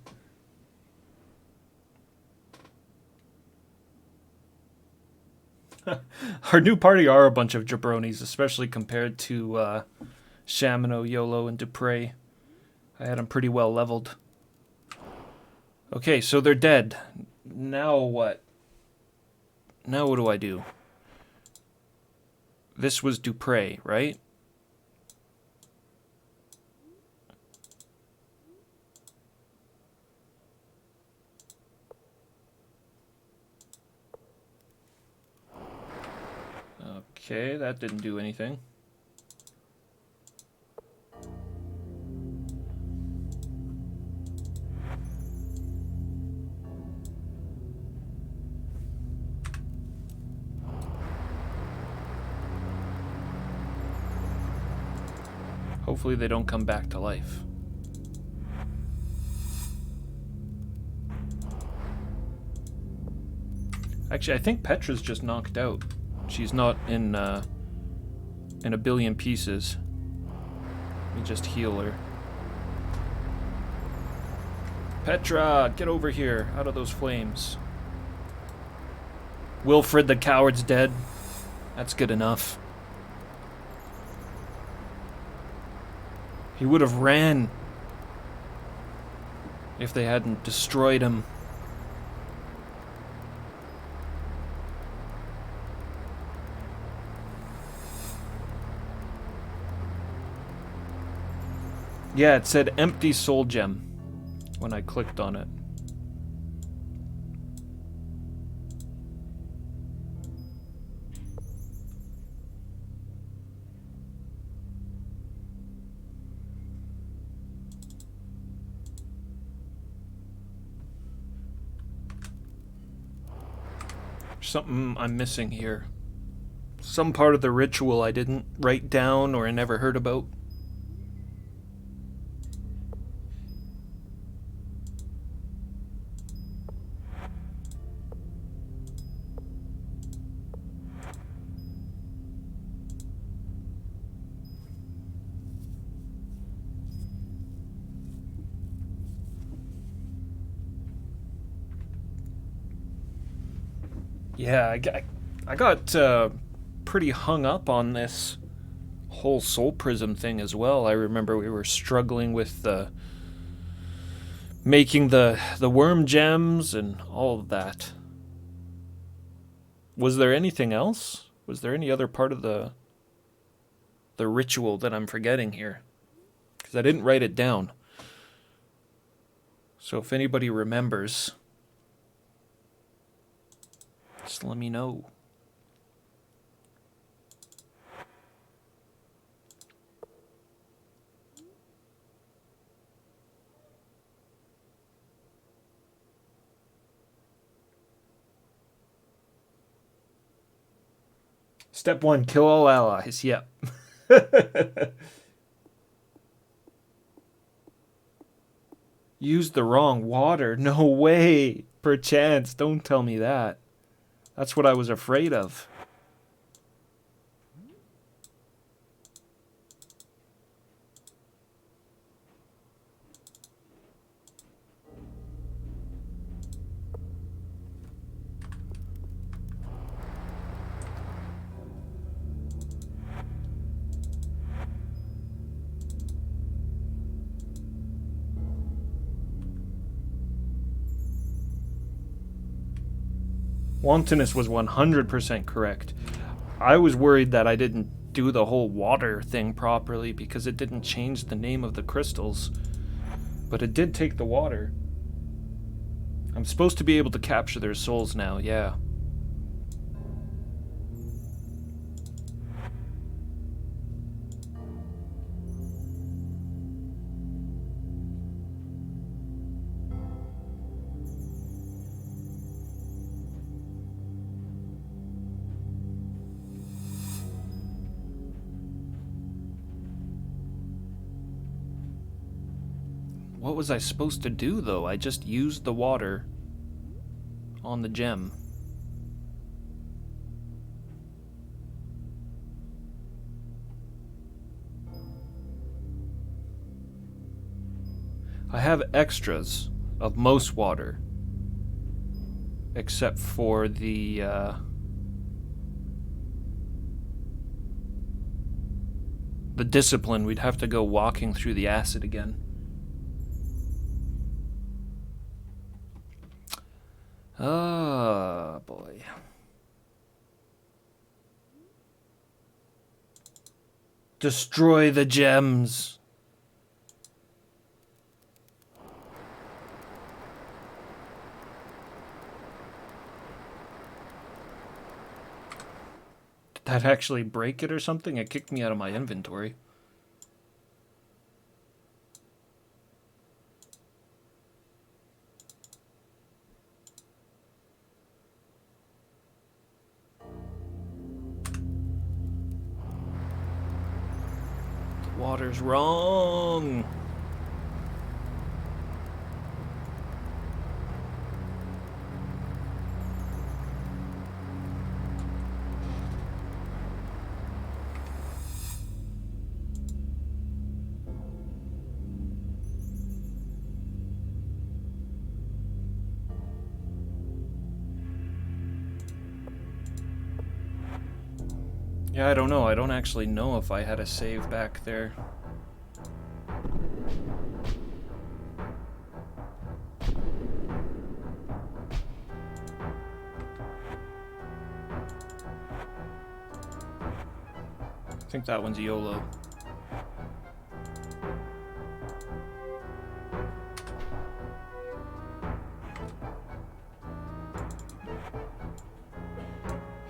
Our new party are a bunch of jabronis, especially compared to Shamino, Yolo, and Dupre. I had them pretty well leveled. Okay, so they're dead. Now what? Now what do I do? This was Dupre, right? Okay, that didn't do anything. Hopefully they don't come back to life. Actually, I think Petra's just knocked out. She's not in a billion pieces. Let me just heal her. Petra, get over here, out of those flames. Wilfred the coward's dead. That's good enough. He would have ran if they hadn't destroyed him. Yeah, it said empty soul gem when I clicked on it. Something I'm missing here. Some part of the ritual I didn't write down or I never heard about. Yeah, I got pretty hung up on this whole soul prism thing as well. I remember we were struggling with making the worm gems and all of that. Was there anything else? Was there any other part of the ritual that I'm forgetting here? Because I didn't write it down. So if anybody remembers, just let me know. Step 1, kill all allies. Yep. Use the wrong water. No way. Perchance. Don't tell me that. That's what I was afraid of. Wantonness was 100% correct. I was worried that I didn't do the whole water thing properly because it didn't change the name of the crystals. But it did take the water. I'm supposed to be able to capture their souls now, yeah. What was I supposed to do, though? I just used the water on the gem. I have extras of most water, except for the discipline. We'd have to go walking through the acid again. Oh, boy. Destroy the gems. Did that actually break it or something? It kicked me out of my inventory. Water's wrong. Yeah, I don't know. I don't actually know if I had a save back there. I think that one's YOLO.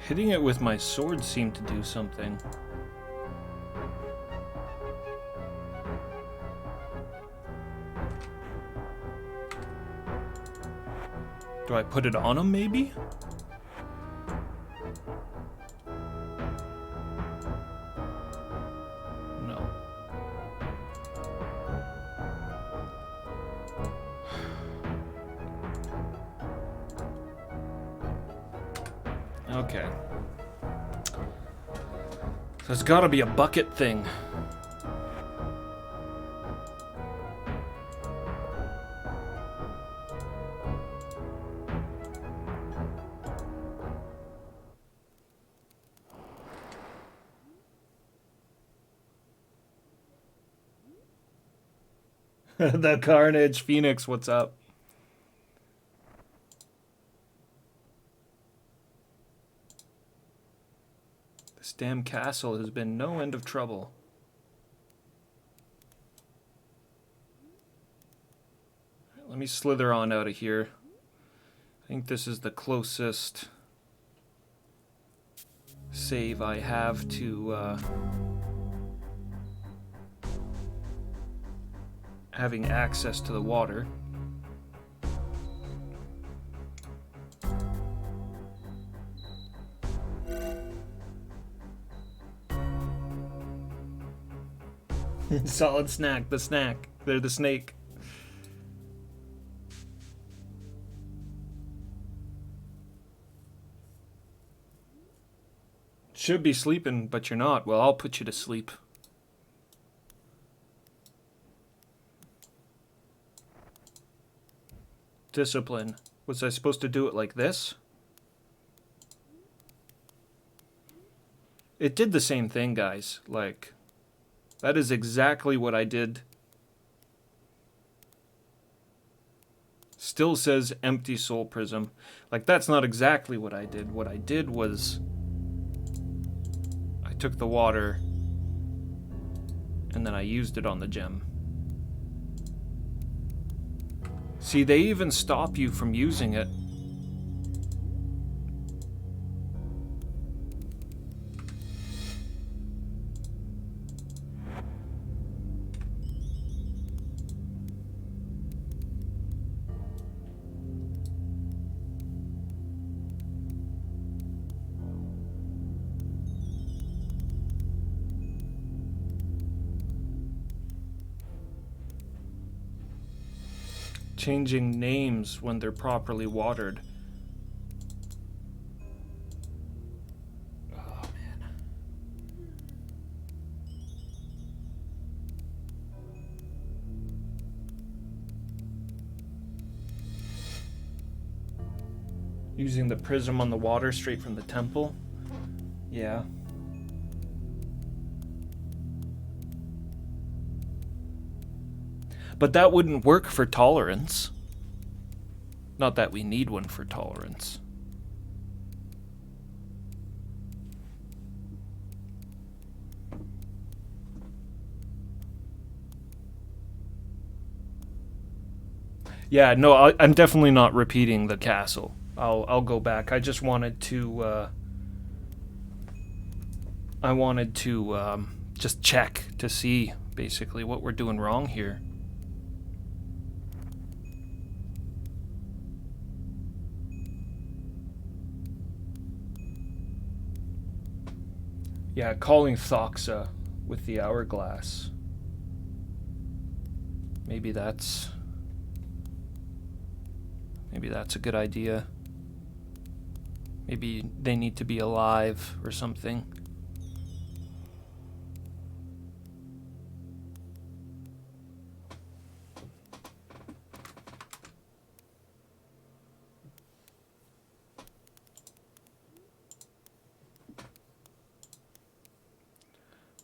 Hitting it with my sword seemed to do something. Do I put it on him, maybe? No. Okay. So it's gotta be a bucket thing. The Carnage Phoenix, what's up? This damn castle has been no end of trouble. Let me slither on out of here. I think this is the closest save I have to having access to the water. Solid snack, the snack. They're the snake. Should be sleeping, but you're not. Well, I'll put you to sleep. Discipline. Was I supposed to do it like this? It did the same thing, guys. Like, that is exactly what I did. Still says empty soul prism. Like, that's not exactly what I did. What I did was I took the water and then I used it on the gem. See, they even stop you from using it. Changing names when they're properly watered. Oh, man. Using the prism on the water straight from the temple. Yeah. But that wouldn't work for tolerance. Not that we need one for tolerance. Yeah, no, I'm definitely not repeating the castle. I'll go back. I just wanted to just check to see basically what we're doing wrong here. Yeah, calling Thoxa with the hourglass. Maybe that's a good idea. Maybe they need to be alive or something.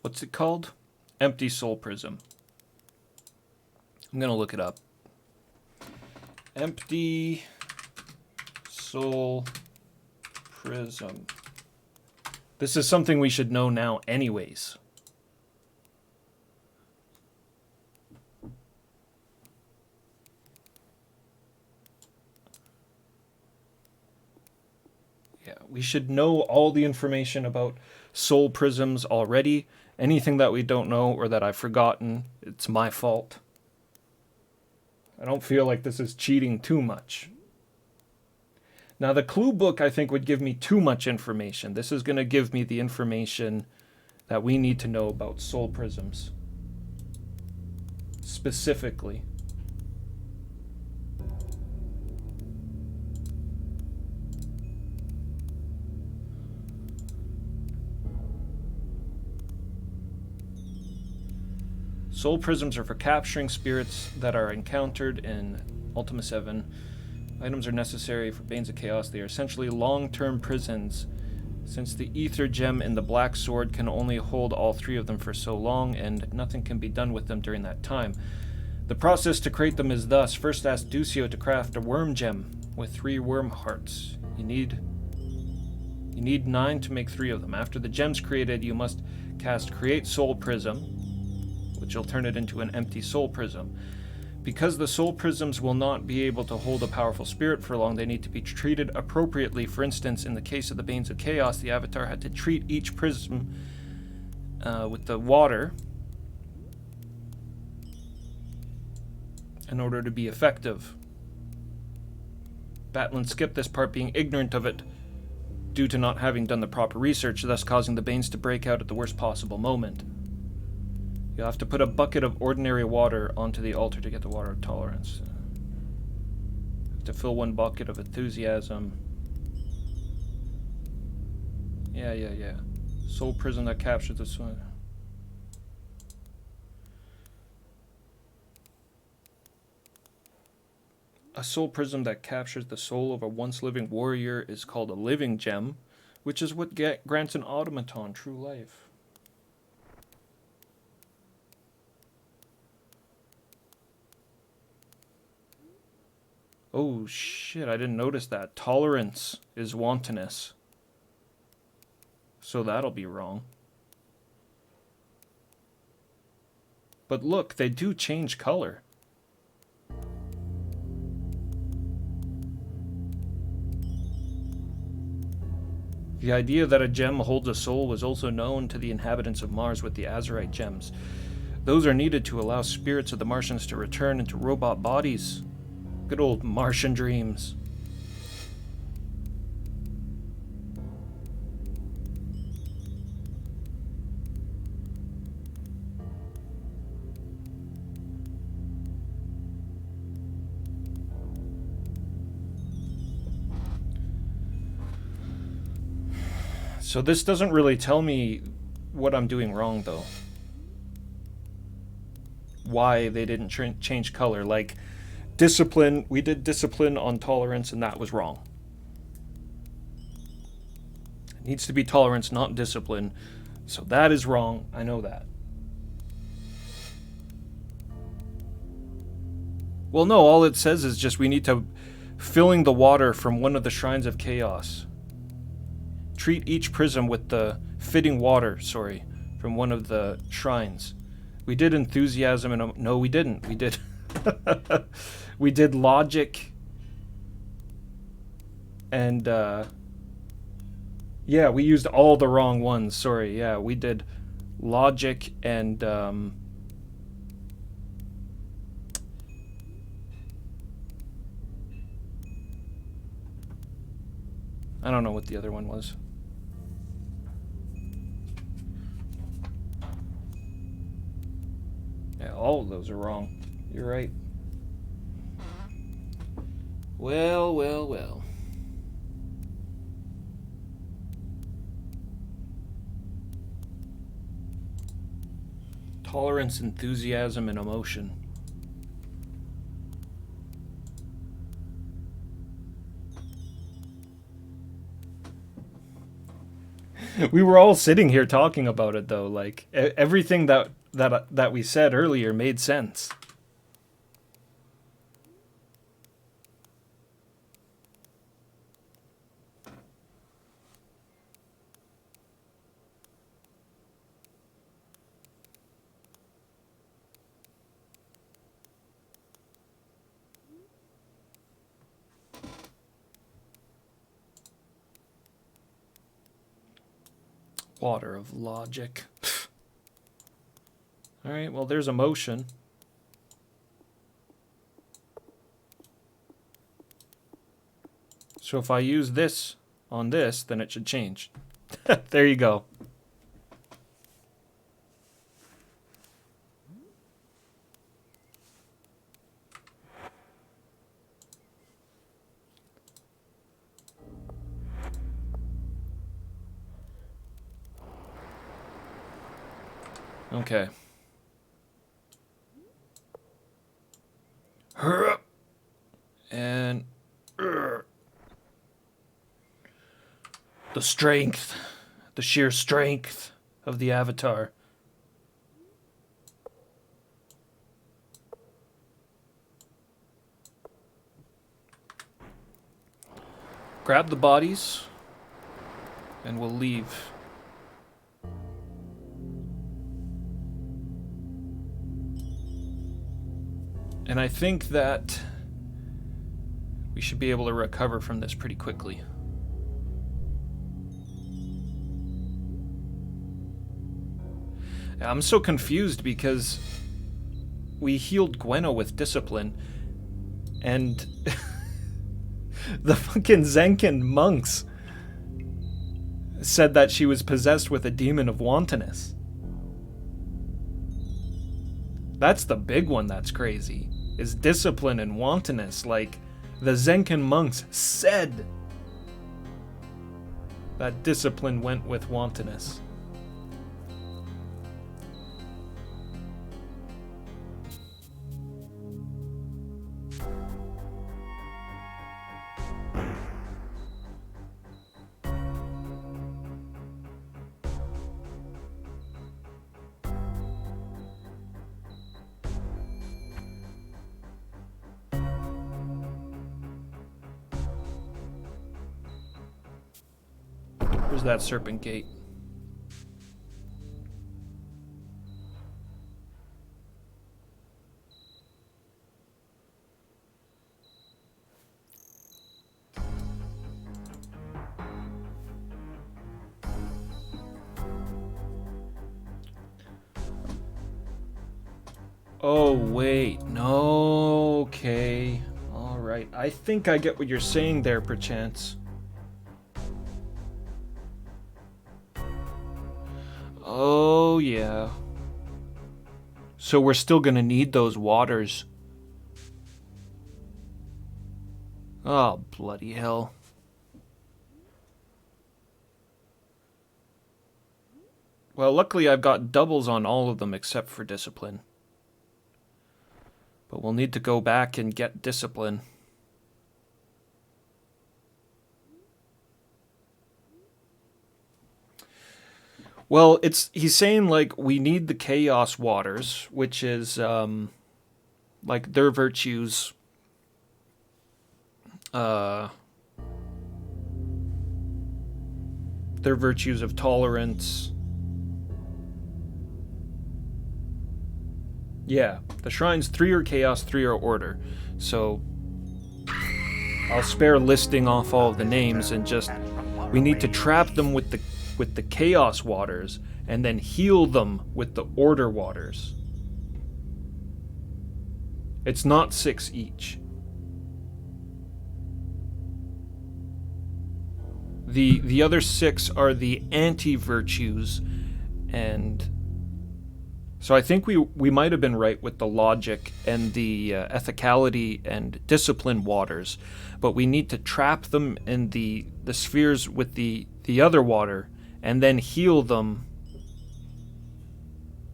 What's it called? Empty soul prism. I'm going to look it up. Empty soul prism. This is something we should know now anyways. Yeah, we should know all the information about soul prisms already. Anything that we don't know or that I've forgotten, it's my fault. I don't feel like this is cheating too much. Now, the clue book, I think, would give me too much information. This is going to give me the information that we need to know about soul prisms. Specifically. Soul prisms are for capturing spirits that are encountered in Ultima VII. Items are necessary for Banes of Chaos. They are essentially long-term prisons, since the Ether Gem in the Black Sword can only hold all three of them for so long, and nothing can be done with them during that time. The process to create them is thus: first ask Ducio to craft a worm gem with 3 worm hearts. You need 9 to make 3 of them. After the gem's created, you must cast Create Soul Prism, which will turn it into an empty soul prism. Because the soul prisms will not be able to hold a powerful spirit for long, they need to be treated appropriately. For instance, in the case of the Banes of Chaos, the Avatar had to treat each prism with the water in order to be effective. Batlin skipped this part, being ignorant of it due to not having done the proper research, thus causing the Banes to break out at the worst possible moment. You'll have to put a bucket of ordinary water onto the altar to get the water of tolerance. You have to fill 1 bucket of enthusiasm. Yeah. Soul prism that captures the soul. A soul prism that captures the soul of a once living warrior is called a living gem, which is what grants an automaton true life. Oh shit, I didn't notice that. Tolerance is wantonness. So that'll be wrong. But look, they do change color. The idea that a gem holds a soul was also known to the inhabitants of Mars with the Azurite gems. Those are needed to allow spirits of the Martians to return into robot bodies. Good old Martian dreams. So this doesn't really tell me what I'm doing wrong, though. Why they didn't change color. Like, discipline, we did discipline on tolerance, and that was wrong. It needs to be tolerance, not discipline. So that is wrong. I know that. Well, no, all it says is just we need to filling the water from one of the shrines of chaos. Treat each prism with the fitting water, from one of the shrines. We did enthusiasm and no, we didn't. We did we did logic and yeah, we used all the wrong ones. Sorry. Yeah, we did logic and I don't know what the other one was. Yeah, all of those are wrong. You're right. Well, well, well. Tolerance, enthusiasm, and emotion. We were all sitting here talking about it though. Like everything that we said earlier made sense. Water of logic. Alright, well there's a motion. So if I use this on this, then it should change. There you go. Okay. And the strength, the sheer strength of the Avatar. Grab the bodies, and we'll leave. And I think that we should be able to recover from this pretty quickly. I'm so confused because we healed Gwenno with discipline, and the fucking Zenkin monks said that she was possessed with a demon of wantonness. That's the big one that's crazy, is discipline and wantonness. Like, the Zenkin monks said that discipline went with wantonness. Where's that serpent gate? Oh, wait. No. Okay. All right. I think I get what you're saying there, perchance. Oh, yeah. So we're still gonna need those waters. Oh, bloody hell. Well, luckily I've got doubles on all of them except for discipline. But we'll need to go back and get discipline. Well, he's saying, like, we need the chaos waters, which is, like, their virtues, their virtues of tolerance. Yeah, the shrines 3 are chaos, 3 are order. So I'll spare listing off all of the names and just, we need to trap them with the chaos waters and then heal them with the order waters. It's not 6 each. The other 6 are the anti-virtues, and so I think we might have been right with the logic and the ethicality and discipline waters, but we need to trap them in the spheres with the other water and then heal them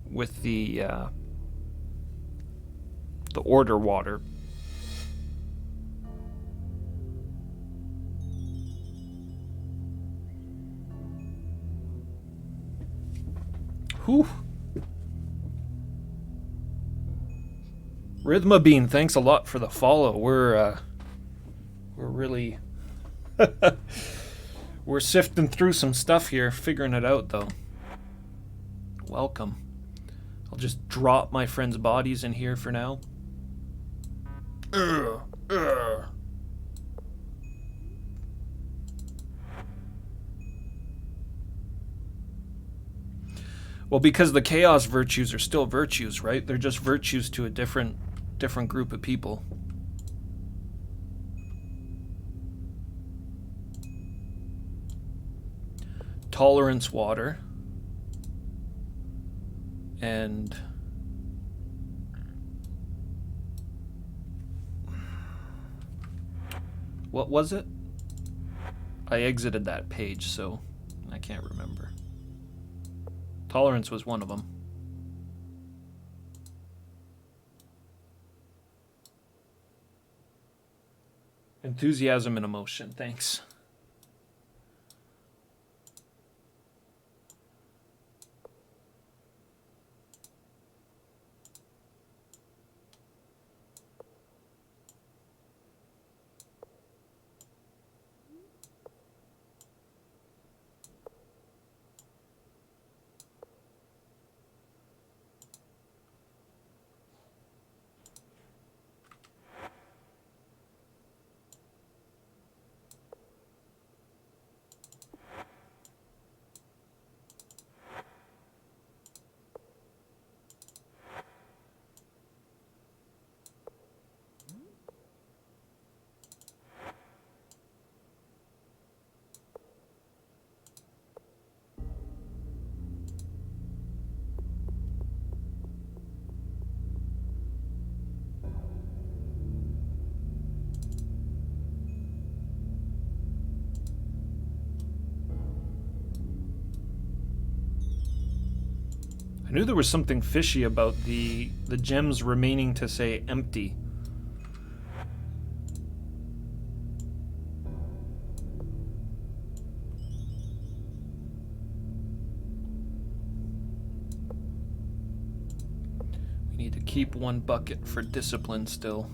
with the order water. Whew. Rhythma Bean, thanks a lot for the follow. We're really we're sifting through some stuff here, figuring it out though. Welcome. I'll just drop my friends' bodies in here for now. Well, because the chaos virtues are still virtues, right? They're just virtues to a different group of people. Tolerance water. And what was it? I exited that page, so I can't remember. Tolerance was one of them. Enthusiasm and emotion, thanks. I knew there was something fishy about the gems remaining to say empty. We need to keep one bucket for discipline still.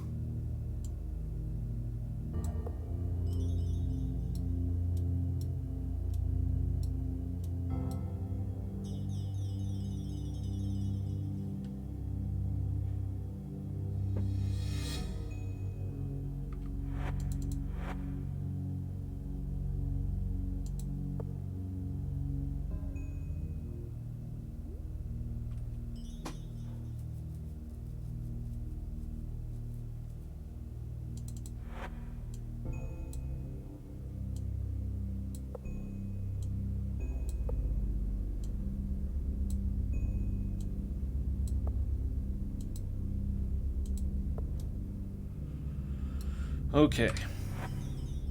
Okay,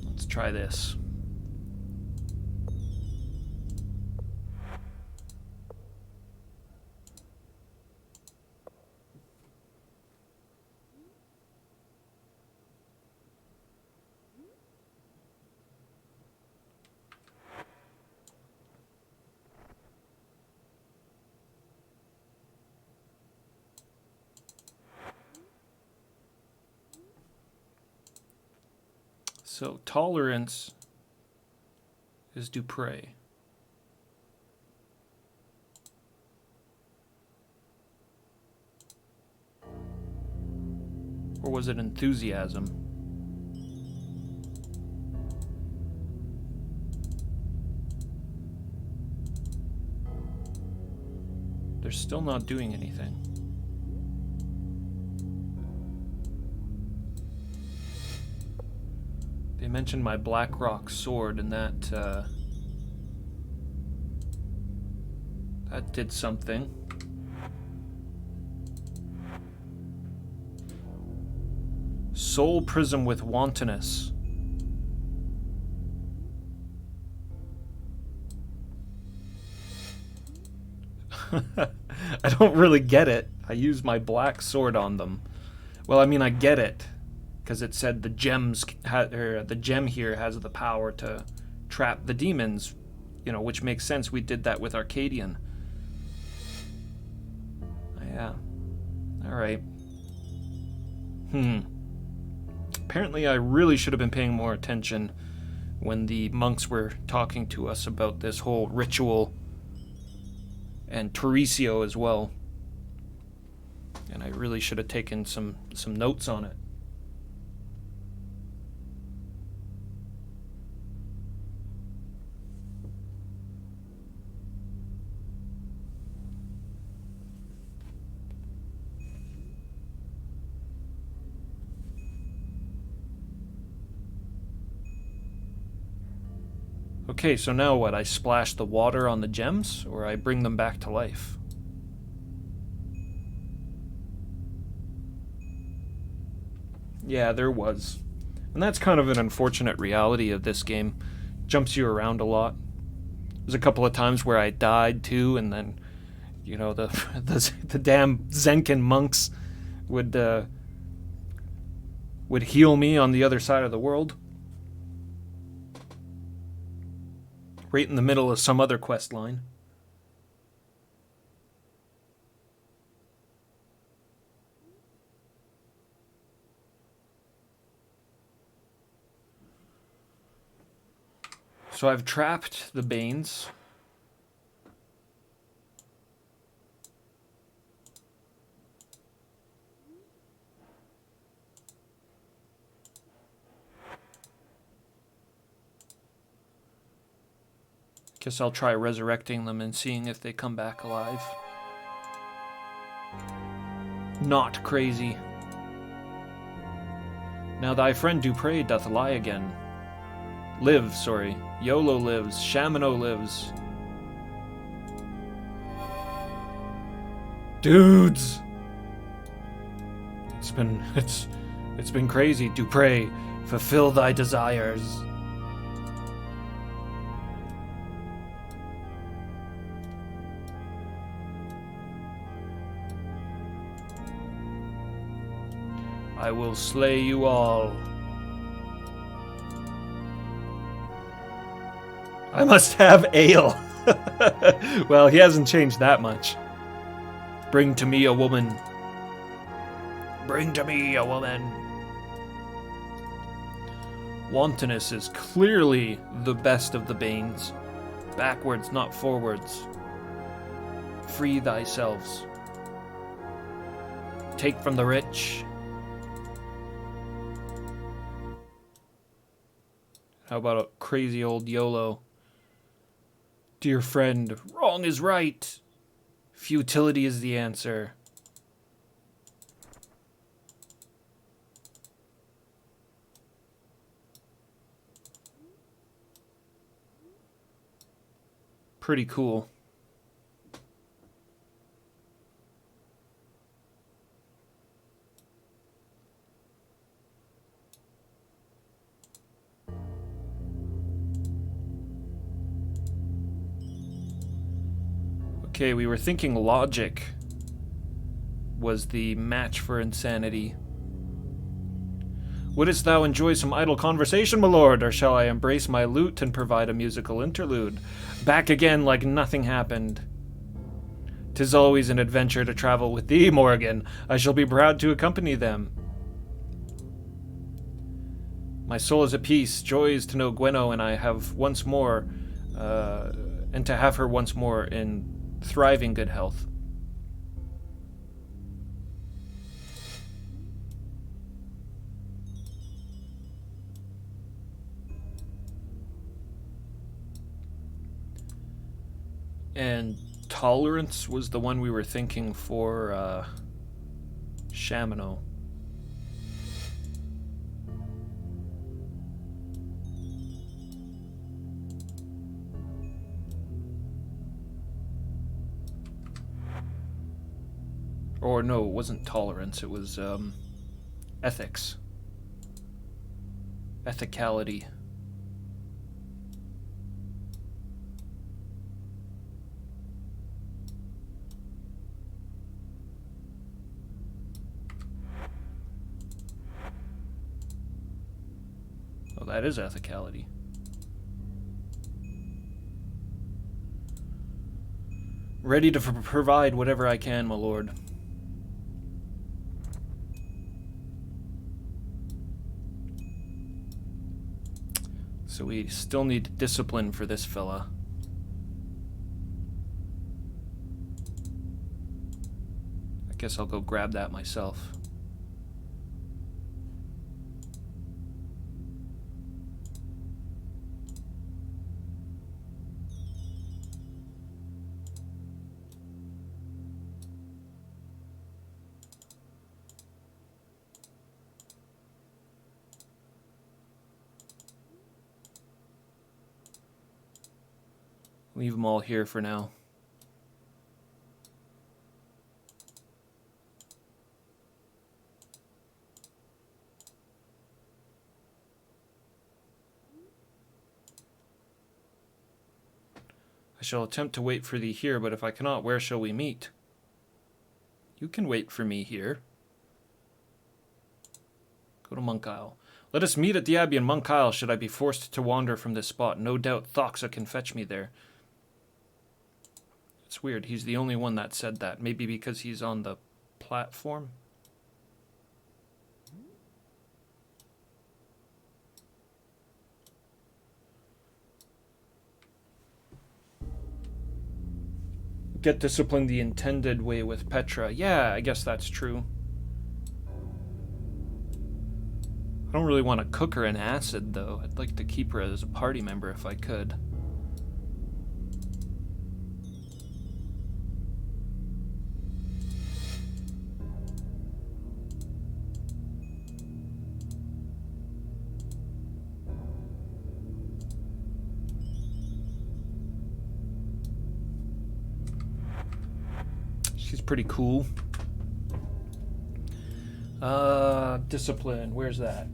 let's try this. So tolerance is Dupre. Or was it enthusiasm? They're still not doing anything. They mentioned my Blackrock sword, and that did something. Soul prism with wantonness. I don't really get it. I use my black sword on them. Well, I mean, I get it. Because it said the the gem here has the power to trap the demons, you know, which makes sense. We did that with Arcadian. Yeah. Alright. Apparently I really should have been paying more attention when the monks were talking to us about this whole ritual, and Tauricio as well. And I really should have taken some notes on it. Okay, so now what? I splash the water on the gems, or I bring them back to life? Yeah, there was. And that's kind of an unfortunate reality of this game. Jumps you around a lot. There's a couple of times where I died too, and then, you know, the damn Zenkin monks would heal me on the other side of the world. Right in the middle of some other quest line. So I've trapped the Banes. Guess I'll try resurrecting them and seeing if they come back alive. Not crazy. Now thy friend Dupre doth lie again. Live, sorry. YOLO lives. Shamino lives. Dudes! It's been crazy. Dupre, fulfill thy desires. I will slay you all. I must have ale. Well, he hasn't changed that much. Bring to me a woman. Bring to me a woman. Wantonness is clearly the best of the Banes. Backwards, not forwards. Free thyselves. Take from the rich. How about a crazy old YOLO? Dear friend, wrong is right. Futility is the answer. Pretty cool. Okay, we were thinking logic was the match for insanity. Wouldst thou enjoy some idle conversation, my lord, or shall I embrace my lute and provide a musical interlude? Back again like nothing happened. 'Tis always an adventure to travel with thee, Morgan. I shall be proud to accompany them. My soul is at peace, joy is to know Gwenno, and I have once more, and to have her once more in thriving good health. And tolerance was the one we were thinking for Shamino. Or no, it wasn't tolerance, it was ethics. Ethicality. Oh, that is ethicality. Ready to provide whatever I can, my lord. So we still need discipline for this fella. I guess I'll go grab that myself. Leave them all here for now. I shall attempt to wait for thee here, but if I cannot, where shall we meet? You can wait for me here. Go to Monk Isle. Let us meet at the Abbey in Monk Isle should I be forced to wander from this spot. No doubt Thoxa can fetch me there. It's weird, he's the only one that said that. Maybe because he's on the platform? Get disciplined the intended way with Petra. Yeah, I guess that's true. I don't really want to cook her in acid, though. I'd like to keep her as a party member if I could. She's pretty cool. Discipline. Where's that?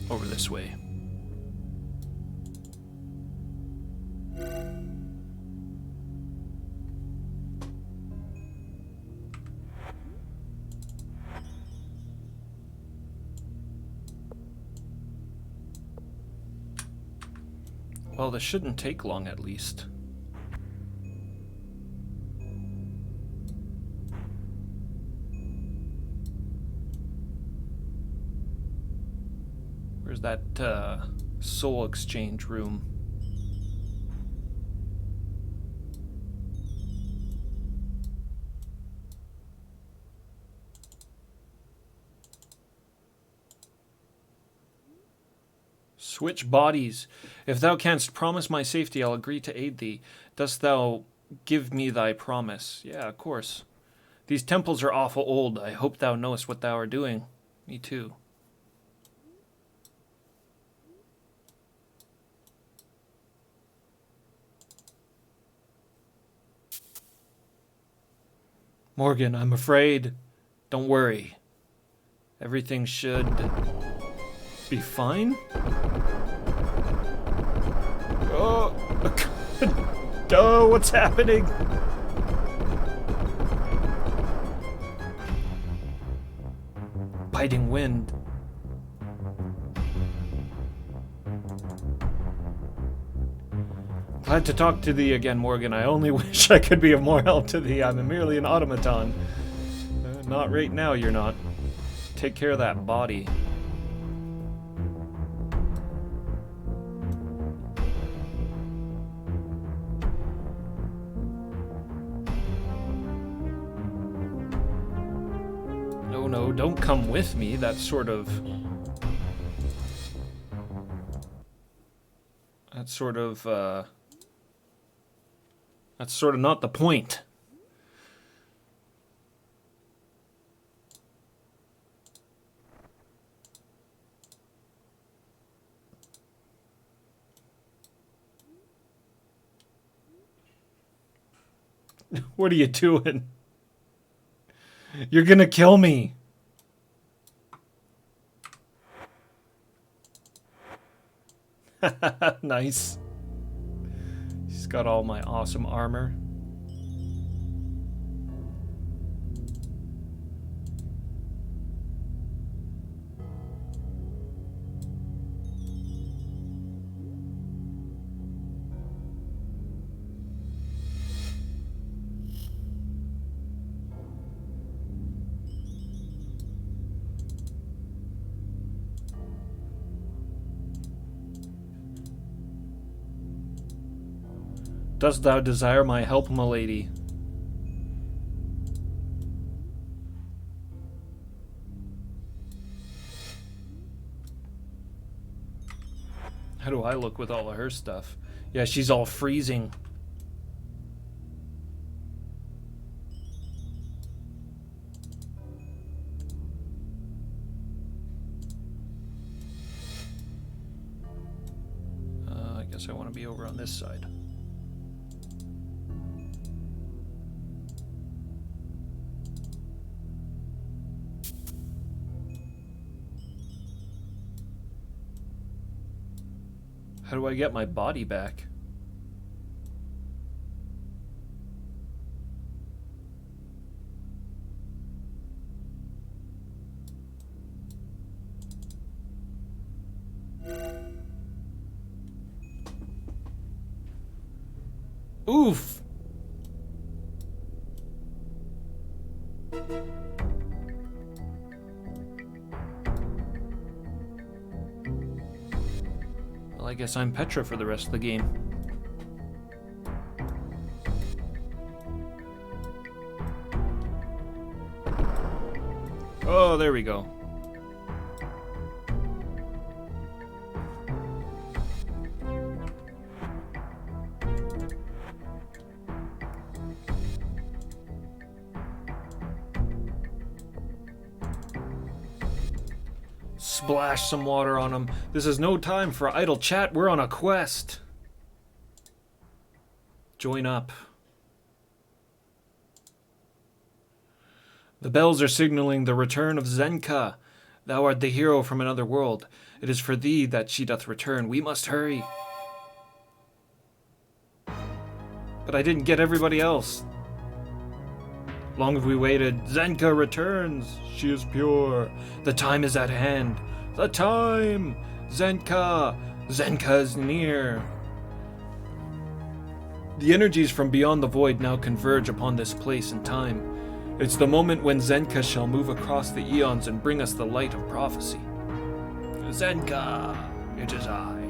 Over this way. Well, this shouldn't take long, at least. Where's that, soul exchange room? Switch bodies. If thou canst promise my safety, I'll agree to aid thee. Dost thou give me thy promise? Yeah, of course. These temples are awful old. I hope thou knowest what thou art doing. Me too. Morgan, I'm afraid. Don't worry. Everything should be fine? Oh, oh, what's happening? Biting wind. Glad to talk to thee again, Morgan. I only wish I could be of more help to thee. I'm merely an automaton. Not right now, you're not. Take care of that body. No, don't come with me. That's sort of not the point. What are you doing? You're gonna kill me. Nice. She's got all my awesome armor. Dost thou desire my help, my lady? How do I look with all of her stuff? Yeah, she's all freezing. I guess I want to be over on this side. How do I get my body back? Oof! Well, I guess I'm Petra for the rest of the game. Oh, there we go. Splash some water on him. This is no time for idle chat. We're on a quest. Join up. The bells are signaling the return of Zenka. Thou art the hero from another world. It is for thee that she doth return. We must hurry. But I didn't get everybody else. Long have we waited. Zenka returns. She is pure. The time is at hand. The time! Zenka! Zenka is near. The energies from beyond the void now converge upon this place and time. It's the moment when Zenka shall move across the eons and bring us the light of prophecy. Zenka, it is I.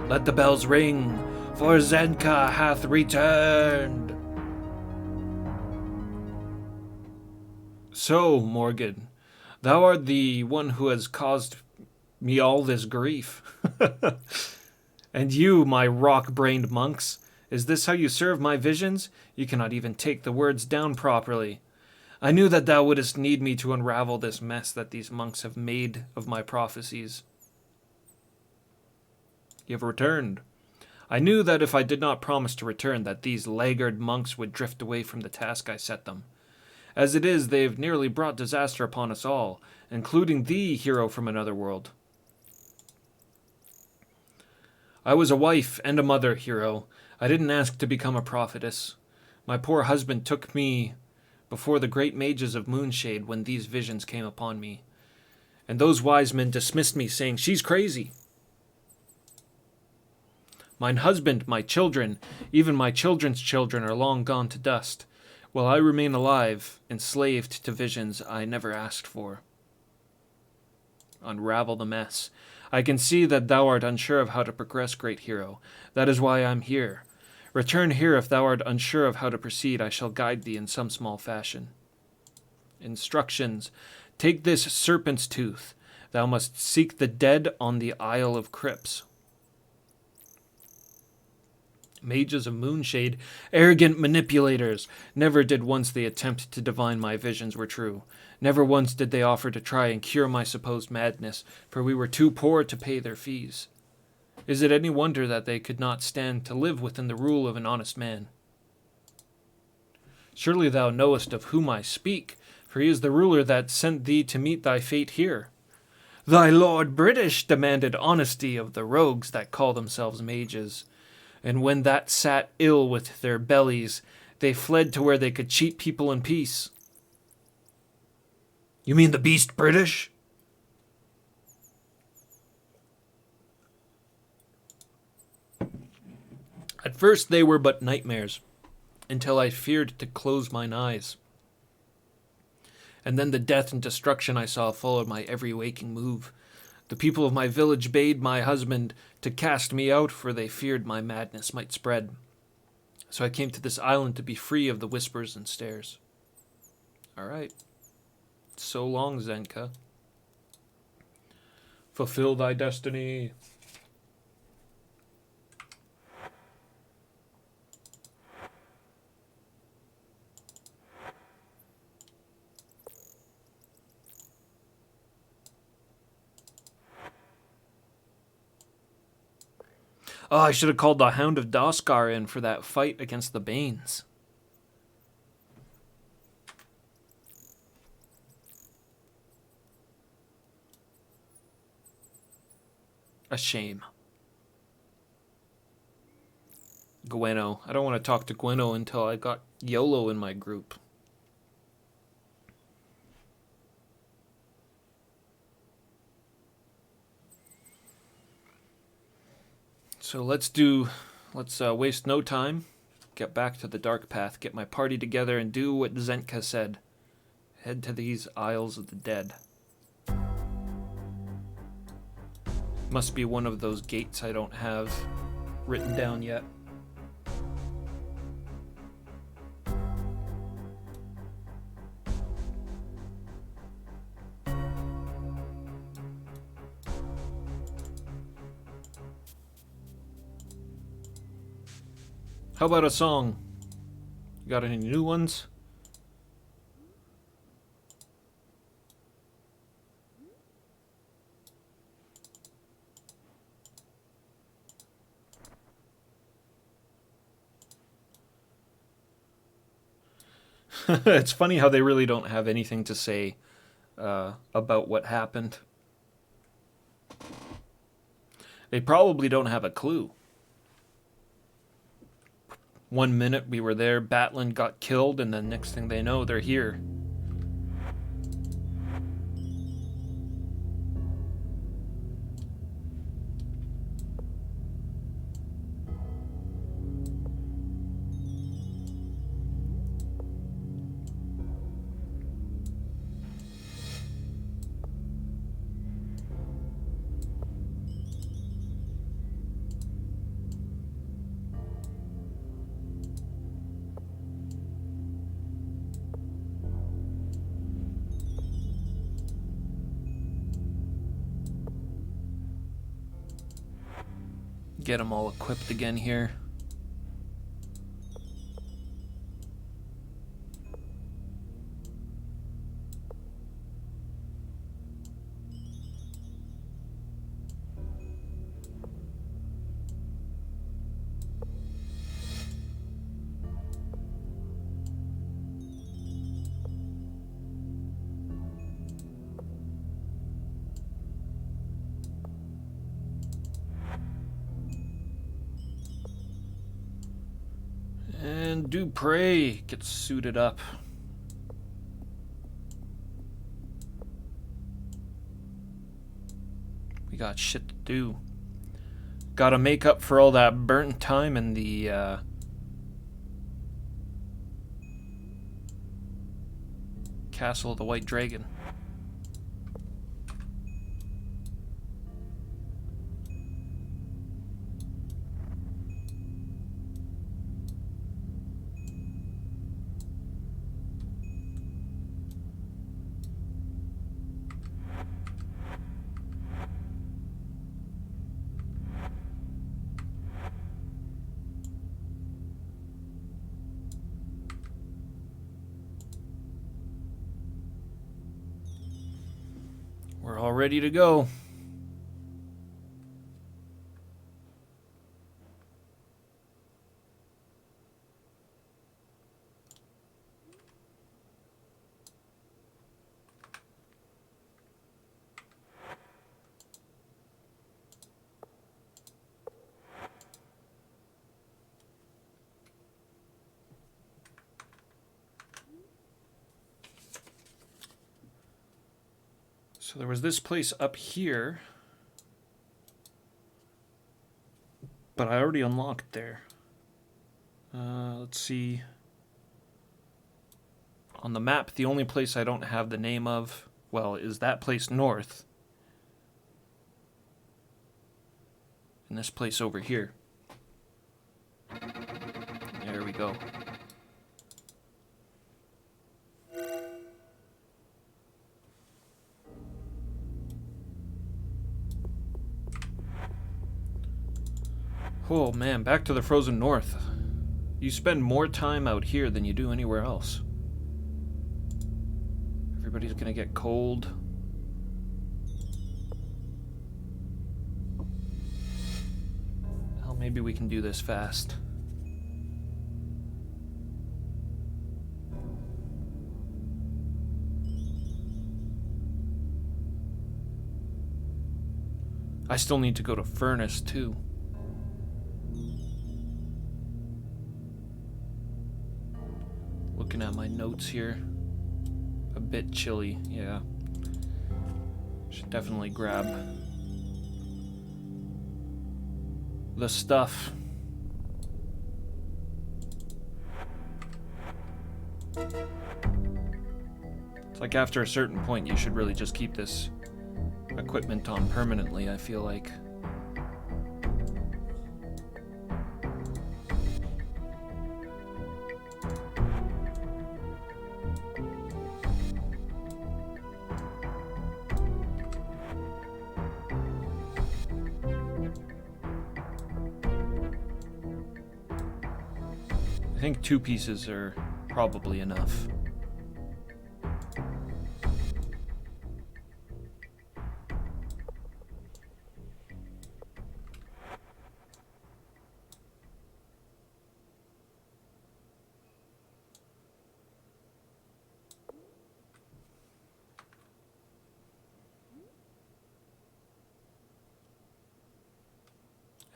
Let the bells ring, for Zenka hath returned. So, Morgan, thou art the one who has caused me all this grief. And you, my rock-brained monks, is this how you serve my visions? You cannot even take the words down properly. I knew that thou wouldst need me to unravel this mess that these monks have made of my prophecies. You have returned. I knew that if I did not promise to return, that these laggard monks would drift away from the task I set them. As it is, they have nearly brought disaster upon us all, including thee, hero from another world. I was a wife and a mother, hero. I didn't ask to become a prophetess. My poor husband took me before the great mages of Moonshade when these visions came upon me. And those wise men dismissed me, saying, "She's crazy." Mine husband, my children, even my children's children are long gone to dust, while I remain alive, enslaved to visions I never asked for. Unravel the mess. I can see that thou art unsure of how to progress, great hero. That is why I am here. Return here if thou art unsure of how to proceed. I shall guide thee in some small fashion. Instructions. Take this serpent's tooth. Thou must seek the dead on the Isle of Crypts. Mages of Moonshade, arrogant manipulators. Never did once they attempt to divine my visions were true. Never once did they offer to try and cure my supposed madness, for we were too poor to pay their fees. Is it any wonder that they could not stand to live within the rule of an honest man? Surely thou knowest of whom I speak, for he is the ruler that sent thee to meet thy fate here. Thy Lord British demanded honesty of the rogues that call themselves mages. And when that sat ill with their bellies, they fled to where they could cheat people in peace. You mean the beast British? At first they were but nightmares, until I feared to close mine eyes. And then the death and destruction I saw followed my every waking move. The people of my village bade my husband to cast me out, for they feared my madness might spread. So I came to this island to be free of the whispers and stares. All right. So long, Zenka. Fulfill thy destiny. Oh, I should have called the Hound of Doskar in for that fight against the Banes. A shame. Gweno. I don't want to talk to Gweno until I got YOLO in my group. So let's waste no time, get back to the Dark Path, get my party together, and do what Zenka said. Head to these Isles of the Dead. Must be one of those gates I don't have written down yet. How about a song? You got any new ones? It's funny how they really don't have anything to say about what happened. They probably don't have a clue. 1 minute we were there, Batlin got killed, and then next thing they know, they're here. Get them all equipped again here. And Dupre gets suited up. We got shit to do. Gotta make up for all that burnt time in the Castle of the White Dragon. We're all ready to go. So there was this place up here, but I already unlocked there. Let's see. On the map, the only place I don't have the name of, well, is that place north. in this place over here. There we go. Oh man, back to the frozen north. You spend more time out here than you do anywhere else. Everybody's gonna get cold. Well, maybe we can do this fast. I still need to go to Furnace too. Looking at my notes here. A bit chilly, yeah. Should definitely grab the stuff. It's like after a certain point you should really just keep this equipment on permanently, I feel like. I think 2 pieces are probably enough.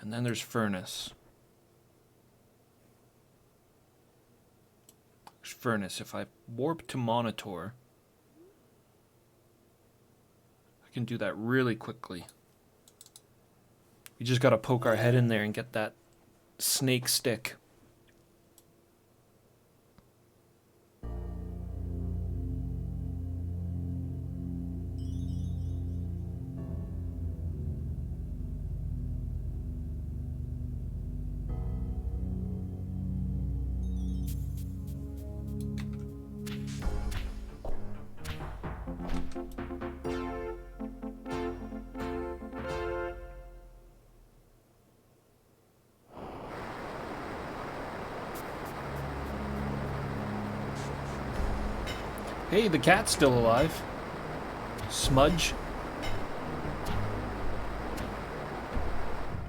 And then there's Furnace. Furnace. If I warp to Monitor, I can do that really quickly. We just gotta poke our head in there and get that snake stick. Hey, the cat's still alive. Smudge.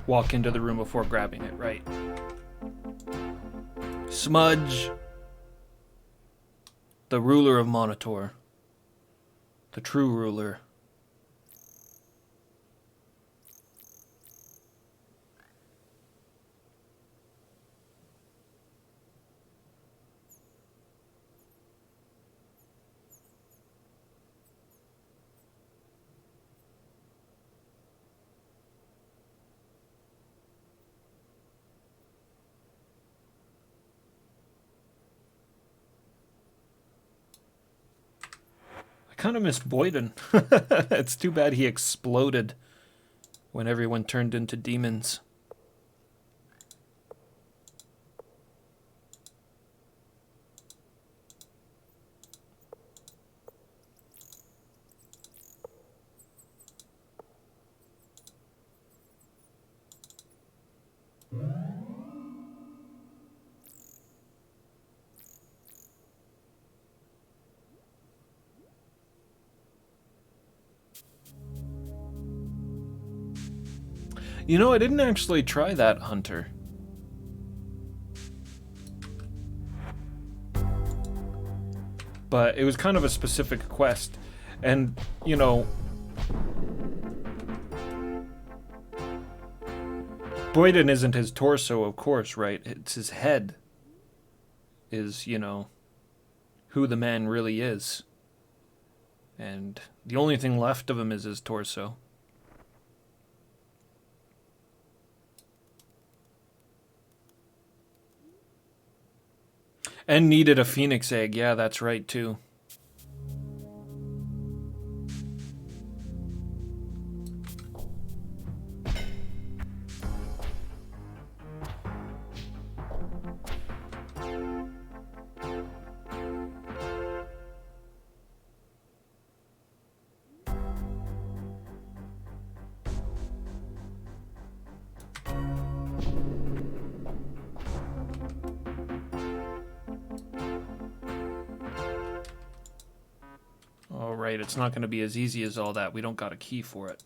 Walk into the room before grabbing it, right. Smudge. The ruler of Monitor. The true ruler. I kind of miss Boyden. It's too bad he exploded when everyone turned into demons. You know, I didn't actually try that hunter. But it was kind of a specific quest. And, you know, Boyden isn't his torso, of course, right? It's his head is, you know, who the man really is. And the only thing left of him is his torso. And needed a phoenix egg. Yeah, that's right, too. right. It's not going to be as easy as all that. We don't got a key for it.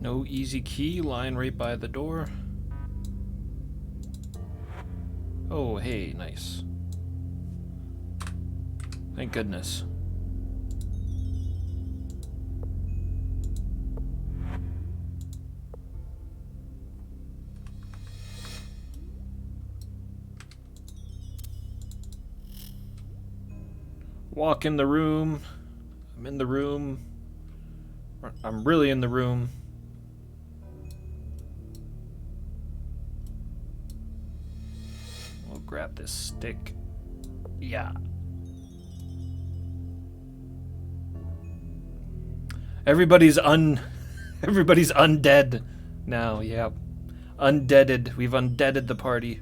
No easy key, lying right by the door. Oh, hey, nice. Thank goodness. Walk in the room. I'm in the room. I'm really in the room. We'll grab this stick. Yeah. Everybody's undead now, yeah. Undeaded. We've undeaded the party.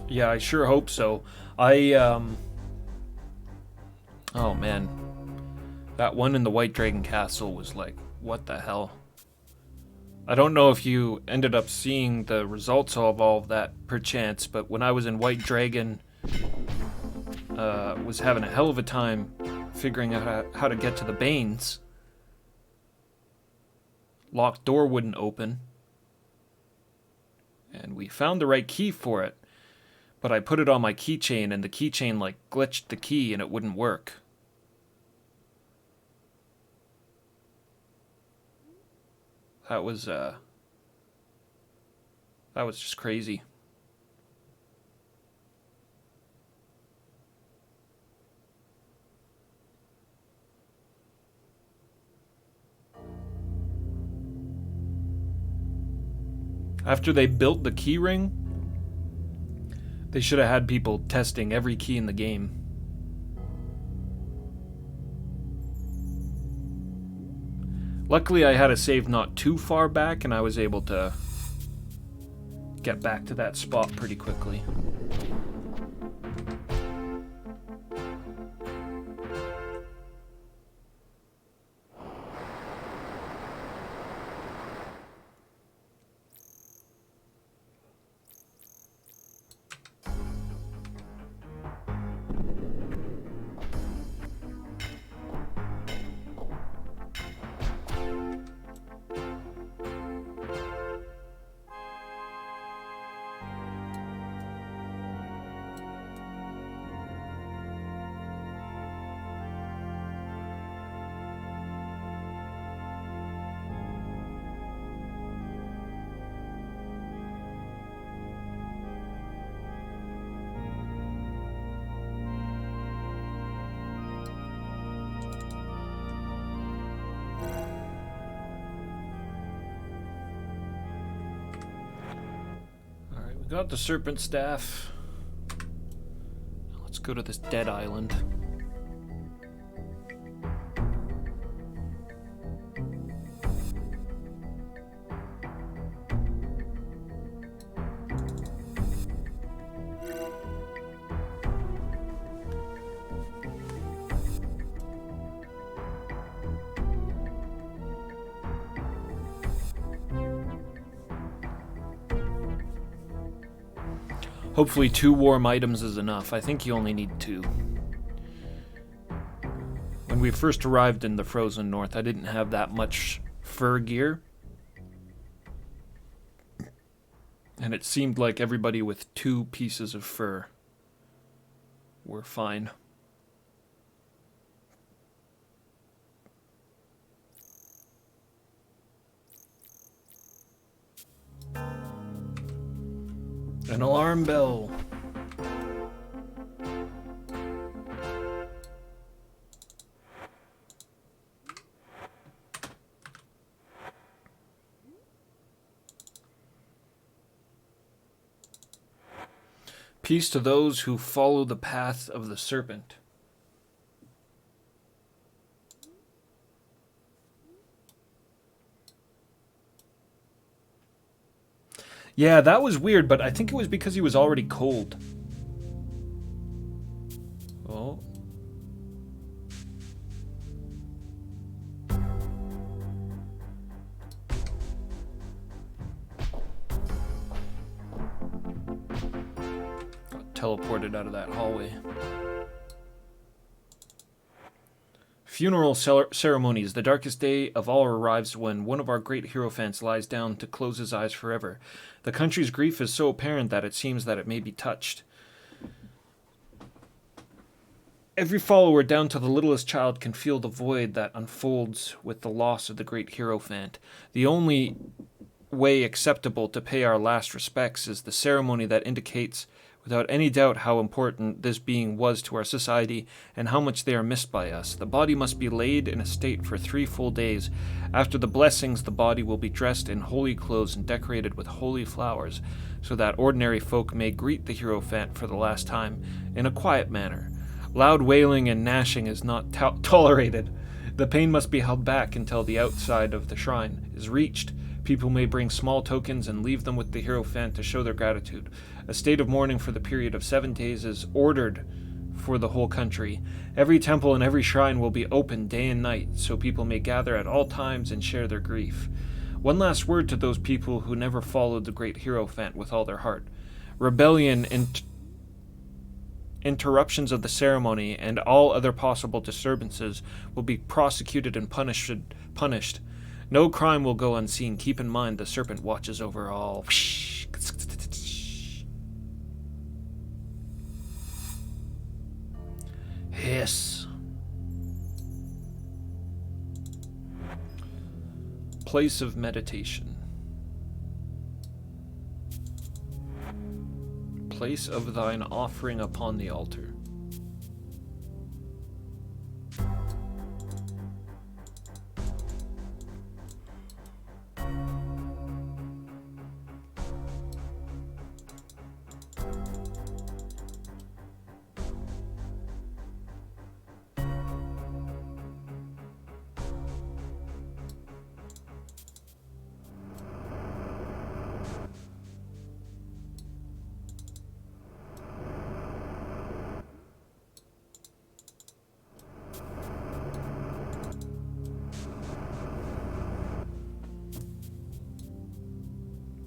Yeah, I sure hope so. Oh man. That one in the White Dragon Castle was like, what the hell? I don't know if you ended up seeing the results of all of that perchance, but when I was in White Dragon, was having a hell of a time figuring out how to get to the Banes. Locked door wouldn't open. And we found the right key for it. But I put it on my keychain, and the keychain, like, glitched the key, and it wouldn't work. That was just crazy. After they built the key ring, they should have had people testing every key in the game. Luckily, I had a save not too far back, and I was able to get back to that spot pretty quickly. Got the Serpent staff. Let's go to this dead island. Hopefully 2 warm items is enough. I think you only need 2. When When we first arrived in the frozen north, I didn't have that much fur gear. And it seemed like everybody with 2 pieces of fur were fine. An alarm bell. Peace to those who follow the path of the serpent. Yeah, that was weird, but I think it was because he was already cold. Oh. Got teleported out of that hallway. Funeral ceremonies. The darkest day of all arrives when one of our great hierophants lies down to close his eyes forever. The country's grief is so apparent that it seems that it may be touched. Every follower, down to the littlest child, can feel the void that unfolds with the loss of the great hierophant. The only way acceptable to pay our last respects is the ceremony that indicates without any doubt how important this being was to our society and how much they are missed by us. The body must be laid in a state for 3 full days. After the blessings, the body will be dressed in holy clothes and decorated with holy flowers, so that ordinary folk may greet the hierophant for the last time in a quiet manner. Loud wailing and gnashing is not tolerated. The pain must be held back until the outside of the shrine is reached. People may bring small tokens and leave them with the hierophant to show their gratitude. A state of mourning for the period of 7 days is ordered for the whole country. Every temple and every shrine will be open day and night, so people may gather at all times and share their grief. One last word to those people who never followed the great hierophant with all their heart. Rebellion, interruptions of the ceremony, and all other possible disturbances will be prosecuted and punished. No crime will go unseen. Keep in mind the serpent watches over all. Hiss. Place of meditation. Place of thine offering upon the altar.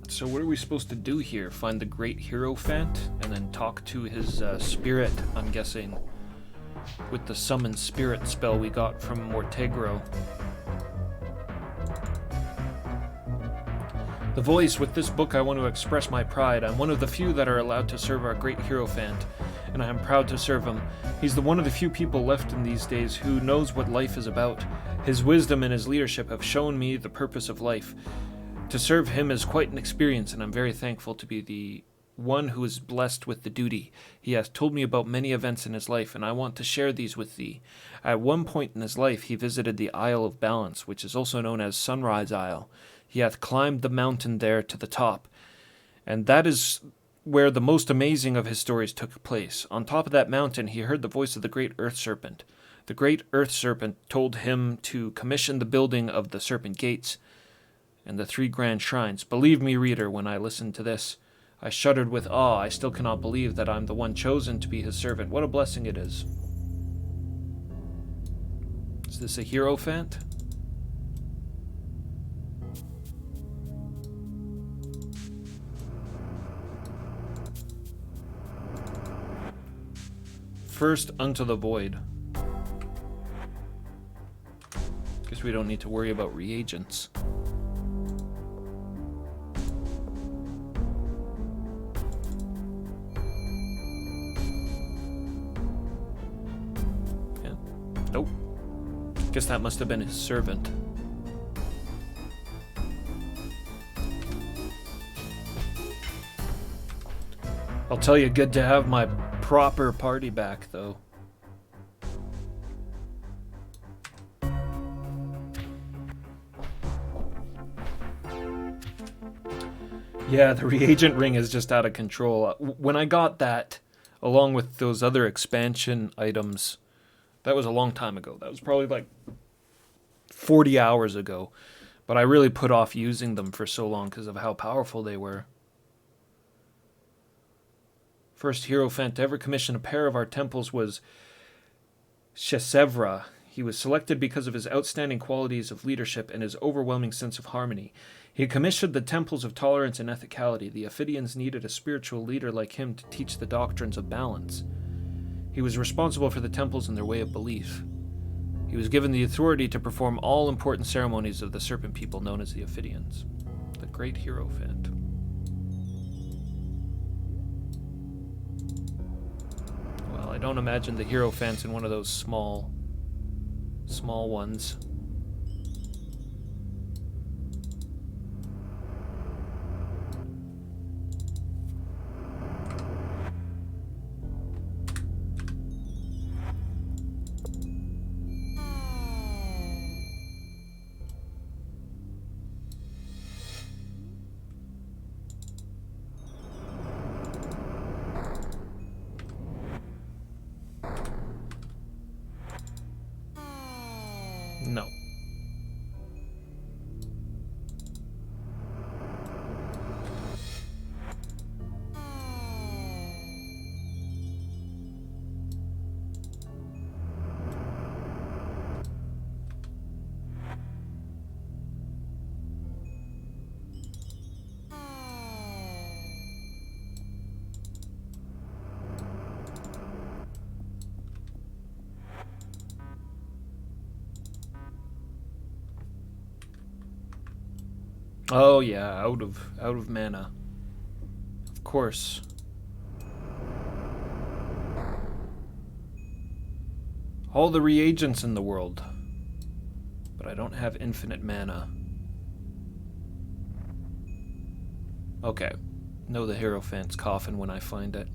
So what are we supposed to do here? Find the great hierophant and then talk to his spirit, I'm guessing, with the summon spirit spell we got from Mortegro. The voice. With this book I want to express my pride. I'm one of the few that are allowed to serve our great hierophant, and I am proud to serve him. He's the one of the few people left in these days who knows what life is about. His wisdom and his leadership have shown me the purpose of life. To serve him is quite an experience, and I'm very thankful to be the one who is blessed with the duty. He has told me about many events in his life, and I want to share these with thee. At one point in his life he visited the Isle of Balance, which is also known as Sunrise Isle. He hath climbed the mountain there to the top, and that is where the most amazing of his stories took place. On top of that mountain he heard the voice of the great Earth Serpent. The great Earth Serpent told him to commission the building of the Serpent Gates and the 3 grand shrines. Believe me, reader, when I listened to this, I shuddered with awe. I still cannot believe that I'm the one chosen to be his servant. What a blessing it is. Is this a hierophant? First unto the void. we don't need to worry about reagents. Yeah. Nope. Guess that must have been his servant. I'll tell you, good to have my proper party back, though. Yeah, the reagent ring is just out of control. When I got that, along with those other expansion items, that was a long time ago. That was probably like 40 hours ago. But I really put off using them for so long because of how powerful they were. First Hierophant to ever commission a pair of our temples was Shesevra. He was selected because of his outstanding qualities of leadership and his overwhelming sense of harmony. He commissioned the temples of tolerance and ethicality. The Ophidians needed a spiritual leader like him to teach the doctrines of balance. He was responsible for the temples and their way of belief. He was given the authority to perform all important ceremonies of the Serpent people known as the Ophidians. The Great Hierophant. Well, I don't imagine the Hierophant's in one of those small ones. No. Oh yeah, out of mana. Of course. All the reagents in the world. But I don't have infinite mana. Okay. Know the Hierophant's coffin when I find it.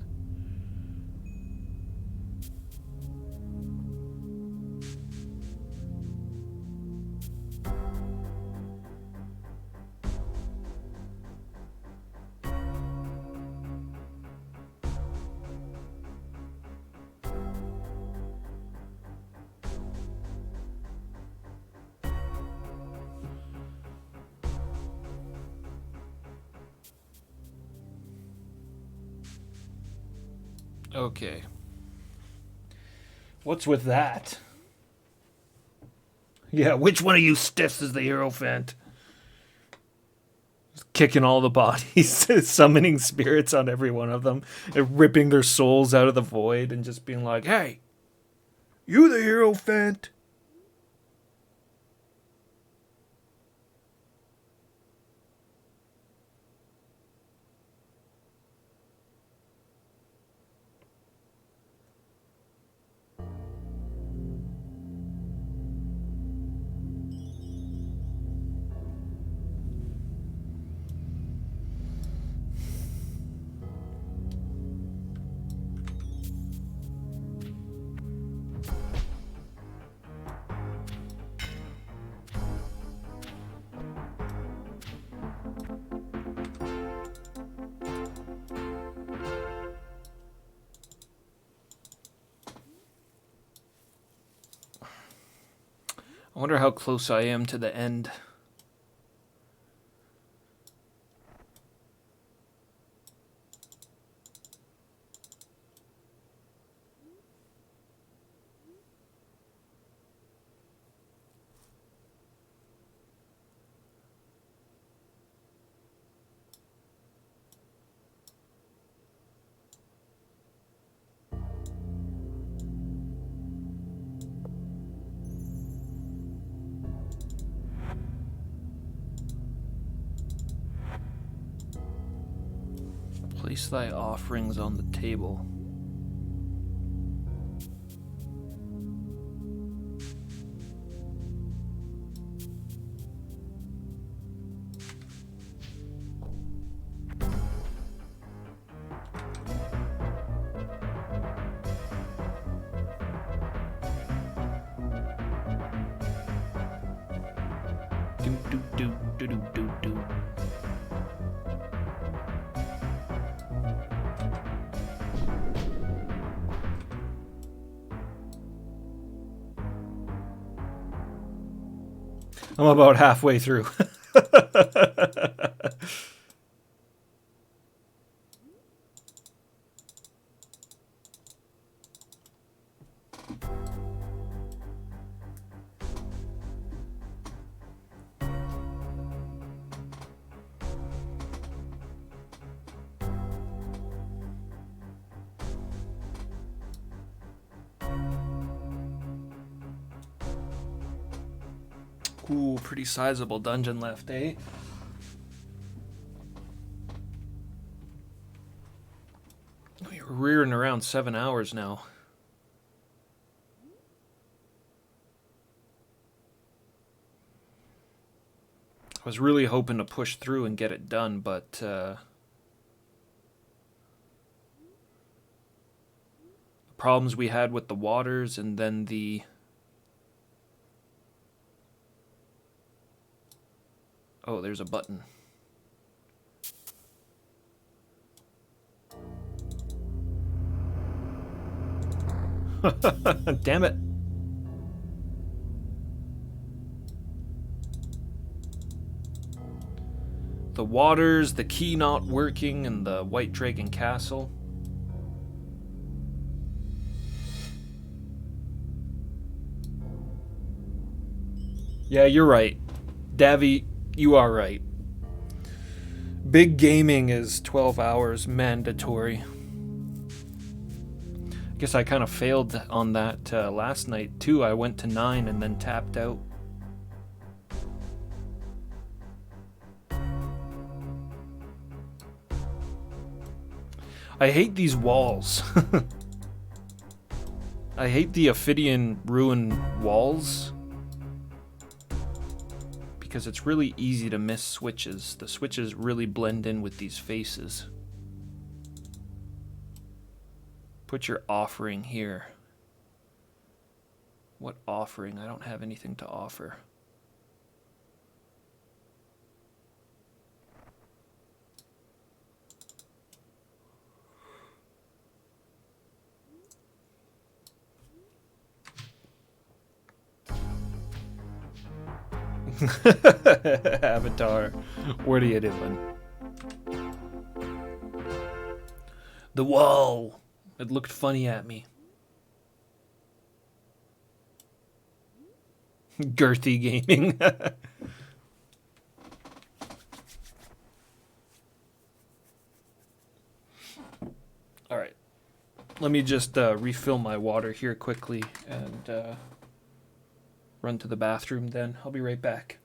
Okay. What's with that? Yeah, which one of you stiffs is the Hierophant? Kicking all the bodies, summoning spirits on every one of them, and ripping their souls out of the void, and just being like, hey, you the Hierophant? I wonder how close I am to the end. Place thy offerings on the table. Do do do do do do do. I'm about halfway through. Ooh, pretty sizable dungeon left, eh? We're rearing around 7 hours now. I was really hoping to push through and get it done, but the problems we had with the waters and then the... Oh, there's a button. Damn it. The waters, the key not working, and the White Dragon Castle. Yeah, you're right. Davy, you are right. Big gaming is 12 hours mandatory. I guess I kind of failed on that last night too. I went to 9 and then tapped out. I hate these walls. I hate the Ophidian ruin walls. Because it's really easy to miss switches. The switches really blend in with these faces. Put your offering here. What offering? I don't have anything to offer. Avatar, what are you doing? The wall. It looked funny at me. Girthy gaming. All right. Let me just refill my water here quickly and run to the bathroom then. I'll be right back.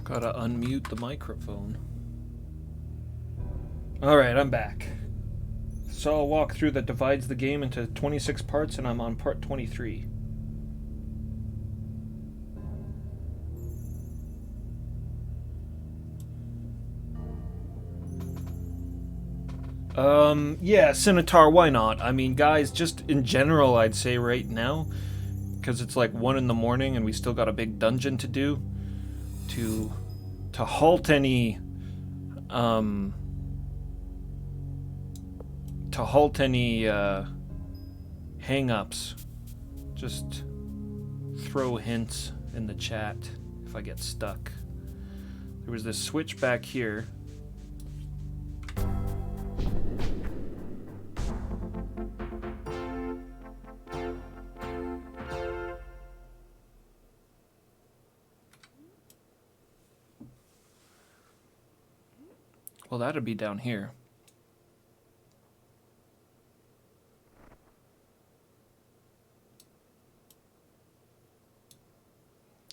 Gotta unmute the microphone. Alright, I'm back. Saw a walkthrough that divides the game into 26 parts, and I'm on part 23. Yeah, Scimitar, why not? I mean, guys, just in general, I'd say right now, because it's like 1 in the morning and we still got a big dungeon to do, to halt any, hang-ups, just throw hints in the chat if I get stuck. There was this switch back here. Well, that'd be down here.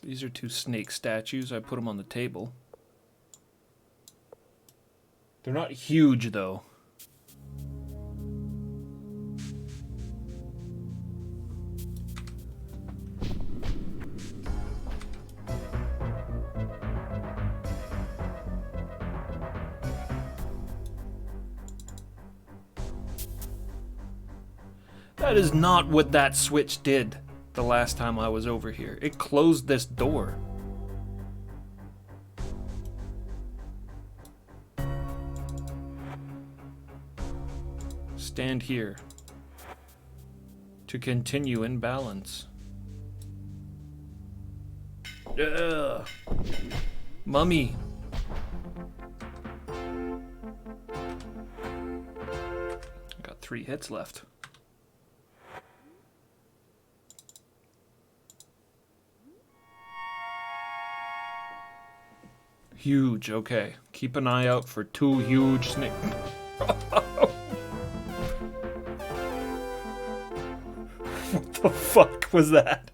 These are 2 snake statues. I put them on the table. They're not huge, though. That is not what that switch did the last time I was over here. It closed this door. Stand here to continue in balance. Ugh. Mummy. Got 3 hits left. Huge, okay. Keep an eye out for 2 huge snakes. What the fuck was that?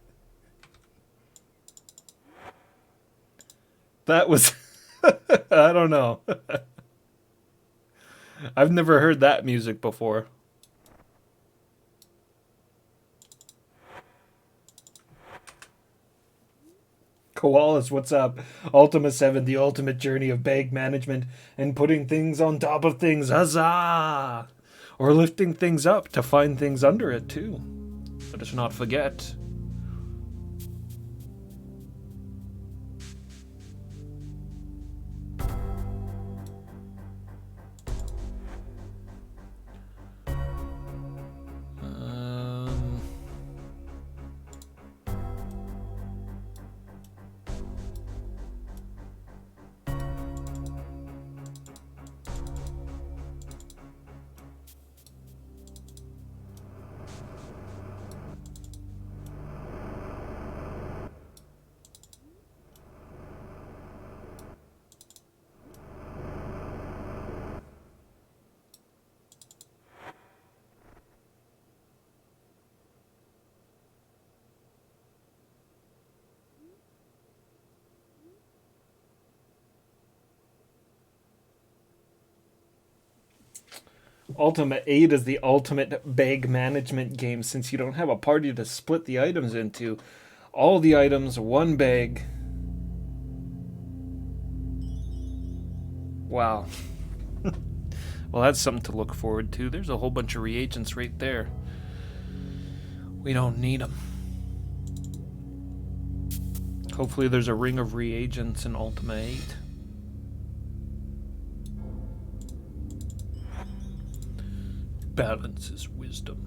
That was... I don't know. I've never heard that music before. Koalas, what's up? Ultima 7, the ultimate journey of bag management and putting things on top of things. Huzzah! Or lifting things up to find things under it, too. Let us not forget. Ultima 8 is the ultimate bag management game since you don't have a party to split the items into. All the items, one bag. Wow. Well, that's something to look forward to. There's a whole bunch of reagents right there. We don't need them. Hopefully there's a ring of reagents in Ultima 8. Balance is wisdom.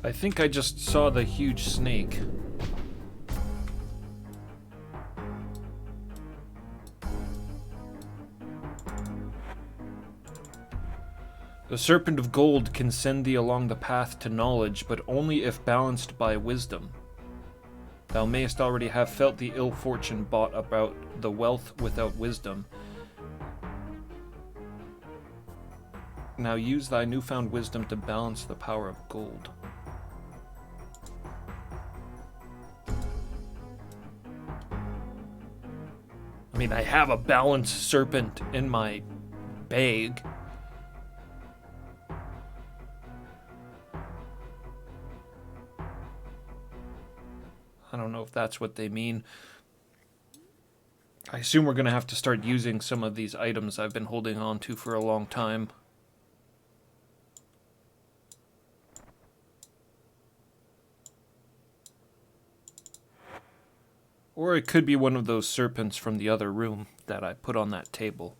I think I just saw the huge snake. The Serpent of Gold can send thee along the path to knowledge, but only if balanced by wisdom. Thou mayest already have felt the ill fortune brought about the wealth without wisdom. Now use thy newfound wisdom to balance the power of gold. I mean, I have a balanced serpent in my bag. I don't know if that's what they mean. I assume we're going to have to start using some of these items I've been holding on to for a long time. Or it could be one of those serpents from the other room that I put on that table.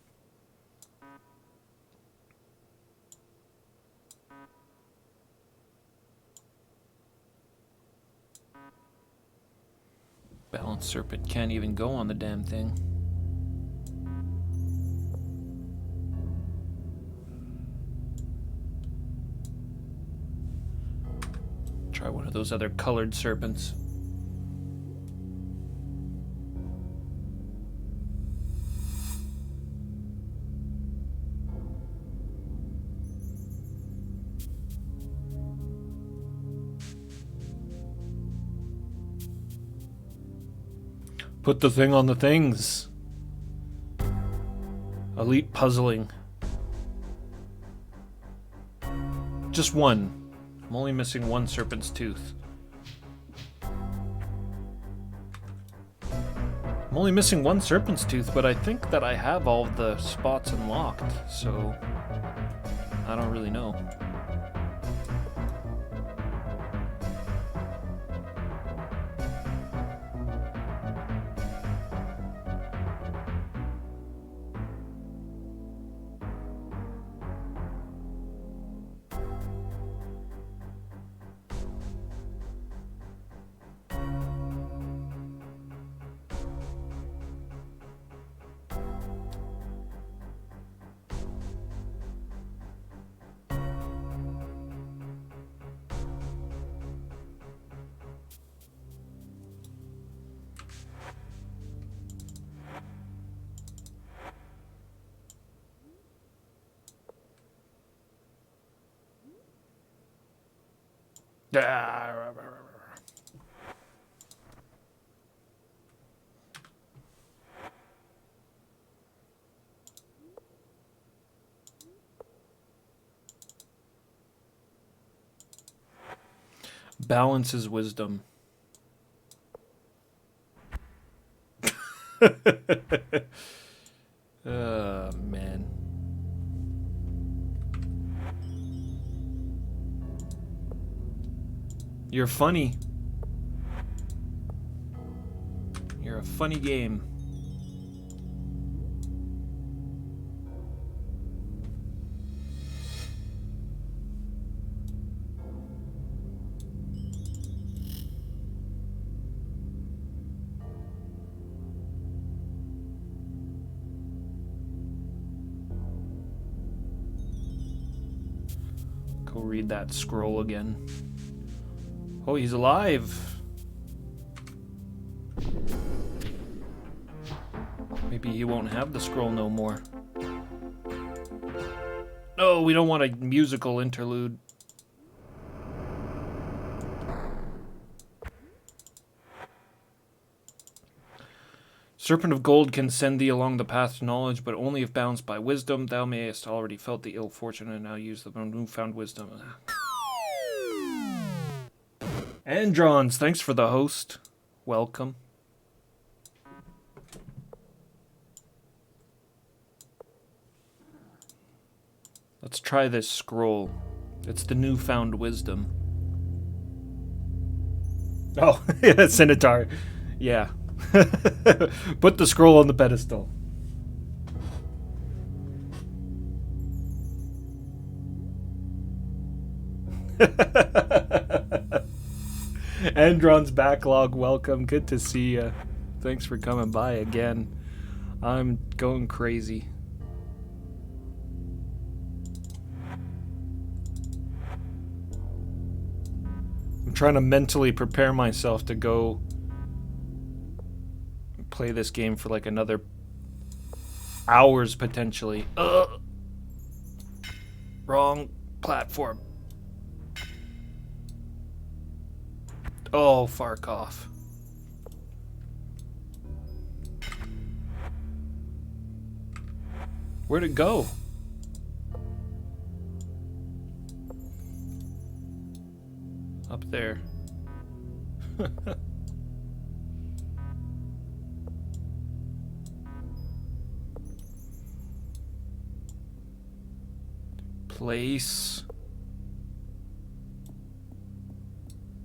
Balanced serpent can't even go on the damn thing. Try one of those other colored serpents. Put the thing on the things. Elite puzzling. Just one. I'm only missing one serpent's tooth. I'm only missing one serpent's tooth, but I think that I have all of the spots unlocked, so I don't really know. Balance is wisdom. Man. You're funny. You're a funny game. Go read that scroll again. Oh, he's alive. Maybe he won't have the scroll no more. No, we don't want a musical interlude. Serpent of Gold can send thee along the path to knowledge, but only if balanced by wisdom. Thou mayest already felt the ill fortune and now use the newfound wisdom. Androns, thanks for the host. Welcome. Let's try this scroll. It's the newfound wisdom. Oh, yeah, Centaur. Yeah. Put the scroll on the pedestal. Andron's backlog, welcome. Good to see you. Thanks for coming by again. I'm going crazy. trying to mentally prepare myself to go play this game for like another hours potentially. Wrong platform. Oh, Farkoff. Where'd it go? Up there. Place.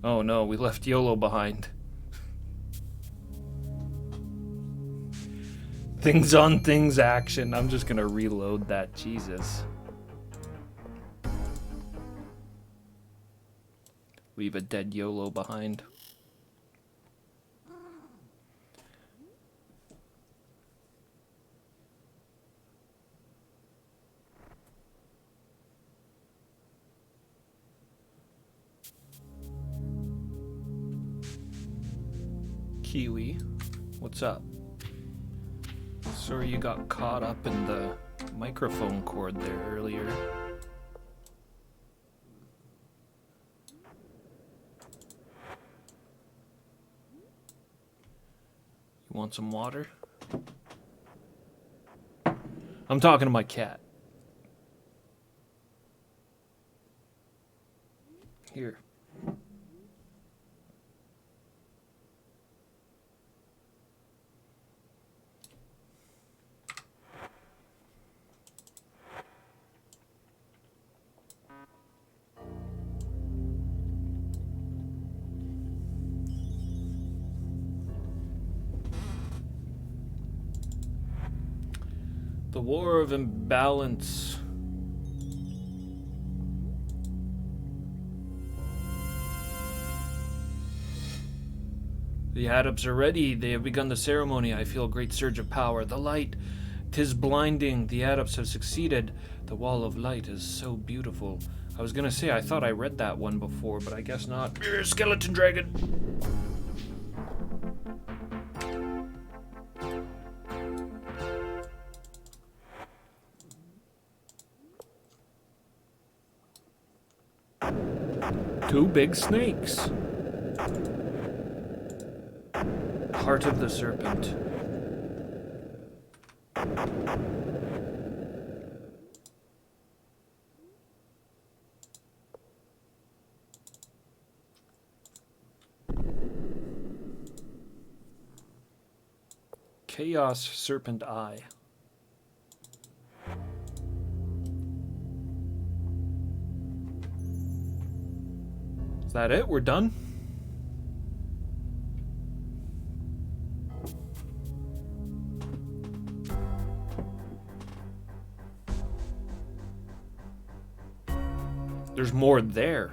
Oh no, we left YOLO behind. Things on things action. I'm just gonna reload that. Jesus. Leave a dead YOLO behind. Kiwi, what's up? Sorry you got caught up in the microphone cord there earlier. You want some water? I'm talking to my cat. Here. The War of Imbalance. The adepts are ready. They have begun the ceremony. I feel a great surge of power. The light, 'tis blinding. The adepts have succeeded. The wall of light is so beautiful. I was gonna say, I thought I read that one before, but I guess not. Skeleton dragon. Two big snakes. Heart of the Serpent. Chaos Serpent Eye. Is that it? We're done? There's more there.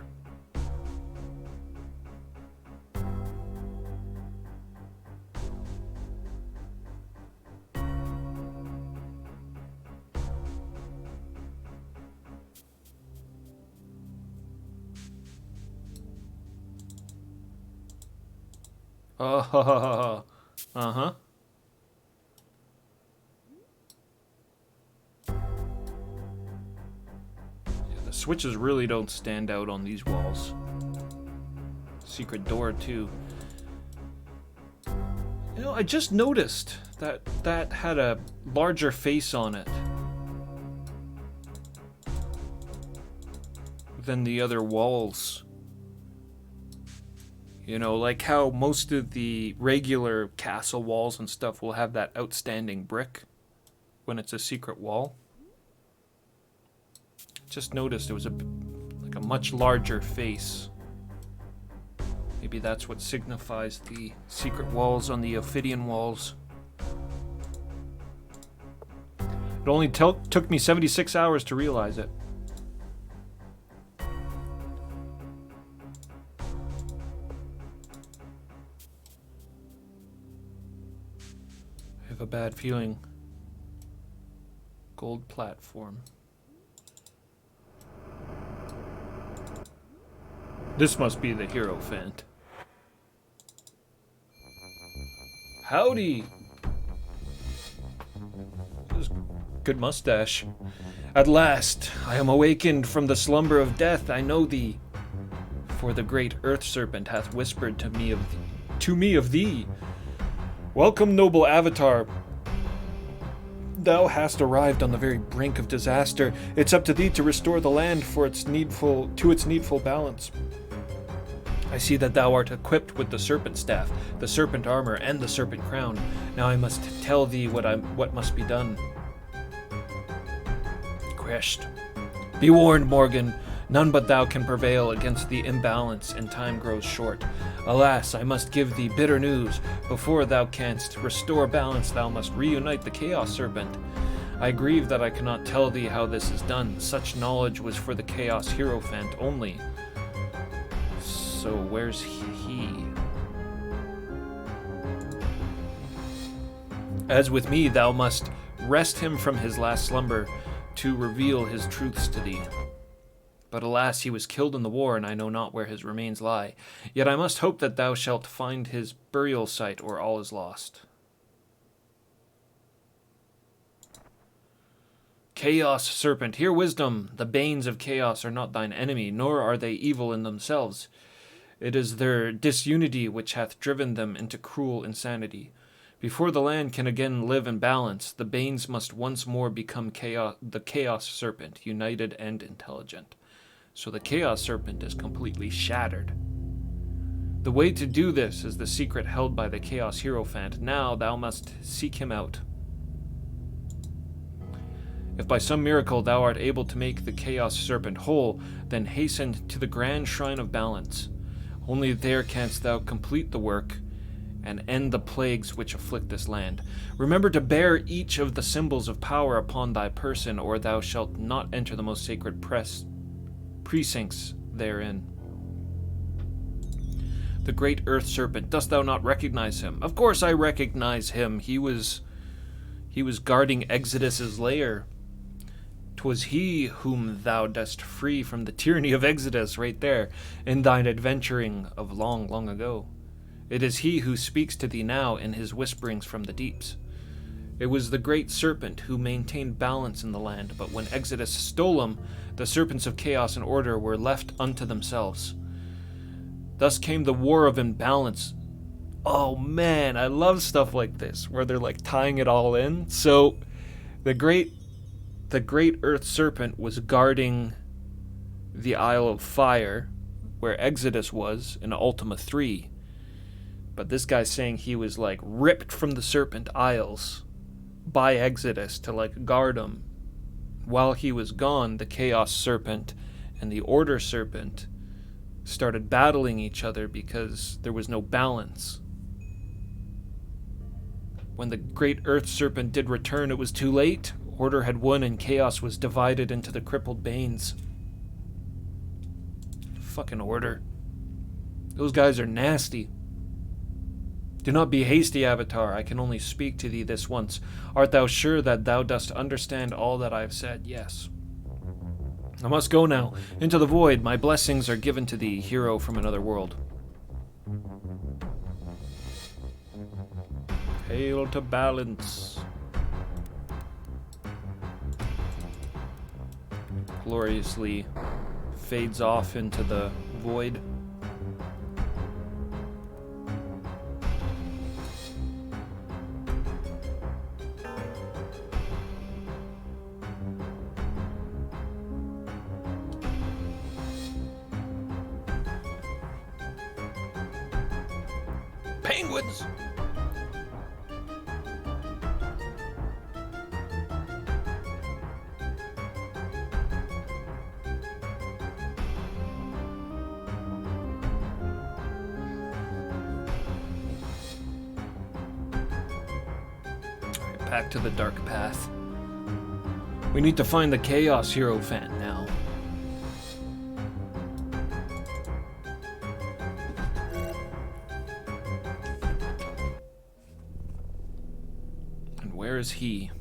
Oh, uh-huh. Yeah, the switches really don't stand out on these walls. Secret door, too. You know, I just noticed that that had a larger face on it than the other walls. You know, like how most of the regular castle walls and stuff will have that outstanding brick when it's a secret wall. Just noticed it was like a much larger face. Maybe that's what signifies the secret walls on the Ophidian walls. It only took me 76 hours to realize it. I have a bad feeling. Gold platform. This must be the Hierophant. Howdy! Good mustache. At last, I am awakened from the slumber of death. I know thee. For the great Earth Serpent hath whispered to me of thee. Welcome, noble Avatar. Thou hast arrived on the very brink of disaster. It's up to thee to restore the land to its needful balance. I see that thou art equipped with the Serpent Staff, the Serpent Armor, and the Serpent Crown. Now I must tell thee what must be done. Quest. Be warned, Morgan. None but thou can prevail against the imbalance, and time grows short. Alas, I must give thee bitter news. Before thou canst restore balance, thou must reunite the Chaos Serpent. I grieve that I cannot tell thee how this is done. Such knowledge was for the Chaos Hierophant only. So where's he? As with me, thou must wrest him from his last slumber to reveal his truths to thee. But alas, he was killed in the war, and I know not where his remains lie. Yet I must hope that thou shalt find his burial site, or all is lost. Chaos Serpent, hear wisdom. The banes of chaos are not thine enemy, nor are they evil in themselves. It is their disunity which hath driven them into cruel insanity. Before the land can again live in balance, the banes must once more become the Chaos Serpent, united and intelligent. So the Chaos Serpent is completely shattered. The way to do this is the secret held by the Chaos Hierophant. Now thou must seek him out. If by some miracle thou art able to make the Chaos Serpent whole, then hasten to the grand shrine of balance. Only there canst thou complete the work and end the plagues which afflict this land. Remember to bear each of the symbols of power upon thy person, or thou shalt not enter the most sacred precincts therein. The great Earth Serpent, dost thou not recognize him? Of course I recognize him. He was guarding Exodus's lair. 'Twas he whom thou dost free from the tyranny of Exodus right there, in thine adventuring of long, long ago. It is he who speaks to thee now in his whisperings from the deeps. It was the great Serpent who maintained balance in the land, but when Exodus stole him, the serpents of chaos and order were left unto themselves. Thus came the war of imbalance. Oh man, I love stuff like this, where they're like tying it all in. So, the great Earth Serpent was guarding the Isle of Fire, where Exodus was in Ultima 3. But this guy's saying he was like ripped from the Serpent Isles by Exodus to like guard him. While he was gone, the Chaos Serpent and the Order Serpent started battling each other because there was no balance. When the great Earth Serpent did return, it was too late. Order had won and chaos was divided into the crippled Banes. Fucking Order. Those guys are nasty. Do not be hasty, Avatar. I can only speak to thee this once. Art thou sure that thou dost understand all that I have said? Yes. I must go now. Into the void. My blessings are given to thee, hero from another world. Hail to balance. Gloriously fades off into the void. Penguins! Back to the dark path. We need to find the Chaos Hierophant now. And where is he?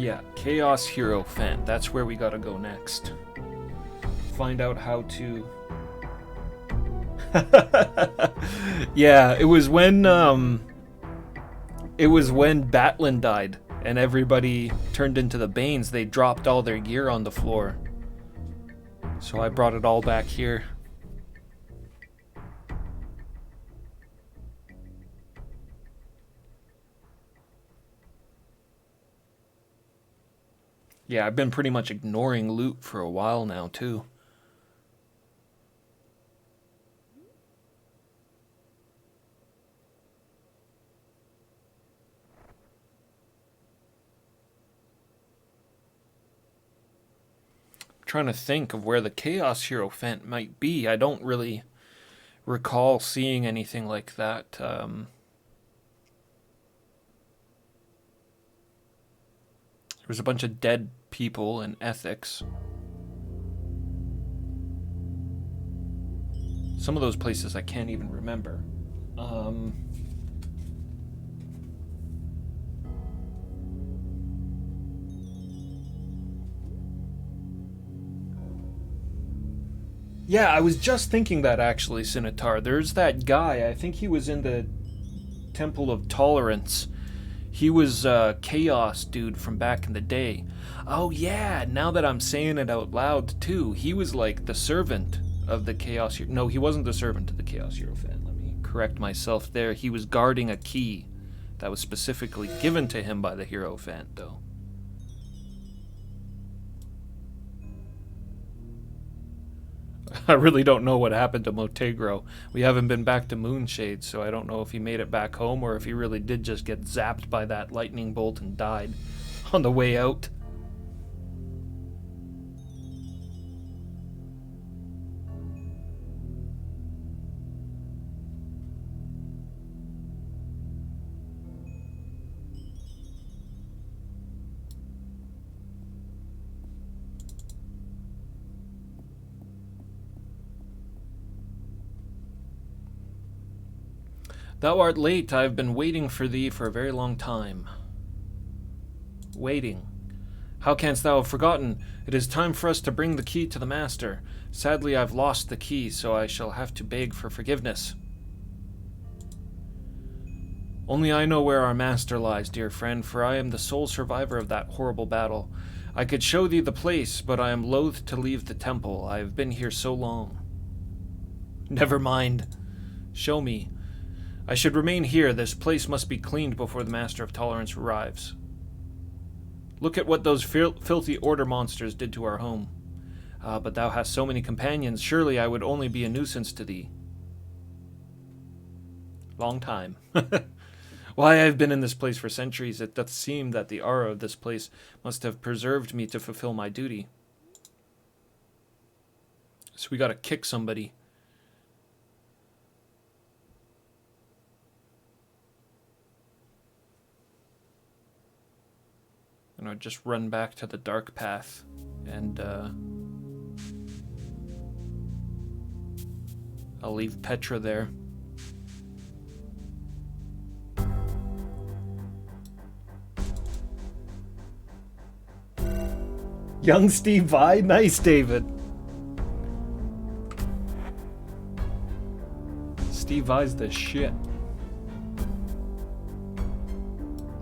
Yeah, Chaos Hierophant. That's where we gotta go next. Find out how to... Yeah, it was when Batlin died and everybody turned into the Banes. They dropped all their gear on the floor. So I brought it all back here. Yeah, I've been pretty much ignoring loot for a while now, too. Trying to think of where the Chaos Hierophant might be. I don't really recall seeing anything like that. There was a bunch of dead people in ethics. Some of those places I can't even remember. Yeah, I was just thinking that actually, Sinitar. There's that guy, I think he was in the Temple of Tolerance. He was a Chaos dude from back in the day. Oh yeah, now that I'm saying it out loud too, he was like the servant of the Chaos... No, he wasn't the servant of the Chaos Hierophant. Let me correct myself there. He was guarding a key that was specifically given to him by the Hierophant, though. I really don't know what happened to Motegro. We haven't been back to Moonshade, so I don't know if he made it back home or if he really did just get zapped by that lightning bolt and died on the way out. Thou art late. I have been waiting for thee for a very long time. Waiting. How canst thou have forgotten? It is time for us to bring the key to the master. Sadly, I've lost the key, so I shall have to beg for forgiveness. Only I know where our master lies, dear friend, for I am the sole survivor of that horrible battle. I could show thee the place, but I am loath to leave the temple. I have been here so long. Never mind. Show me. I should remain here. This place must be cleaned before the Master of Tolerance arrives. Look at what those filthy order monsters did to our home. But thou hast so many companions. Surely I would only be a nuisance to thee. Long time. Why, I have been in this place for centuries. It doth seem that the aura of this place must have preserved me to fulfill my duty. So we gotta kick somebody. And I'll just run back to the dark path and I'll leave Petra there. Young Steve Vai? Nice, David. Steve Vai's the shit.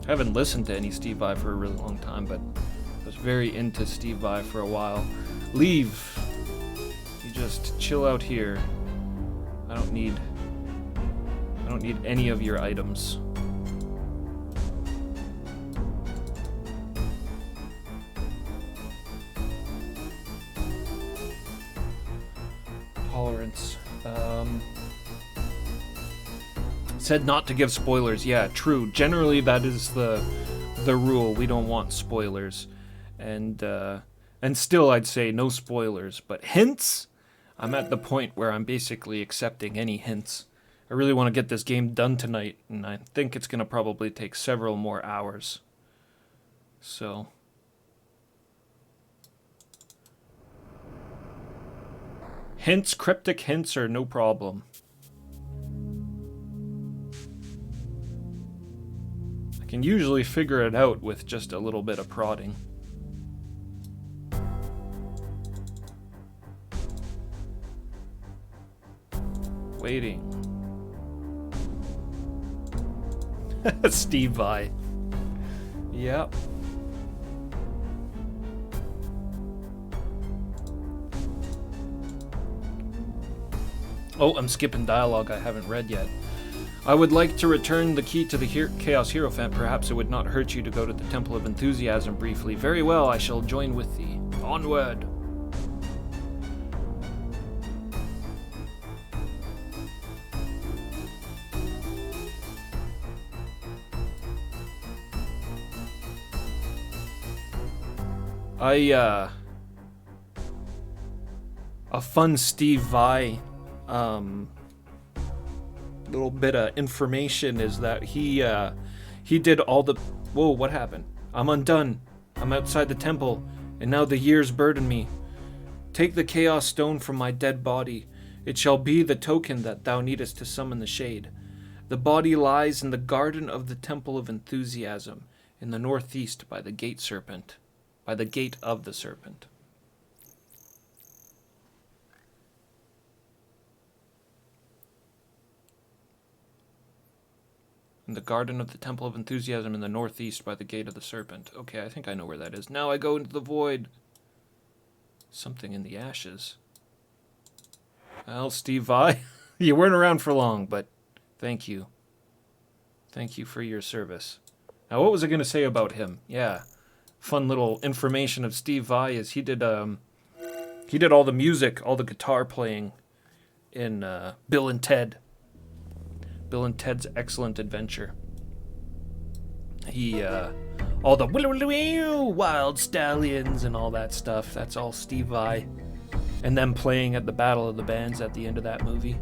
I haven't listened to any Steve Vai for a really long time, but I was very into Steve Vai for a while. Leave. You just chill out here. I don't need any of your items. Tolerance. Said not to give spoilers. Yeah, true. Generally, that is the rule. We don't want spoilers, and still, I'd say no spoilers. But hints, I'm at the point where I'm basically accepting any hints. I really want to get this game done tonight, and I think it's gonna probably take several more hours. So. Hints, cryptic hints are no problem. I can can usually figure it out with just a little bit of prodding. Waiting. Steve Vai. Yep. Oh, I'm skipping dialogue I haven't read yet. I would like to return the key to the Chaos Hierophant. Perhaps it would not hurt you to go to the Temple of Enthusiasm briefly. Very well, I shall join with thee. Onward! A fun Steve Vai, little bit of information is that he did all the... Whoa, what happened? I'm undone. I'm outside the temple, and now the years burden me. Take the Chaos Stone from my dead body. It shall be the token that thou needest to summon the Shade. The body lies in the garden of the Temple of Enthusiasm, in the northeast by the Gate Serpent. By the Gate of the Serpent. In the garden of the Temple of Enthusiasm in the northeast by the Gate of the Serpent. Okay, I think I know where that is. Now I go into the void. Something in the ashes. Well, Steve Vai, you weren't around for long, but thank you. Thank you for your service. Now, what was I going to say about him? Yeah. Fun little information of Steve Vai is he did all the music, all the guitar playing in Bill and Ted. Bill and Ted's Excellent Adventure. He all the wild stallions and all that stuff. That's all Steve Vai. And them playing at the Battle of the Bands at the end of that movie.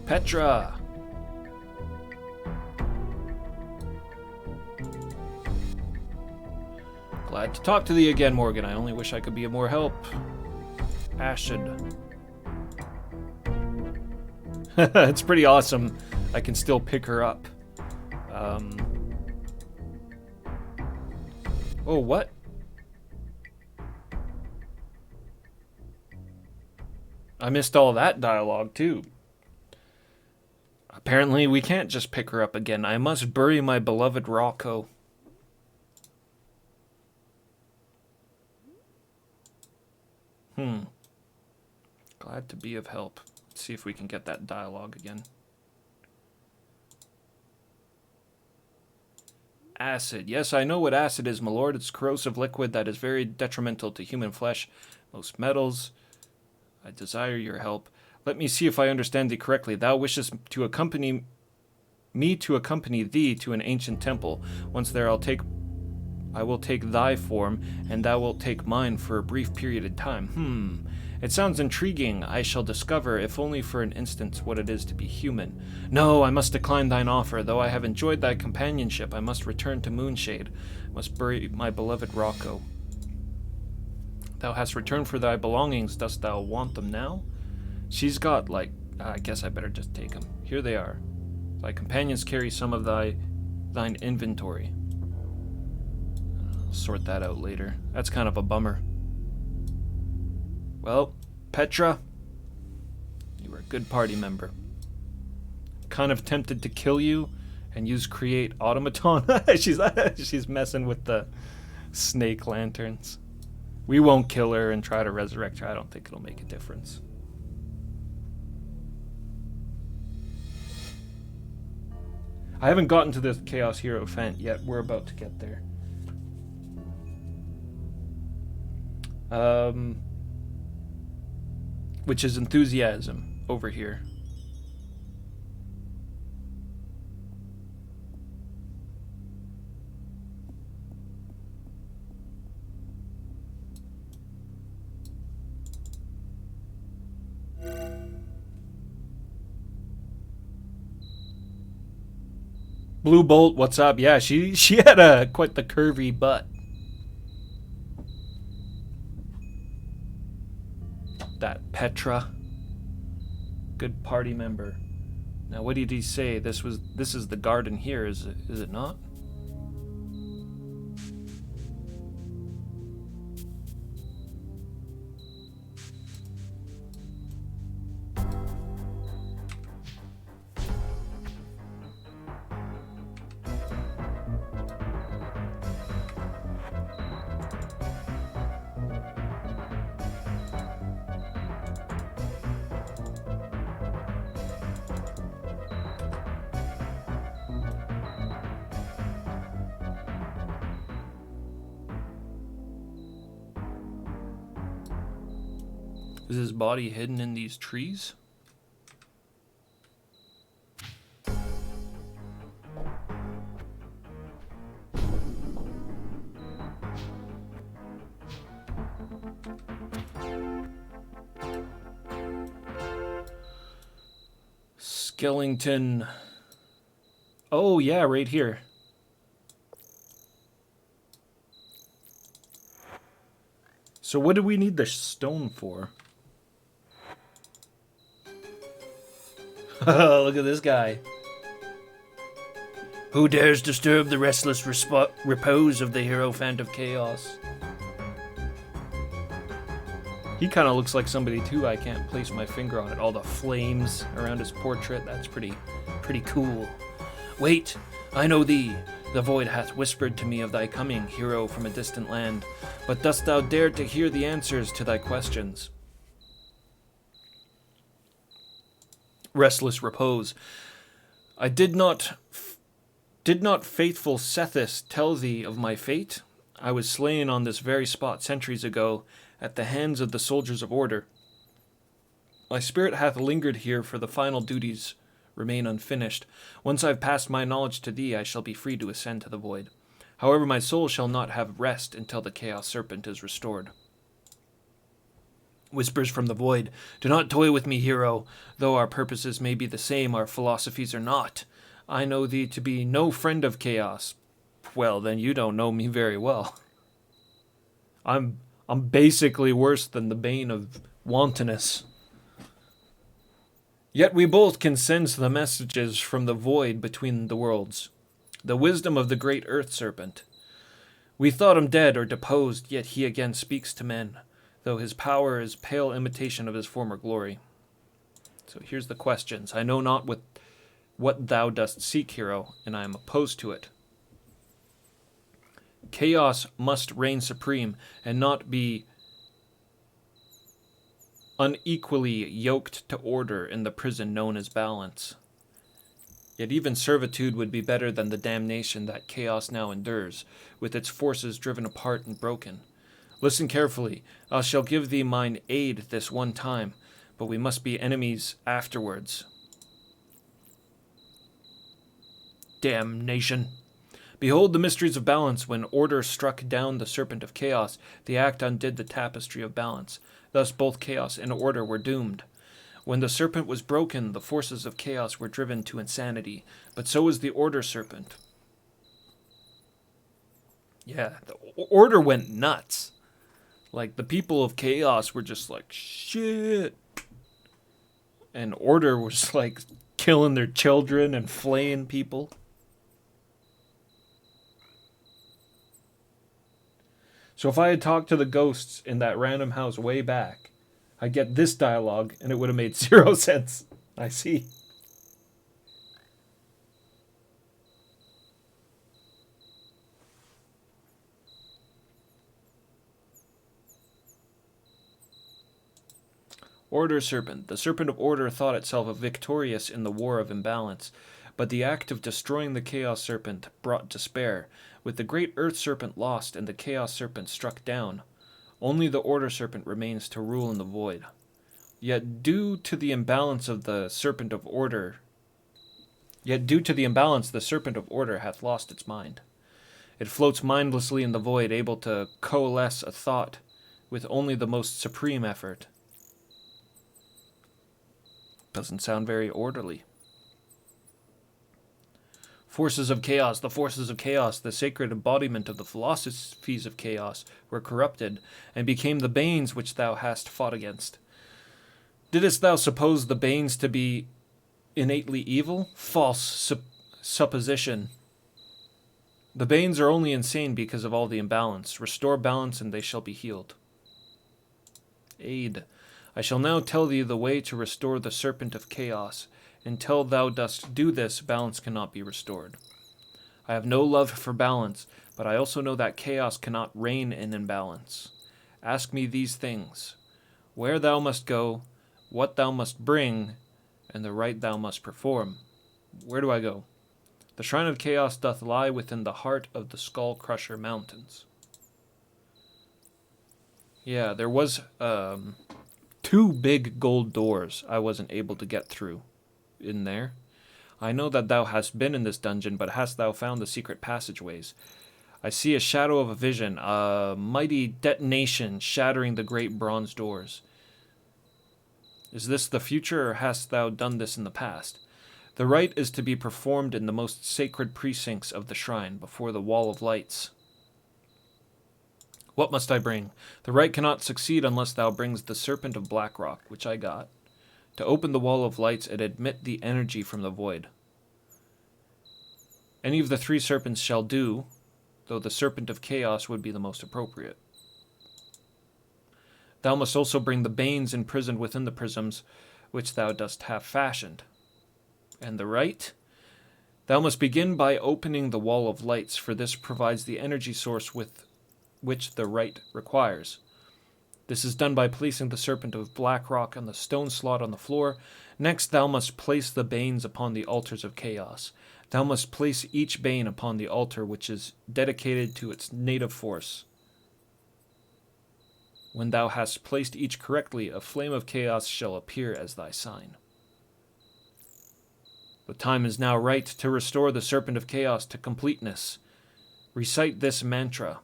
Petra. Glad to talk to thee again, Morgan. I only wish I could be of more help. Ashid. It's pretty awesome. I can still pick her up. Oh, what? I missed all that dialogue, too. Apparently, we can't just pick her up again. I must bury my beloved Rocco. Glad to be of help. Let's see if we can get that dialogue again. Acid. Yes, I know what acid is, my lord. It's corrosive liquid that is very detrimental to human flesh, most metals. I desire your help. Let me see if I understand thee correctly. Thou wishest to accompany me to accompany thee to an ancient temple. Once there I will take thy form, and thou wilt take mine for a brief period of time. It sounds intriguing. I shall discover, if only for an instant, what it is to be human. No, I must decline thine offer. Though I have enjoyed thy companionship, I must return to Moonshade. I must bury my beloved Rocco. Thou hast returned for thy belongings. Dost thou want them now? She's got, I guess I better just take them. Here they are. Thy companions carry some of thine inventory. I'll sort that out later. That's kind of a bummer. Well, Petra, you were a good party member. Kind of tempted to kill you and use create automaton. She's messing with the snake lanterns. We won't kill her and try to resurrect her. I don't think it'll make a difference. I haven't gotten to the Chaos Hierophant yet. We're about to get there. Which is enthusiasm over here. Blue Bolt, what's up? Yeah, she had quite the curvy butt. That Petra. Good party member. Now, what did he say? This is the garden here, is it not? Is his body hidden in these trees? Skellington. Oh, yeah, right here. So what do we need the stone for? Look at this guy. Who dares disturb the restless repose of the Hierophant of Chaos? He kind of looks like somebody too. I can't place my finger on it. All the flames around his portrait. That's pretty cool. Wait, I know thee. The void hath whispered to me of thy coming, hero from a distant land. But dost thou dare to hear the answers to thy questions? Restless repose. I did not faithful Sethis tell thee of my fate? I was slain on this very spot centuries ago at the hands of the soldiers of order. My spirit hath lingered here, for the final duties remain unfinished. Once I've passed my knowledge to thee, I shall be free to ascend to the void. However, my soul shall not have rest until the Chaos Serpent is restored. Whispers from the void. Do not toy with me, hero. Though our purposes may be the same, our philosophies are not. I know thee to be no friend of chaos. Well, then you don't know me very well. I'm basically worse than the bane of wantonness. Yet we both can sense the messages from the void between the worlds. The wisdom of the great earth serpent. We thought him dead or deposed, yet he again speaks to men, though his power is pale imitation of his former glory. So here's the questions. I know not what thou dost seek, hero, and I am opposed to it. Chaos must reign supreme, and not be unequally yoked to order in the prison known as balance. Yet even servitude would be better than the damnation that chaos now endures, with its forces driven apart and broken. Listen carefully. I shall give thee mine aid this one time, but we must be enemies afterwards. Damnation. Behold the mysteries of balance. When order struck down the serpent of chaos, the act undid the tapestry of balance. Thus both chaos and order were doomed. When the serpent was broken, the forces of chaos were driven to insanity, but so was the order serpent. Yeah, the order went nuts. Like, the people of chaos were just like, shit. And order was like killing their children and flaying people. So if I had talked to the ghosts in that random house way back, I'd get this dialogue and it would have made 0 sense. I see. Order Serpent. The Serpent of Order thought itself victorious in the war of imbalance, but the act of destroying the Chaos Serpent brought despair. With the great Earth Serpent lost and the Chaos Serpent struck down, only the Order Serpent remains to rule in the void. Yet due to the imbalance, the Serpent of Order hath lost its mind. It floats mindlessly in the void, able to coalesce a thought with only the most supreme effort. Doesn't sound very orderly. Forces of chaos, the forces of chaos, the sacred embodiment of the philosophies of chaos, were corrupted, and became the banes which thou hast fought against. Didst thou suppose the banes to be innately evil? False supposition. The Banes are only insane because of all the imbalance. Restore balance and they shall be healed. Aid. I shall now tell thee the way to restore the Serpent of Chaos. Until thou dost do this, balance cannot be restored. I have no love for balance, but I also know that chaos cannot reign in imbalance. Ask me these things: where thou must go, what thou must bring, and the rite thou must perform. Where do I go? The Shrine of Chaos doth lie within the heart of the Skull Crusher Mountains. Yeah, there was 2 big gold doors I wasn't able to get through in there. I know that thou hast been in this dungeon, but hast thou found the secret passageways? I see a shadow of a vision, a mighty detonation shattering the great bronze doors. Is this the future, or hast thou done this in the past? The rite is to be performed in the most sacred precincts of the shrine, before the wall of lights. What must I bring? The rite cannot succeed unless thou brings the Serpent of Blackrock, which I got, to open the wall of lights and admit the energy from the void. Any of the 3 serpents shall do, though the Serpent of Chaos would be the most appropriate. Thou must also bring the Banes imprisoned within the prisms, which thou dost have fashioned. And the rite? Thou must begin by opening the wall of lights, for this provides the energy source with which the rite requires. This is done by placing the Serpent of Blackrock on the stone slot on the floor. Next, thou must place the Banes upon the altars of chaos. Thou must place each Bane upon the altar which is dedicated to its native force. When thou hast placed each correctly, a flame of chaos shall appear as thy sign. The time is now right to restore the Serpent of Chaos to completeness. Recite this mantra.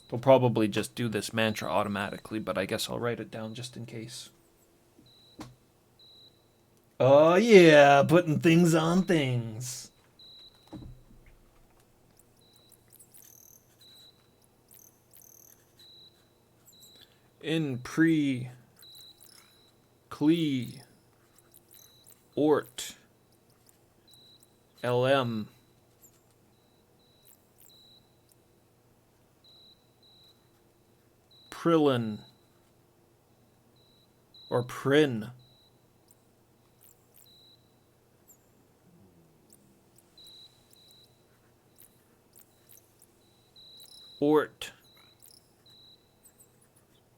They'll probably just do this mantra automatically, but I guess I'll write it down just in case. Oh yeah, putting things on things. In Clee Ort LM Prillin or Prin Ort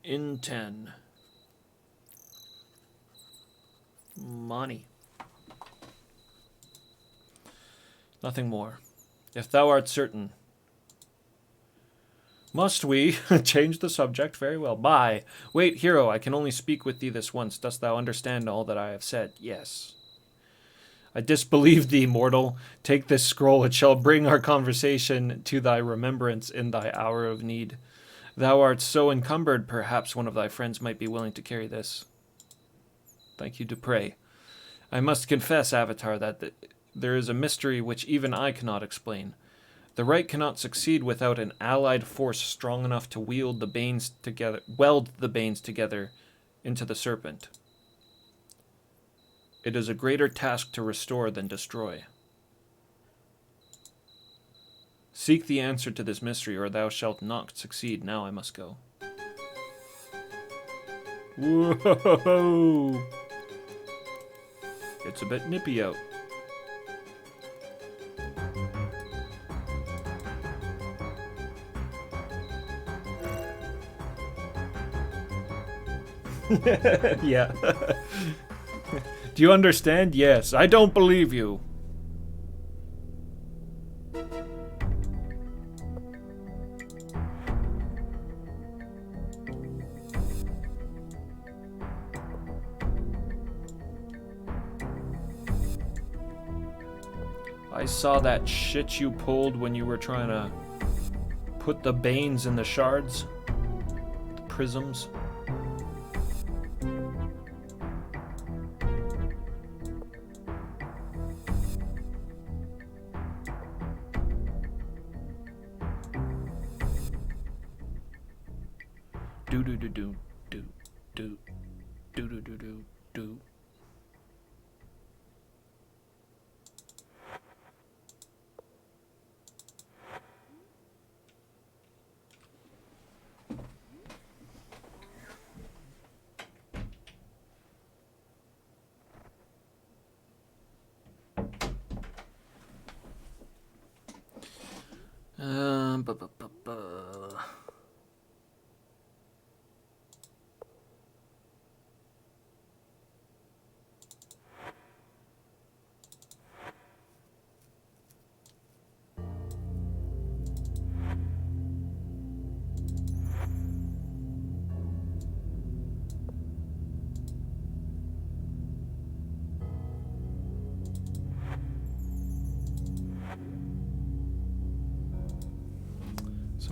Inten Money. Nothing more. If thou art certain. Must we? Change the subject. Very well. Bye. Wait, hero, I can only speak with thee this once. Dost thou understand all that I have said? Yes. I disbelieve thee, mortal. Take this scroll. It shall bring our conversation to thy remembrance in thy hour of need. Thou art so encumbered, perhaps one of thy friends might be willing to carry this. Thank you, Dupre. I must confess, Avatar, that there is a mystery which even I cannot explain. The rite cannot succeed without an allied force strong enough to weld the Banes together into the Serpent. It is a greater task to restore than destroy. Seek the answer to this mystery, or thou shalt not succeed. Now I must go. Whoa! It's a bit nippy out. Yeah. Do you understand? Yes. I don't believe you. I saw that shit you pulled when you were trying to put the Banes in the shards. The prisms. Do do do do do do do do do do do.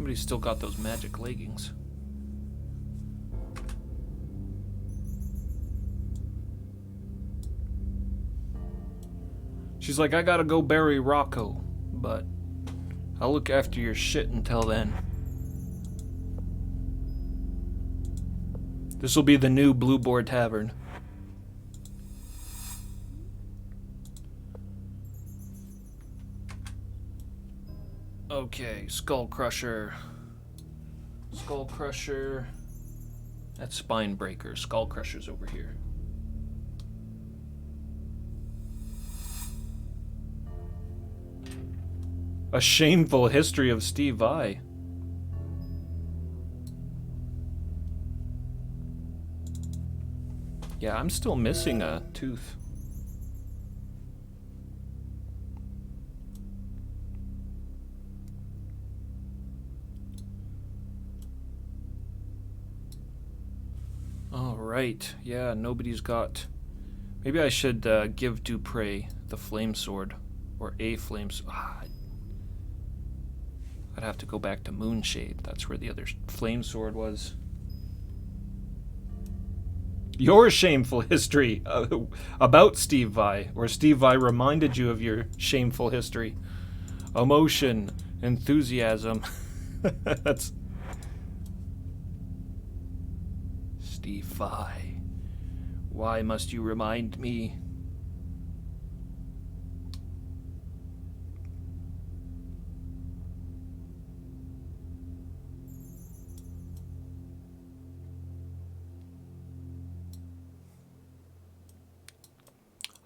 Somebody's still got those magic leggings. She's like, I gotta go bury Rocco, but I'll look after your shit until then. This will be the new Blue Boar Tavern. Okay, Skull Crusher. Skull Crusher. That's Spine Breaker. Skull Crusher's over here. A Shameful History of Steve Vai. Yeah, I'm still missing a tooth. All right. Yeah, nobody's got... Maybe I should give Dupre the flame sword. Or a flame sword. I'd have to go back to Moonshade. That's where the other flame sword was. Your shameful history about Steve Vai, where Steve Vai reminded you of your shameful history. Emotion, enthusiasm. That's Steve Vai. Why must you remind me?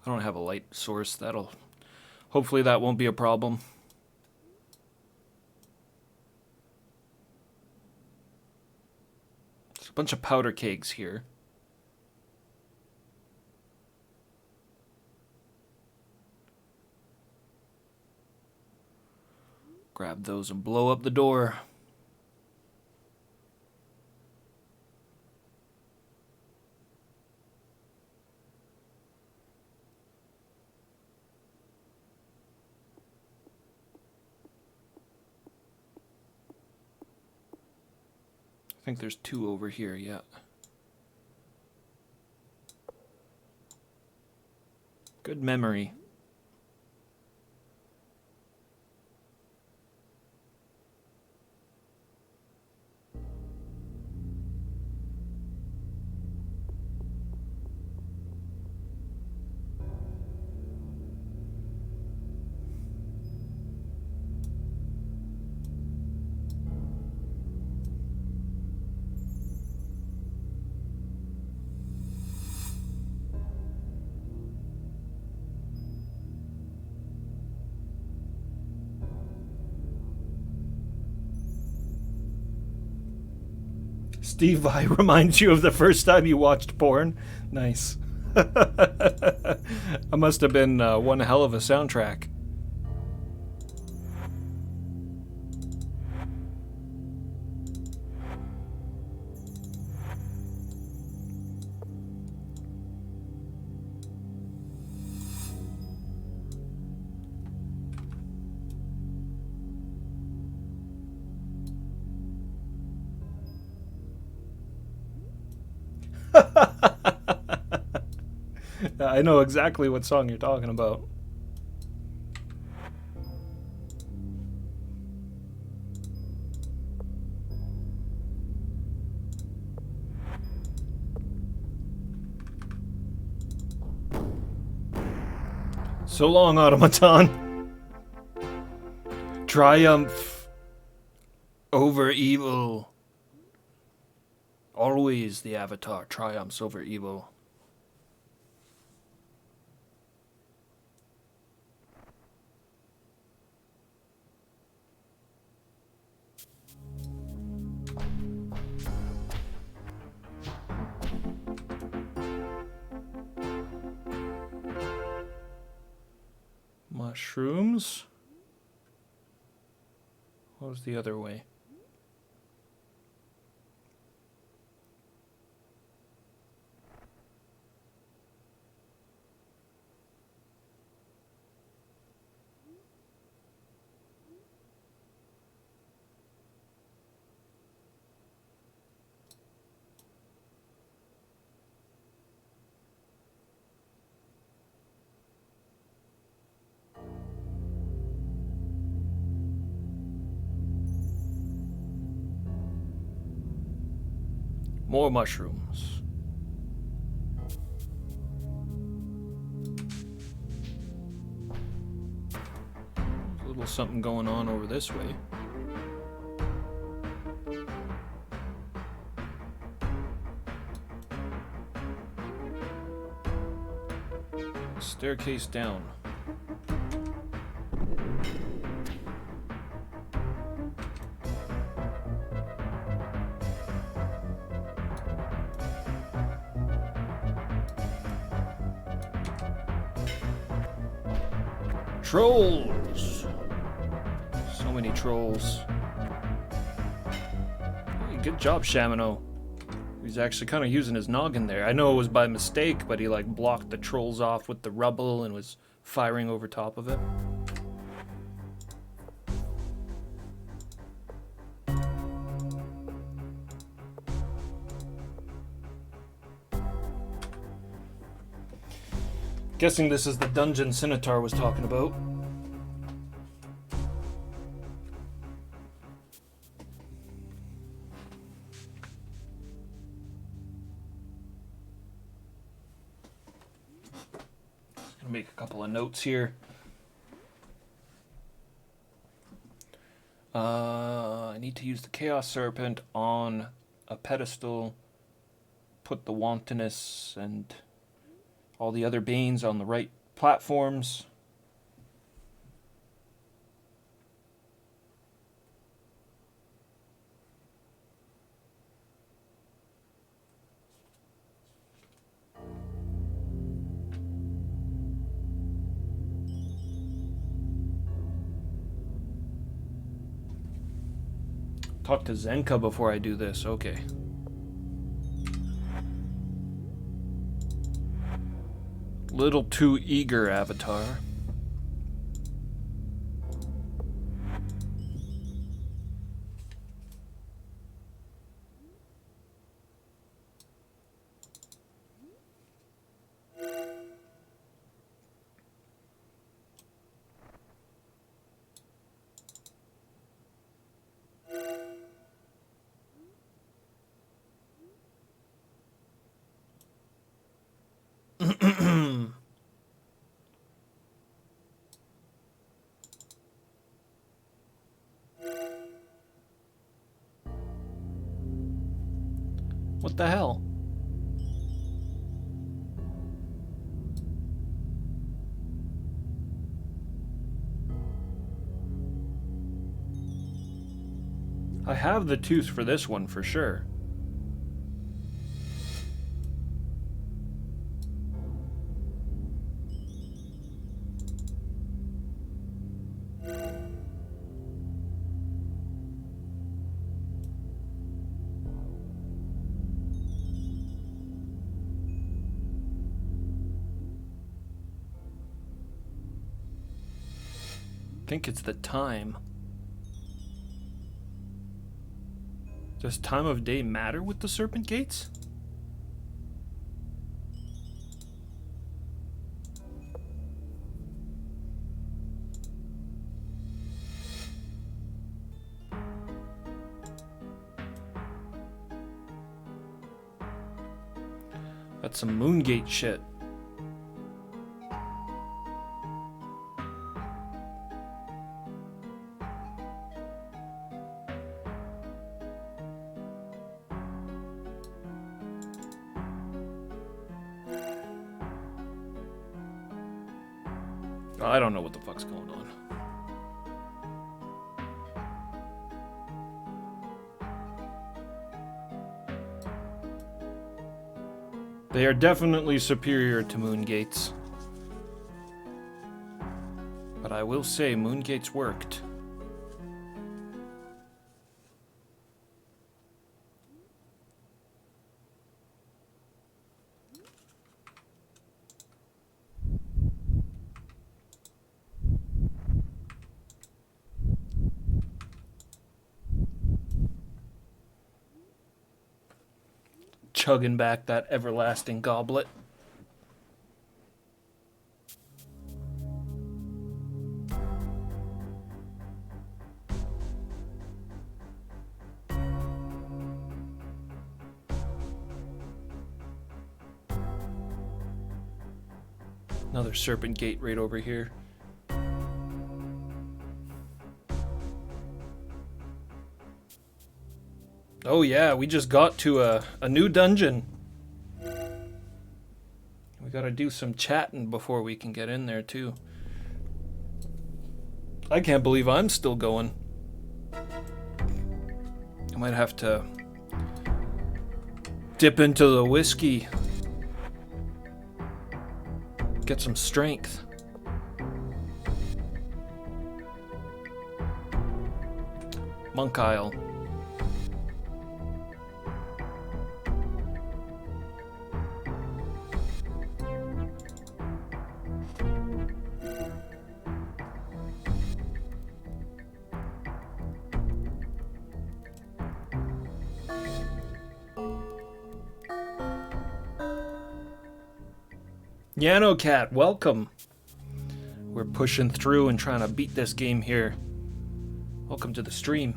I don't have a light source. Hopefully that won't be a problem. There's a bunch of powder kegs here. Grab those and blow up the door. I think there's two over here, yeah. Good memory. Steve Vai reminds you of the first time you watched porn? Nice. That must have been one hell of a soundtrack. I know exactly what song you're talking about. So long, automaton. Triumph over evil. Always the Avatar triumphs over evil. Mushrooms. What was the other way? More mushrooms. A little something going on over this way. Staircase down. Trolls! So many trolls. Hey, good job, Shamino. He's actually kind of using his noggin there. I know it was by mistake, but he like blocked the trolls off with the rubble and was firing over top of it. Guessing this is the dungeon Scimitar was talking about. Just gonna make a couple of notes here. I need to use the Chaos Serpent on a pedestal, put the Wantonness and all the other Banes on the right platforms. Talk to Zenka before I do this. Okay. Little too eager, Avatar. What the hell? I have the tooth for this one for sure. I think it's the time. Does time of day matter with the Serpent Gates? That's some Moongate shit. I don't know what the fuck's going on. They are definitely superior to Moongates. But I will say Moongates worked. Chugging back that everlasting goblet. Another Serpent gate right over here. Oh yeah, we just got to a new dungeon. We gotta do some chatting before we can get in there too. I can't believe I'm still going. I might have to dip into the whiskey. Get some strength. Monk Isle. Yano Cat, welcome. We're pushing through and trying to beat this game here. Welcome to the stream.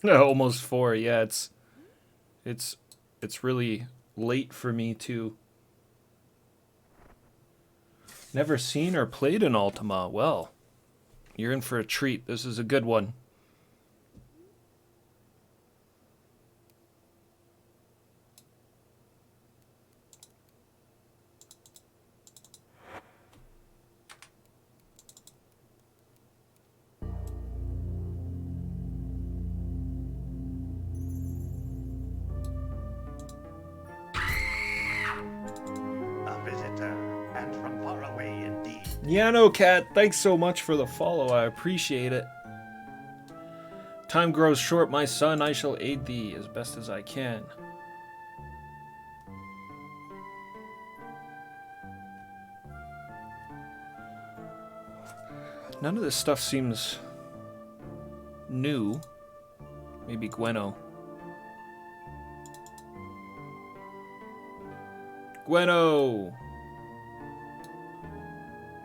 No, almost 4. Yeah, it's really late for me too. Never seen or played an Ultima. Well, you're in for a treat. This is a good one. A visitor, and from far away indeed. Yano Cat, thanks so much for the follow. I appreciate it. Time grows short, my son. I shall aid thee as best as I can. None of this stuff seems new. Maybe Gweno. Gweno!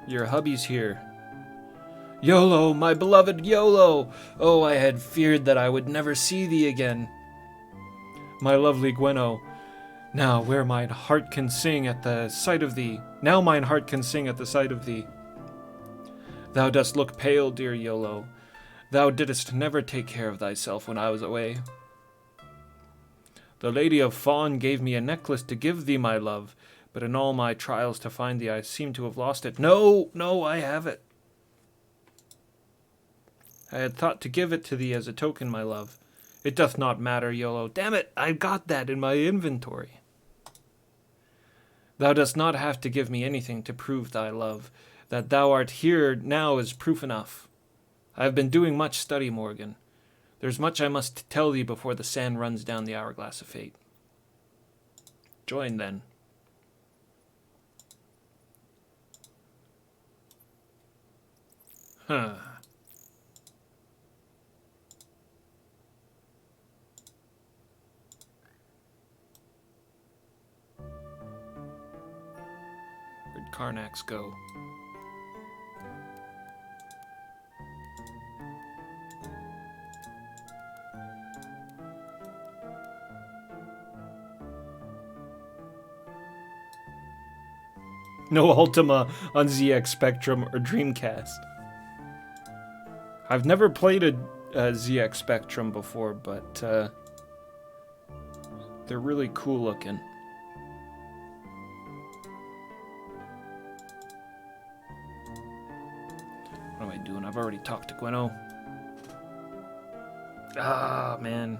Your hubby's here. YOLO, my beloved YOLO! Oh, I had feared that I would never see thee again. My lovely Gweno, now where mine heart can sing at the sight of thee. Now mine heart can sing at the sight of thee. Thou dost look pale, dear YOLO. Thou didst never take care of thyself when I was away. The Lady of Fawn gave me a necklace to give thee, my love, but in all my trials to find thee I seem to have lost it. No, no, I have it. I had thought to give it to thee as a token, my love. It doth not matter, YOLO. Damn it, I got that in my inventory. Thou dost not have to give me anything to prove thy love. That thou art here now is proof enough. I have been doing much study, Morgan. There's much I must tell thee before the sand runs down the hourglass of fate. Join, then. Huh. Where'd Karnax go? No Ultima on ZX Spectrum or Dreamcast. I've never played a ZX Spectrum before, but they're really cool looking. What am I doing? I've already talked to Gweno. Ah, man.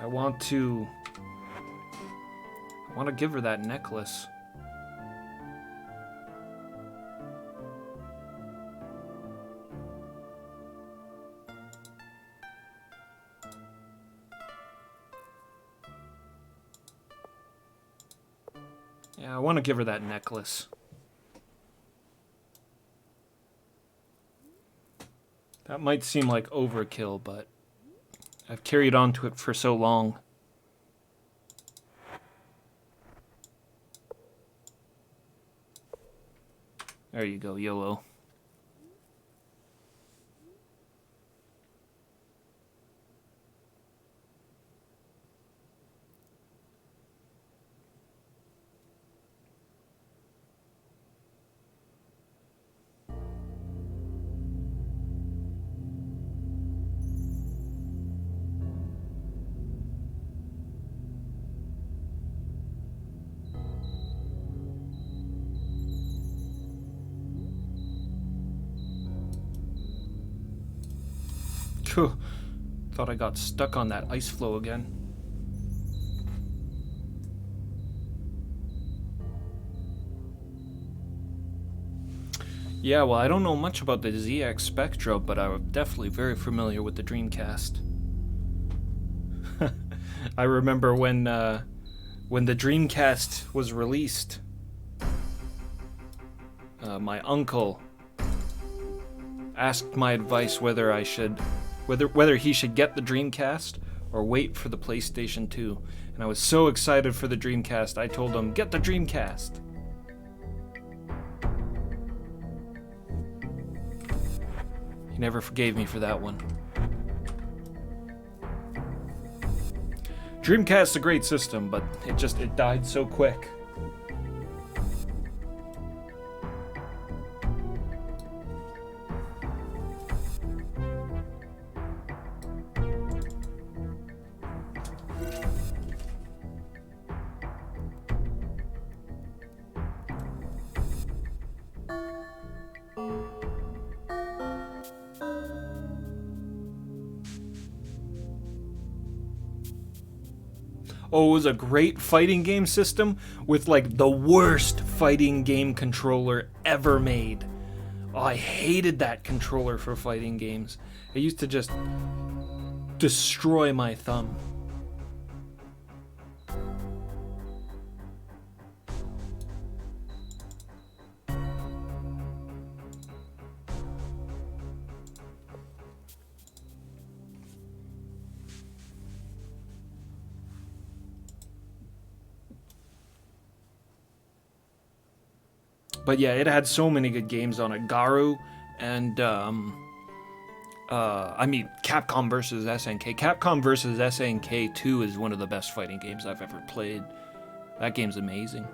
I want to give her that necklace. Yeah, I want to give her that necklace. That might seem like overkill, but I've carried on to it for so long. There you go, YOLO. Phew. Thought I got stuck on that ice floe again. Yeah, well, I don't know much about the ZX Spectra, but I'm definitely very familiar with the Dreamcast. I remember when the Dreamcast was released, my uncle asked my advice whether he should get the Dreamcast or wait for the PlayStation 2. And I was so excited for the Dreamcast, I told him, "Get the Dreamcast." He never forgave me for that one. Dreamcast's a great system, but it died so quick. Oh, it was a great fighting game system with like the worst fighting game controller ever made. Oh, I hated that controller for fighting games. It used to just destroy my thumb. But yeah, it had so many good games on it. Garu and Capcom versus SNK. Capcom versus SNK 2 is one of the best fighting games I've ever played. That game's amazing.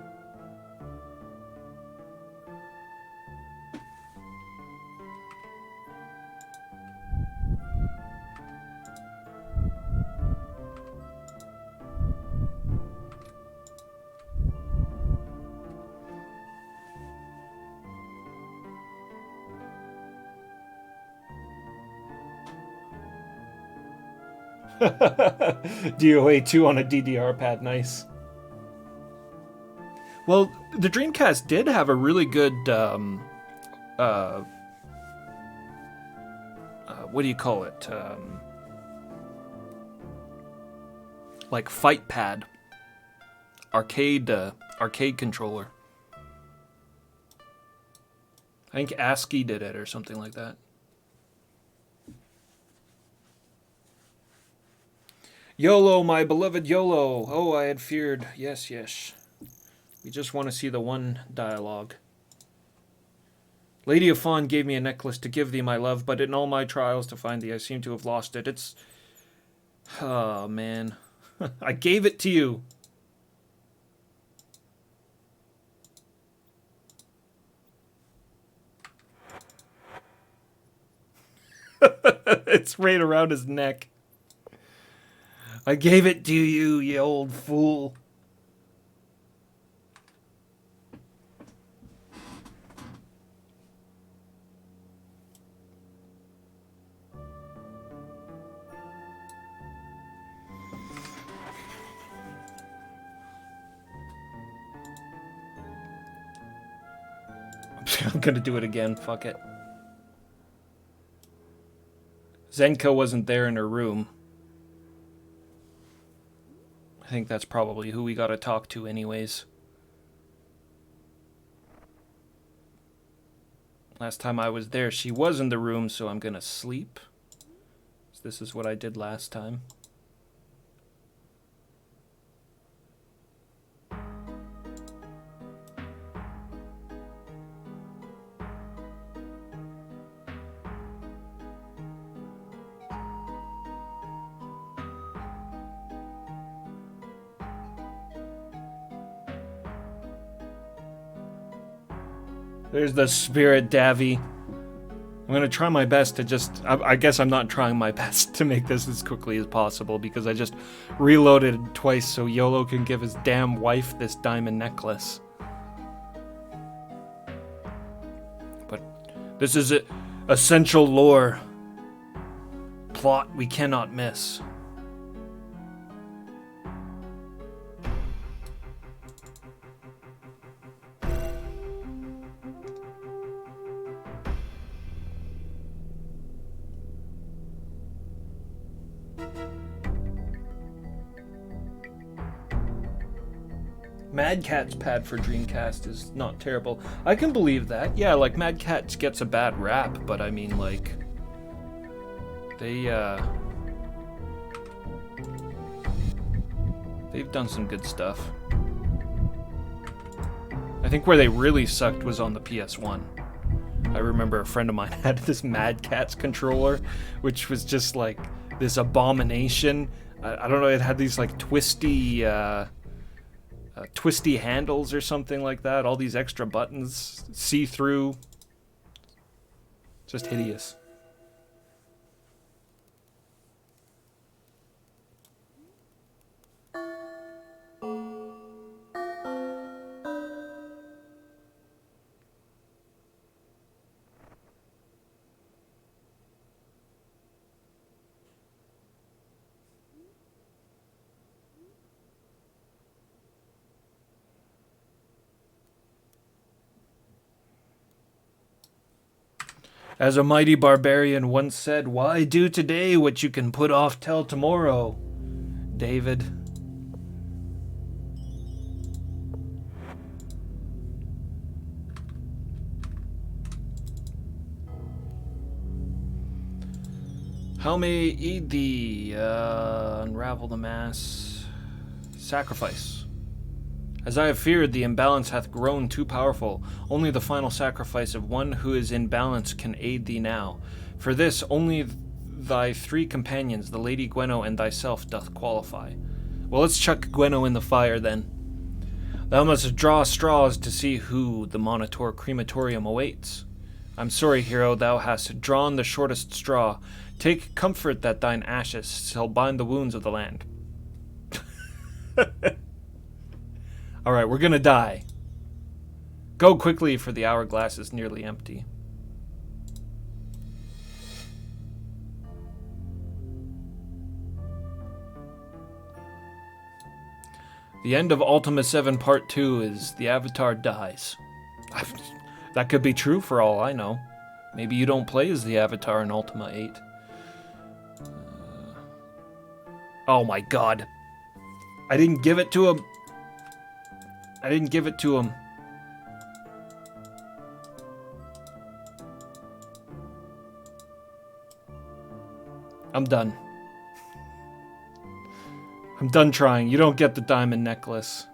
DOA 2 on a DDR pad, nice. Well, the Dreamcast did have a really good, what do you call it? Like fight pad, arcade controller. I think ASCII did it or something like that. YOLO, my beloved YOLO. Oh, I had feared. Yes, yes. We just want to see the one dialogue. Lady of Fawn gave me a necklace to give thee, my love, but in all my trials to find thee, I seem to have lost it. It's... Oh, man. I gave it to you. It's right around his neck. I gave it to you, you old fool. I'm gonna do it again, fuck it. Zenka wasn't there in her room. I think that's probably who we gotta talk to anyways. Last time I was there, she was in the room, so I'm gonna sleep. This is what I did last time. There's the spirit, Davy. I'm gonna try my best to just... I guess I'm not trying my best to make this as quickly as possible because I just reloaded it twice so YOLO can give his damn wife this diamond necklace. But this is essential lore. plot we cannot miss. Mad Cat's pad for Dreamcast is not terrible. I can believe that. Yeah, like Mad Catz gets a bad rap, but I mean, like, they've done some good stuff. I think where they really sucked was on the PS1. I remember a friend of mine had this Mad Catz controller, which was just like this abomination. I don't know, it had these like twisty handles or something like that. All these extra buttons, see-through. Just hideous. As a mighty barbarian once said, "Why do today what you can put off till tomorrow?" David. How may aid thee? Unravel the mass. Sacrifice. As I have feared, the imbalance hath grown too powerful. Only the final sacrifice of one who is in balance can aid thee now. For this, only thy three companions, the Lady Gwenno and thyself, doth qualify. Well, let's chuck Gwenno in the fire, then. Thou must draw straws to see who the Monitor crematorium awaits. I'm sorry, hero, thou hast drawn the shortest straw. Take comfort that thine ashes shall bind the wounds of the land. Alright, we're gonna die. Go quickly, for the hourglass is nearly empty. The end of Ultima 7 Part 2 is the Avatar dies. That could be true for all I know. Maybe you don't play as the Avatar in Ultima 8. Oh my god. I didn't give it to him. I didn't give it to him. I'm done. I'm done trying. You don't get the diamond necklace.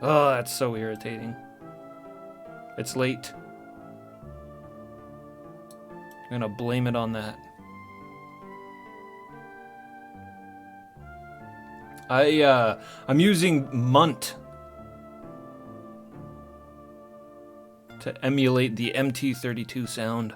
Oh, that's so irritating. It's late. I'm gonna blame it on that. I'm using Munt to emulate the MT32 sound.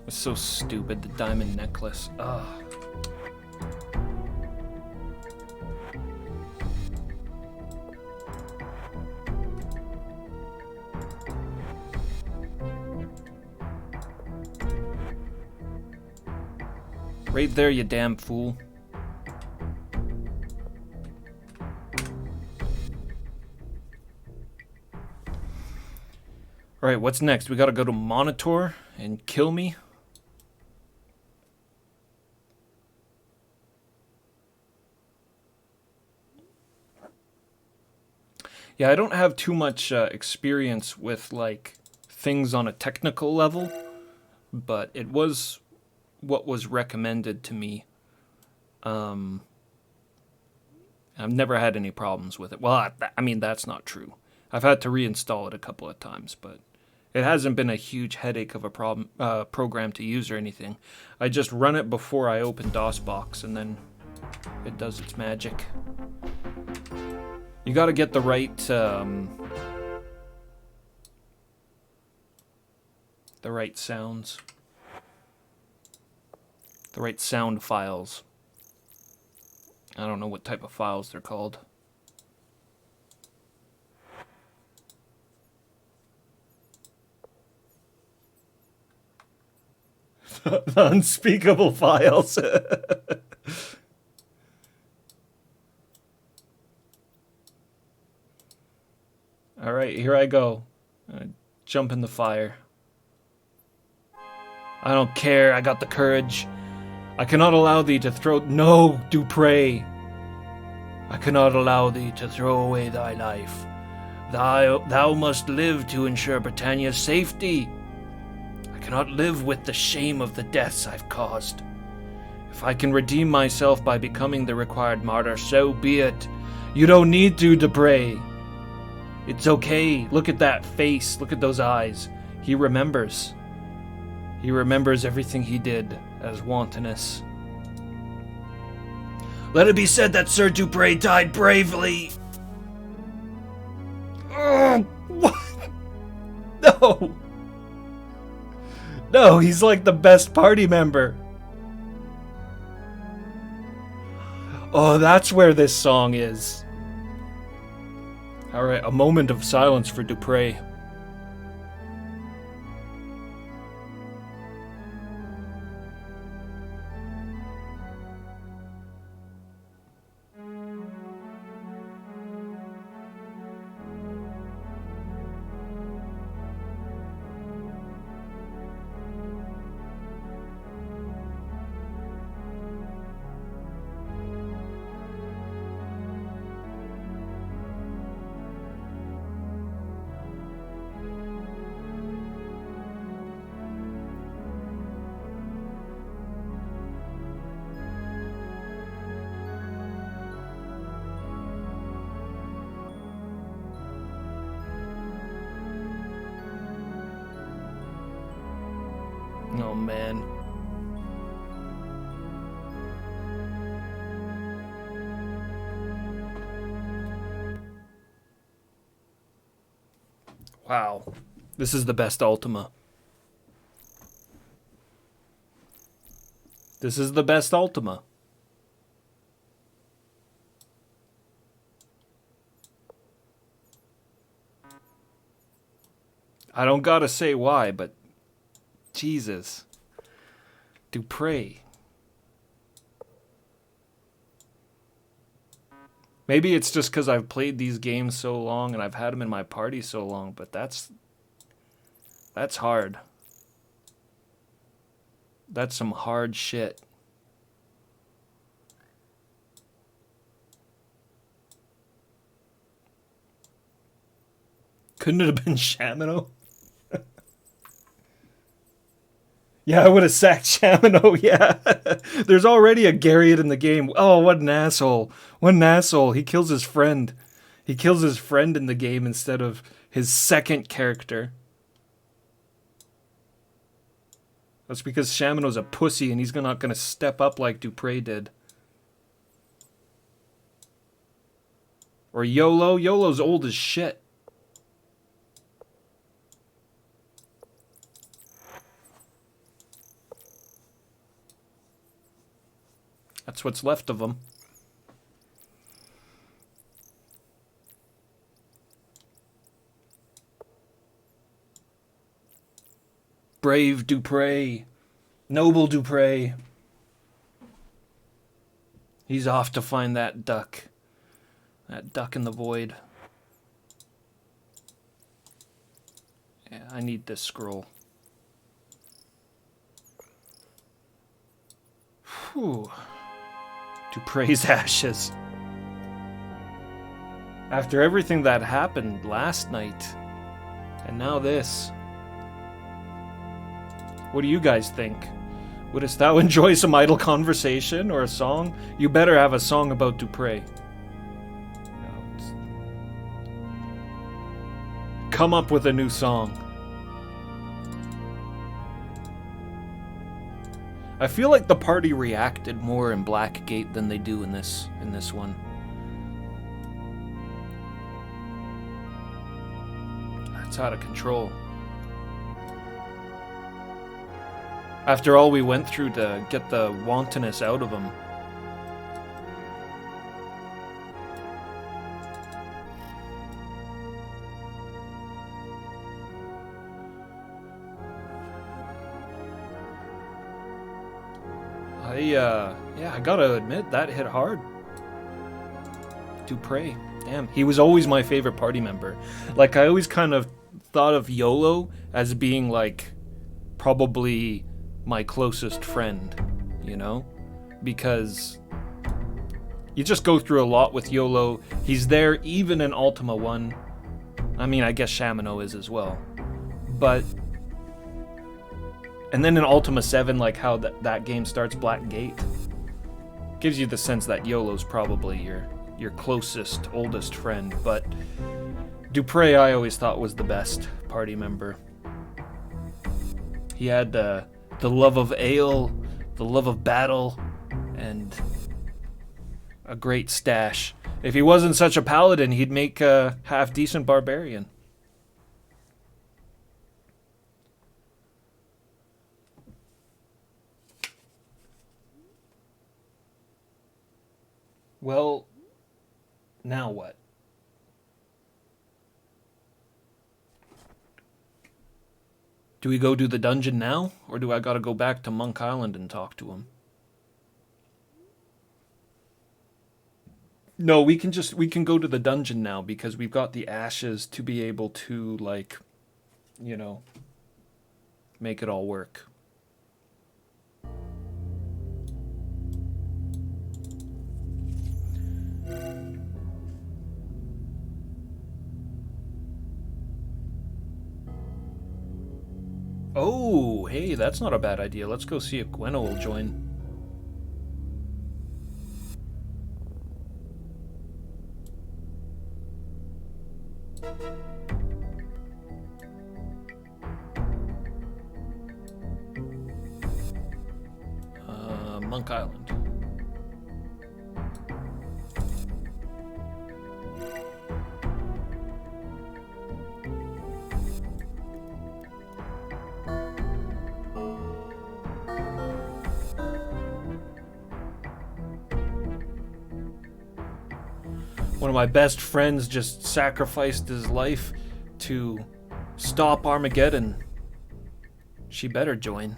It's so stupid, the diamond necklace. Ugh. Right there, you damn fool. Alright, what's next? We gotta go to Monitor and kill me. Yeah, I don't have too much experience with, like, things on a technical level, but it was what was recommended to me. I've never had any problems with it. Well, I mean, that's not true. I've had to reinstall it a couple of times, but it hasn't been a huge headache of a program to use or anything. I just run it before I open DOSBox, and then it does its magic. You gotta get the right, sounds. The right sound files. I don't know what type of files they're called. The unspeakable files. Alright, here I go. Jump in the fire. I don't care, I got the courage. I cannot allow thee to throw... No, Dupre! I cannot allow thee to throw away thy life. Thou must live to ensure Britannia's safety. I cannot live with the shame of the deaths I've caused. If I can redeem myself by becoming the required martyr, so be it. You don't need to, Dupre. It's okay. Look at that face. Look at those eyes. He remembers. He remembers everything he did as wantonness. Let it be said that Sir Dupre died bravely. Oh, what? No. No, he's like the best party member. Oh, that's where this song is. Alright, a moment of silence for Dupre. Oh, man. Wow. This is the best Ultima. This is the best Ultima. I don't gotta say why, but Jesus. Dupre. Maybe it's just because I've played these games so long and I've had them in my party so long, but that's hard. That's some hard shit. Couldn't it have been Shamino? Yeah, I would have sacked Shamino, yeah. There's already a Garriott in the game. Oh, what an asshole. What an asshole. He kills his friend. He kills his friend in the game instead of his second character. That's because Shamino's a pussy and he's not going to step up like Dupre did. Or YOLO. YOLO's old as shit. That's what's left of them. Brave Dupre. Noble Dupre. He's off to find that duck. That duck in the void. Yeah, I need this scroll. Whew. Dupre's ashes. After everything that happened last night, and now this. What do you guys think? Wouldst thou enjoy some idle conversation or a song? You better have a song about Dupre. Come up with a new song. I feel like the party reacted more in Blackgate than they do in this one. It's out of control. After all we went through to get the wantonness out of him. Yeah, I gotta admit, that hit hard. Dupre, damn, he was always my favorite party member. Like, I always kind of thought of YOLO as being, like, probably my closest friend, you know? Because you just go through a lot with YOLO. He's there even in Ultima 1. I mean, I guess Shamino is as well. But... And then in Ultima 7, like how that game starts, Blackgate, gives you the sense that YOLO's probably your closest, oldest friend. But Dupre I always thought was the best party member. He had the love of ale, the love of battle, and a great stash. If he wasn't such a paladin, he'd make a half-decent barbarian. Well, now what? Do we go do the dungeon now, or do I gotta go back to Monk Island and talk to him? No, we can go to the dungeon now because we've got the ashes to be able to, like, you know, make it all work. Oh, hey, that's not a bad idea. Let's go see if Gwenno will join. Monk Island. One of my best friends just sacrificed his life to stop Armageddon. She better join.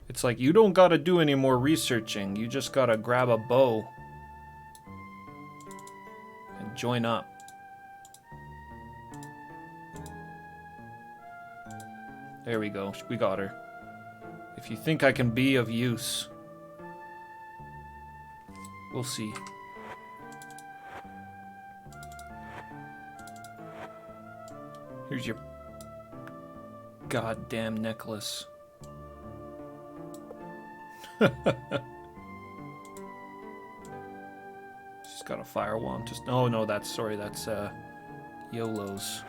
It's like, you don't gotta do any more researching. You just gotta grab a bow and join up. There we go. We got her. If you think I can be of use, we'll see. Here's your goddamn necklace. She's got a fire wand. Just oh no, that's YOLO's.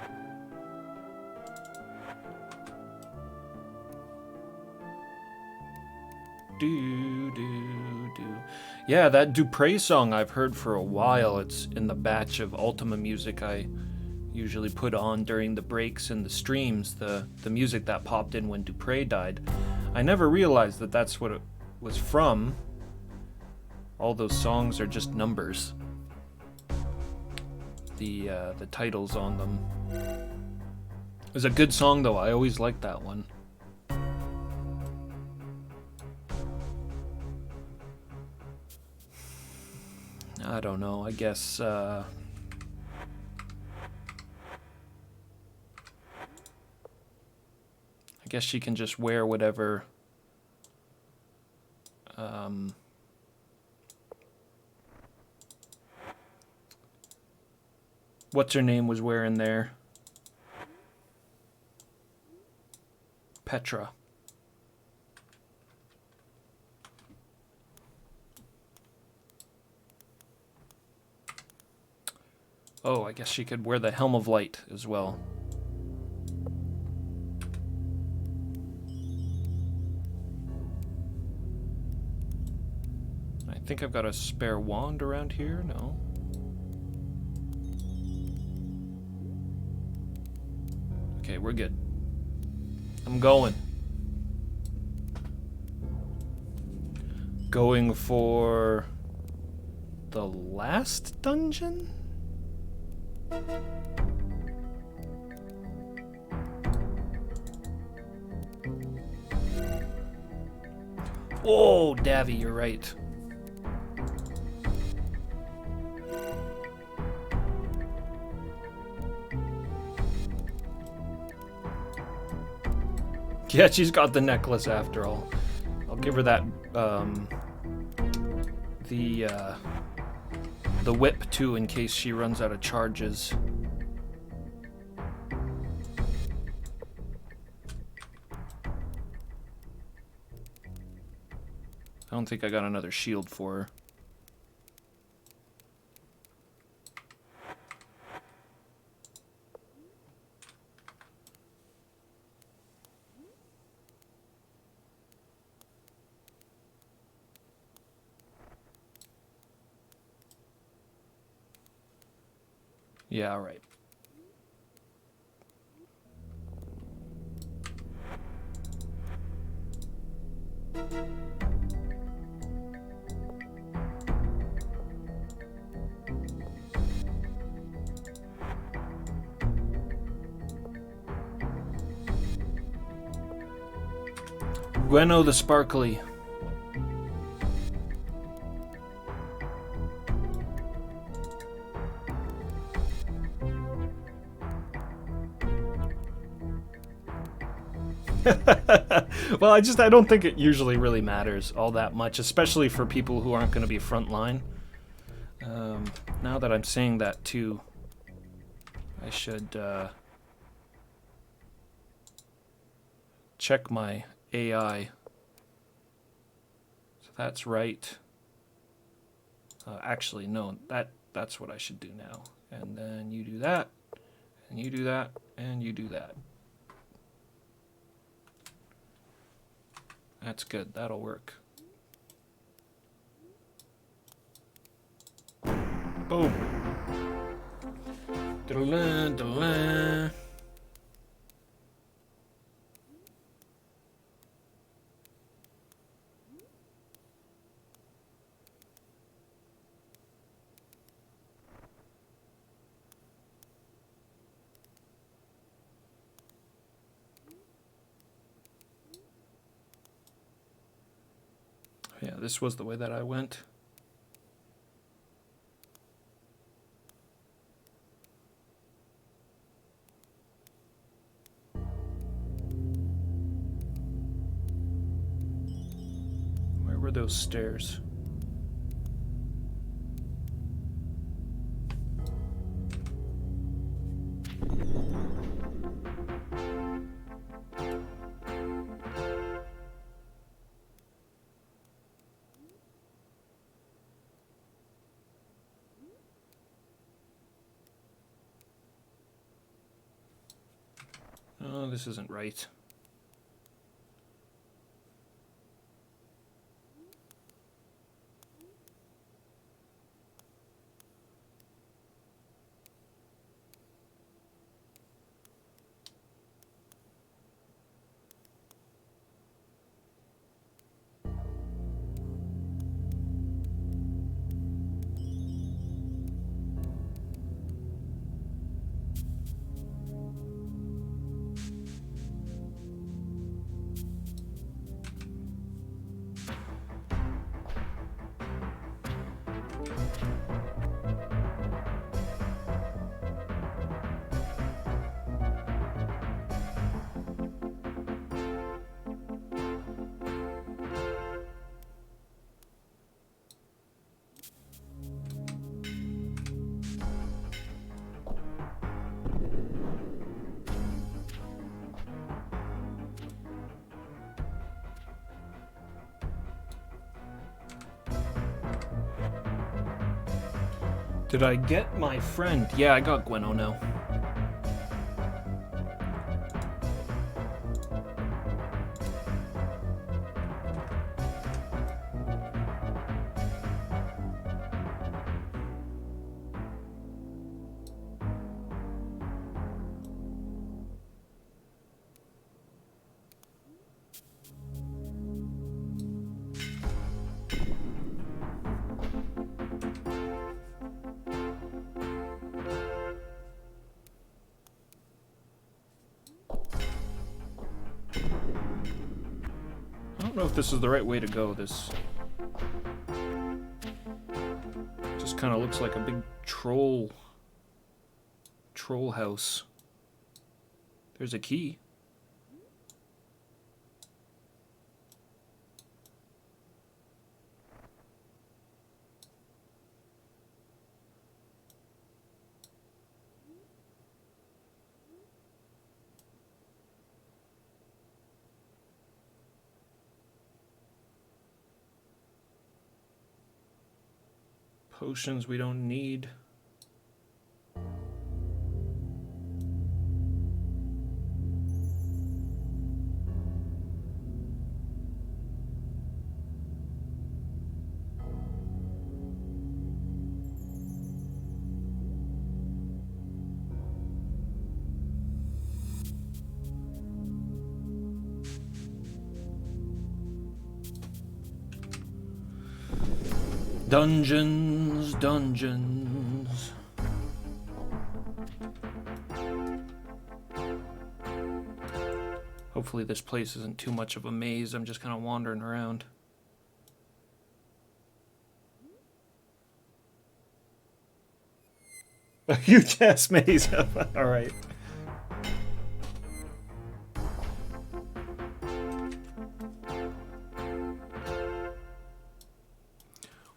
Yeah, that Dupre song I've heard for a while. It's in the batch of Ultima music I usually put on during the breaks in the streams, the music that popped in when Dupre died. I never realized that that's what it was from. All those songs are just numbers. The titles on them. It was a good song though. I always liked that one. I don't know. I guess she can just wear whatever what's her name was wearing there? Petra. Oh, I guess she could wear the Helm of Light as well. think I've got a spare wand around here. No. Okay, we're good. I'm going. Going for the last dungeon? Oh, Davy, you're right. Yeah, she's got the necklace after all. I'll give her that, the whip too in case she runs out of charges. I don't think I got another shield for her. Yeah, all right. Gweno the Sparkly. Well, I don't think it usually really matters all that much, especially for people who aren't going to be frontline. Now that I'm saying that too, I should check my AI. So that's right. Actually, no, that's what I should do now. And then you do that, and you do that, and you do that. That's good. That'll work. Boom. Da-la, da-la. Yeah, this was the way that I went. Where were those stairs? Oh, this isn't right. Did I get my friend? Yeah, I got Gweno now. don't know if this is the right way to go. This just kind of looks like a big troll house. There's a key. Potions we don't need. Dungeons, dungeons. Hopefully this place isn't too much of a maze. I'm just kind of wandering around. A huge ass maze. All right.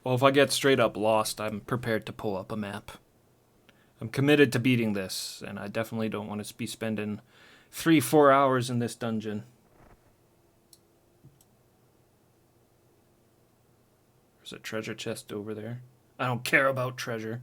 Well, if I get straight up lost, I'm prepared to pull up a map. I'm committed to beating this, and I definitely don't want to be spending 3-4 hours in this dungeon. There's a treasure chest over there. I don't care about treasure.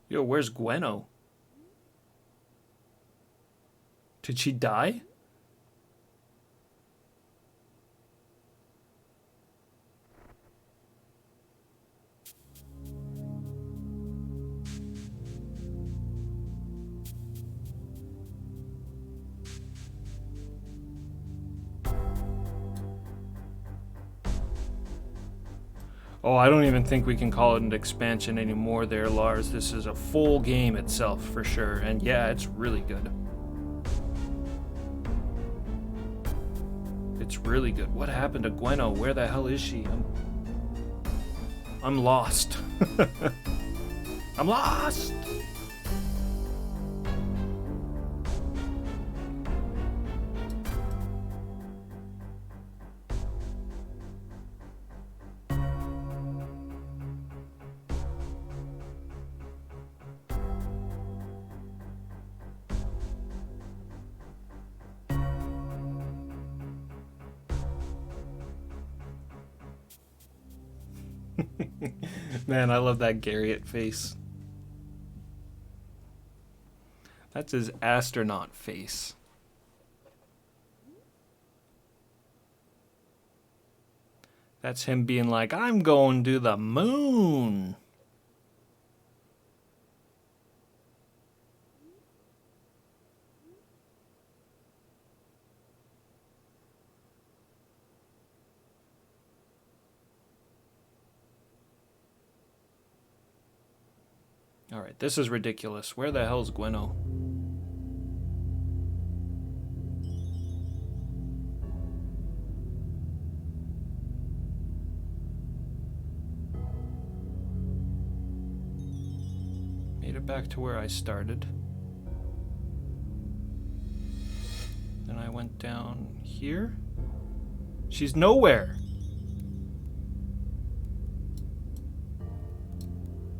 Yo, where's Gwenno? Did she die? Oh, I don't even think we can call it an expansion anymore there, Lars. This is a full game itself, for sure. And yeah, it's really good. It's really good. What happened to Gwenno? Where the hell is she? I'm lost. I'm lost! Man, I love that Garriott face. That's his astronaut face. That's him being like, I'm going to the moon. Alright, this is ridiculous. Where the hell's Gwenno? Made it back to where I started. Then I went down here. She's nowhere.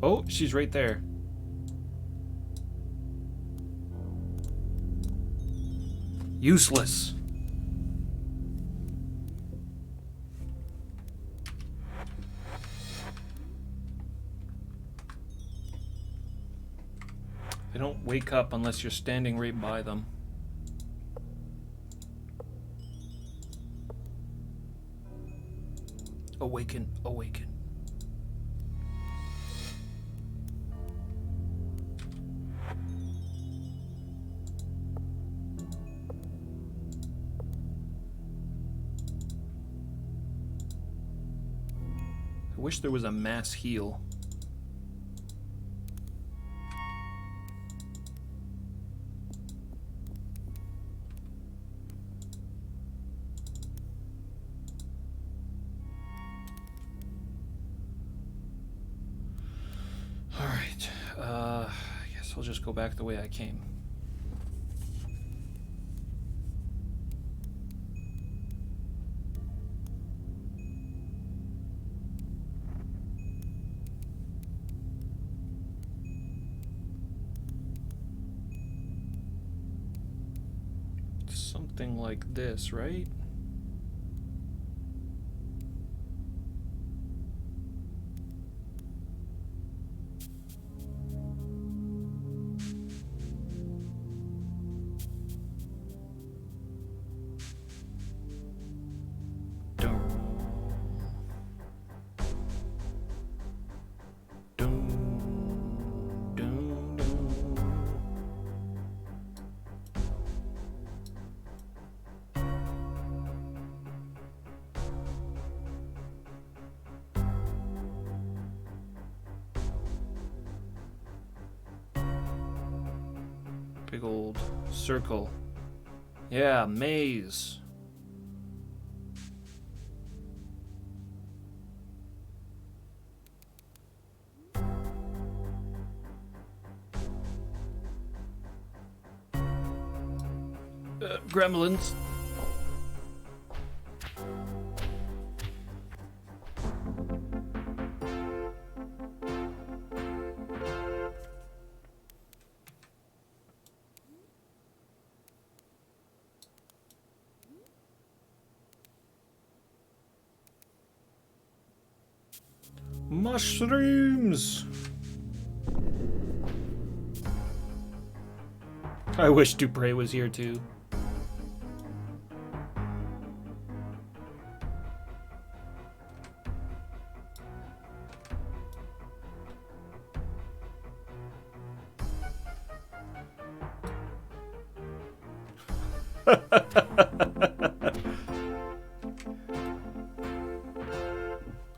Oh, she's right there. Useless. They don't wake up unless you're standing right by them. Awaken, awaken. I wish there was a mass heal. Alright, I guess I'll just go back the way I came. Something like this, right? Big old circle. Yeah, maze. Gremlins. Mushrooms! I wish Dupre was here too.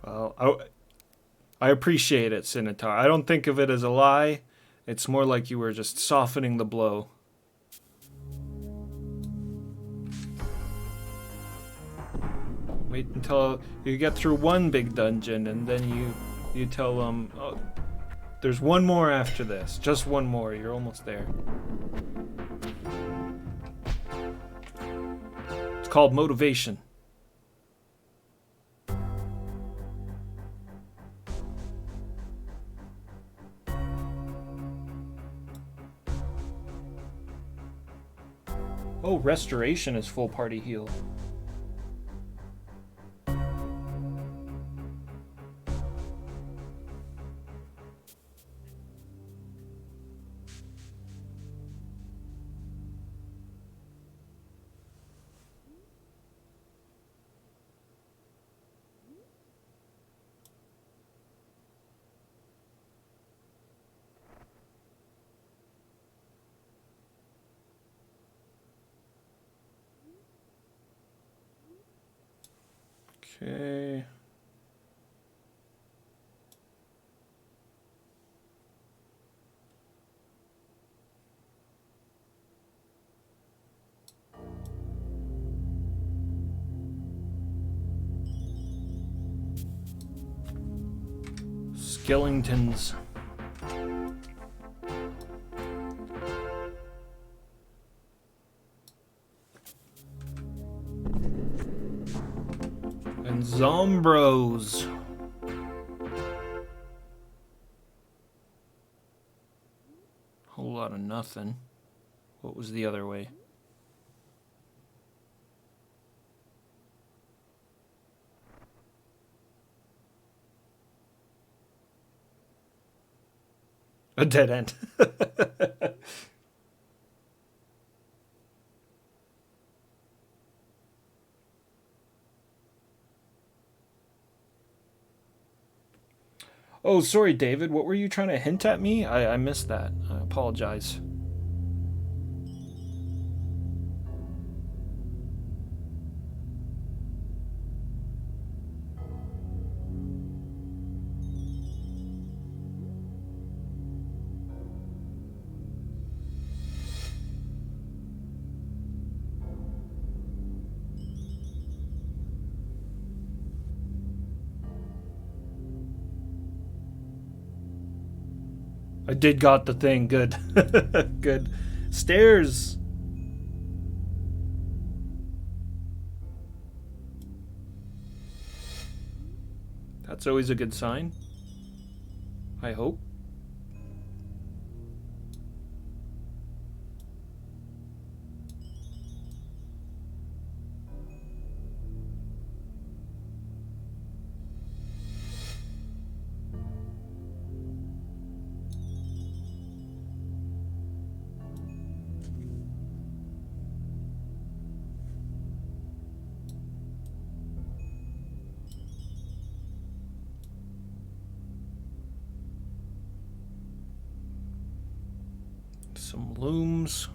Well, I appreciate it, Sinitar. I don't think of it as a lie. It's more like you were just softening the blow. Wait until you get through one big dungeon, and then you tell them, oh, there's one more after this. Just one more. You're almost there. It's called motivation. Oh, restoration is full party heal. Okay. Skellingtons. And Zombros. Whole lot of nothing. What was the other way? A dead end. Oh, sorry, David. What were you trying to hint at me? I missed that. I apologize. I did got the thing. Good. Good. Stairs. That's always a good sign. I hope. Some looms.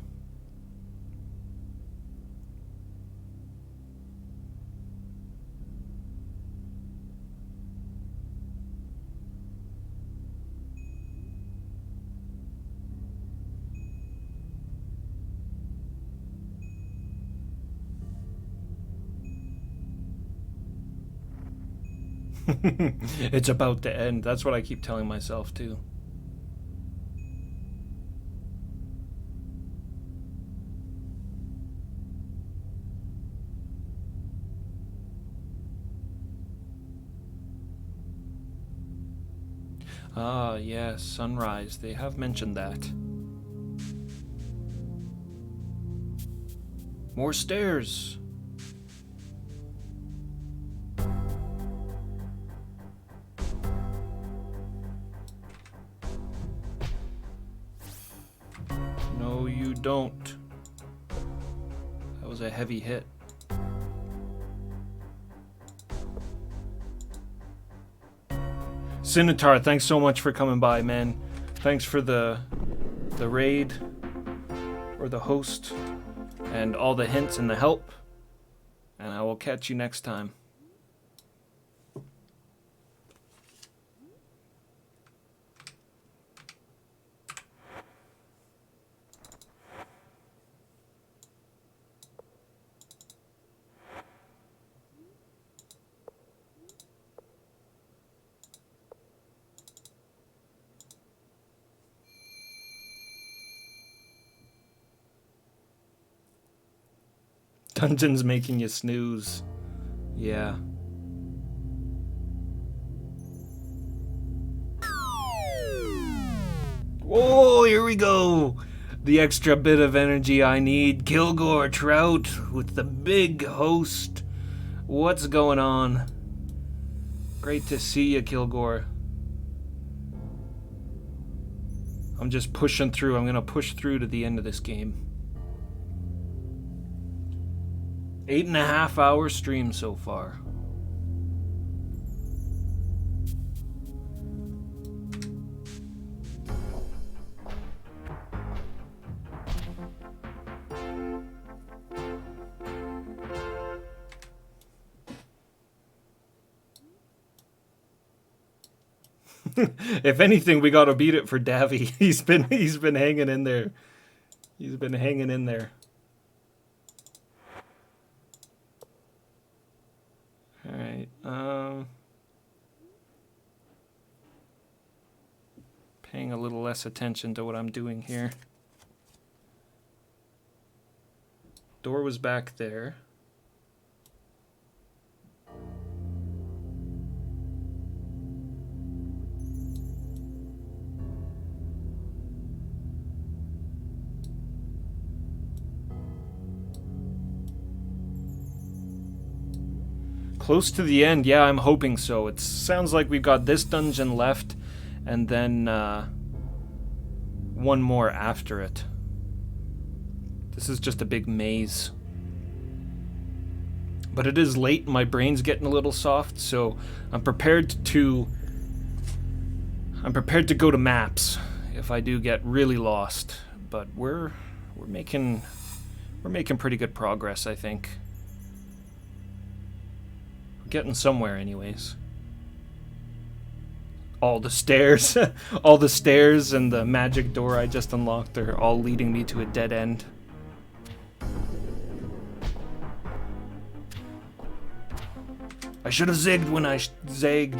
It's about to end. That's what I keep telling myself too. Ah, yes, sunrise. They have mentioned that. More stairs. No, you don't. That was a heavy hit. Sinitar, thanks so much for coming by, man. Thanks for the raid, or the host, and all the hints and the help. And I will catch you next time. Dungeon's making you snooze. Yeah. Oh, here we go. The extra bit of energy I need. Kilgore Trout with the big host. What's going on? Great to see you, Kilgore. I'm just pushing through. I'm gonna push through to the end of this game. 8.5 hour stream so far. If anything, we gotta beat it for Davy. He's been hanging in there. He's been hanging in there. Alright, paying a little less attention to what I'm doing here. Door was back there. Close to the end, yeah, I'm hoping so. It sounds like we've got this dungeon left, and then one more after it. This is just a big maze. But it is late, my brain's getting a little soft, so I'm prepared to I'm prepared to go to maps if I do get really lost, but we're making pretty good progress, I think. We're getting somewhere anyways. All the stairs, all the stairs and the magic door I just unlocked are all leading me to a dead end. I should have zigged when I zagged.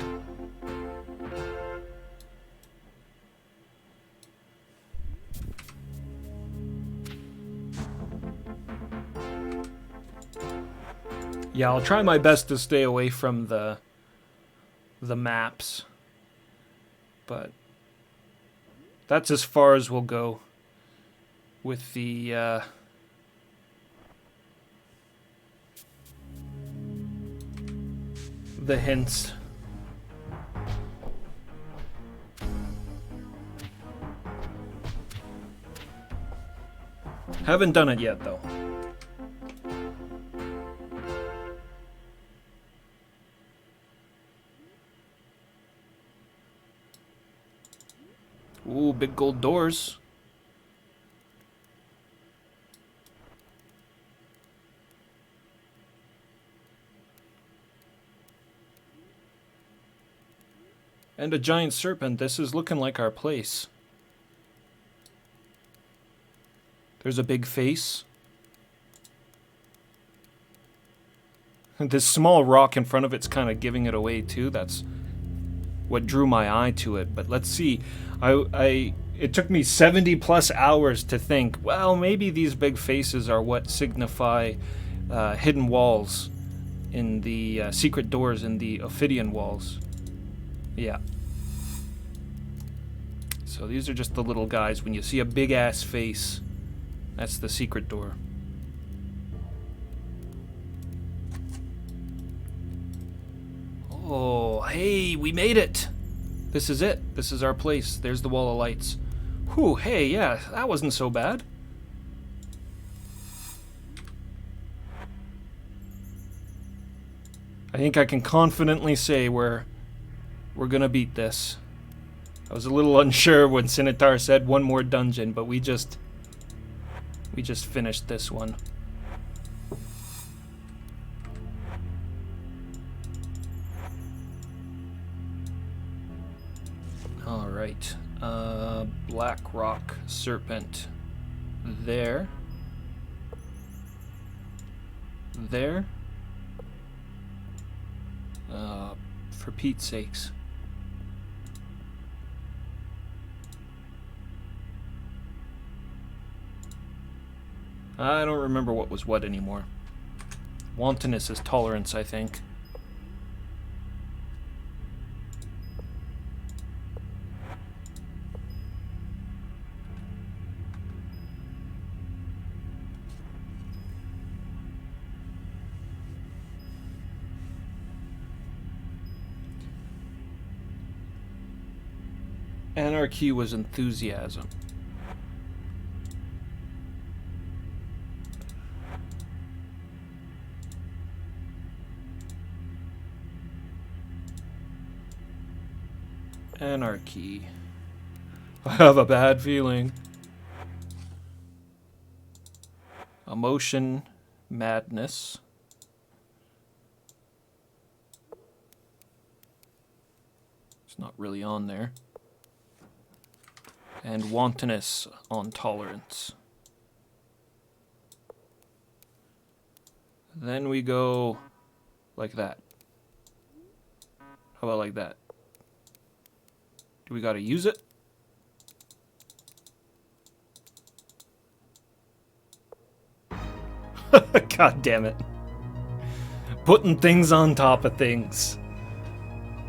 Yeah, I'll try my best to stay away from the maps. But that's as far as we'll go with the hints. Haven't done it yet, though. Ooh, big gold doors. And a giant serpent. This is looking like our place. There's a big face. This small rock in front of it's kind of giving it away too. That's what drew my eye to it. But let's see. It took me 70 plus hours to think, well, maybe these big faces are what signify hidden walls in the secret doors in the Ophidian walls. Yeah. So these are just the little guys. When you see a big ass face, that's the secret door. Oh, hey, we made it! This is it. This is our place. There's the wall of lights. Whew, hey, yeah, that wasn't so bad. I think I can confidently say we're gonna beat this. I was a little unsure when Sinitar said one more dungeon, but we just finished this one. Alright, Black Rock Serpent. There. There. For Pete's sakes. I don't remember what was what anymore. Wantonness is tolerance, I think. Anarchy was enthusiasm. Anarchy. I have a bad feeling. Emotion, madness. It's not really on there. And wantonness on tolerance. Then we go like that. How about like that? Do we gotta use it? God damn it. Putting things on top of things.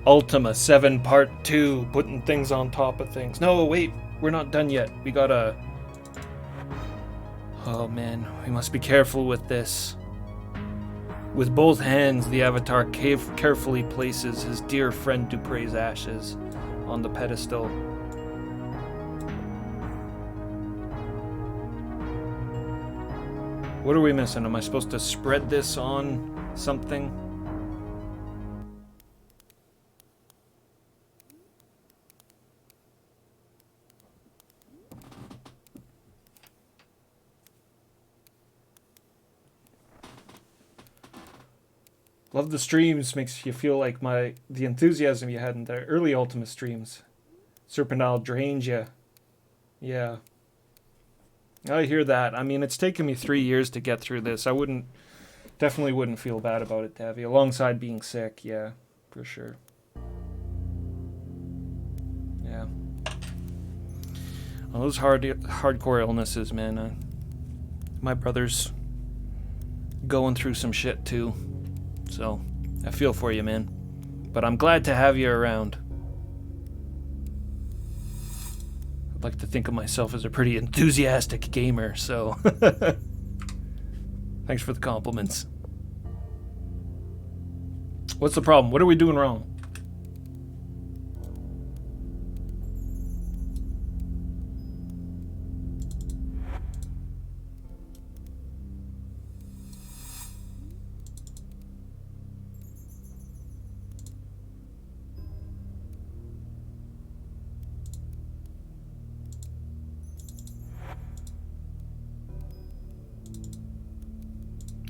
Ultima 7 Part 2. Putting things on top of things. No, wait. We're not done yet. We gotta... Oh man, we must be careful with this. With both hands, the Avatar carefully places his dear friend Dupre's ashes on the pedestal. What are we missing? Am I supposed to spread this on something? Love the streams. Makes you feel like the enthusiasm you had in the early Ultima streams. Serpent Isle drains you. Yeah. I hear that. I mean, it's taken me 3 years to get through this. Definitely wouldn't feel bad about it, Tavi. Alongside being sick, yeah, for sure. Yeah. Well, those hardcore illnesses, man. My brother's going through some shit too. So, I feel for you, man. But I'm glad to have you around. I'd like to think of myself as a pretty enthusiastic gamer, so... Thanks for the compliments. What's the problem? What are we doing wrong?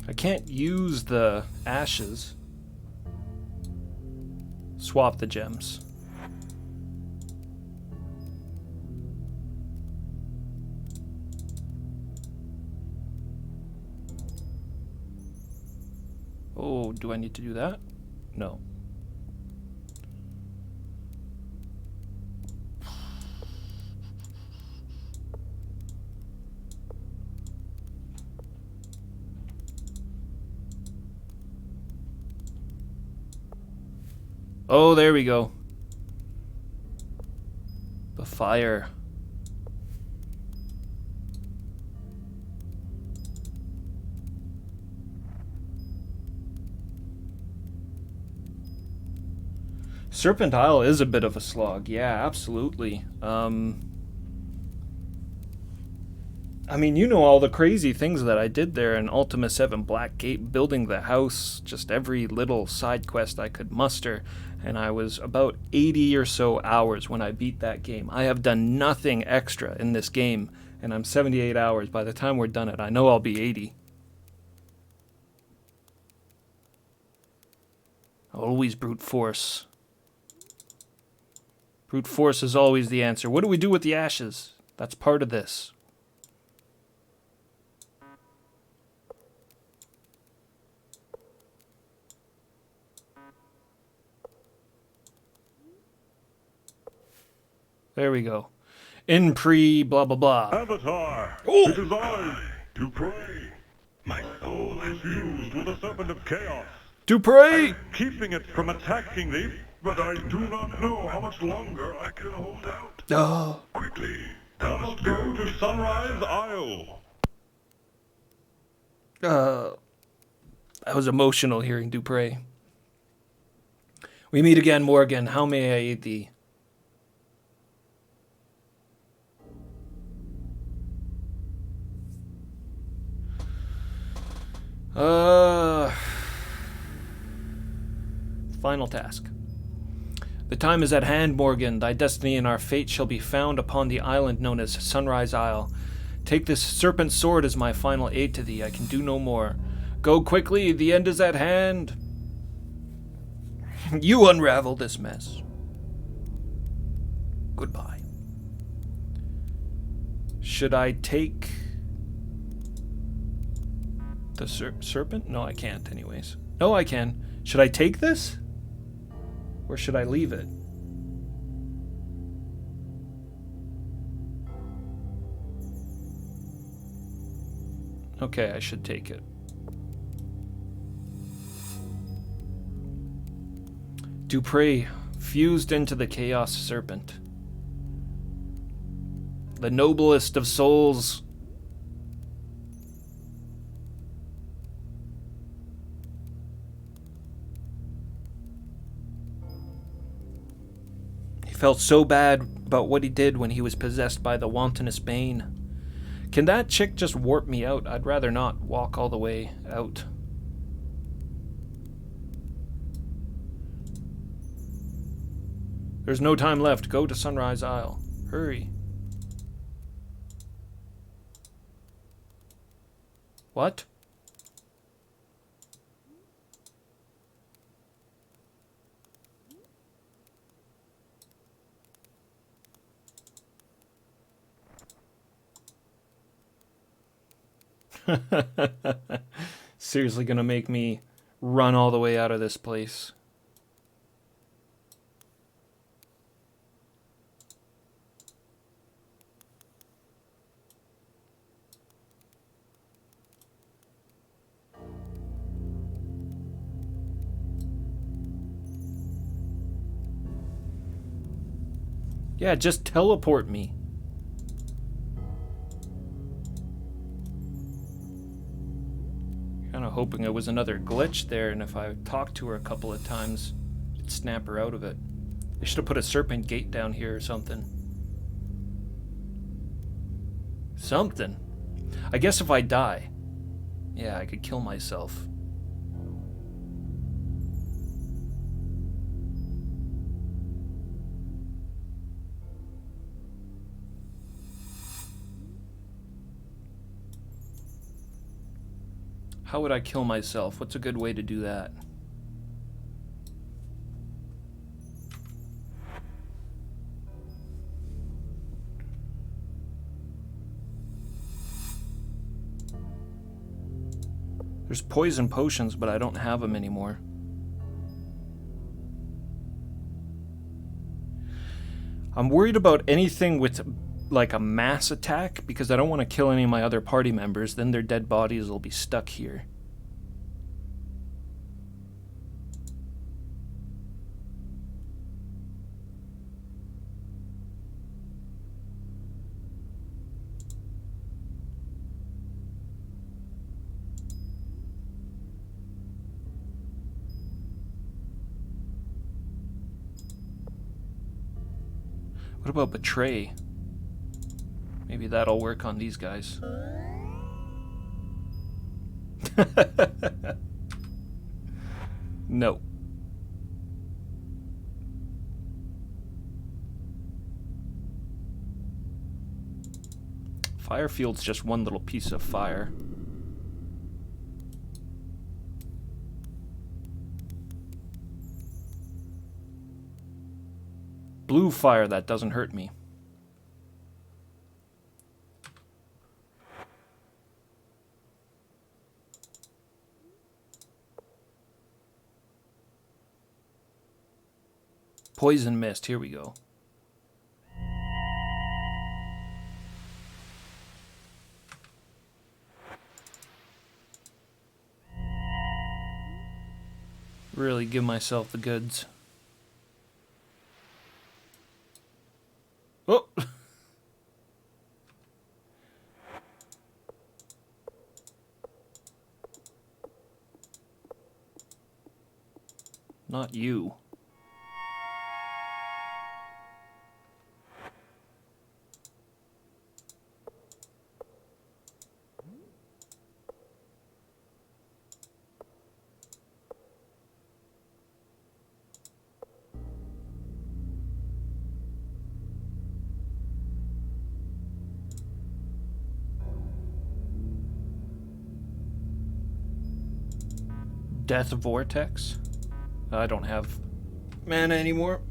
I can't use the ashes. Swap the gems. Oh, do I need to do that? No. Oh, there we go. The fire. Serpent Isle is a bit of a slog. Yeah, absolutely. I mean, you know all the crazy things that I did there in Ultima 7 Blackgate, building the house, just every little side quest I could muster, and I was about 80 or so hours when I beat that game. I have done nothing extra in this game, and I'm 78 hours. By the time we're done it, I know I'll be 80. Always brute force. Brute force is always the answer. What do we do with the ashes? That's part of this. There we go. In pre blah blah blah. Avatar! Oh! It is I, Dupre. My soul is fused with the Serpent of Chaos. Dupre! Keeping it from attacking thee, but I do not know how much longer I can hold out. Oh. Quickly, thou must go to Sunrise Isle. I was emotional hearing Dupre. We meet again, Morgan. How may I aid thee? Final task. The time is at hand, Morgan. Thy destiny and our fate shall be found upon the island known as Sunrise Isle. Take this serpent sword as my final aid to thee. I can do no more. Go quickly, the end is at hand. You unravel this mess. Goodbye. Should I take the serpent? No, I can't anyways. No, I can. Should I take this? Or should I leave it? Okay, I should take it. Dupre, fused into the Chaos Serpent. The noblest of souls. He felt so bad about what he did when he was possessed by the wantonest bane. Can that chick just warp me out? I'd rather not walk all the way out. There's no time left. Go to Sunrise Isle. Hurry. What? Seriously gonna make me run all the way out of this place. Yeah, just teleport me. Kind of hoping it was another glitch there, and if I talked to her a couple of times, it'd snap her out of it. They should have put a serpent gate down here or something. Something. I guess if I die, yeah, I could kill myself. How would I kill myself? What's a good way to do that? There's poison potions, but I don't have them anymore. I'm worried about anything with like a mass attack because I don't want to kill any of my other party members. Then their dead bodies will be stuck here. What about betray? Maybe that'll work on these guys. No. Firefield's just one little piece of fire. Blue fire, that doesn't hurt me. Poison mist, here we go. Really give myself the goods. Oh! Not you. Death Vortex? I don't have mana anymore.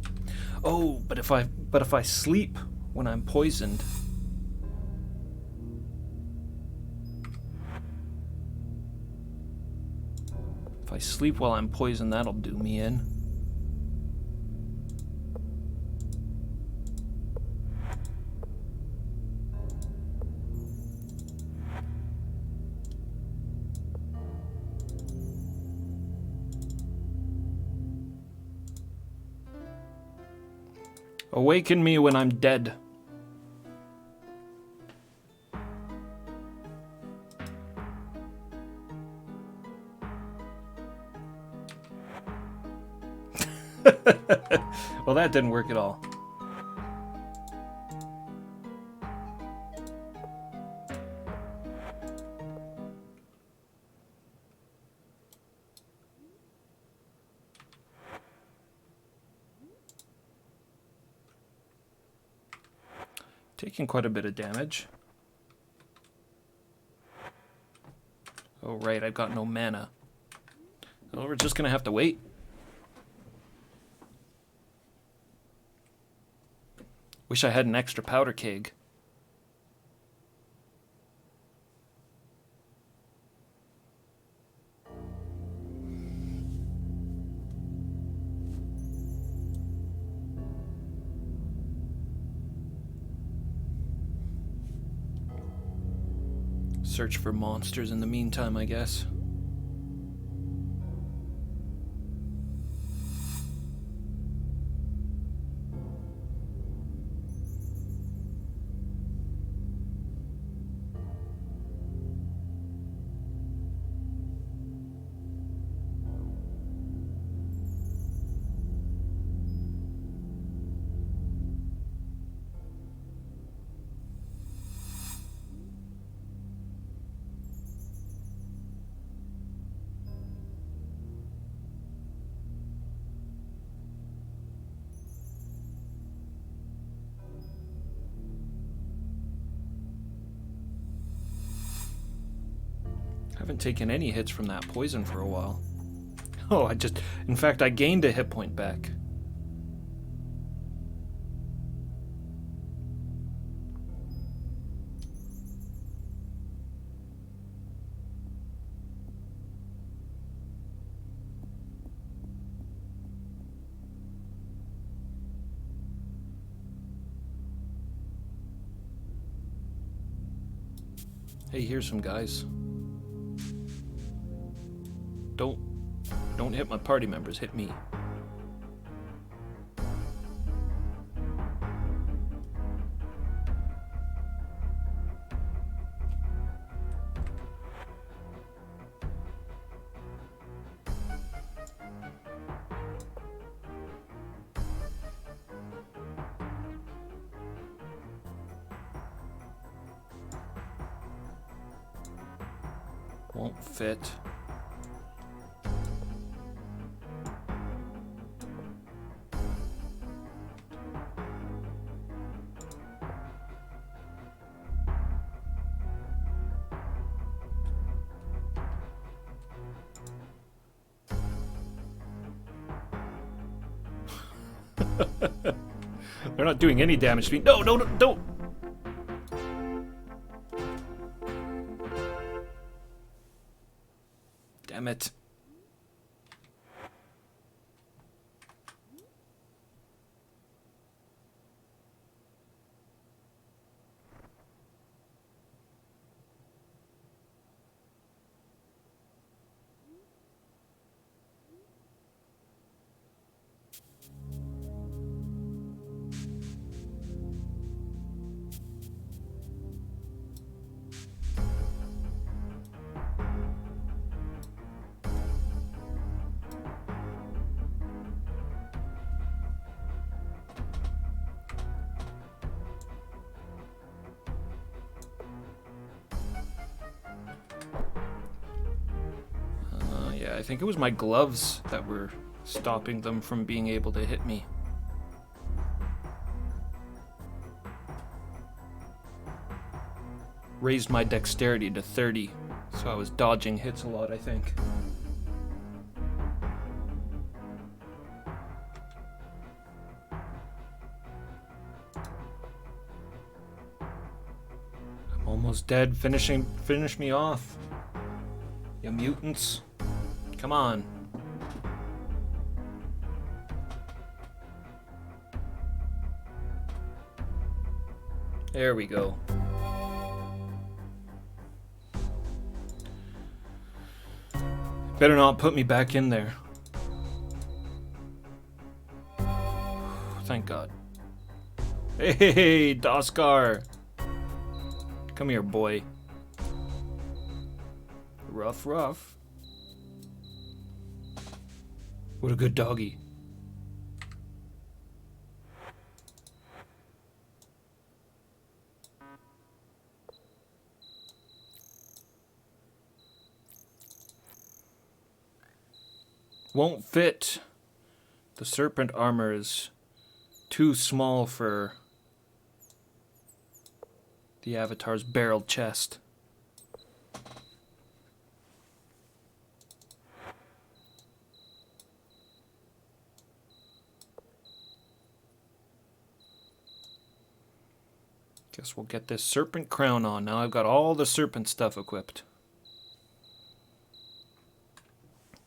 Oh, but if I sleep when I'm poisoned. If I sleep while I'm poisoned, that'll do me in. Awaken me when I'm dead. Well, that didn't work at all. Taking quite a bit of damage. Oh, right, I've got no mana. Well, we're just gonna have to wait. Wish I had an extra powder keg. Search for monsters in the meantime, I guess. Haven't taken any hits from that poison for a while. Oh, in fact, I gained a hit point back. Hey, here's some guys. Don't hit my party members, hit me. Won't fit. They're not doing any damage to me. No, no, no, don't! Damn it. I think it was my gloves that were stopping them from being able to hit me. Raised my dexterity to 30, so I was dodging hits a lot, I think. I'm almost dead. Finish me off. You mutants. Come on. There we go. Better not put me back in there. Thank God. Hey, Doskar. Come here, boy. Rough, rough. What a good doggy. Won't fit. The serpent armor is too small for the Avatar's barreled chest. Guess we'll get this serpent crown on. Now I've got all the serpent stuff equipped.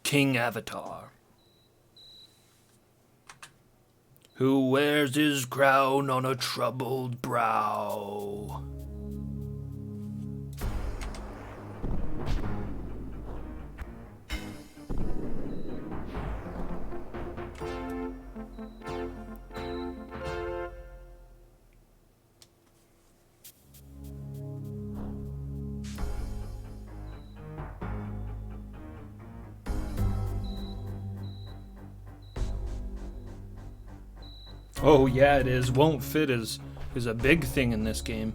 King Avatar, who wears his crown on a troubled brow. Oh yeah, it is. Won't fit is a big thing in this game.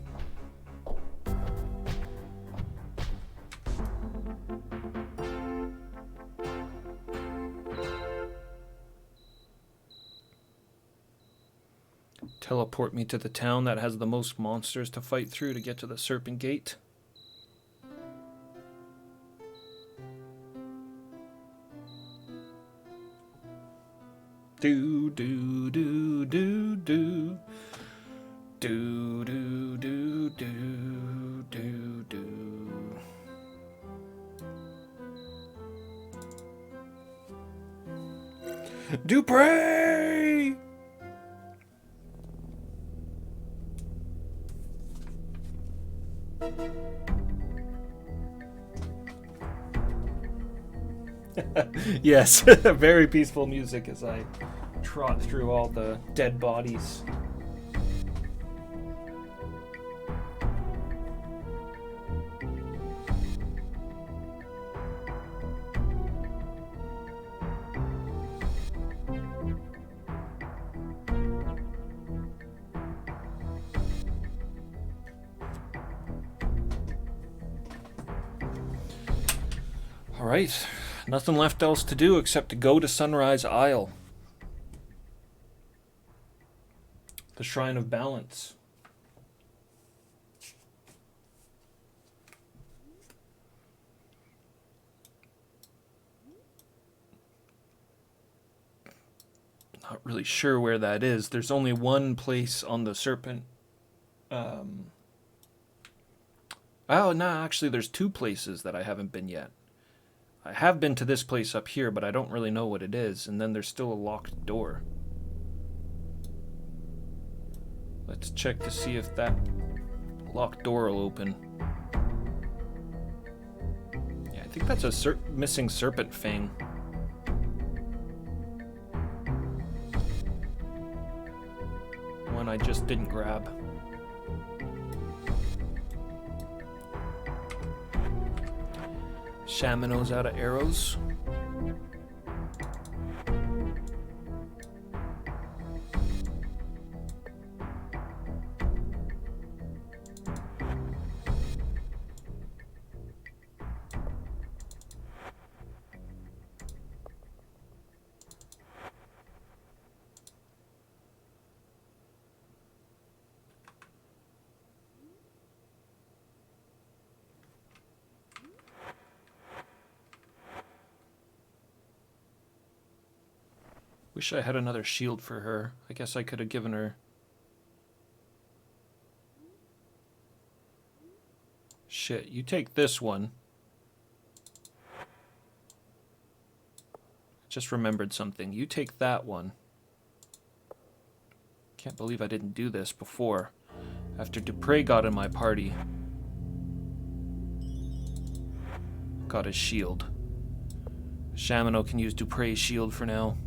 Teleport me to the town that has the most monsters to fight through to get to the Serpent Gate. Do do do do do do do do do do do. Dupre! Yes, very peaceful music as I trot through all the dead bodies. All right, nothing left else to do except to go to Sunrise Isle. The Shrine of Balance. Not really sure where that is. There's only one place on the Serpent. Oh, no, actually there's two places that I haven't been yet. I have been to this place up here, but I don't really know what it is. And then there's still a locked door. Let's check to see if that locked door will open. Yeah, I think that's a missing serpent fang. One I just didn't grab. Shamano's out of arrows. Wish I had another shield for her. I guess I could have given her... Shit, you take this one. Just remembered something. You take that one. Can't believe I didn't do this before. After Dupre got in my party. Got his shield. Shamano can use Dupre's shield for now.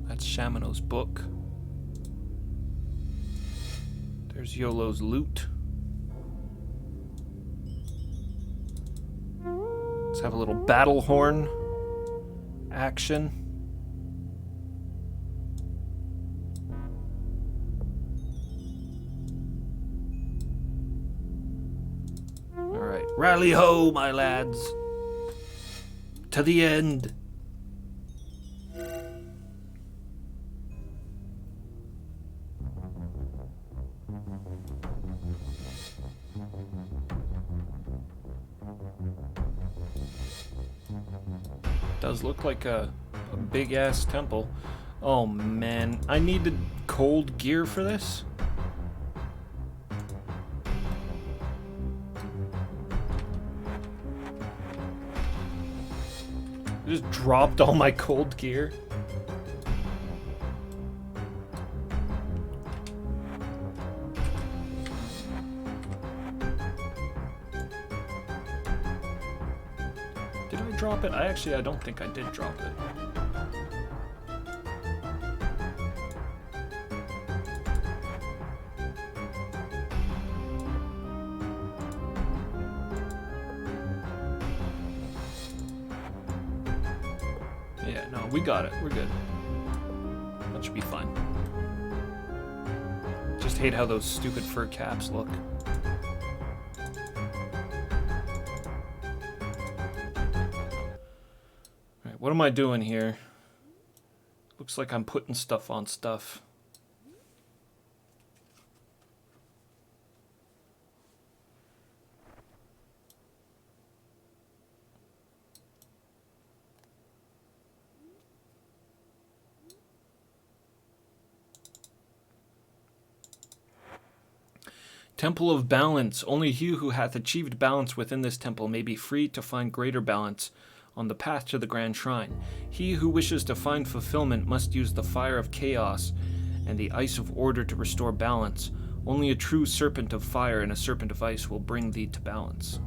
That's Shamano's book. There's Yolo's loot. Let's have a little battle horn action. All right, rally ho, my lads. To the end. Does look like a big ass temple. Oh man, I needed cold gear for this. I just dropped all my cold gear. Did I drop it? I don't think I did drop it. We got it. We're good. That should be fine. Just hate how those stupid fur caps look. Alright, what am I doing here? Looks like I'm putting stuff on stuff. Temple of Balance. Only he who hath achieved balance within this temple may be free to find greater balance on the path to the Grand Shrine. He who wishes to find fulfillment must use the fire of chaos and the ice of order to restore balance. Only a true serpent of fire and a serpent of ice will bring thee to balance.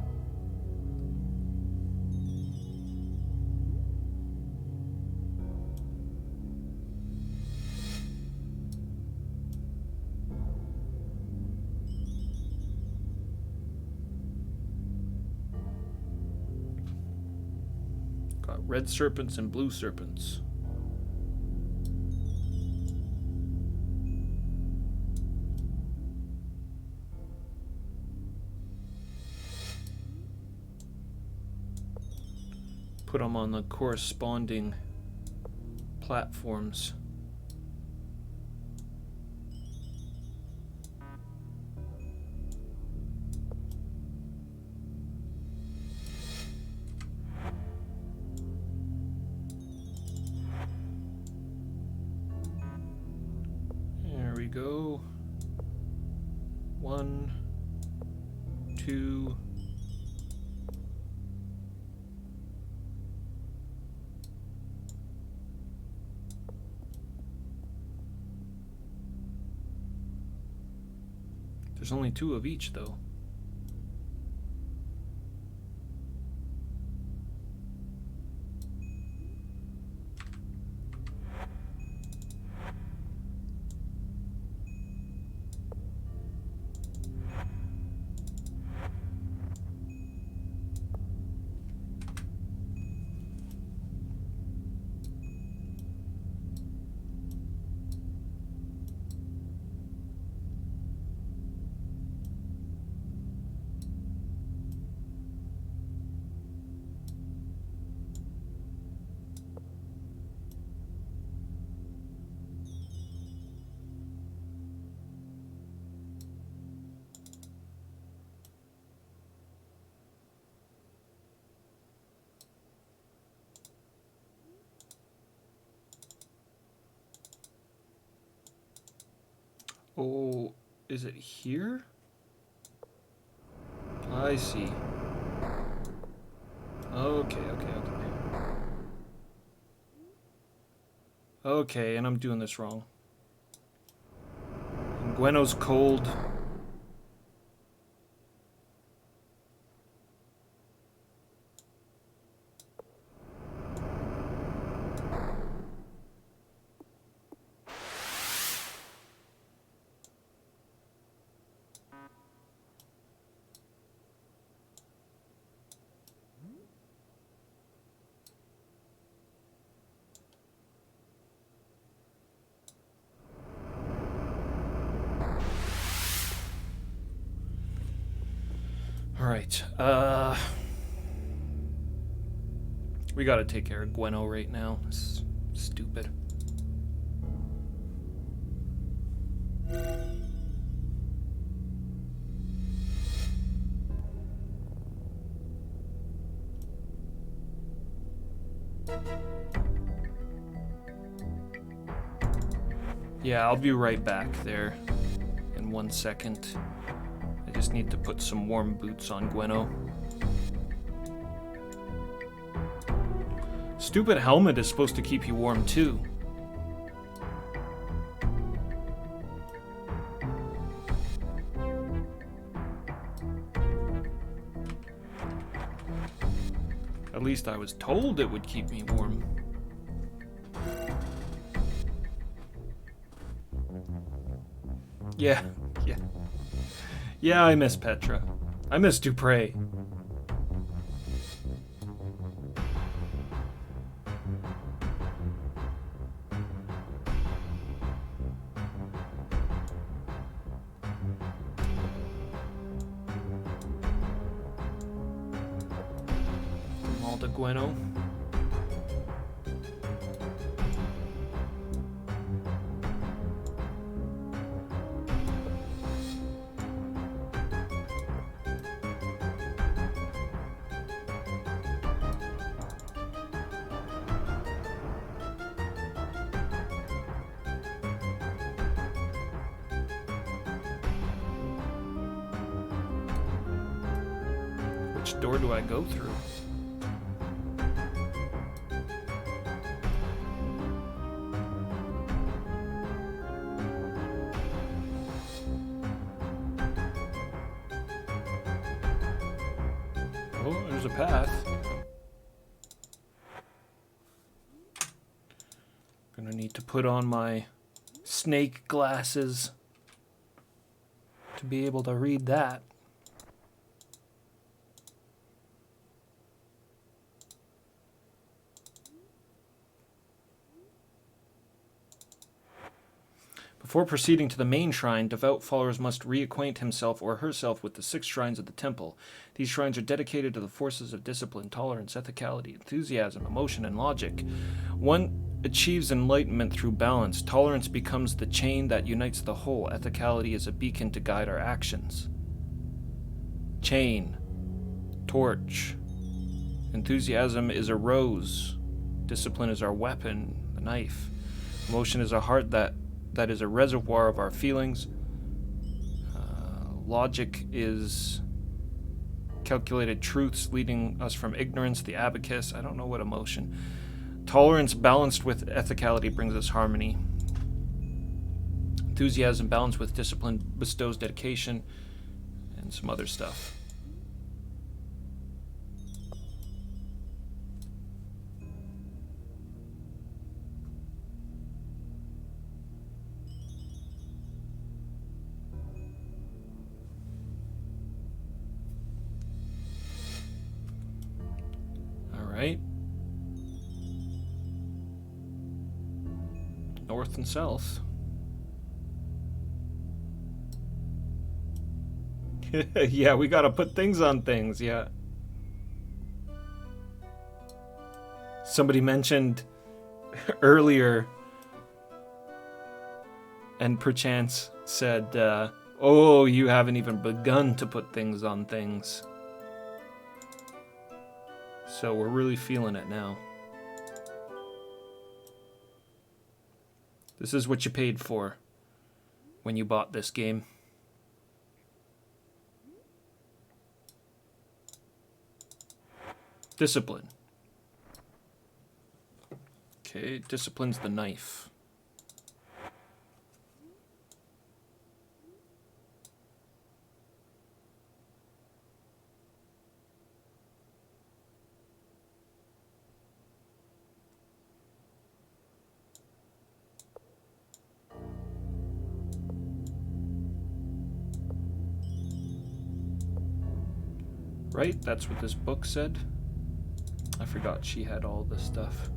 Got red serpents and blue serpents. Put them on the corresponding platforms. There we go. 1, 2. There's only 2 of each, though. Oh, is it here? I see. Okay. Okay, and I'm doing this wrong. And Gweno's cold. Alright, we gotta take care of Gweno right now. This is stupid. Yeah, I'll be right back there in 1 second. I just need to put some warm boots on Gweno. Stupid helmet is supposed to keep you warm too. At least I was told it would keep me warm. Yeah. Yeah, I miss Petra. I miss Dupre. Alda Gueno. Which door do I go through? Oh, there's a path. Gonna need to put on my snake glasses to be able to read that. Before proceeding to the main shrine, devout followers must reacquaint himself or herself with the 6 shrines of the temple. These shrines are dedicated to the forces of discipline, tolerance, ethicality, enthusiasm, emotion, and logic. One achieves enlightenment through balance. Tolerance becomes the chain that unites the whole. Ethicality is a beacon to guide our actions. Chain. Torch. Enthusiasm is a rose. Discipline is our weapon, the knife. Emotion is a heart that is a reservoir of our feelings. Logic is calculated truths leading us from ignorance, the abacus. I don't know what emotion. Tolerance balanced with ethicality brings us harmony. Enthusiasm balanced with discipline bestows dedication, and some other stuff. Right? North and south. Yeah, we gotta put things on things, yeah. Somebody mentioned earlier, and perchance said, oh, you haven't even begun to put things on things. So we're really feeling it now. This is what you paid for when you bought this game. Discipline. Okay, discipline's the knife. Right? That's what this book said. I forgot she had all this stuff.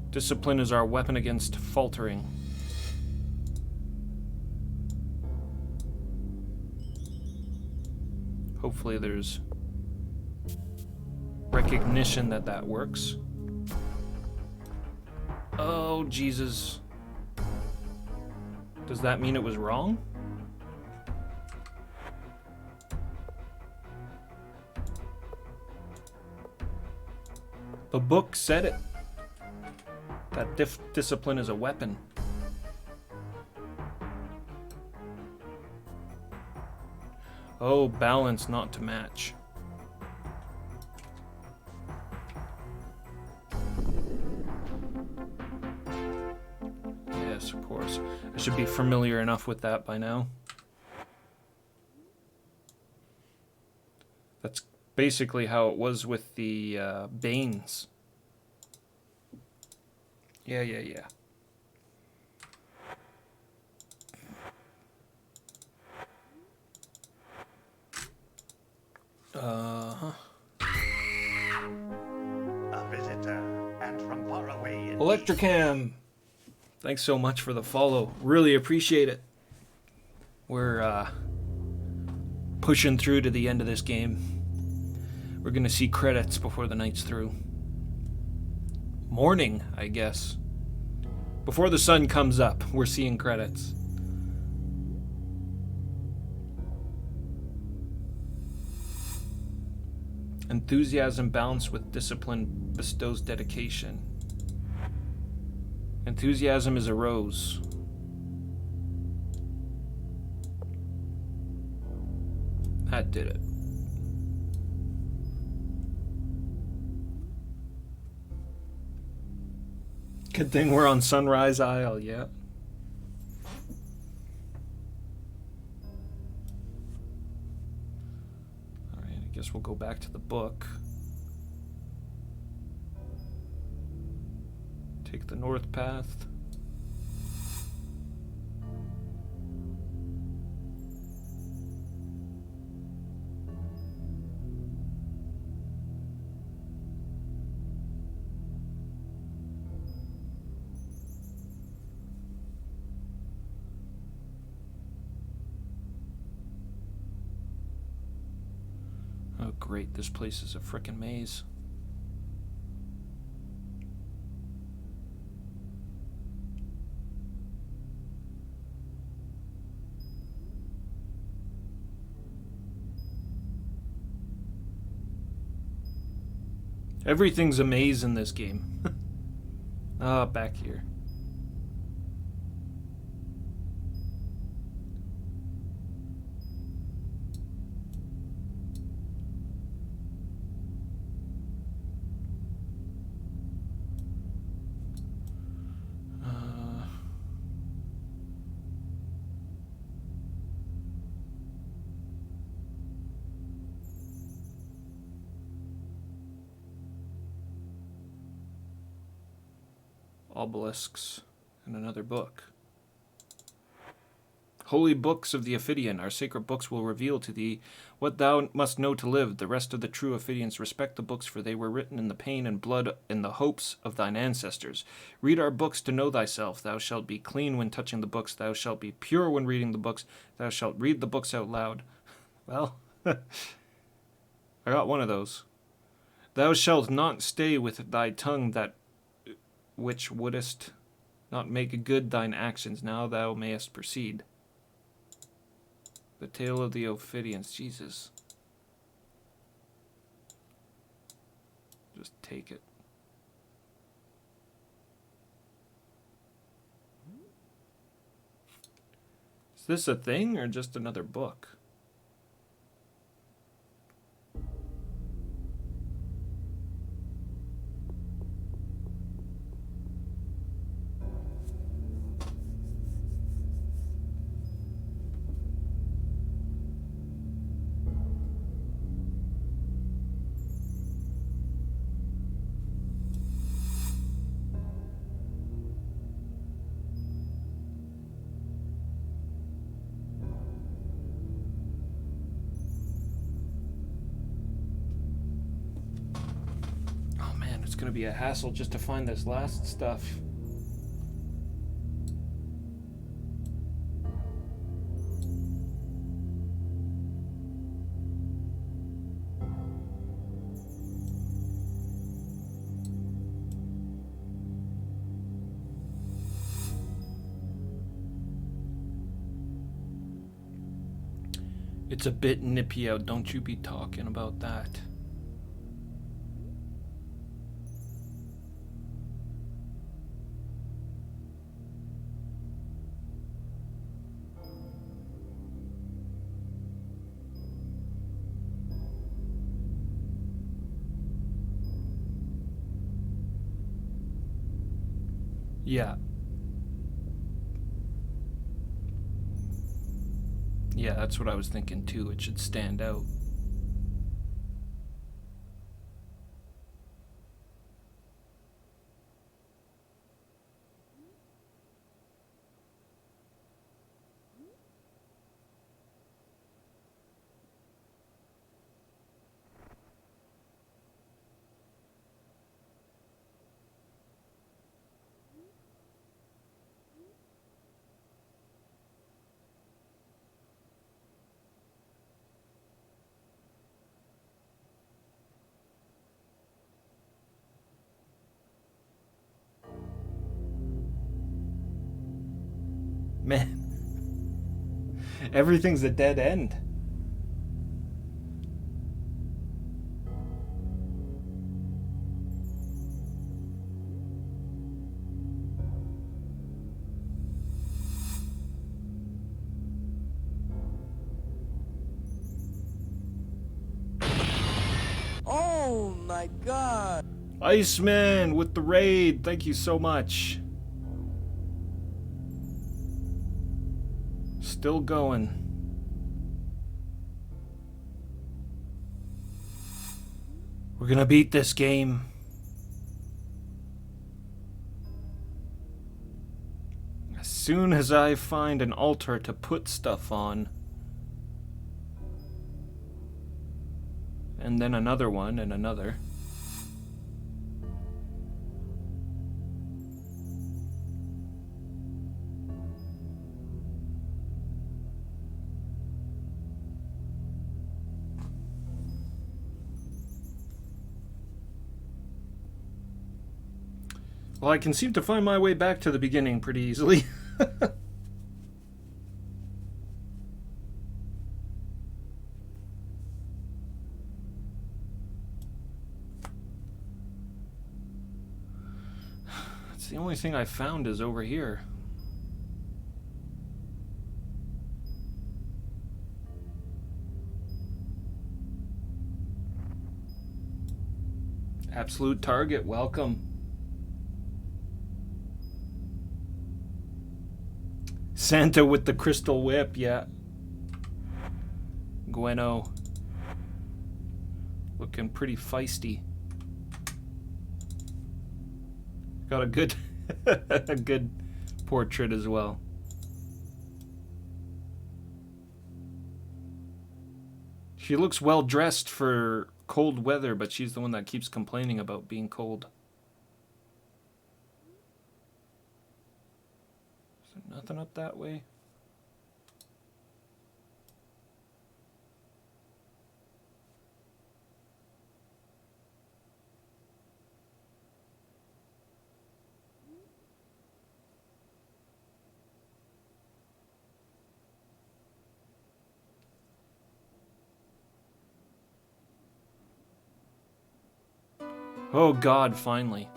Discipline is our weapon against faltering. Hopefully there's recognition that that works. Oh, Jesus. Does that mean it was wrong? The book said it. That discipline is a weapon. Oh, balance not to match. Yes, of course. I should be familiar enough with that by now. That's basically how it was with the Banes. Yeah. A visitor, and from far away indeed. Electrocam! Thanks so much for the follow. Really appreciate it. We're pushing through to the end of this game. We're gonna see credits before the night's through. Morning, I guess. Before the sun comes up, we're seeing credits. Enthusiasm balanced with discipline bestows dedication. Enthusiasm is a rose. That did it. Good thing we're on Sunrise Isle, yeah. Alright, I guess we'll go back to the book. Take the north path. Oh great, this place is a frickin' maze. Everything's a maze in this game. Ah, back here. Obelisks and another book. Holy books of the Ophidian, our sacred books will reveal to thee what thou must know to live. The rest of the true Ophidians respect the books, for they were written in the pain and blood in the hopes of thine ancestors. Read our books to know thyself. Thou shalt be clean when touching the books. Thou shalt be pure when reading the books. Thou shalt read the books out loud. Well, I got one of those. Thou shalt not stay with thy tongue that which wouldest not make good thine actions. Now thou mayest proceed. The Tale of the Ophidians. Jesus. Just take it. Is this a thing or just another book? It's gonna be a hassle just to find this last stuff. It's a bit nippy out, don't you be talking about that. Yeah. Yeah, that's what I was thinking too. It should stand out. Everything's a dead end. Oh my god! Iceman with the raid. Thank you so much. Still going. We're gonna beat this game. As soon as I find an altar to put stuff on. And then another one and another. Well, I can seem to find my way back to the beginning pretty easily. That's the only thing I found is over here. Absolute target, welcome. Santa with the crystal whip, yeah. Gweno. Looking pretty feisty. Got a good a good portrait as well. She looks well dressed for cold weather, but she's the one that keeps complaining about being cold. Nothing up that way. Oh God, finally.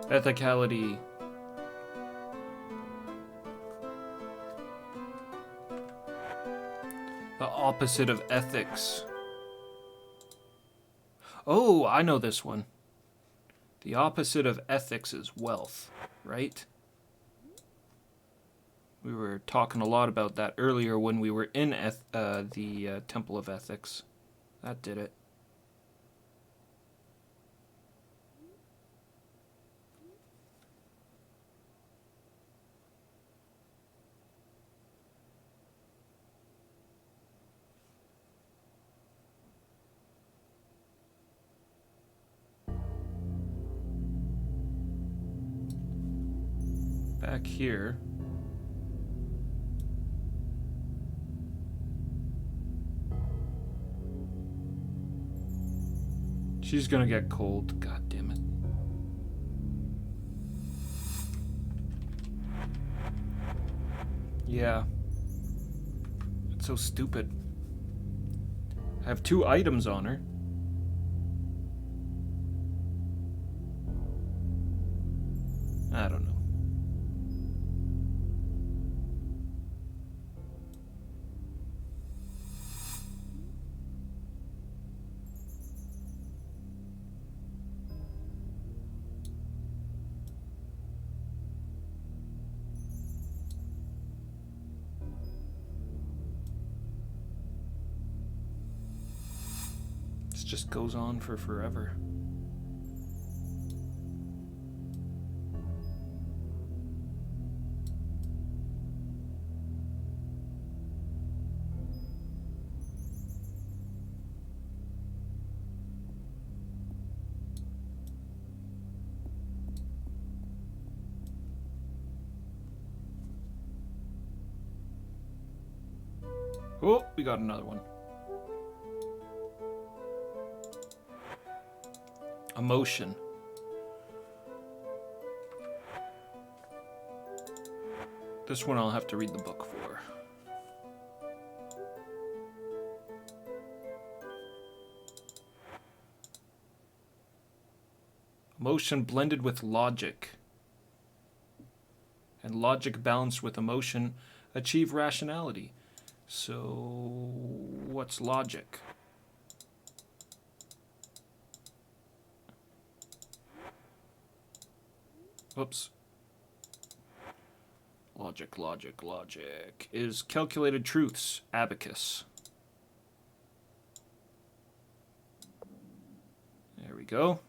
Ethicality. The opposite of ethics. Oh, I know this one. The opposite of ethics is wealth, right? We were talking a lot about that earlier when we were in the Temple of Ethics. That did it. Back here. She's gonna get cold. God damn it. Yeah. It's so stupid. I have 2 items on her. I don't know. This just goes on for forever. Oh, we got another one. Emotion. This one I'll have to read the book for. Emotion blended with logic. And logic balanced with emotion achieve rationality. So, what's logic? Whoops. Logic is calculated truths, abacus. There we go.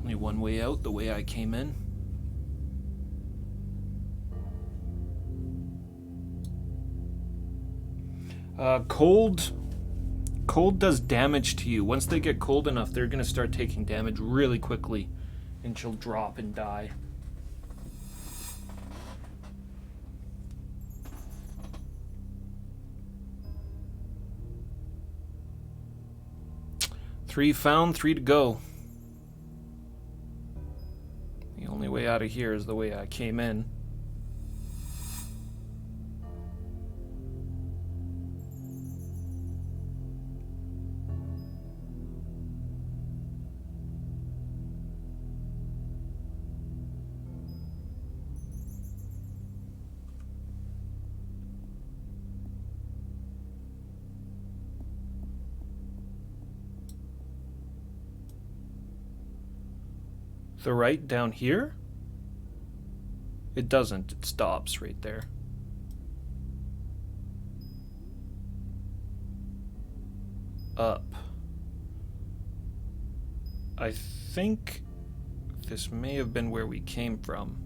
Only one way out, the way I came in. Cold does damage to you. Once they get cold enough, they're going to start taking damage really quickly, and she'll drop and die. Three found, 3 to go. The only way out of here is the way I came in. The right down here? It doesn't. It stops right there. Up. I think this may have been where we came from.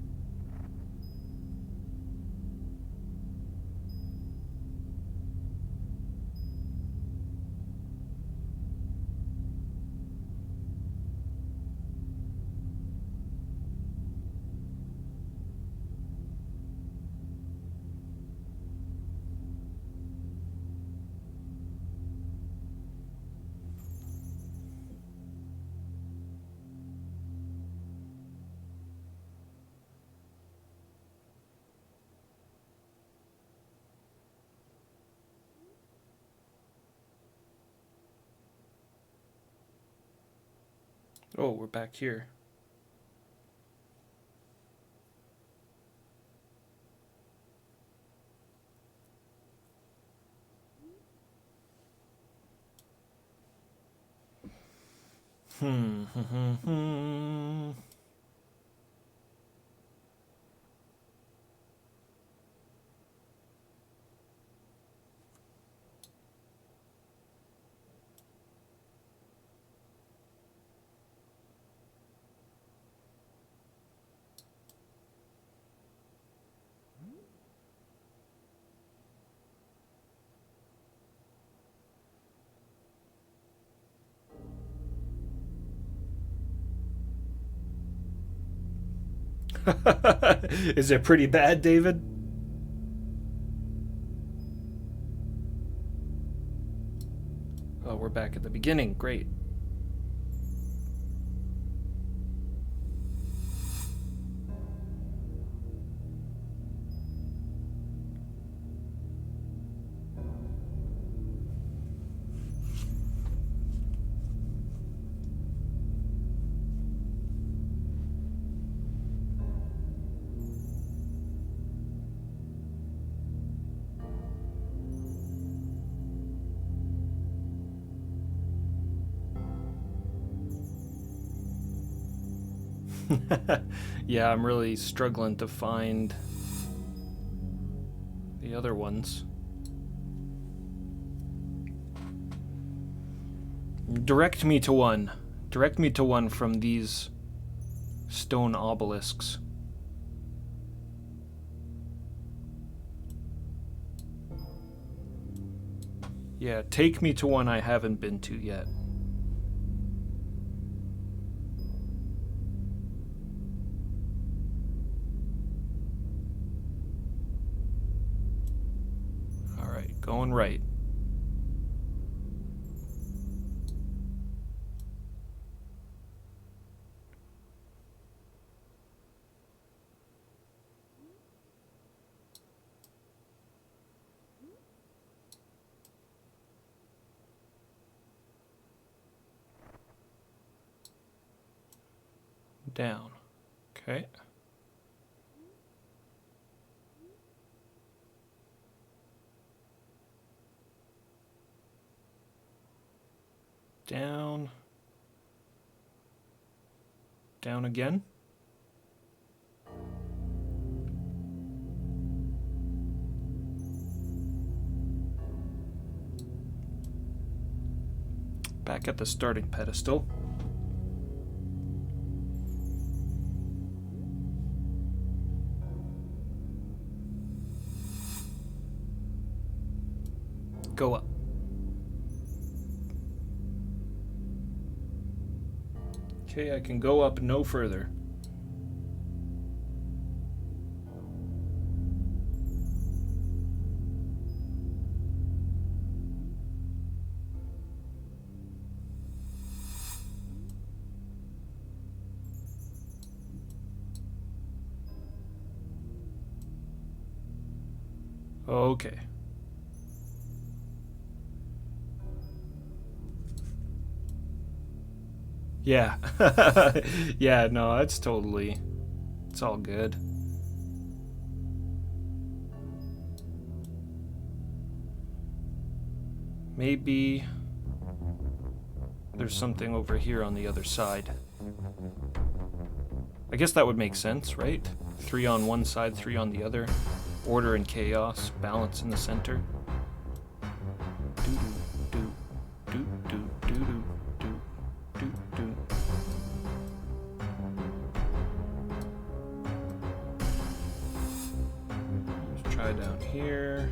Oh, we're back here. Is it pretty bad, David? Oh, we're back at the beginning. Great. Yeah, I'm really struggling to find the other ones. Direct me to one. Direct me to one from these stone obelisks. Yeah, take me to one I haven't been to yet. going right. Down. Okay. Down. Down again. Back at the starting pedestal. Go up. Okay, I can go up no further. Okay. Yeah. Yeah, no, it's totally... It's all good. Maybe... There's something over here on the other side. I guess that would make sense, right? 3 on one side, 3 on the other. Order and chaos, balance in the center. Let's try down here.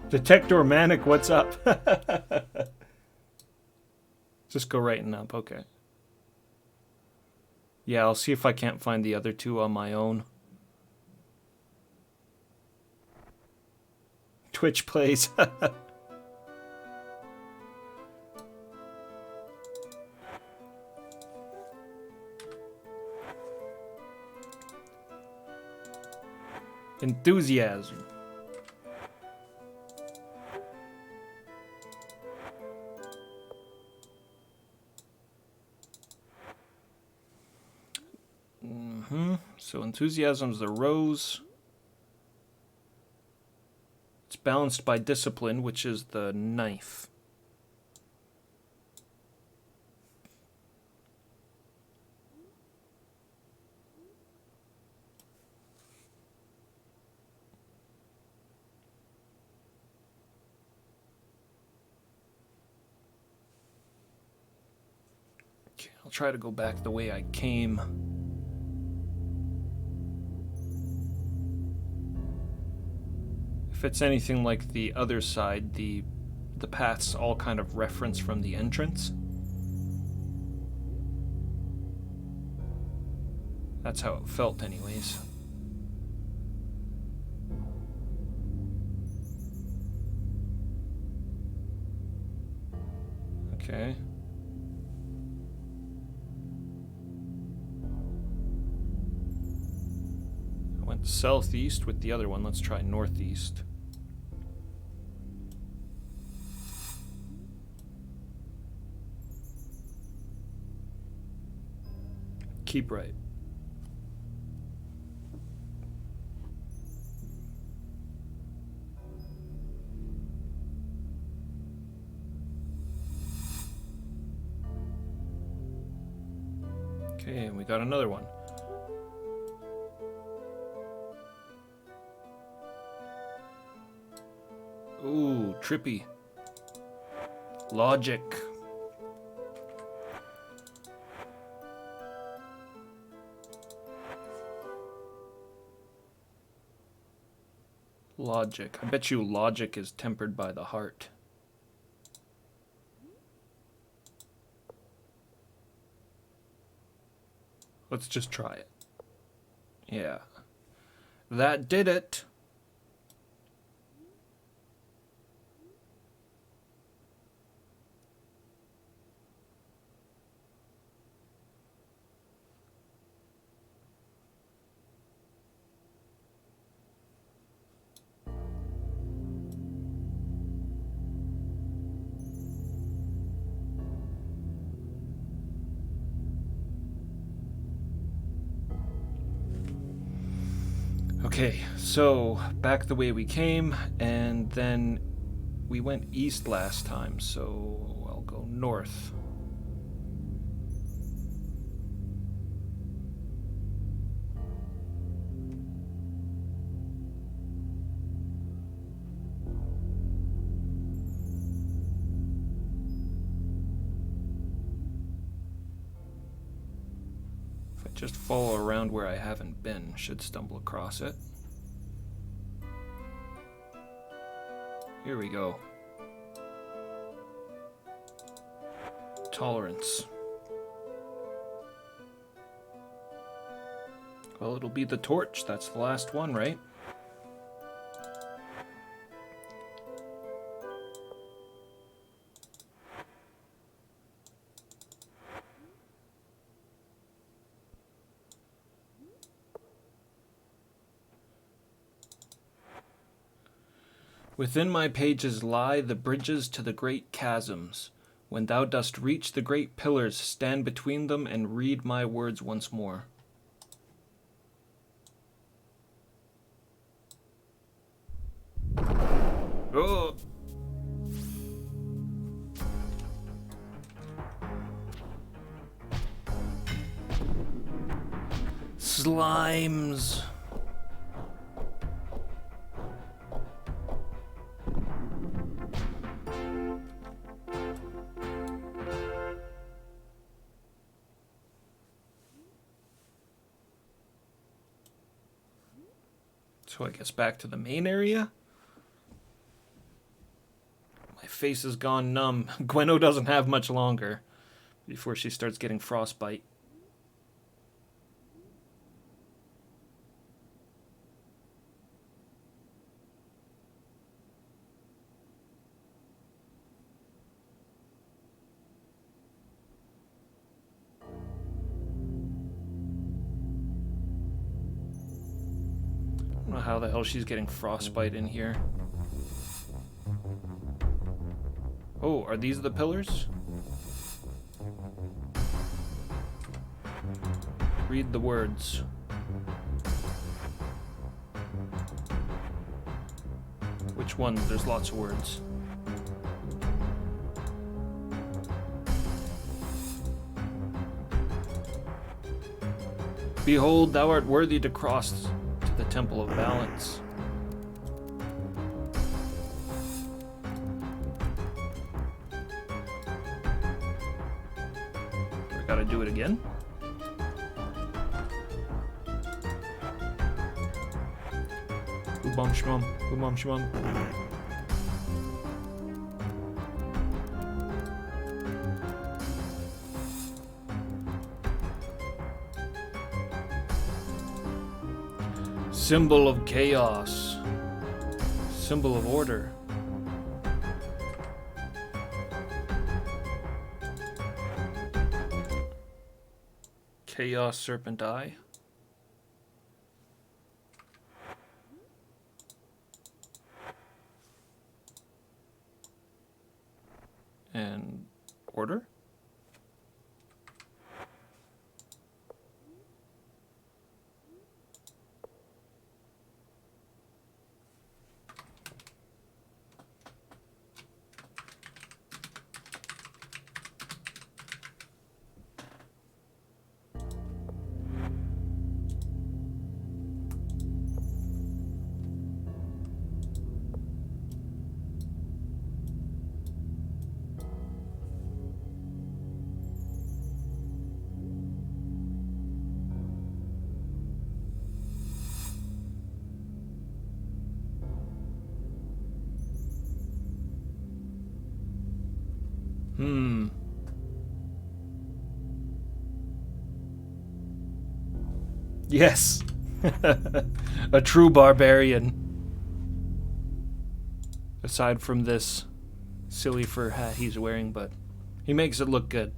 Detector Manic, what's up? Just go right and up, okay. Yeah, I'll see if I can't find the other two on my own. Twitch plays. Enthusiasm. So enthusiasm's the rose. It's balanced by discipline, which is the knife. Okay, I'll try to go back the way I came. If it's anything like the other side, the paths all kind of reference from the entrance. That's how it felt anyways. Okay. I went southeast with the other one. Let's try northeast. Keep right. Okay, and we got another one. trippy. Logic. Logic. I bet you logic is tempered by the heart. Let's just try it. Yeah. That did it. Okay, so back the way we came, and then we went east last time, so I'll go north. If I just follow around where I haven't been, should stumble across it. Here we go. Tolerance. Well, it'll be the torch. That's the last one, right? Within my pages lie the bridges to the great chasms. When thou dost reach the great pillars, stand between them and read my words once more. Oh! Slimes! So I guess back to the main area? My face has gone numb. Gwenno doesn't have much longer before she starts getting frostbite. I don't know how the hell she's getting frostbite in here. Oh, are these the pillars? Read the words. Which one? There's lots of words. Behold, thou art worthy to cross to the Temple of Balance. I gotta do it again. Boom shmum, boom shmum. Symbol of chaos. Symbol of order. Chaos Serpent Eye. And order? Hmm. Yes. A true barbarian. Aside from this silly fur hat he's wearing, but he makes it look good.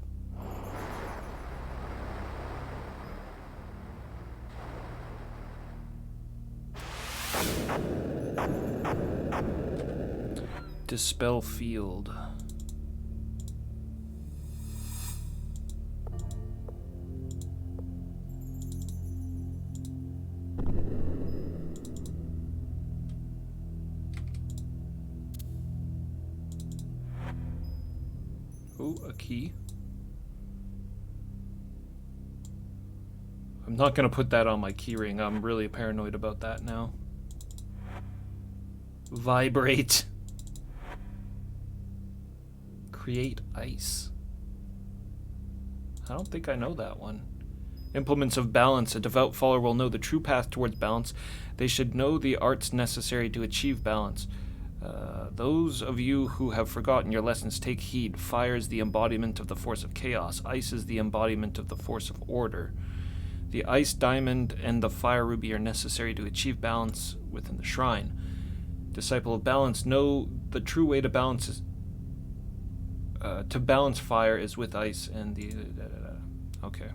Dispel field. Oh, a key. I'm not gonna put that on my keyring. I'm really paranoid about that now. Vibrate. Create ice. I don't think I know that one. Implements of balance. A devout follower will know the true path towards balance. They should know the arts necessary to achieve balance. Those of you who have forgotten your lessons, take heed. Fire is the embodiment of the force of chaos. Ice is the embodiment of the force of order. The ice diamond and the fire ruby are necessary to achieve balance within the shrine. Disciple of balance, know the true way to balance is to balance fire is with ice and the okay.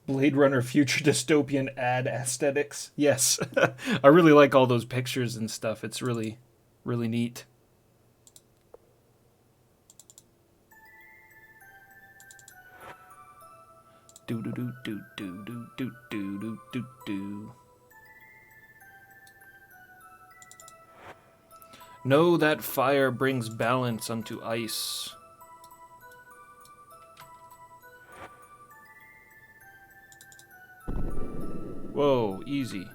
Blade Runner future dystopian ad aesthetics. Yes. I really like all those pictures and stuff. It's really, really neat. Do do do do do do do do do do do. Know that fire brings balance unto ice. Whoa, easy.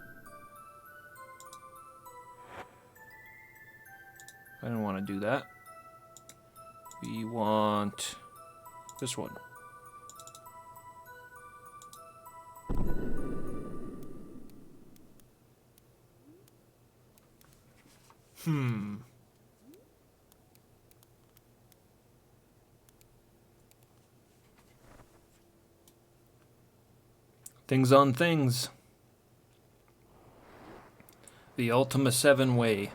I didn't want to do that. We want this one. Things on things. The Ultima VII way.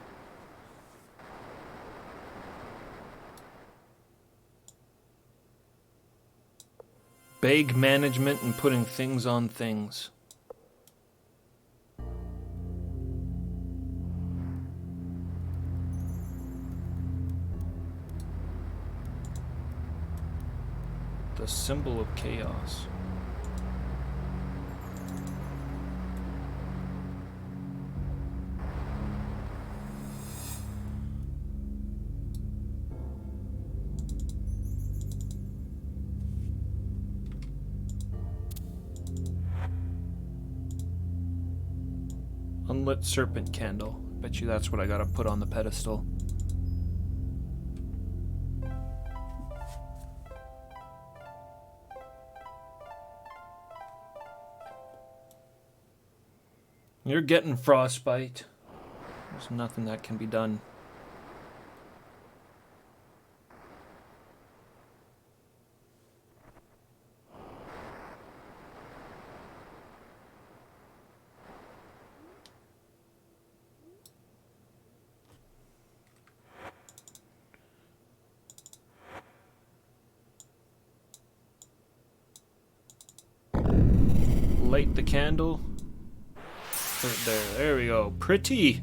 Bag management and putting things on things. The symbol of chaos. Unlit serpent candle. Bet you that's what I gotta put on the pedestal. You're getting frostbite. There's nothing that can be done. Light the candle. There we go. Pretty.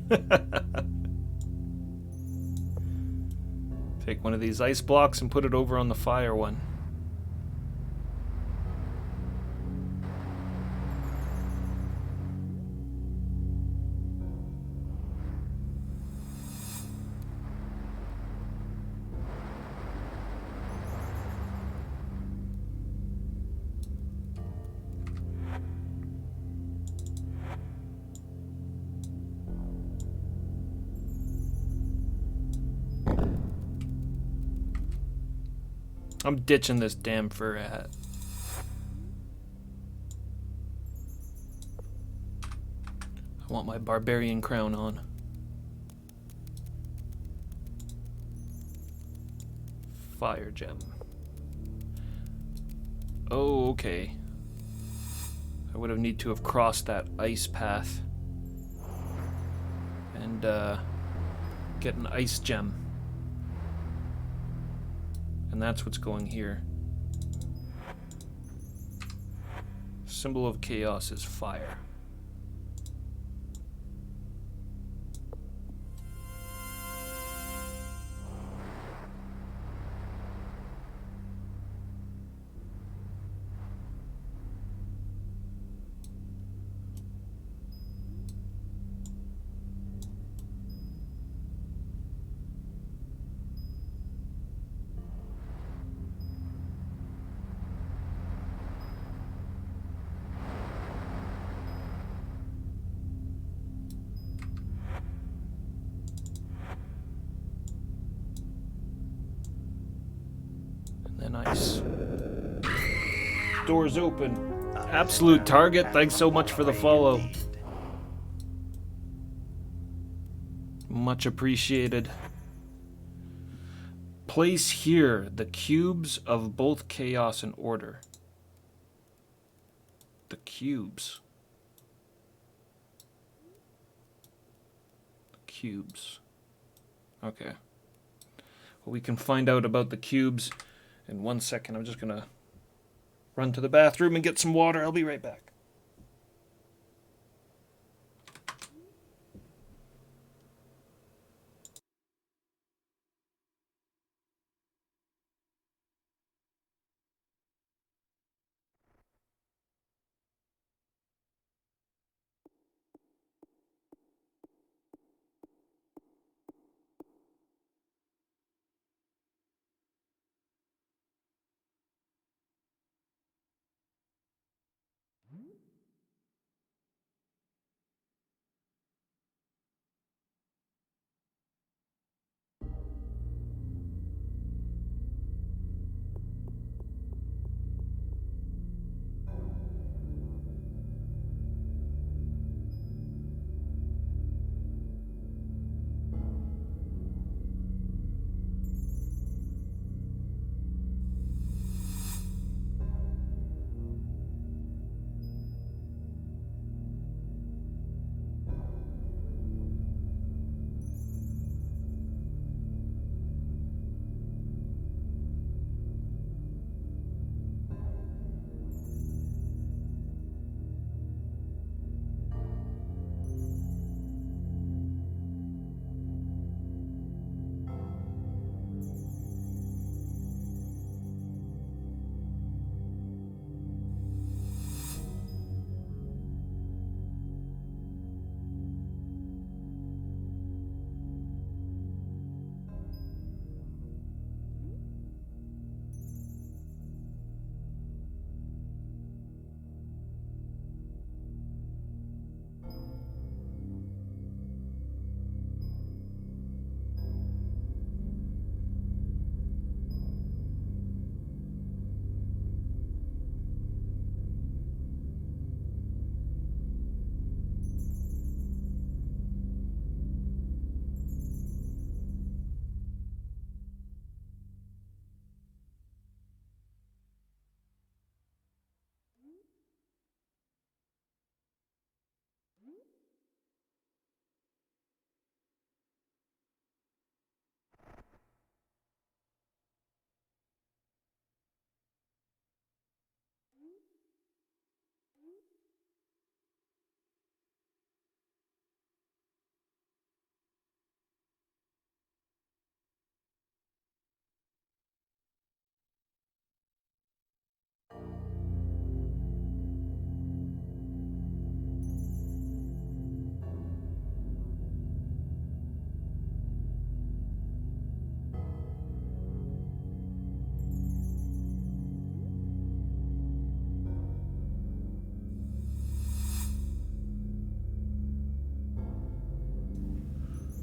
Take one of these ice blocks and put it over on the fire one. I'm ditching this damn fur hat. I want my barbarian crown on. Fire gem. Oh, okay. I would have need to have crossed that ice path and get an ice gem. And that's what's going here. Symbol of chaos is fire. And ice. Doors open. Absolute target, thanks so much for the follow. Much appreciated. Place here the cubes of both chaos and order. The cubes. The cubes. Okay. Well, we can find out about the cubes in 1 second. I'm just gonna run to the bathroom and get some water. I'll be right back.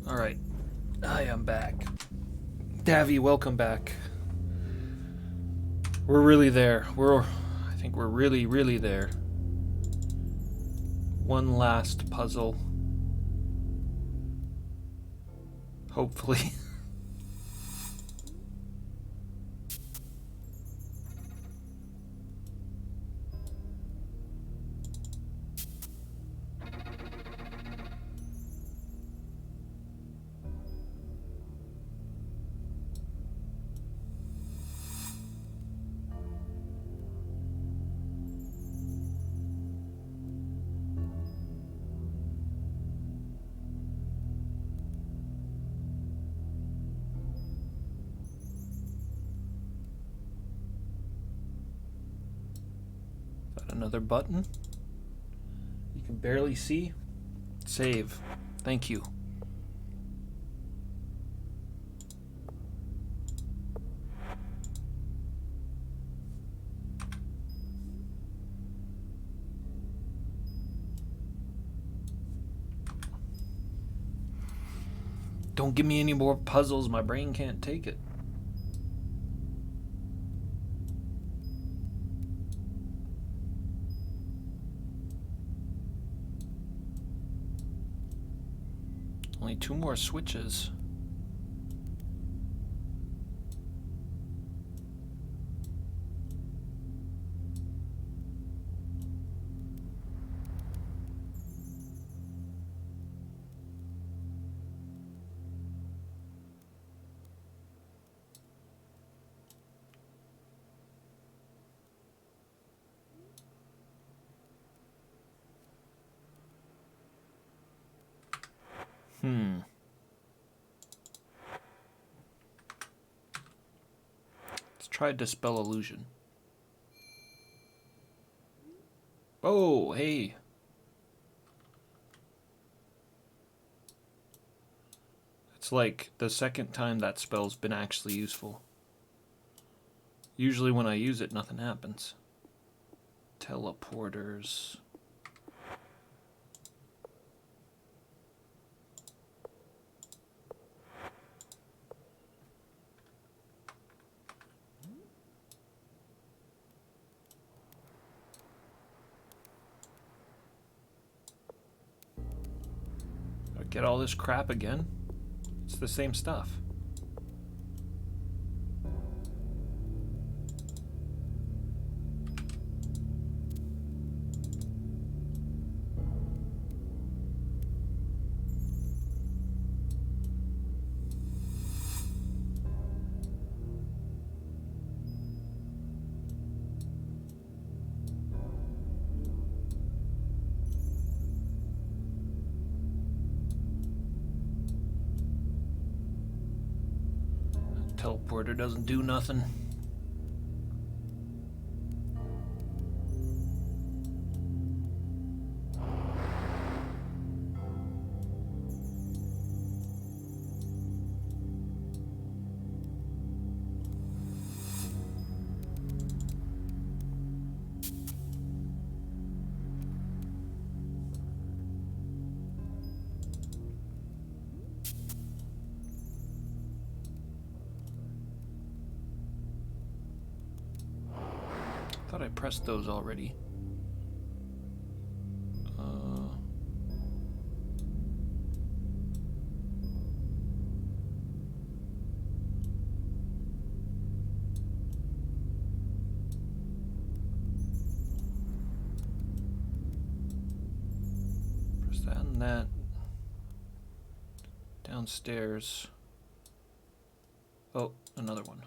Alright, I am back. Davy, welcome back. We're really there. I think we're really, really there. One last puzzle. Hopefully. Another button. You can barely see. Save. Thank you. Don't give me any more puzzles. My brain can't take it. Only 2 more switches. Let's try Dispel Illusion. Oh, hey. It's like the second time that spell's been actually useful. Usually when I use it, nothing happens. Teleporters. Get all this crap again? It's the same stuff. Teleporter doesn't do nothing. Thought I pressed those already. Press that and that. Downstairs. Oh, another one.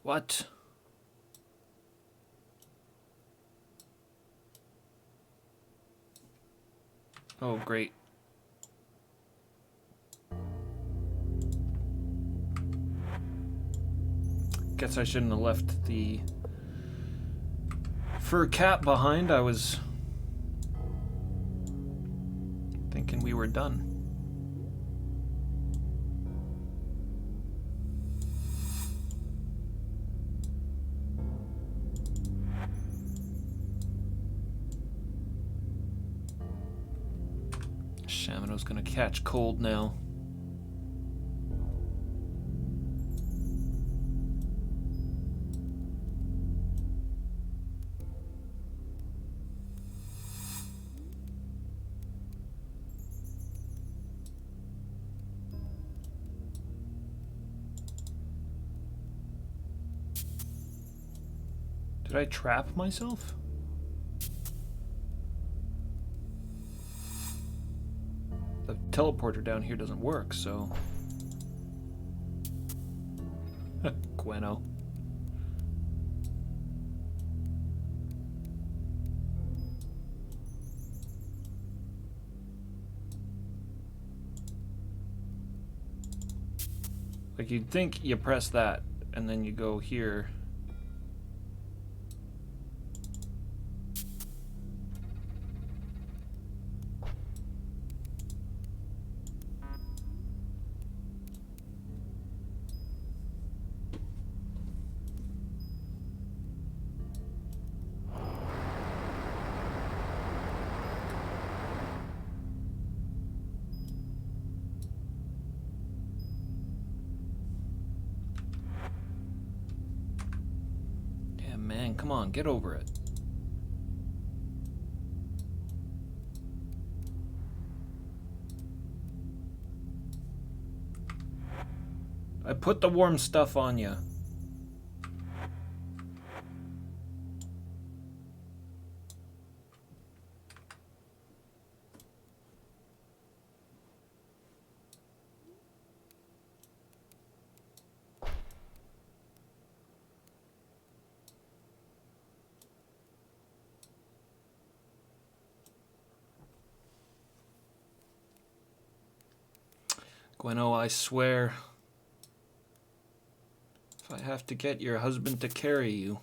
What? Oh, great. Guess I shouldn't have left the fur cap behind. I was thinking we were done. Shamino's gonna catch cold now. Did I trap myself? The teleporter down here doesn't work, so... Gweno. Like, you'd think you press that, and then you go here. Man, come on, get over it. I put the warm stuff on you. Gweno, I swear, if I have to get your husband to carry you.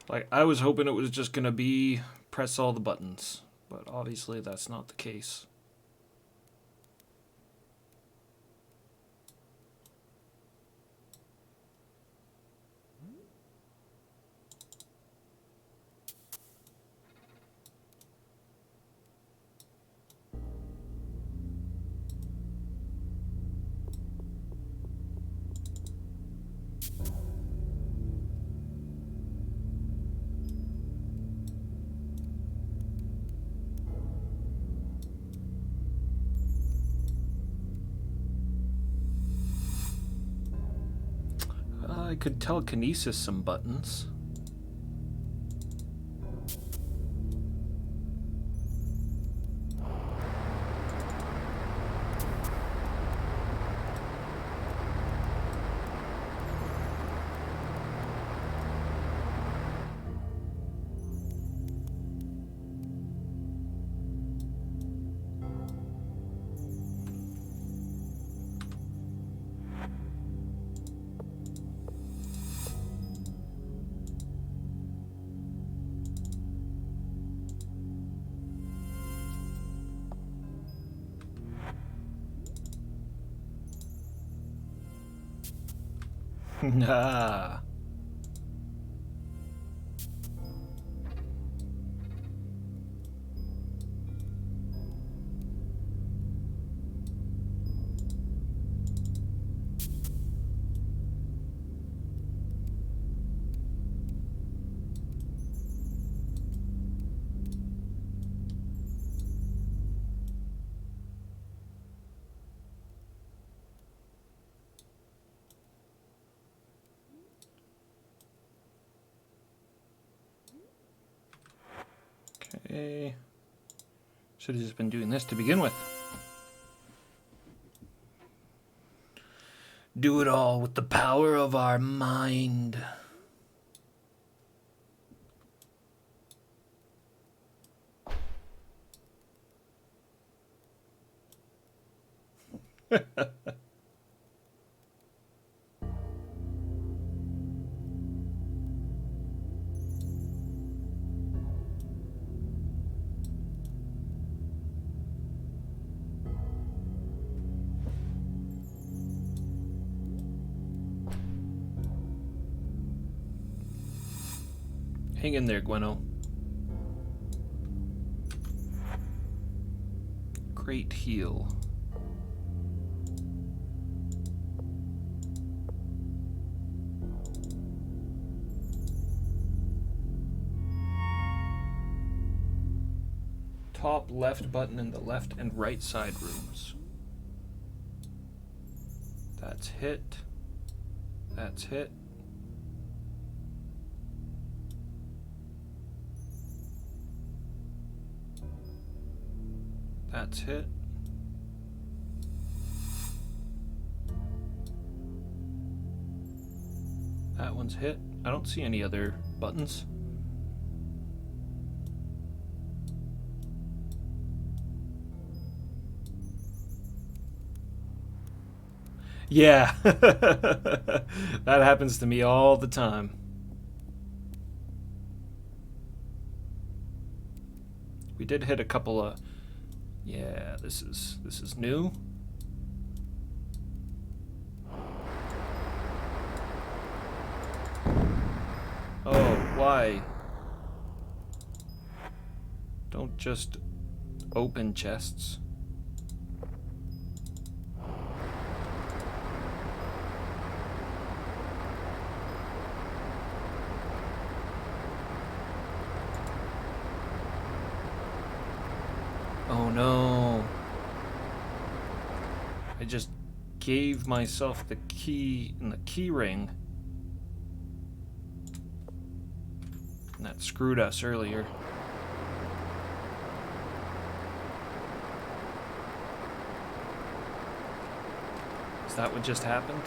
Like, I was hoping it was just gonna be press all the buttons, but obviously that's not the case. I could telekinesis some buttons. Nah. Okay. Should have just been doing this to begin with. Do it all with the power of our mind. Hang in there, Gweno. Great heal. Top left button in the left and right side rooms. That's hit. That's hit. That's hit. That one's hit. I don't see any other buttons. Yeah, that happens to me all the time. We did hit a couple of... Yeah, this is new. Oh, why? Don't just open chests. Oh no. I just gave myself the key in the key ring. And that screwed us earlier. Is that what just happened?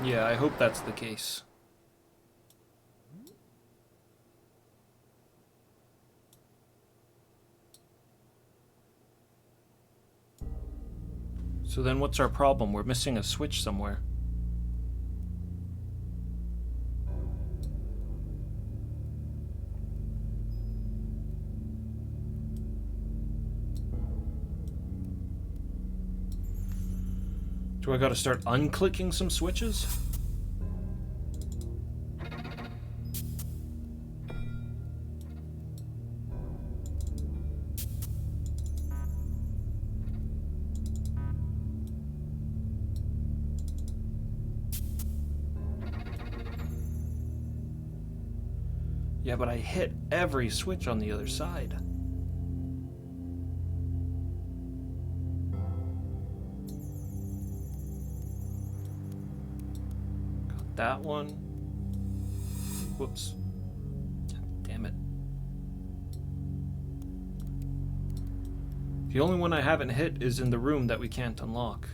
Yeah, I hope that's the case. So then what's our problem? We're missing a switch somewhere. Do I gotta start unclicking some switches? Yeah, but I hit every switch on the other side. Got that one. Whoops. Damn it. The only one I haven't hit is in the room that we can't unlock.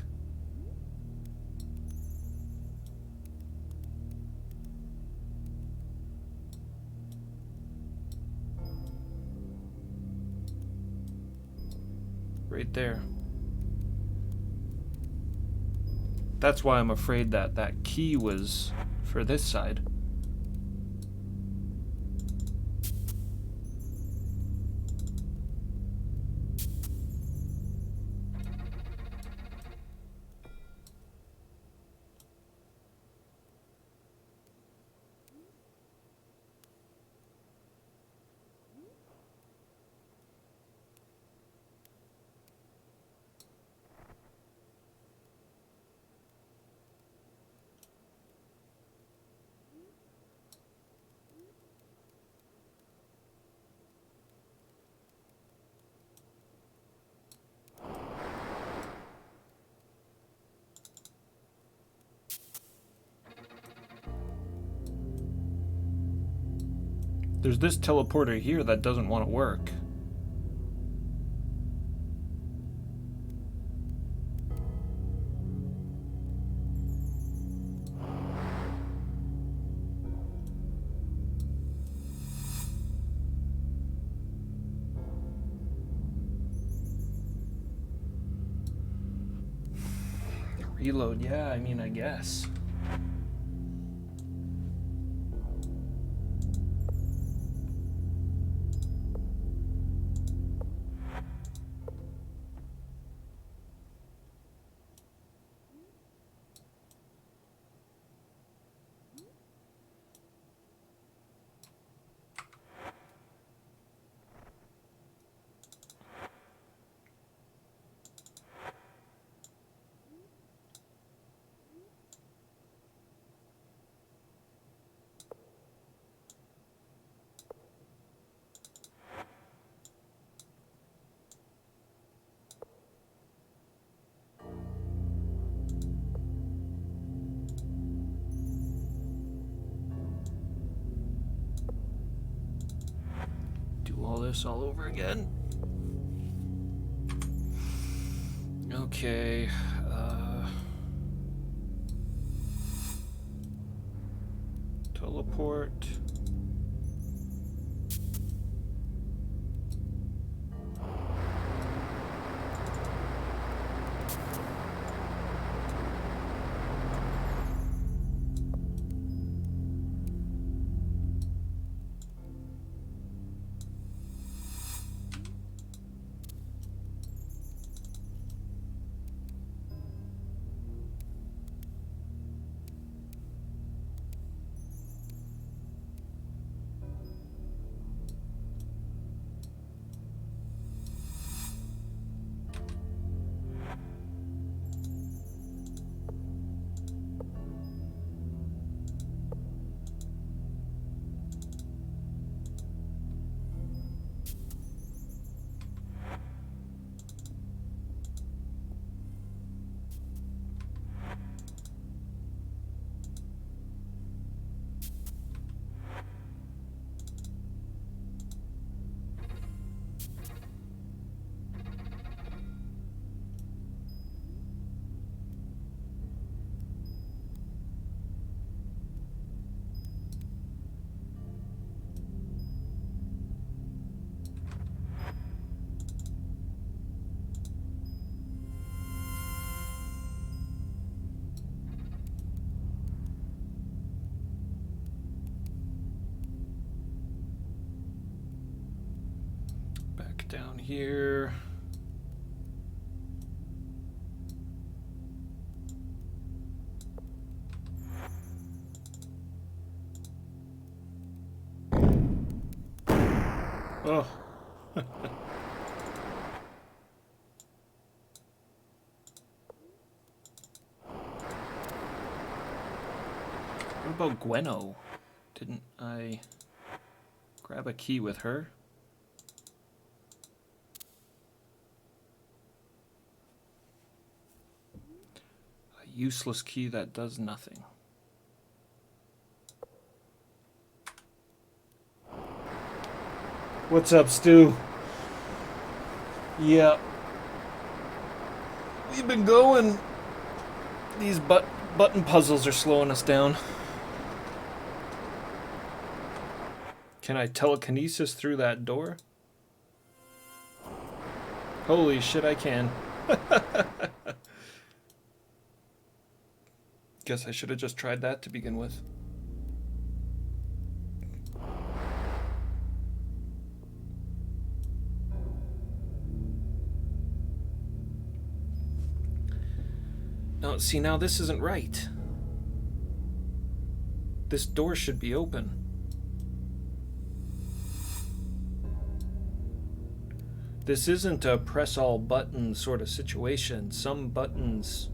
Right there. That's why I'm afraid that that key was for this side. There's this teleporter here that doesn't want to work. reload. Yeah, I mean, I guess. All this all over again. Okay. Teleport. Down here. Oh. What about Gwenno? Didn't I grab a key with her? Useless key that does nothing. What's up, Stu? Yeah. We've been going. These button puzzles are slowing us down. Can I telekinesis through that door? Holy shit, I can. Guess I should have just tried that to begin with. No, see, now this isn't right. This door should be open. This isn't a press all buttons sort of situation. Some buttons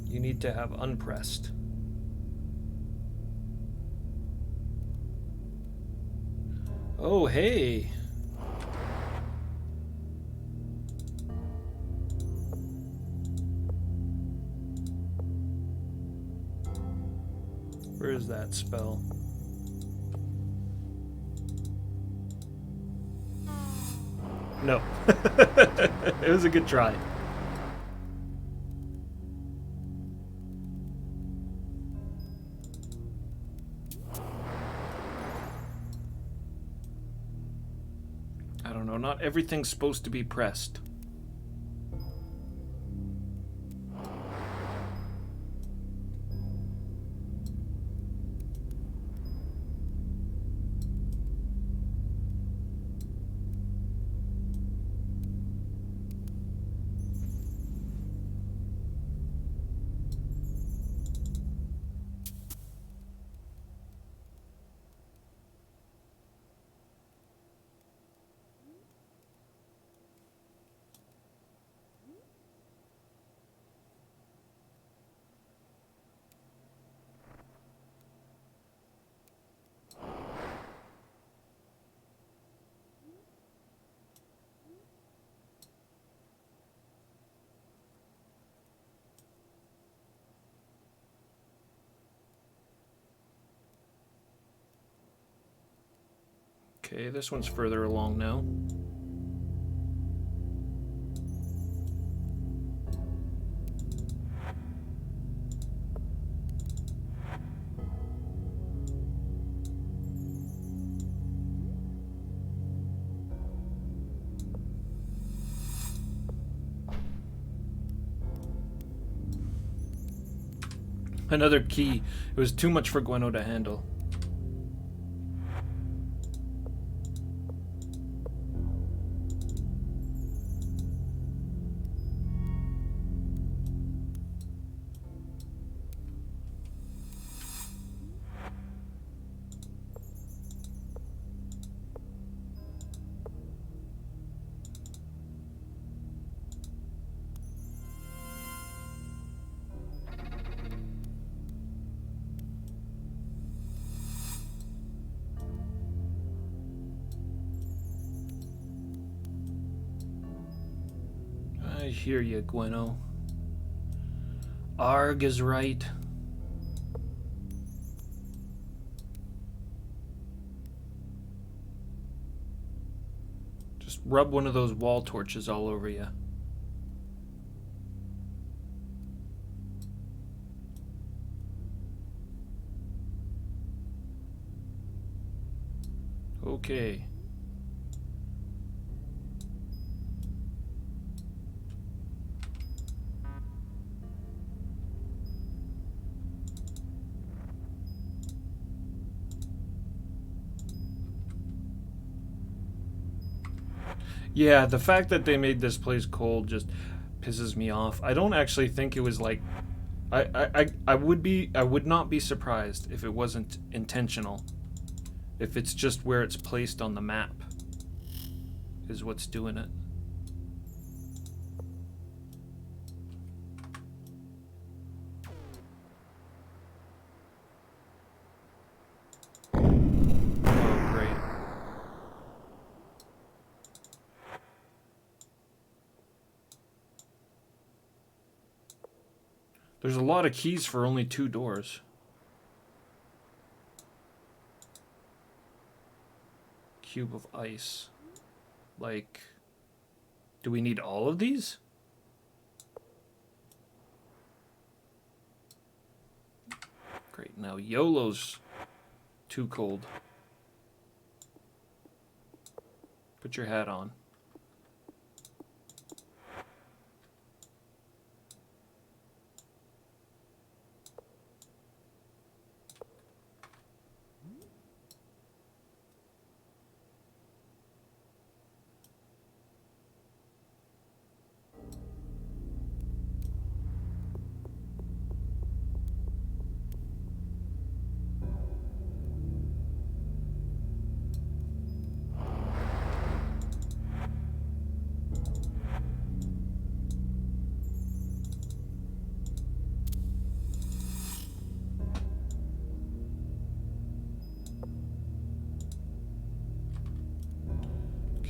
you need to have unpressed. Oh, hey. Where is that spell? No. It was a good try. I don't know, not everything's supposed to be pressed. Okay, this one's further along now. Another key. It was too much for Gwenno to handle. I hear you, Gwenno. Arg is right. Just rub one of those wall torches all over you. Okay. Yeah, the fact that they made this place cold just pisses me off. I don't actually think it was like I would not be surprised if it wasn't intentional. If it's just where it's placed on the map is what's doing it. Oh, great. There's a lot of keys for only 2 doors. Cube of ice. Like, do we need all of these? Great, now YOLO's too cold. Put your hat on.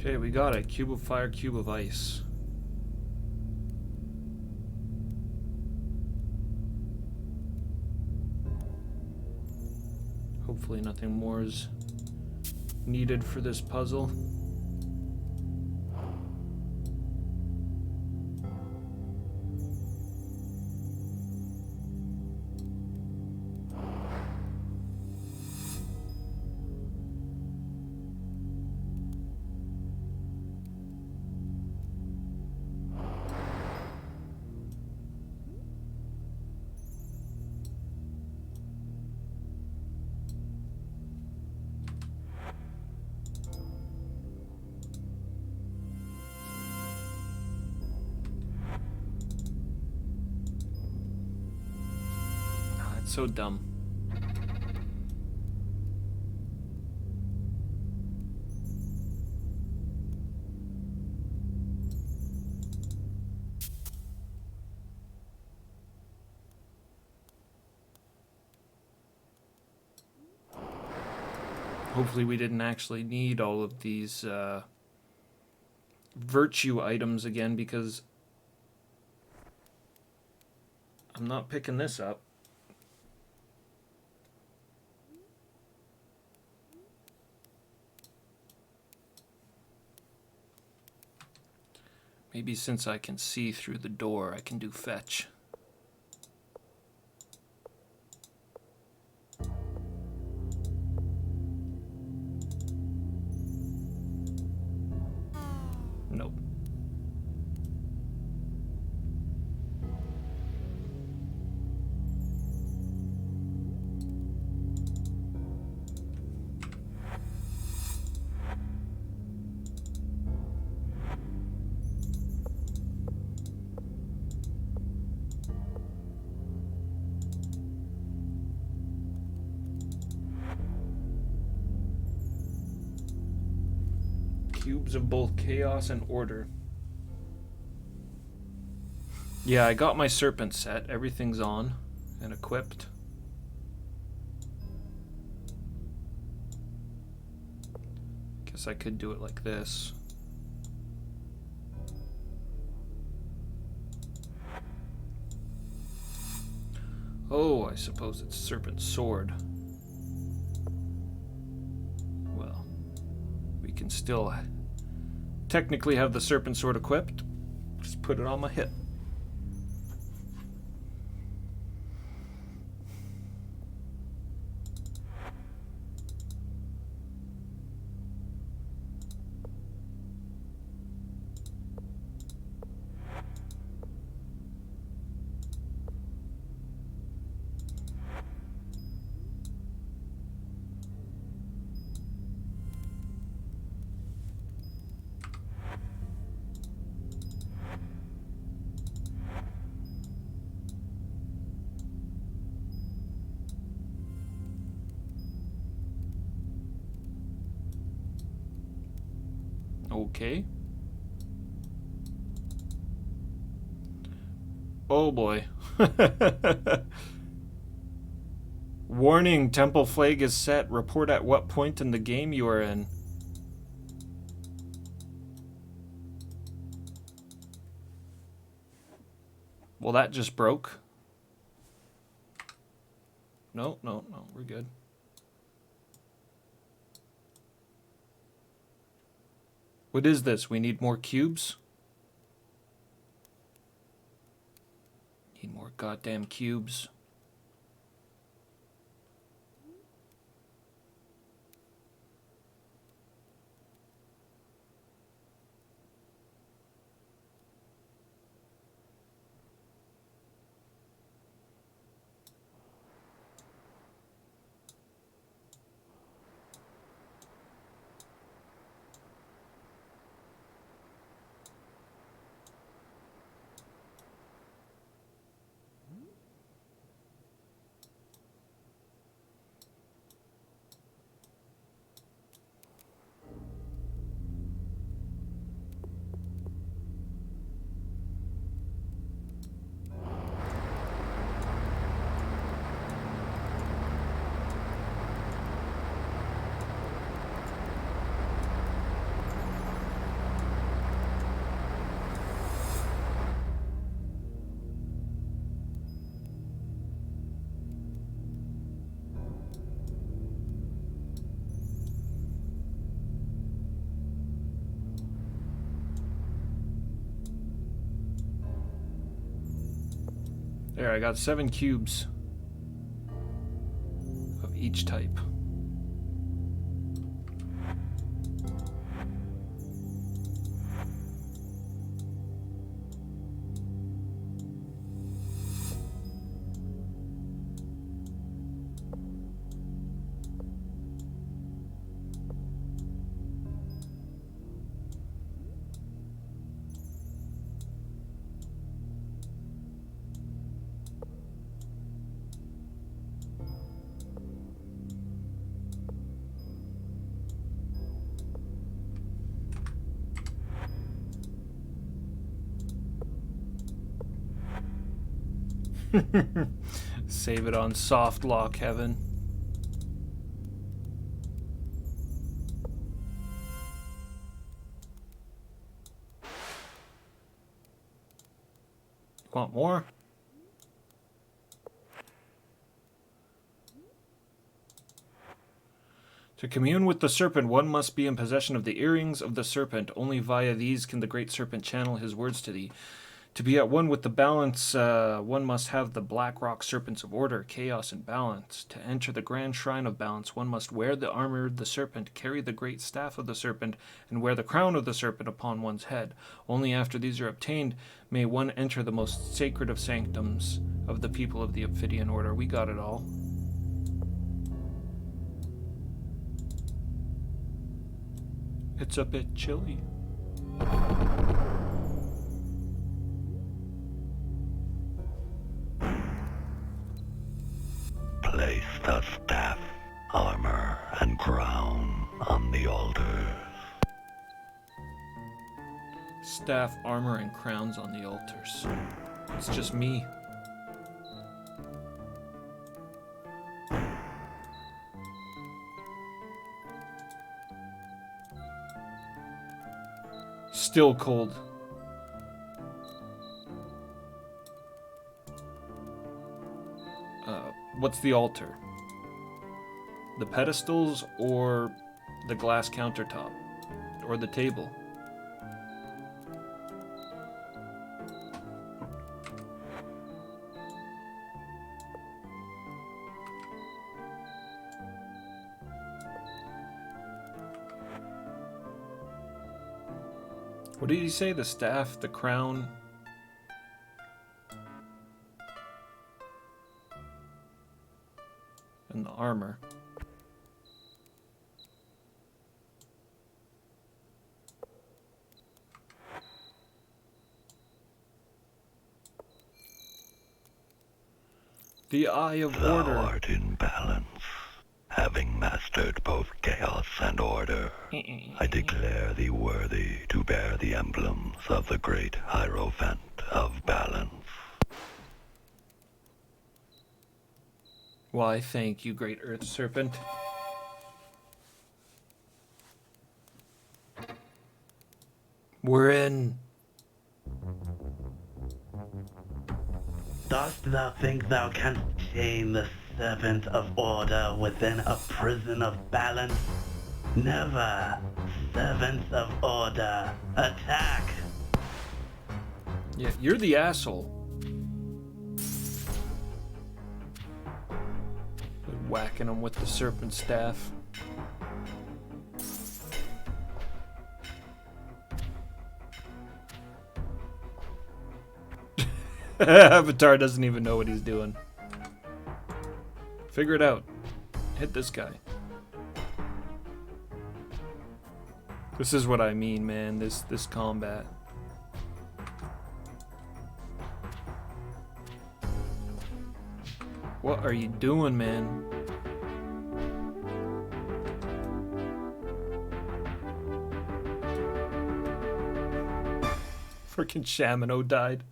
Okay, we got it. Cube of fire, cube of ice. Hopefully nothing more is needed for this puzzle. It's so dumb. Hopefully we didn't actually need all of these virtue items again, because I'm not picking this up. Maybe since I can see through the door, I can do fetch. Nope. Cubes of both chaos and order. Yeah, I got my Serpent set. Everything's on and equipped. Guess I could do it like this. Oh, I suppose it's Serpent Sword. Well, we can still technically have the Serpent Sword equipped. Just put it on my hip. Okay. Oh boy. Warning, Temple Flag is set. Report at what point in the game you are in. Well, that just broke. No, we're good. What is this? We need more cubes? Need more goddamn cubes. There, I got 7 cubes of each type. Save it on soft lock heaven. Want more? To commune with the serpent, one must be in possession of the earrings of the serpent. Only via these can the great serpent channel his words to thee. To be at one with the balance, one must have the black rock serpents of order, chaos, and balance. To enter the grand shrine of balance, one must wear the armor of the serpent, carry the great staff of the serpent, and wear the crown of the serpent upon one's head. Only after these are obtained may one enter the most sacred of sanctums of the people of the Ophidian order. We got it all. It's a bit chilly. Place the staff, armor, and crown on the altars. Staff, armor, and crowns on the altars. It's just me. Still cold. What's the altar? The pedestals or the glass countertop? Or the table? What did he say? The staff, the crown? And the armor. The Eye of Thou Order. art in balance, having mastered both chaos and order. I declare thee worthy to bear the emblems of the great Hierophant of balance. Why, thank you, great Earth Serpent. We're in. Dost thou think thou canst chain the serpent of order within a prison of balance? Never. Servants of order, attack! Yeah, you're the asshole. Whacking him with the serpent staff. Avatar doesn't even know what he's doing. Figure it out. Hit this guy. This is what I mean, man. This combat. What are you doing, man? Freaking Shamino died.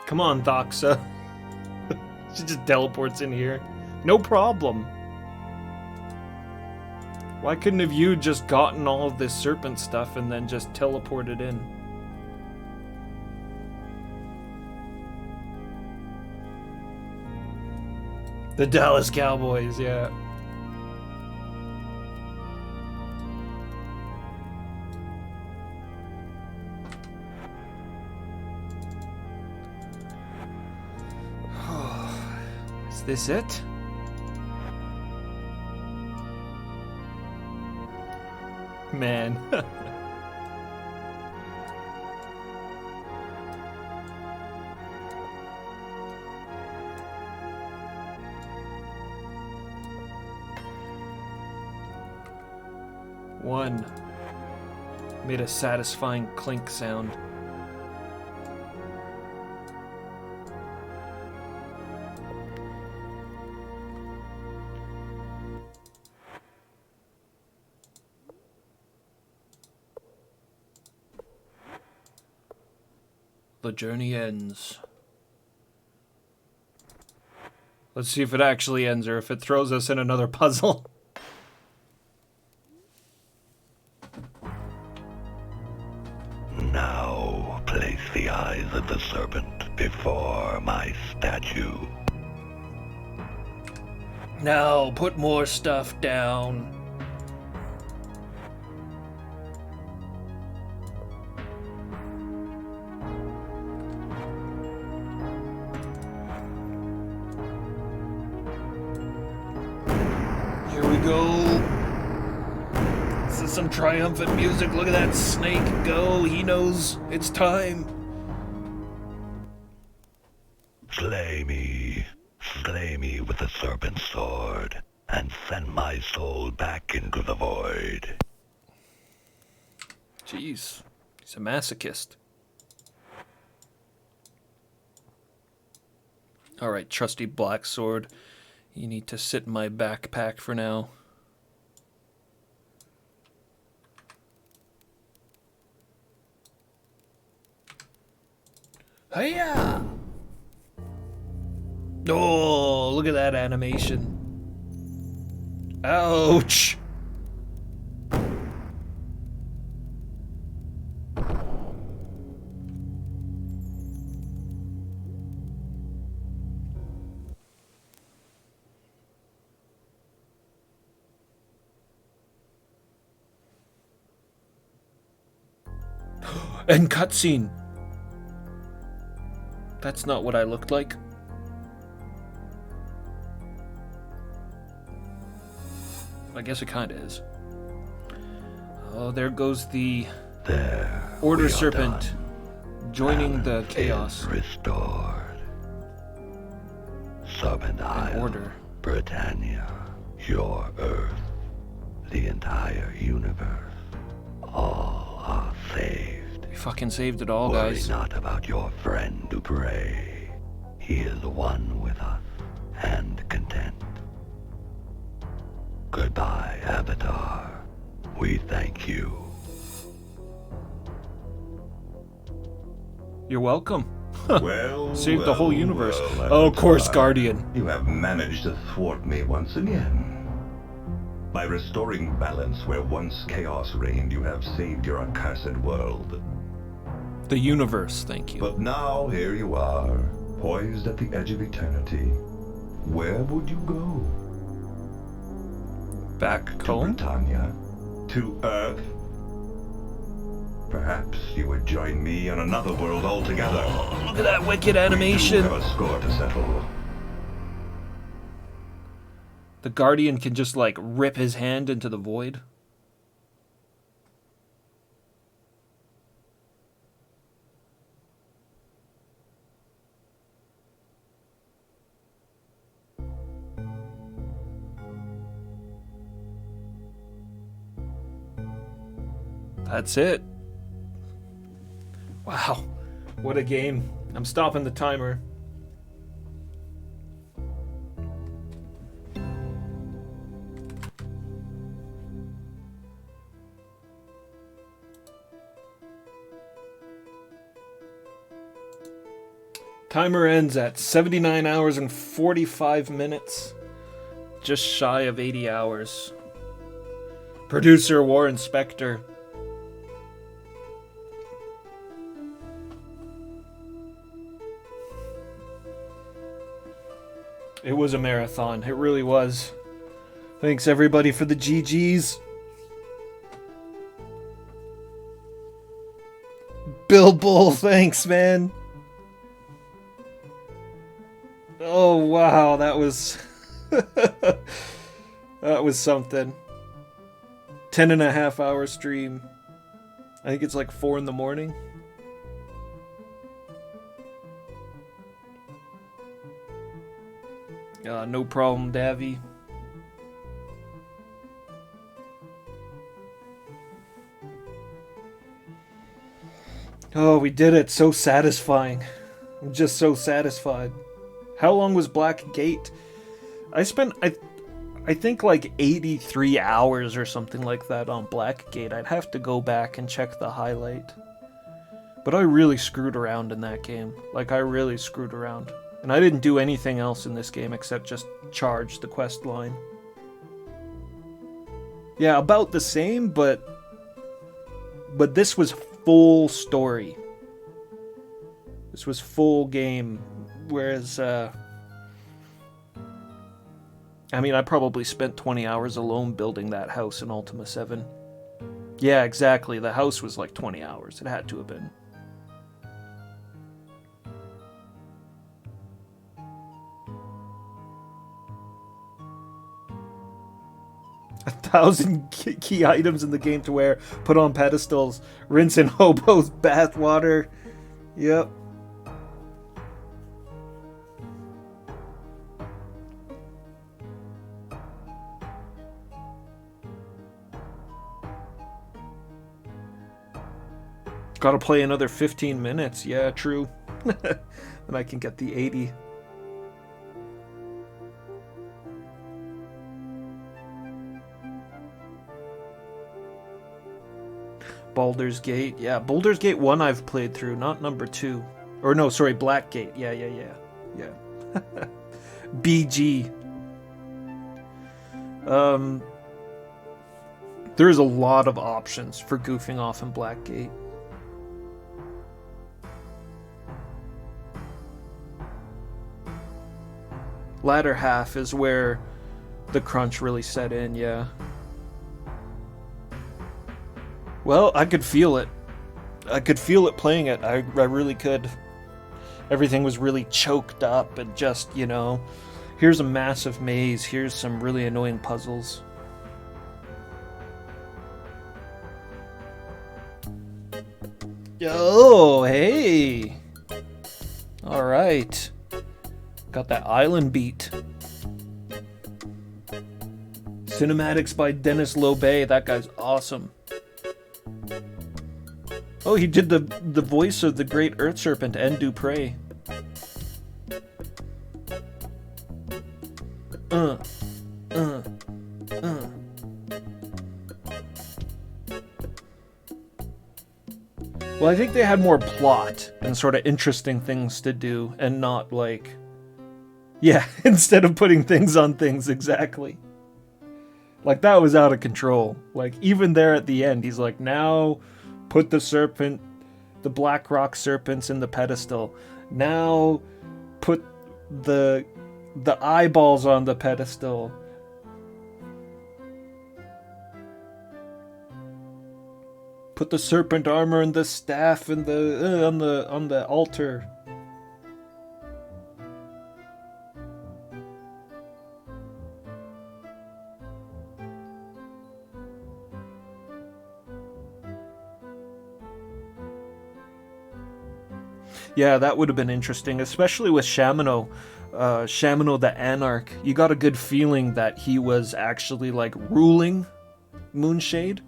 Come on, Doxa. She just teleports in here. No problem. Why couldn't have you just gotten all of this serpent stuff and then just teleported in? The Dallas Cowboys, yeah. Is this it? Man. One made a satisfying clink sound. The journey ends. Let's see if it actually ends or if it throws us in another puzzle. Now place the eyes of the serpent before my statue. Now, put more stuff down. Here we go. This is some triumphant music. Look at that snake go. He knows it's time. Slay me with the serpent sword, and send my soul back into the void. Jeez, he's a masochist. Alright, trusty black sword. You need to sit in my backpack for now. Hiya! Oh, look at that animation. Ouch! And cutscene. That's not what I looked like. I guess it kind of is. Oh, there goes the There. Order we are Serpent done. joining the Balance chaos. is restored. Serpent Isle, Order. Britannia, your Earth, the entire universe, all are saved. We fucking saved it all, Worry guys. not about your friend Dupre. He is one with us and content. Goodbye, Avatar. We thank you. You're welcome. Well, Saved the whole universe. well, Oh, of course, Avatar. Guardian. You have managed to thwart me once again. By restoring balance where once chaos reigned, you have saved your accursed world. The universe, thank you. But now here you are, poised at the edge of eternity. Where would you go? Back To home? Britannia? To Earth? Perhaps you would join me on another world altogether. Look at that wicked We do animation. have a score to settle. The Guardian can just, like, rip his hand into the void. That's it. Wow. What a game. I'm stopping the timer. Timer ends at 79 hours and 45 minutes. Just shy of 80 hours. Producer Warren Spector. It was a marathon. It really was. Thanks everybody for the GGs. Bill Bull, thanks, man. Oh, wow, that was... that was something. 10.5 hour stream. I think it's like 4 in the morning. No problem, Davy. Oh, we did it. So satisfying. I'm just so satisfied. How long was Black Gate? I spent, I think like 83 hours or something like that on Black Gate. I'd have to go back and check the highlight. But I really screwed around in that game. Like, I really screwed around. And I didn't do anything else in this game except just charge the quest line. Yeah, about the same, but this was full story. This was full game, whereas, I mean, I probably spent 20 hours alone building that house in Ultima 7. Yeah, exactly. The house was like 20 hours. It had to have been. A 1,000 key items in the game to wear, put on pedestals, rinse in hobos, bath water. Yep. Gotta play another 15 minutes. Yeah, true. And I can get the 80. Baldur's Gate. Yeah, Baldur's Gate 1 I've played through, not number 2. Or no, sorry, Blackgate. Yeah. BG. There's a lot of options for goofing off in Blackgate. Latter half is where the crunch really set in, yeah. Well, I could feel it. I could feel it playing it. I really could. Everything was really choked up and just, you know, here's a massive maze, here's some really annoying puzzles. Oh, hey! Alright. Got that island beat. Cinematics by Dennis Lobey. That guy's awesome. Oh, he did the voice of the great Earth Serpent and Duprey. Well, I think they had more plot and sort of interesting things to do, and not like... Yeah, instead of putting things on things, exactly. Like, that was out of control. Like, even there at the end, he's like, now put the serpent, the black rock serpents in the pedestal. Now put the eyeballs on the pedestal. Put the serpent armor and the staff and on the altar. Yeah, that would have been interesting, especially with Shamino. Shamino the Anarch. You got a good feeling that he was actually, like, ruling Moonshade,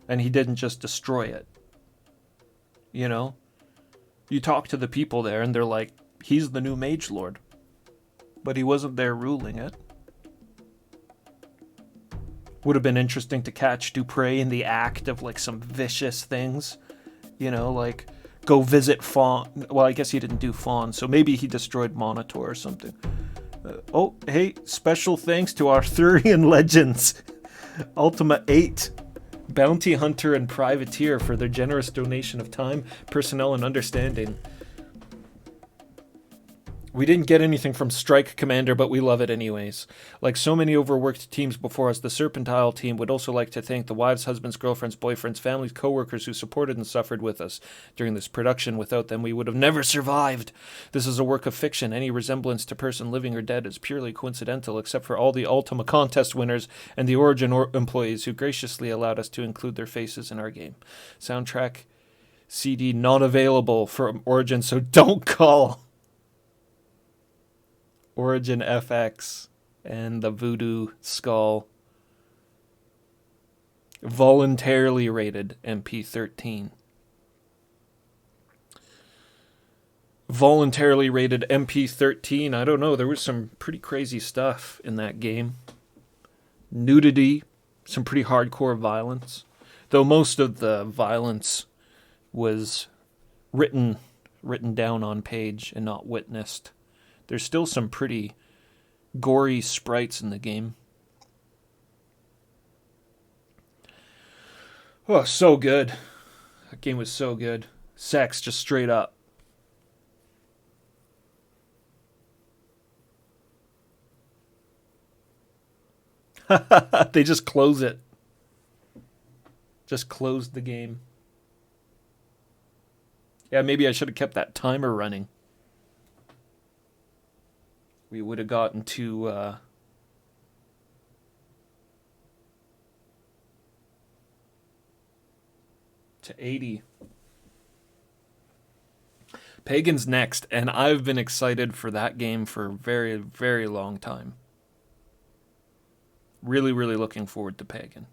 and he didn't just destroy it. You know? You talk to the people there, and they're like, he's the new Mage Lord. But he wasn't there ruling it. Would have been interesting to catch Duprey in the act of, like, some vicious things. You know, like... go visit Fawn. Well, I guess he didn't do Fawn, so maybe he destroyed Monitor or something. Oh, hey, special thanks to Arthurian legends. Ultima 8, Bounty Hunter and Privateer for their generous donation of time, personnel, and understanding. We didn't get anything from Strike Commander, but we love it anyways. Like so many overworked teams before us, the Serpentile team would also like to thank the wives, husbands, girlfriends, boyfriends, families, co-workers who supported and suffered with us during this production. Without them, we would have never survived. This is a work of fiction. Any resemblance to person living or dead is purely coincidental, except for all the Ultima contest winners and the Origin employees who graciously allowed us to include their faces in our game. Soundtrack CD not available for Origin, so don't call. Origin FX and the Voodoo Skull. Voluntarily rated MP13. Voluntarily rated MP13. I don't know. There was some pretty crazy stuff in that game. Nudity. Some pretty hardcore violence. Though most of the violence was written down on page and not witnessed. There's still some pretty gory sprites in the game. Oh, so good. That game was so good. Sex, just straight up. They just close it. Just closed the game. Yeah, maybe I should have kept that timer running. We would have gotten to 80. Pagan's next, and I've been excited for that game for a very, very long time. Really, really looking forward to Pagan.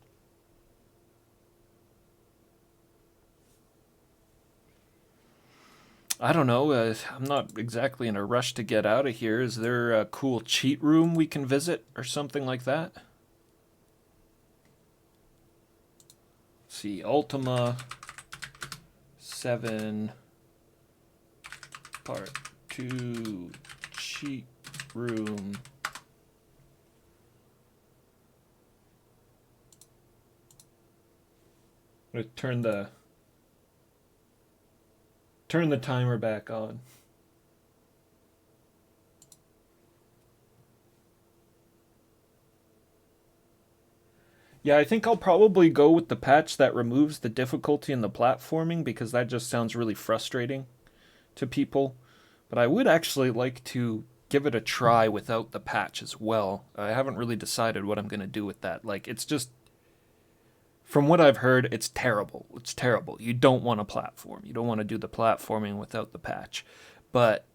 I don't know. I'm not exactly in a rush to get out of here. Is there a cool cheat room we can visit or something like that? Let's see, Ultima 7 Part 2 cheat room. I'm gonna turn the timer back on. Yeah, I think I'll probably go with the patch that removes the difficulty in the platforming, because that just sounds really frustrating to people. But I would actually like to give it a try without the patch as well. I haven't really decided what I'm going to do with that. Like, it's just, from what I've heard, it's terrible. It's terrible. You don't want to platform. You don't want to do the platforming without the patch. But,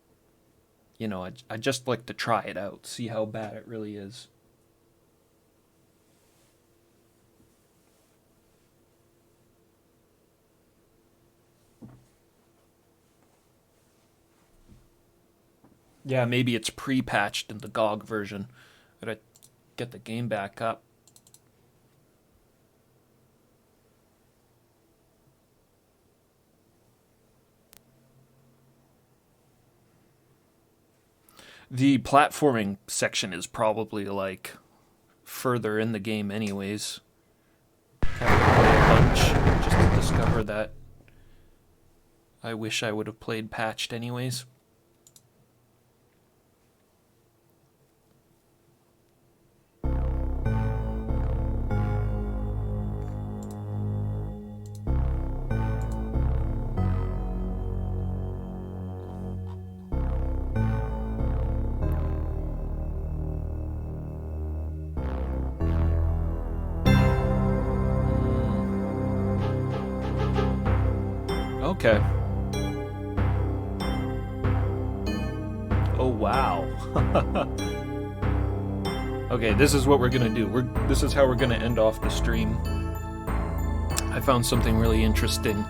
you know, I just like to try it out, see how bad it really is. Yeah, maybe it's pre-patched in the GOG version. Gotta get the game back up. The platforming section is probably like further in the game anyways. Have to play a bunch just to discover that. I wish I would have played patched anyways. Okay. Oh, wow. Okay, this is what we're gonna do. This is how we're gonna end off the stream. I found something really interesting.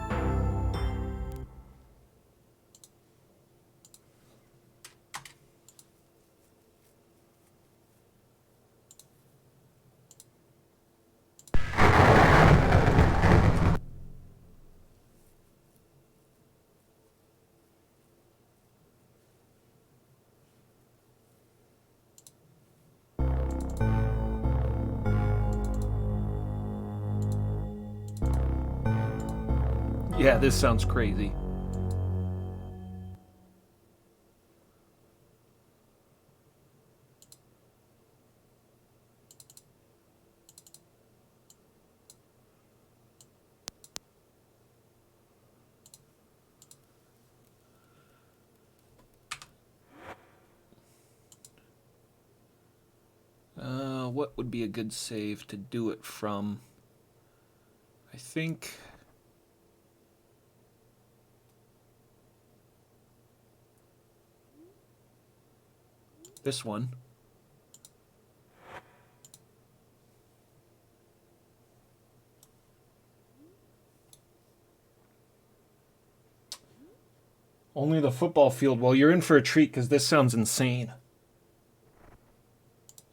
Yeah, this sounds crazy. What would be a good save to do it from? I think this one. Only the football field. Well, you're in for a treat because this sounds insane.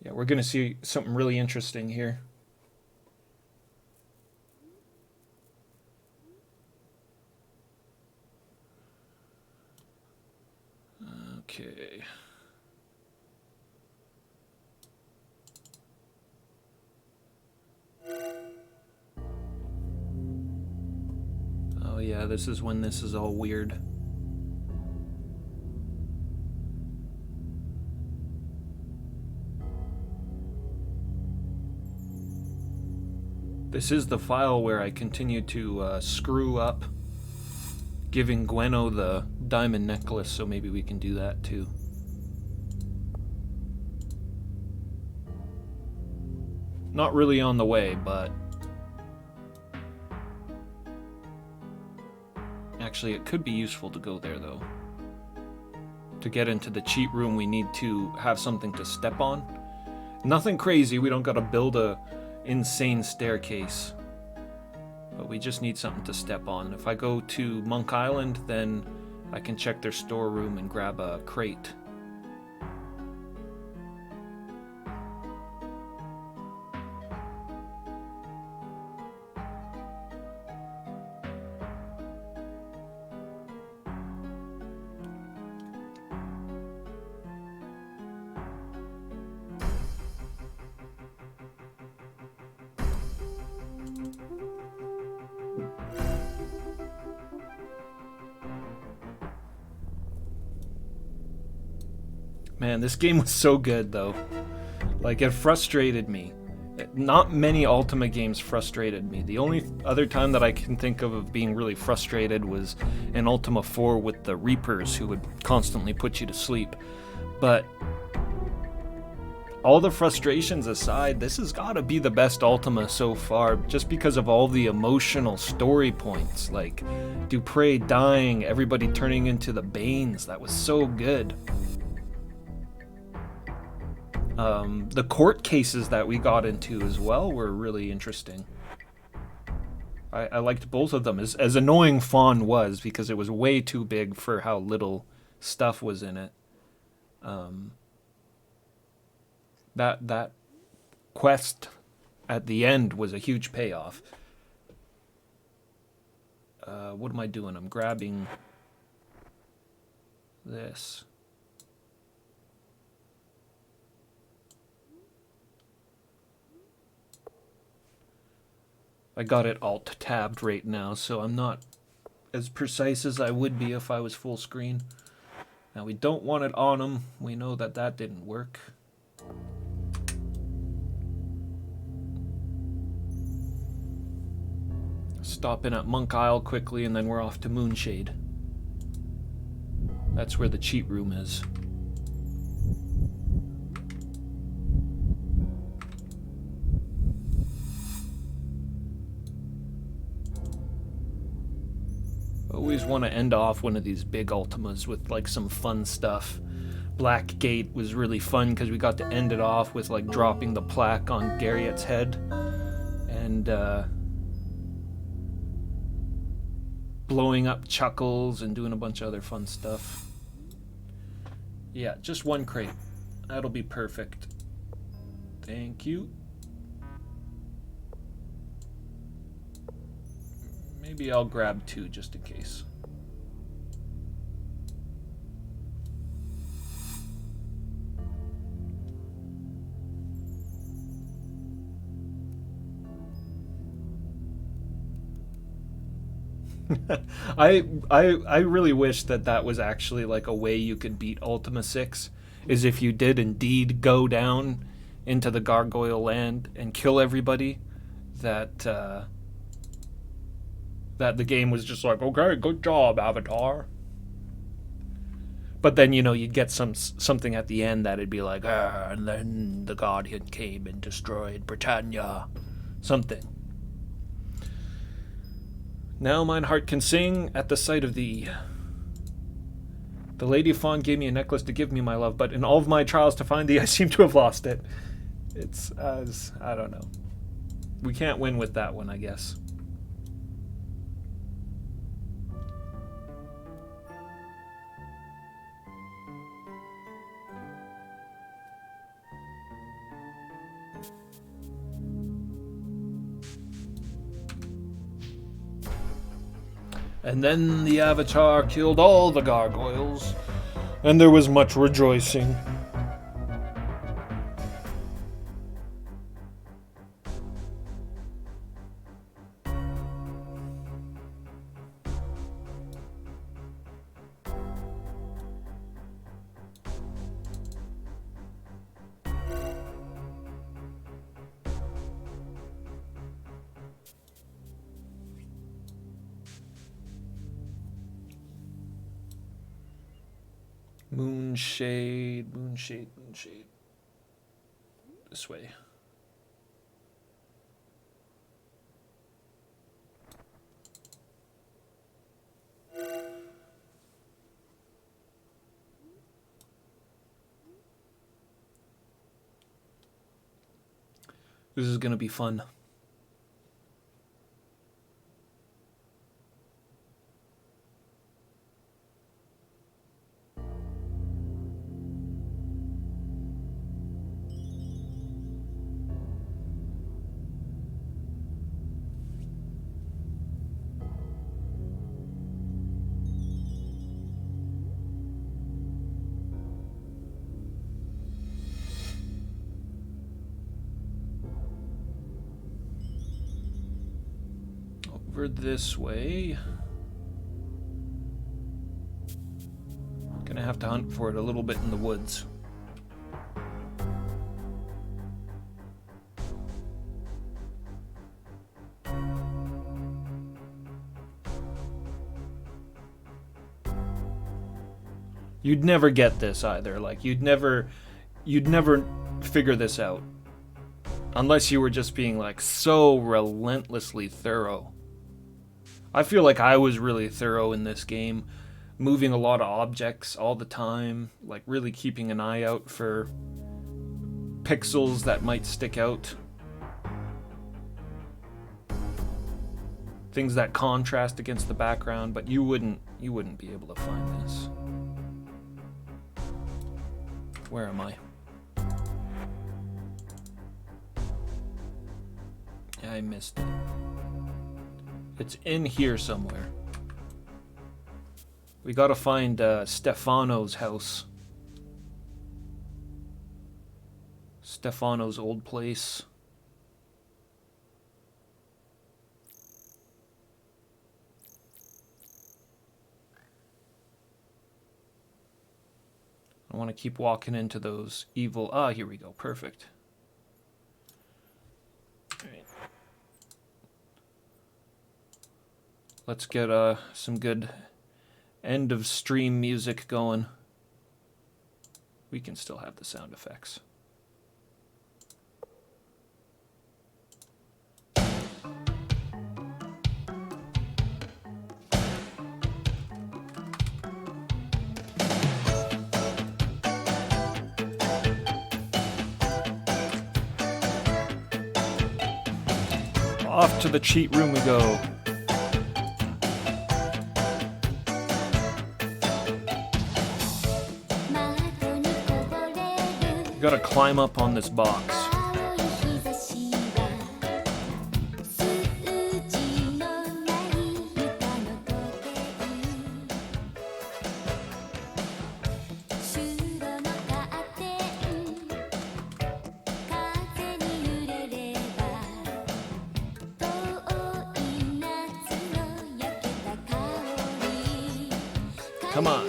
Yeah, we're going to see something really interesting here. Okay. Oh yeah, this is when this is all weird. This is the file where I continue to screw up giving Gwenno the diamond necklace, so maybe we can do that too. Not really on the way, but actually it could be useful to go there though. To get into the cheat room we need to have something to step on. Nothing crazy, we don't gotta build a insane staircase. But we just need something to step on. If I go to Monk Island, then I can check their storeroom and grab a crate. Man, this game was so good, though. Like, it frustrated me. Not many Ultima games frustrated me. The only other time that I can think of being really frustrated was in Ultima 4 with the Reapers, who would constantly put you to sleep. But all the frustrations aside, this has got to be the best Ultima so far, just because of all the emotional story points. Like, Dupre dying, everybody turning into the Banes. That was so good. The court cases that we got into as well were really interesting. I liked both of them. As annoying Fawn was, because it was way too big for how little stuff was in it. That quest at the end was a huge payoff. What am I doing? I'm grabbing this. I got it alt-tabbed right now, so I'm not as precise as I would be if I was full screen. Now, we don't want it on them. We know that that didn't work. Stop in at Monk Isle quickly, and then we're off to Moonshade. That's where the cheat room is. Always want to end off one of these big Ultimas with like some fun stuff. Black Gate was really fun because we got to end it off with like dropping the plaque on Garriot's head and blowing up Chuckles and doing a bunch of other fun stuff. Yeah, just one crate. That'll be perfect. Thank you. Maybe I'll grab two just in case. I really wish that was actually like a way you could beat Ultima 6, is if you did indeed go down into the Gargoyle land and kill everybody, that the game was just like, okay, good job, Avatar. But then, you know, you'd get something at the end that'd be like, and then the Guardian came and destroyed Britannia. Something. Now mine heart can sing at the sight of thee. The Lady Fawn gave me a necklace to give me my love, but in all of my trials to find thee, I seem to have lost it. It's as, I don't know. We can't win with that one, I guess. And then the Avatar killed all the gargoyles, and there was much rejoicing. Moonshade, moonshade, moonshade. This way. This is gonna be fun. Over this way. Gonna have to hunt for it a little bit in the woods. You'd never get this either. Like you'd never figure this out. Unless you were just being like so relentlessly thorough. I feel like I was really thorough in this game, moving a lot of objects all the time, like really keeping an eye out for pixels that might stick out. Things that contrast against the background, but you wouldn't be able to find this. Where am I? Yeah, I missed it. It's in here somewhere. We gotta find Stefano's house. Stefano's old place. I want to keep walking into those evil... Ah, here we go. Perfect. All right. Let's get some good end of stream music going. We can still have the sound effects. Off to the cheat room we go. Gotta climb up on this box. Come on.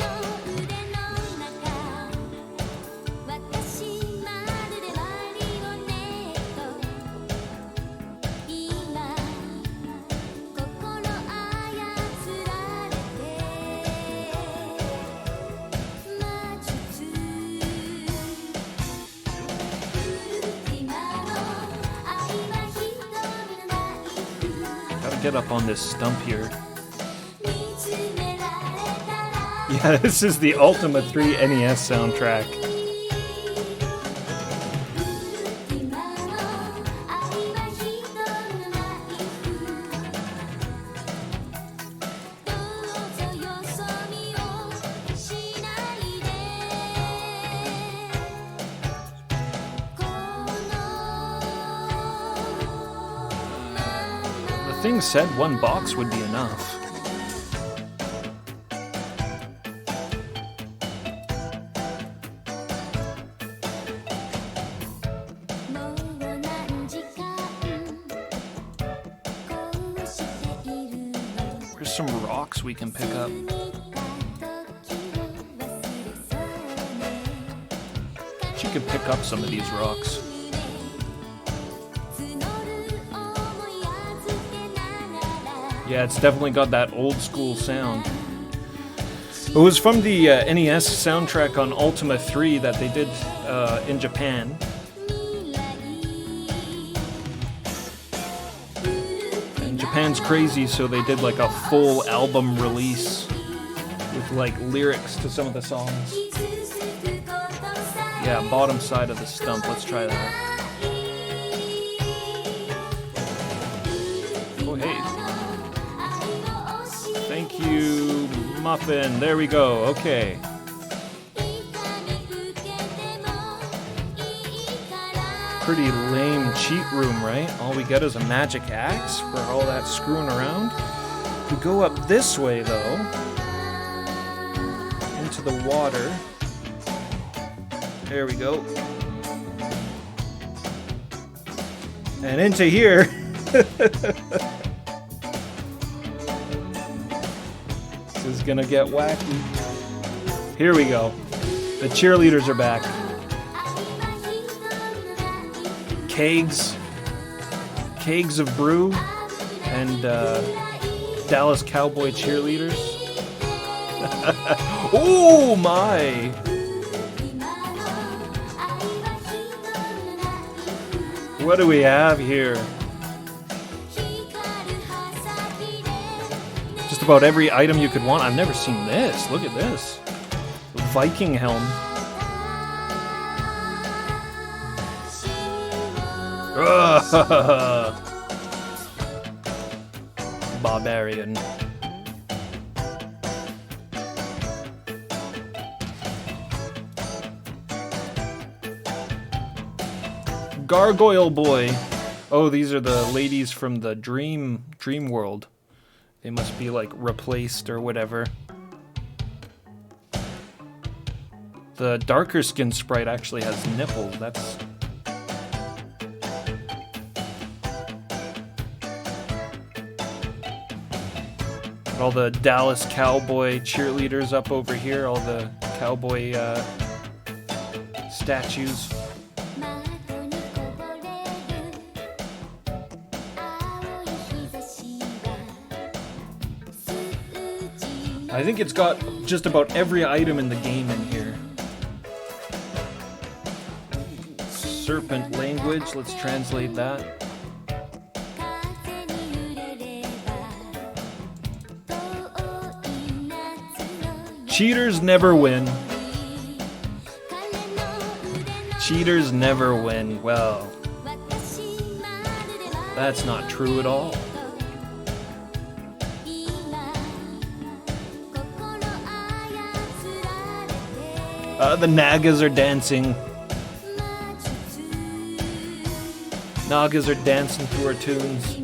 Gotta get up on this stump here. Yeah, this is the Ultima 3 NES soundtrack. The thing said one box would be enough. Some rocks we can pick up. You can pick up some of these rocks. Yeah, it's definitely got that old school sound. It was from the NES soundtrack on Ultima 3 that they did in Japan. And Japan's crazy, so they did like a full album release with like lyrics to some of the songs. Yeah, bottom side of the stump. Let's try that. Oh, hey. Thank you, Muffin. There we go. Okay. Pretty lame cheat room, right? All we get is a magic axe for all that screwing around. We go up this way, though. Into the water. There we go. And into here. This is gonna get wacky. Here we go. The cheerleaders are back. Kegs of brew and Dallas Cowboy cheerleaders. Oh my! What do we have here? Just about every item you could want. I've never seen this. Look at this. Viking helm. Barbarian. Gargoyle boy. Oh, these are the ladies from the dream world. They must be like replaced or whatever. The darker skin sprite actually has nipples. That's all the Dallas Cowboy cheerleaders up over here, all the cowboy statues. I think it's got just about every item in the game in here. Serpent language, let's translate that. Cheaters never win. Cheaters never win. Well, that's not true at all. The Nagas are dancing. Nagas are dancing to our tunes.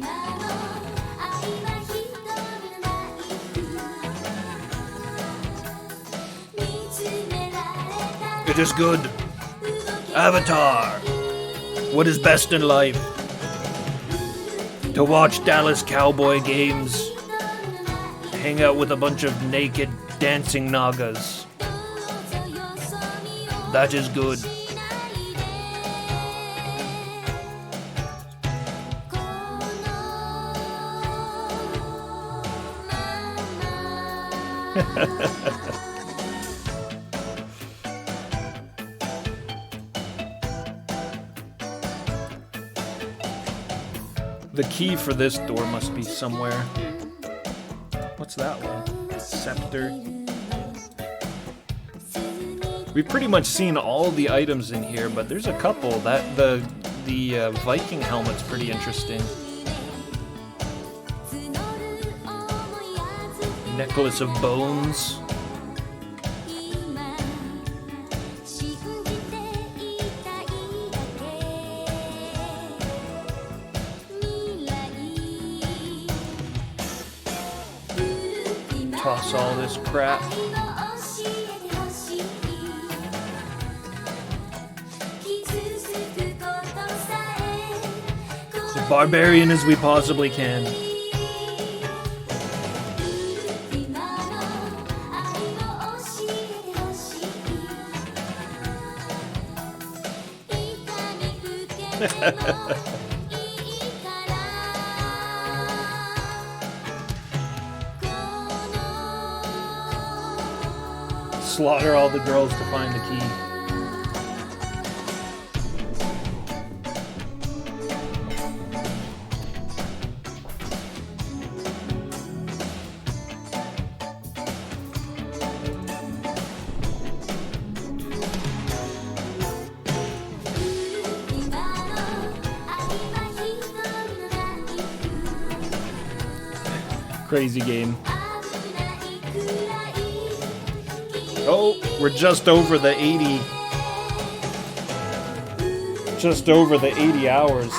It is good. Avatar. What is best in life? To watch Dallas Cowboy games. Hang out with a bunch of naked dancing Nagas. That is good. The key for this door must be somewhere. What's that one? Scepter. We've pretty much seen all the items in here, but there's a couple. That the Viking helmet's pretty interesting. Necklace of bones. Toss all this crap. As barbarian as we possibly can. Slaughter all the girls to find the key. Crazy game. Oh, we're just over the 80. Just over the 80 hours.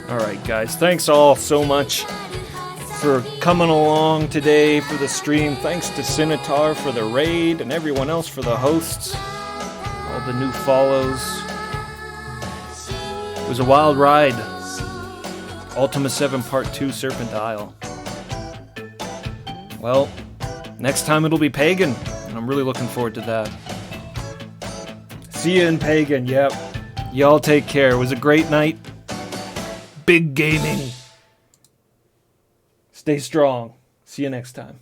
Alright guys, thanks all so much for coming along today for the stream. Thanks to Cinotar for the raid and everyone else for the hosts. All the new follows. It was a wild ride. Ultima 7 Part 2 Serpent Isle. Well, next time it'll be Pagan, and I'm really looking forward to that. See you in Pagan, yep. Y'all take care. It was a great night. Big gaming. Stay strong. See you next time.